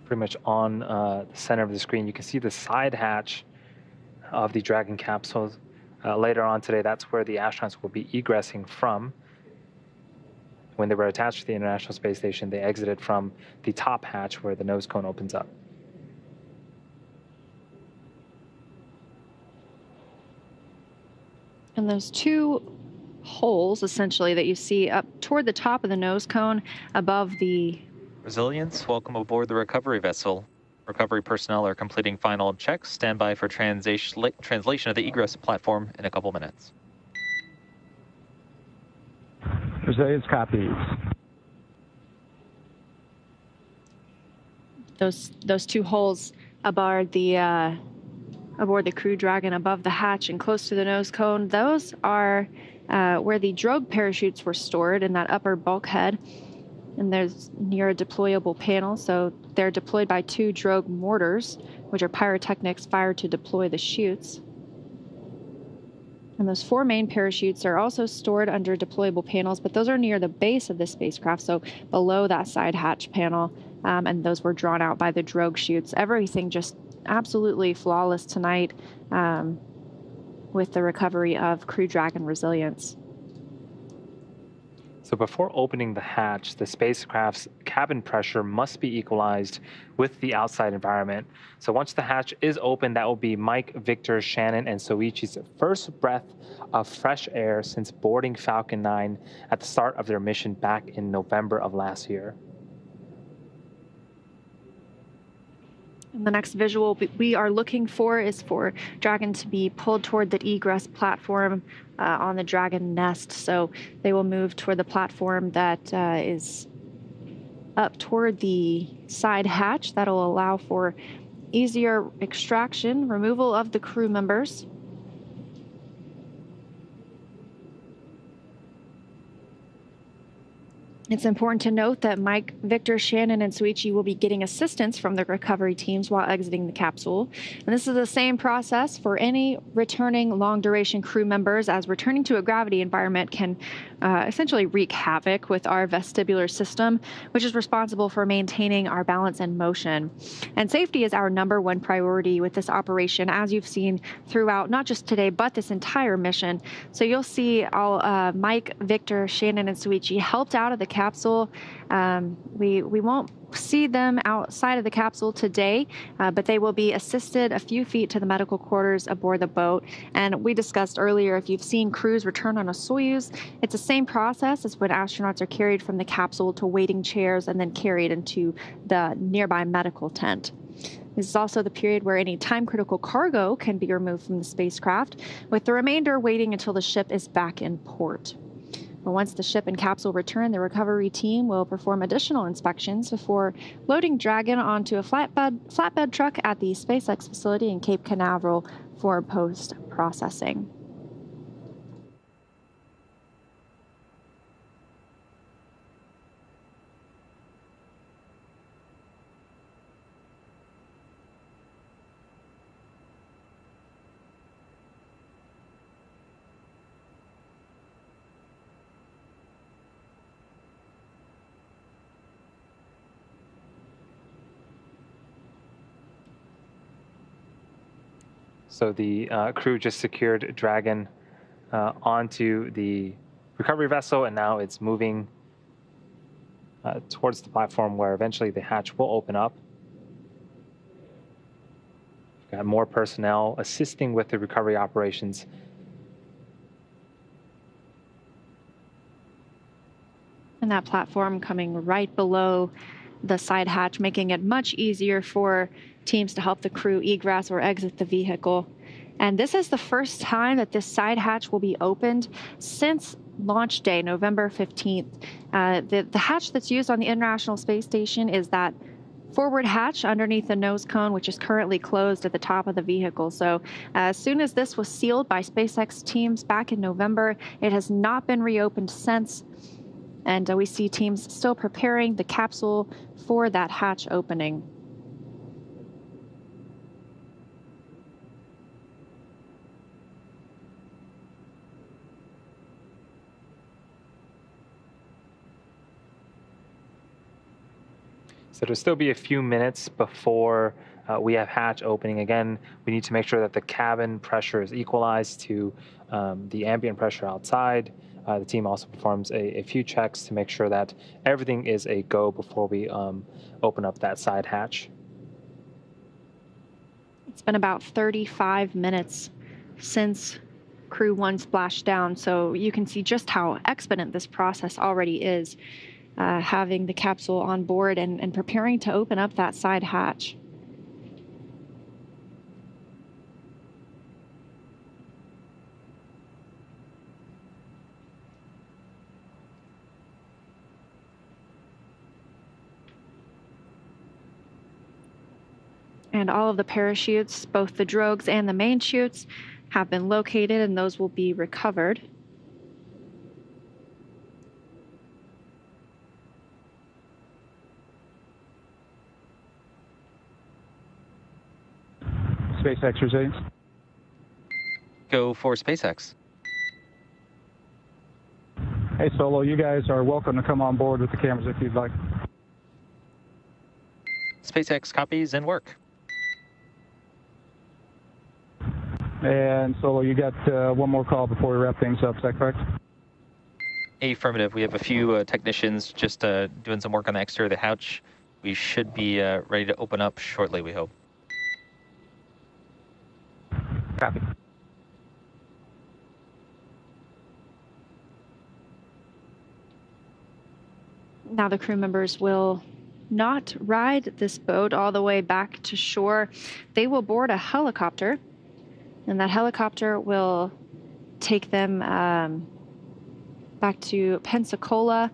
Pretty much on the center of the screen, you can see the side hatch of the Dragon capsule. Later on today, that's where the astronauts will be egressing from. When they were attached to the International Space Station, they exited from the top hatch where the nose cone opens up. And those two holes, essentially, that you see up toward the top of the nose cone above the... Resilience, welcome aboard the recovery vessel. Recovery personnel are completing final checks. Stand by for translation of the egress platform in a couple minutes. Resilience copies. Those two holes aboard the Crew Dragon above the hatch and close to the nose cone, those are where the drogue parachutes were stored in that upper bulkhead. And there's near a deployable panel, so they're deployed by 2 drogue mortars, which are pyrotechnics fired to deploy the chutes. And those 4 main parachutes are also stored under deployable panels, but those are near the base of the spacecraft, so below that side hatch panel, and those were drawn out by the drogue chutes. Everything just absolutely flawless tonight with the recovery of Crew Dragon Resilience. So before opening the hatch, the spacecraft's cabin pressure must be equalized with the outside environment. So once the hatch is open, that will be Mike, Victor, Shannon, and Soichi's first breath of fresh air since boarding Falcon 9 at the start of their mission back in November of last year. And the next visual we are looking for is for Dragon to be pulled toward the egress platform on the Dragon nest. So they will move toward the platform that is up toward the side hatch. That'll allow for easier extraction, removal of the crew members. It's important to note that Mike, Victor, Shannon, and Soichi will be getting assistance from the recovery teams while exiting the capsule. And this is the same process for any returning long-duration crew members, as returning to a gravity environment can essentially wreak havoc with our vestibular system, which is responsible for maintaining our balance and motion. And safety is our #1 priority with this operation, as you've seen throughout not just today, but this entire mission. So you'll see all Mike, Victor, Shannon, and Soichi helped out of the capsule. We won't see them outside of the capsule today, but they will be assisted a few feet to the medical quarters aboard the boat. And we discussed earlier, if you've seen crews return on a Soyuz, it's the same process as when astronauts are carried from the capsule to waiting chairs and then carried into the nearby medical tent. This is also the period where any time-critical cargo can be removed from the spacecraft, with the remainder waiting until the ship is back in port. But once the ship and capsule return, the recovery team will perform additional inspections before loading Dragon onto a flatbed truck at the SpaceX facility in Cape Canaveral for post-processing. So the crew just secured Dragon onto the recovery vessel, and now it's moving towards the platform where eventually the hatch will open up. We've got more personnel assisting with the recovery operations. And that platform coming right below the side hatch, making it much easier for teams to help the crew egress or exit the vehicle. And this is the first time that this side hatch will be opened since launch day, November 15th. The hatch that's used on the International Space Station is that forward hatch underneath the nose cone, which is currently closed at the top of the vehicle. So as soon as this was sealed by SpaceX teams back in November, it has not been reopened since. And we see teams still preparing the capsule for that hatch opening. So it'll still be a few minutes before we have hatch opening. Again, we need to make sure that the cabin pressure is equalized to the ambient pressure outside. The team also performs a few checks to make sure that everything is a go before we open up that side hatch. It's been about 35 minutes since Crew-1 splashed down, so you can see just how exponent this process already is, having the capsule on board and preparing to open up that side hatch. And all of the parachutes, both the drogues and the main chutes, have been located, and those will be recovered. SpaceX resilience. Go for SpaceX. Hey, Solo, you guys are welcome to come on board with the cameras if you'd like. SpaceX copies and work. And Solo, you got one more call before we wrap things up, is that correct? Affirmative. We have a few technicians just doing some work on the exterior of the hatch. We should be ready to open up shortly, we hope. Copy. Now the crew members will not ride this boat all the way back to shore. They will board a helicopter, and that helicopter will take them back to Pensacola,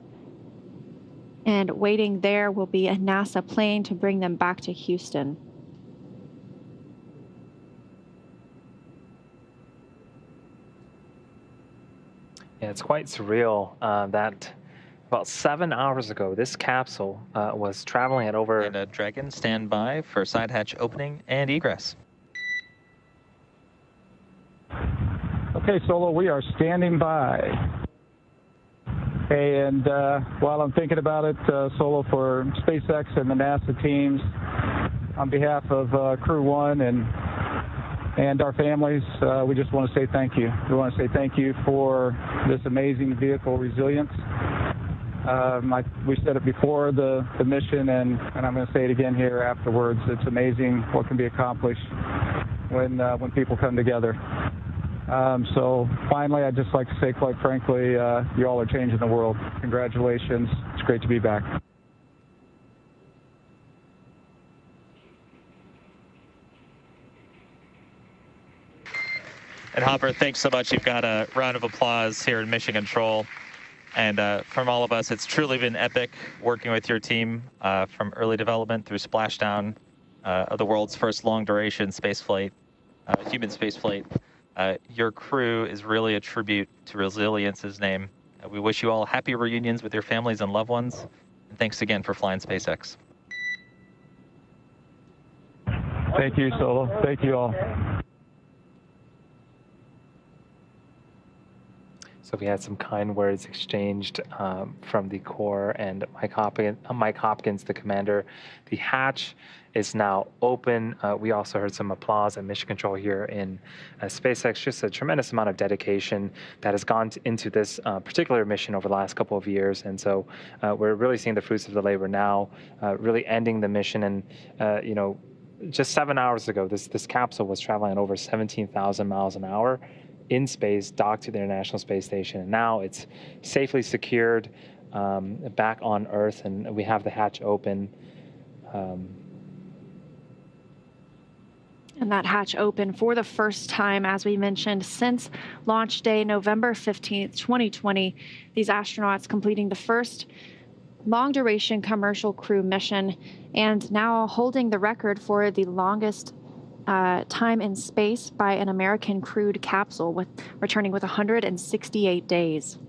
and waiting there will be a NASA plane to bring them back to Houston. Yeah, it's quite surreal that About 7 hours ago, this capsule was traveling at over... And Dragon, stand by for side hatch opening and egress. Okay, Solo, we are standing by. And while I'm thinking about it, Solo, for SpaceX and the NASA teams, on behalf of Crew-1 and our families, we just want to say thank you. We want to say thank you for this amazing vehicle resilience. We said it before the mission, and I'm going to say it again here afterwards. It's amazing what can be accomplished when people come together. So finally, I'd just like to say, quite frankly, you all are changing the world. Congratulations. It's great to be back. And Hopper, thanks so much. You've got a round of applause here in Mission Control. And from all of us, it's truly been epic working with your team from early development through Splashdown of the world's first long-duration spaceflight, human spaceflight. Your crew is really a tribute to Resilience's name. We wish you all happy reunions with your families and loved ones. And thanks again for flying SpaceX. Thank you, Solo. Thank you all. So we had some kind words exchanged from the Corps and Mike Hopkins, the commander. The hatch is now open. We also heard some applause at Mission Control here in SpaceX. Just a tremendous amount of dedication that has gone into this particular mission over the last couple of years. And so we're really seeing the fruits of the labor now, really ending the mission. And, you know, just 7 hours ago, this capsule was traveling at over 17,000 miles an hour in space, docked to the International Space Station. And now it's safely secured back on Earth, and we have the hatch open. And that hatch opened for the first time, as we mentioned, since launch day, November 15th, 2020. These astronauts completing the first long-duration commercial crew mission and now holding the record for the longest time in space by an American crewed capsule, returning with 168 days.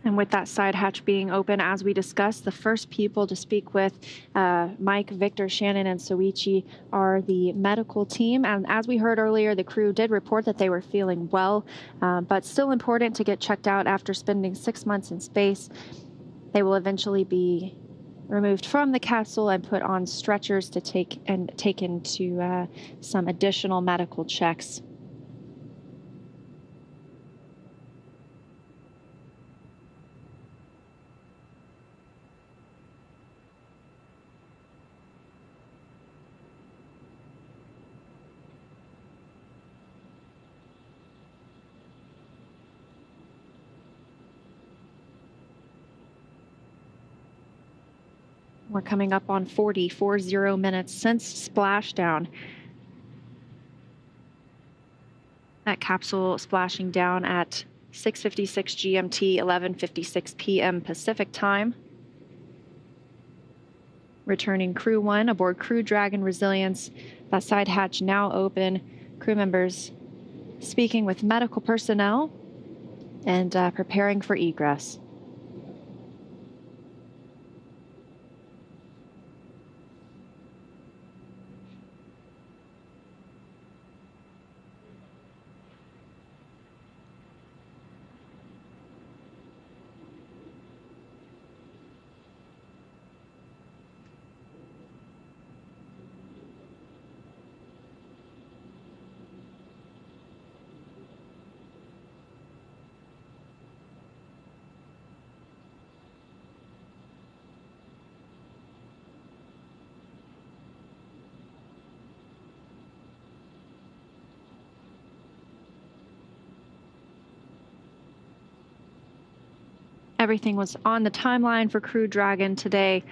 And with that side hatch being open, as we discussed, the first people to speak with Mike, Victor, Shannon, and Soichi are the medical team. And as we heard earlier, the crew did report that they were feeling well, but still important to get checked out after spending 6 months in space. They will eventually be removed from the capsule and put on stretchers to taken to some additional medical checks. We're coming up on 40 minutes since splashdown. That capsule splashing down at 6:56 GMT, 11:56 p.m. Pacific time. Returning Crew-1 aboard Crew Dragon Resilience. That side hatch now open. Crew members speaking with medical personnel and preparing for egress. Everything was on the timeline for Crew Dragon today,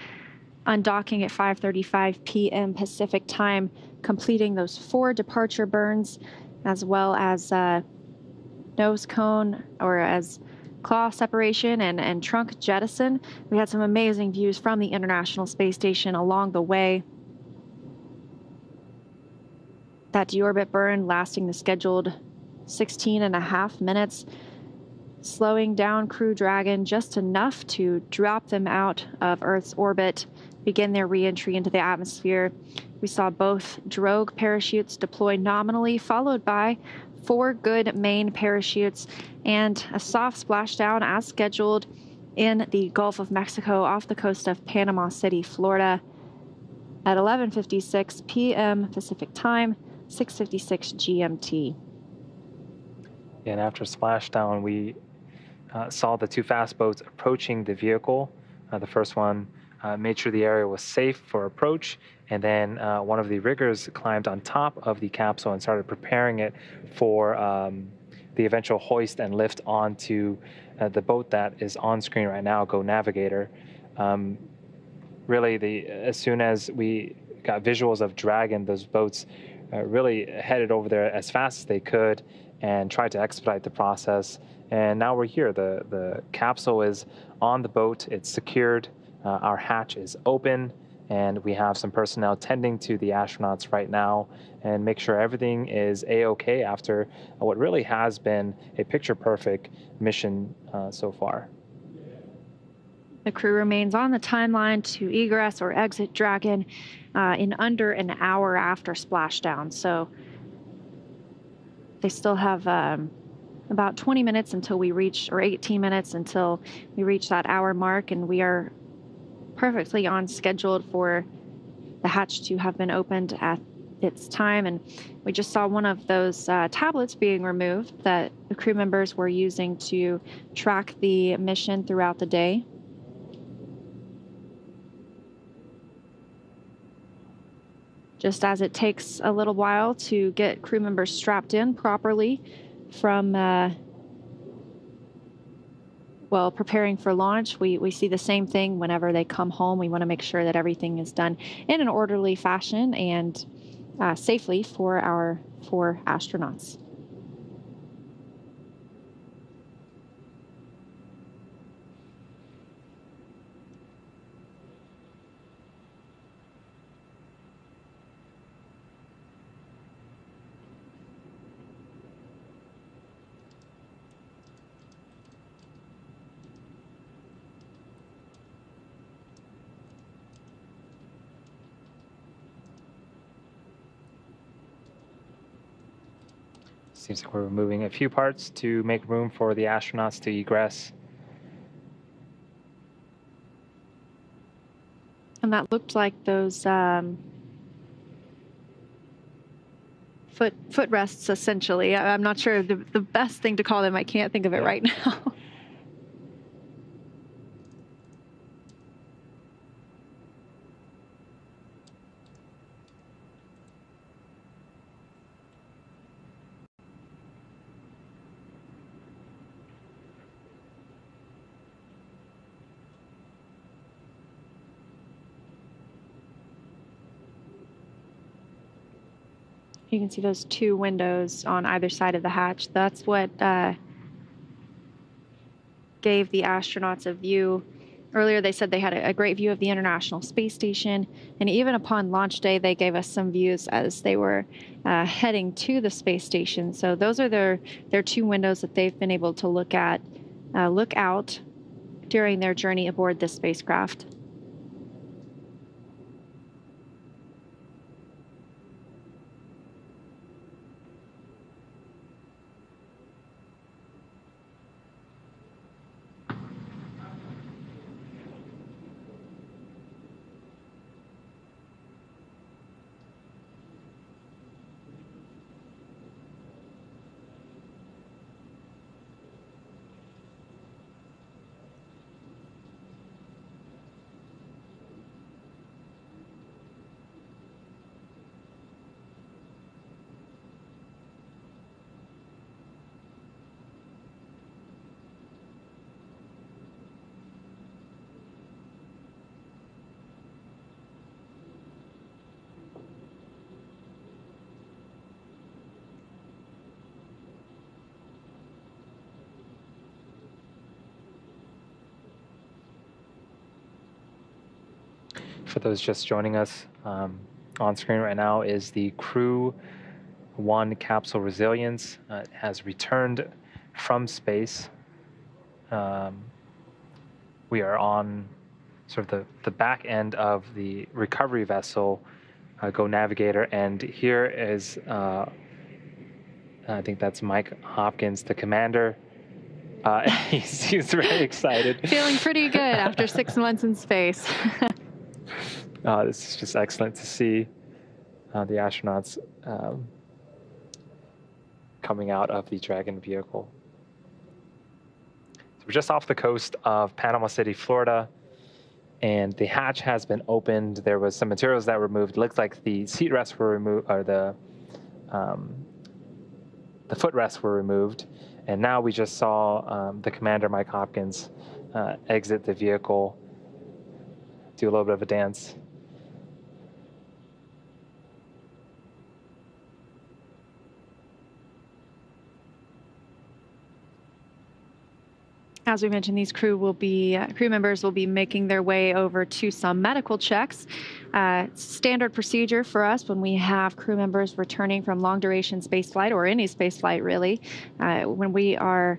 undocking at 5:35 p.m. Pacific time, completing those 4 departure burns, as well as nose cone, or as claw separation and trunk jettison. We had some amazing views from the International Space Station along the way. That deorbit burn lasting the scheduled 16.5 minutes, slowing down Crew Dragon just enough to drop them out of Earth's orbit, begin their reentry into the atmosphere. We saw both drogue parachutes deploy nominally, followed by 4 good main parachutes and a soft splashdown as scheduled in the Gulf of Mexico off the coast of Panama City, Florida at 11:56 p.m. Pacific Time, 6:56 GMT. And after splashdown, we saw the 2 fast boats approaching the vehicle. The first one made sure the area was safe for approach, and then one of the riggers climbed on top of the capsule and started preparing it for the eventual hoist and lift onto the boat that is on screen right now, Go Navigator. Really, as soon as we got visuals of Dragon, those boats really headed over there as fast as they could and tried to expedite the process. And now we're here. The capsule is on the boat. It's secured. Our hatch is open, and we have some personnel tending to the astronauts right now and make sure everything is A-OK after what really has been a picture-perfect mission so far. The crew remains on the timeline to egress or exit Dragon in under an hour after splashdown. So they still have about 20 minutes until we reach, or 18 minutes until we reach that hour mark, and we are perfectly on schedule for the hatch to have been opened at its time. And we just saw one of those tablets being removed that the crew members were using to track the mission throughout the day. Just as it takes a little while to get crew members strapped in properly from preparing for launch, we see the same thing whenever they come home. We want to make sure that everything is done in an orderly fashion and safely for our 4 astronauts. Seems like we're removing a few parts to make room for the astronauts to egress. And that looked like those footrests, essentially. I'm not sure the best thing to call them. I can't think of it right now. You can see those 2 windows on either side of the hatch. That's what gave the astronauts a view. Earlier, they said they had a great view of the International Space Station, and even upon launch day, they gave us some views as they were heading to the space station. So those are their 2 windows that they've been able to look out during their journey aboard this spacecraft. For those just joining us, on screen right now is the Crew-1 capsule Resilience. It has returned from space. We are on sort of the back end of the recovery vessel, Go Navigator, and here is, I think that's Mike Hopkins, the commander. He seems very excited. Feeling pretty good after 6 months in space. This is just excellent to see the astronauts coming out of the Dragon vehicle. So we're just off the coast of Panama City, Florida, and the hatch has been opened. There was some materials that were removed. It looks like the seat rests were removed, or the footrests were removed. And now we just saw the commander, Mike Hopkins, exit the vehicle, do a little bit of a dance. As we mentioned, these crew members will be making their way over to some medical checks. Standard procedure for us when we have crew members returning from long-duration spaceflight, or any spaceflight really, when we are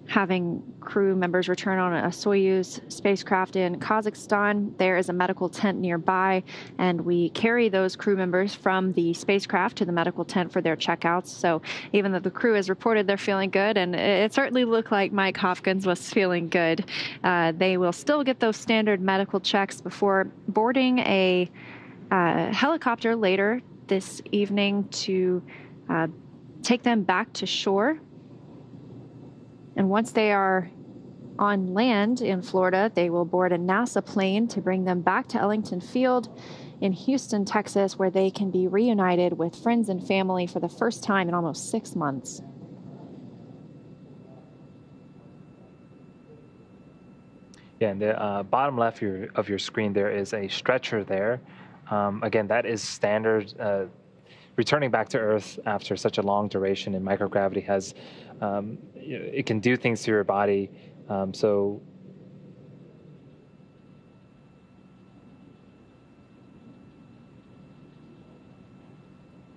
having crew members return on a Soyuz spacecraft in Kazakhstan. There is a medical tent nearby, and we carry those crew members from the spacecraft to the medical tent for their checkouts. So even though the crew has reported they're feeling good, and it certainly looked like Mike Hopkins was feeling good, they will still get those standard medical checks before boarding a helicopter later this evening to take them back to shore. And once they are on land in Florida, they will board a NASA plane to bring them back to Ellington Field in Houston, Texas, where they can be reunited with friends and family for the first time in almost 6 months. Yeah, in the bottom left of your screen, there is a stretcher there. Again, that is standard. Returning back to Earth after such a long duration in microgravity has, it can do things to your body. So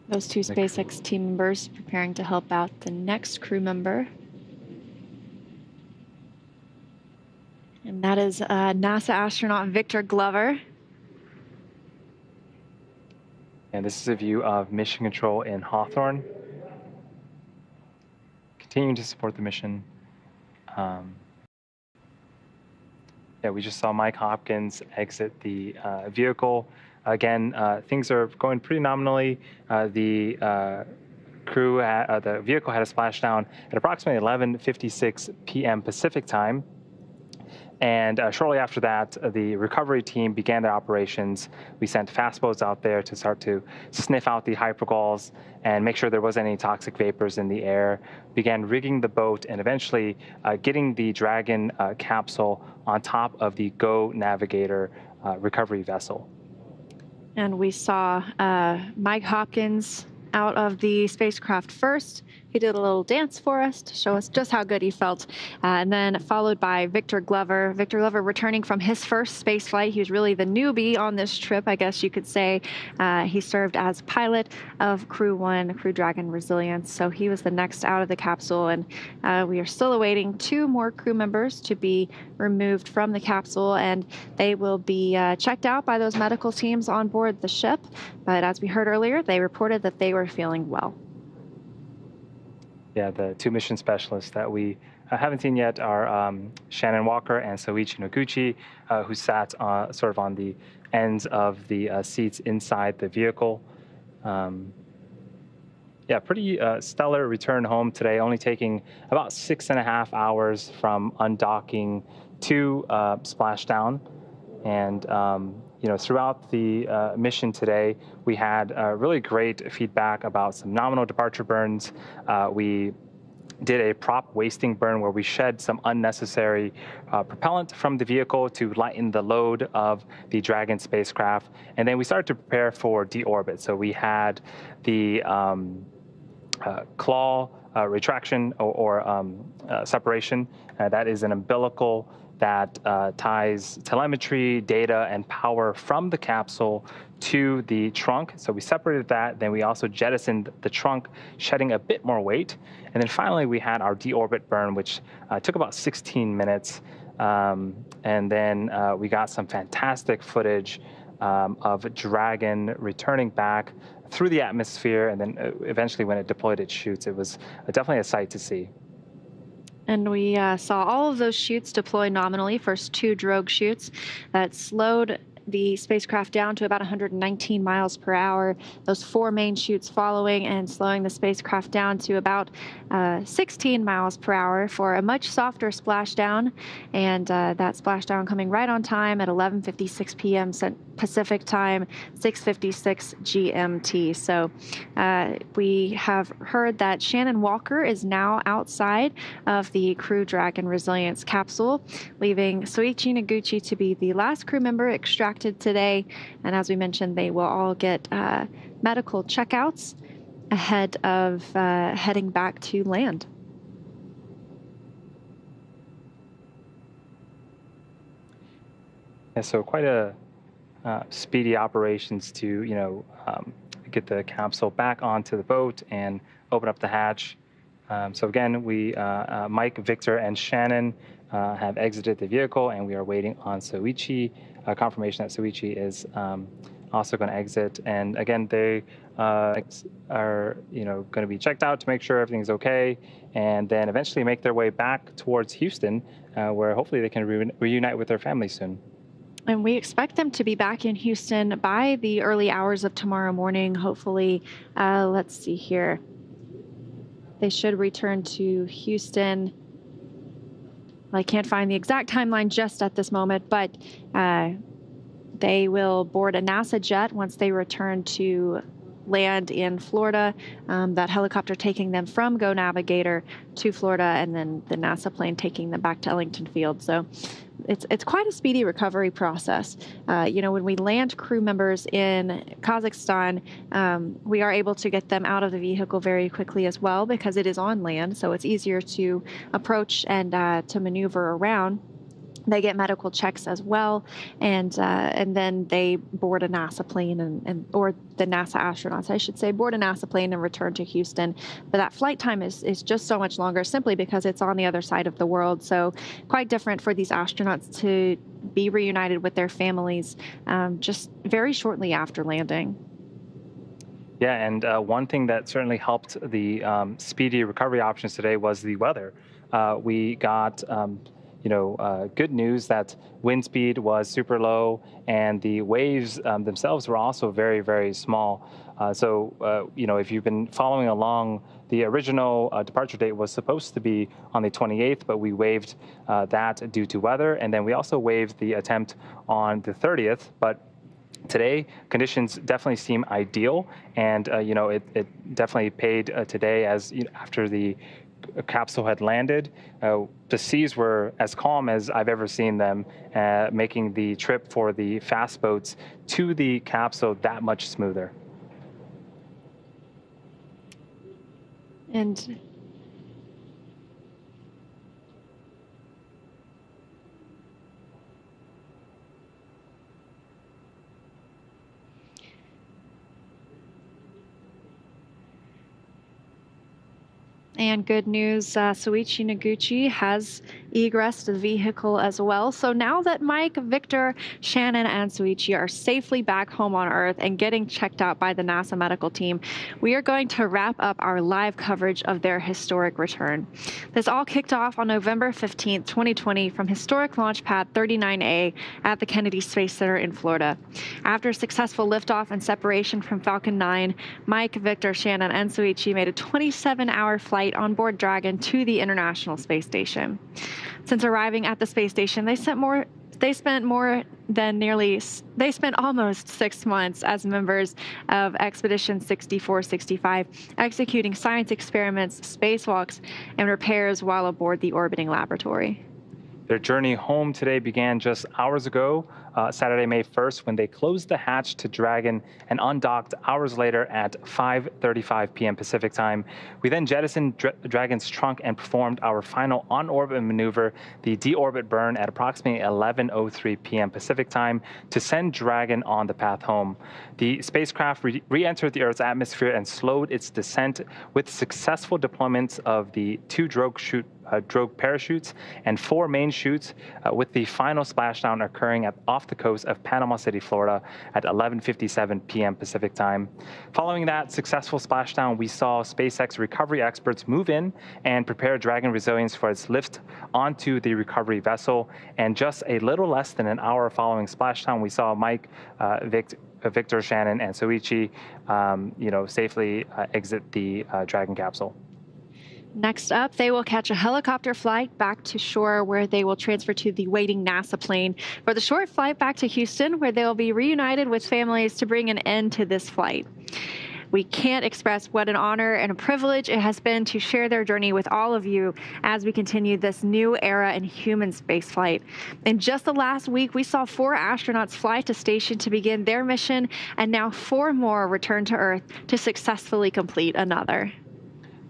those two SpaceX team members preparing to help out the next crew member. And that is NASA astronaut Victor Glover. And this is a view of Mission Control in Hawthorne. Continuing to support the mission. Yeah, we just saw Mike Hopkins exit the vehicle. Again, things are going pretty nominally. The vehicle had a splashdown at approximately 11:56 p.m. Pacific time. And shortly after that, the recovery team began their operations. We sent fast boats out there to start to sniff out the hypergalls and make sure there wasn't any toxic vapors in the air. Began rigging the boat and eventually getting the Dragon capsule on top of the Go Navigator recovery vessel. And we saw Mike Hopkins out of the spacecraft first. He did a little dance for us to show us just how good he felt. And then followed by Victor Glover. Victor Glover returning from his first space flight. He was really the newbie on this trip, I guess you could say. He served as pilot of Crew-1, Crew Dragon Resilience. So he was the next out of the capsule. And we are still awaiting 2 more crew members to be removed from the capsule. And they will be checked out by those medical teams on board the ship. But as we heard earlier, they reported that they were feeling well. Yeah, the 2 mission specialists that we haven't seen yet are Shannon Walker and Soichi Noguchi, who sat sort of on the ends of the seats inside the vehicle. Yeah, pretty stellar return home today, only taking about 6.5 hours from undocking to splashdown. And you know, throughout the mission today, we had really great feedback about some nominal departure burns. We did a prop wasting burn where we shed some unnecessary propellant from the vehicle to lighten the load of the Dragon spacecraft. And then we started to prepare for deorbit. So we had the claw retraction or separation. That is an umbilical that ties telemetry, data, and power from the capsule to the trunk. So we separated that. Then we also jettisoned the trunk, shedding a bit more weight. And then finally, we had our deorbit burn, which took about 16 minutes. And then we got some fantastic footage of Dragon returning back through the atmosphere. And then eventually when it deployed its chutes, it was definitely a sight to see. And we saw all of those chutes deploy nominally, first 2 drogue chutes that slowed the spacecraft down to about 119 miles per hour. Those 4 main chutes following and slowing the spacecraft down to about 16 miles per hour for a much softer splashdown. And that splashdown coming right on time at 11:56 p.m. Pacific time, 6:56 GMT. So we have heard that Shannon Walker is now outside of the Crew Dragon Resilience capsule, leaving Soichi Noguchi to be the last crew member extracted today. And as we mentioned, they will all get medical checkouts ahead of heading back to land. Yeah, so quite a speedy operations to, get the capsule back onto the boat and open up the hatch. So again, Mike, Victor, and Shannon have exited the vehicle, and we are waiting on Soichi, confirmation that Soichi is also going to exit. And again, they are, going to be checked out to make sure everything's okay, and then eventually make their way back towards Houston, where hopefully they can reunite with their families soon. And we expect them to be back in Houston by the early hours of tomorrow morning, hopefully. Let's see here. They should return to Houston. I can't find the exact timeline just at this moment, but they will board a NASA jet once they return to land in Florida, that helicopter taking them from Go Navigator to Florida, and then the NASA plane taking them back to Ellington Field. So it's quite a speedy recovery process. When we land crew members in Kazakhstan, we are able to get them out of the vehicle very quickly as well, because it is on land, so it's easier to approach and to maneuver around. They get medical checks as well, and then they board a NASA plane or the NASA astronauts, I should say, board a NASA plane and return to Houston. But that flight time is just so much longer, simply because it's on the other side of the world. So quite different for these astronauts to be reunited with their families just very shortly after landing. Yeah, and one thing that certainly helped the speedy recovery options today was the weather. We got good news that wind speed was super low, and the waves themselves were also very, very small. If you've been following along, the original departure date was supposed to be on the 28th, but we waived that due to weather. And then we also waived the attempt on the 30th. But today, conditions definitely seem ideal. And, it definitely paid today as after the capsule had landed. The seas were as calm as I've ever seen them, making the trip for the fast boats to the capsule that much smoother. And good news, Soichi Noguchi has egressed the vehicle as well. So now that Mike, Victor, Shannon, and Soichi are safely back home on Earth and getting checked out by the NASA medical team, we are going to wrap up our live coverage of their historic return. This all kicked off on November 15th, 2020 from historic launch pad 39A at the Kennedy Space Center in Florida. After a successful liftoff and separation from Falcon 9, Mike, Victor, Shannon, and Soichi made a 27-hour flight on board Dragon to the International Space Station. Since arriving at the space station, they spent almost 6 months as members of Expedition 6465, executing science experiments, spacewalks, and repairs while aboard the orbiting laboratory. Their journey home today began just hours ago, Saturday, May 1st, when they closed the hatch to Dragon and undocked hours later at 5:35 p.m. Pacific time. We then jettisoned Dragon's trunk and performed our final on-orbit maneuver, the deorbit burn, at approximately 11:03 p.m. Pacific time to send Dragon on the path home. The spacecraft re-entered the Earth's atmosphere and slowed its descent with successful deployments of the 2 drogue parachutes and 4 main chutes, with the final splashdown occurring off the coast of Panama City, Florida at 11:57 p.m. Pacific time. Following that successful splashdown, we saw SpaceX recovery experts move in and prepare Dragon Resilience for its lift onto the recovery vessel. And just a little less than an hour following splashdown, we saw Mike, Victor, Shannon, and Soichi, safely exit the Dragon capsule. Next up, they will catch a helicopter flight back to shore, where they will transfer to the waiting NASA plane for the short flight back to Houston, where they will be reunited with families to bring an end to this flight. We can't express what an honor and a privilege it has been to share their journey with all of you as we continue this new era in human spaceflight. In just the last week, we saw 4 astronauts fly to station to begin their mission, and now 4 more return to Earth to successfully complete another.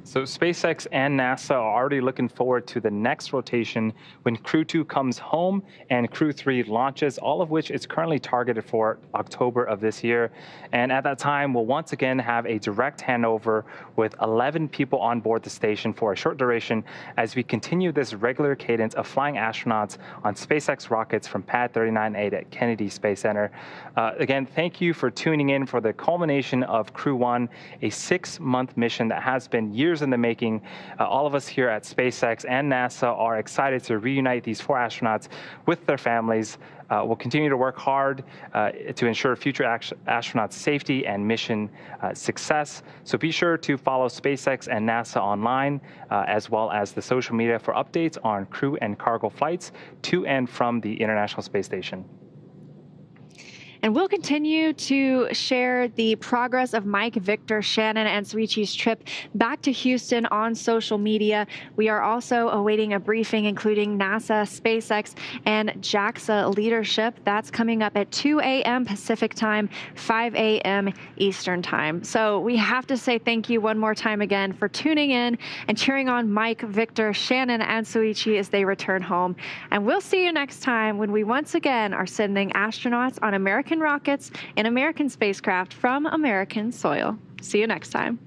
So SpaceX and NASA are already looking forward to the next rotation when Crew 2 comes home and Crew 3 launches, all of which is currently targeted for October of this year. And at that time, we'll once again have a direct handover with 11 people on board the station for a short duration as we continue this regular cadence of flying astronauts on SpaceX rockets from Pad 39A at Kennedy Space Center. Again, thank you for tuning in for the culmination of Crew 1, a 6-month mission that has been years in the making. All of us here at SpaceX and NASA are excited to reunite these 4 astronauts with their families. We'll continue to work hard to ensure future astronauts' safety and mission success. So be sure to follow SpaceX and NASA online, as well as the social media for updates on crew and cargo flights to and from the International Space Station. And we'll continue to share the progress of Mike, Victor, Shannon, and Soichi's trip back to Houston on social media. We are also awaiting a briefing including NASA, SpaceX, and JAXA leadership. That's coming up at 2 a.m. Pacific time, 5 a.m. Eastern time. So we have to say thank you one more time again for tuning in and cheering on Mike, Victor, Shannon, and Soichi as they return home. And we'll see you next time when we once again are sending astronauts on American rockets in American spacecraft from American soil. See you next time.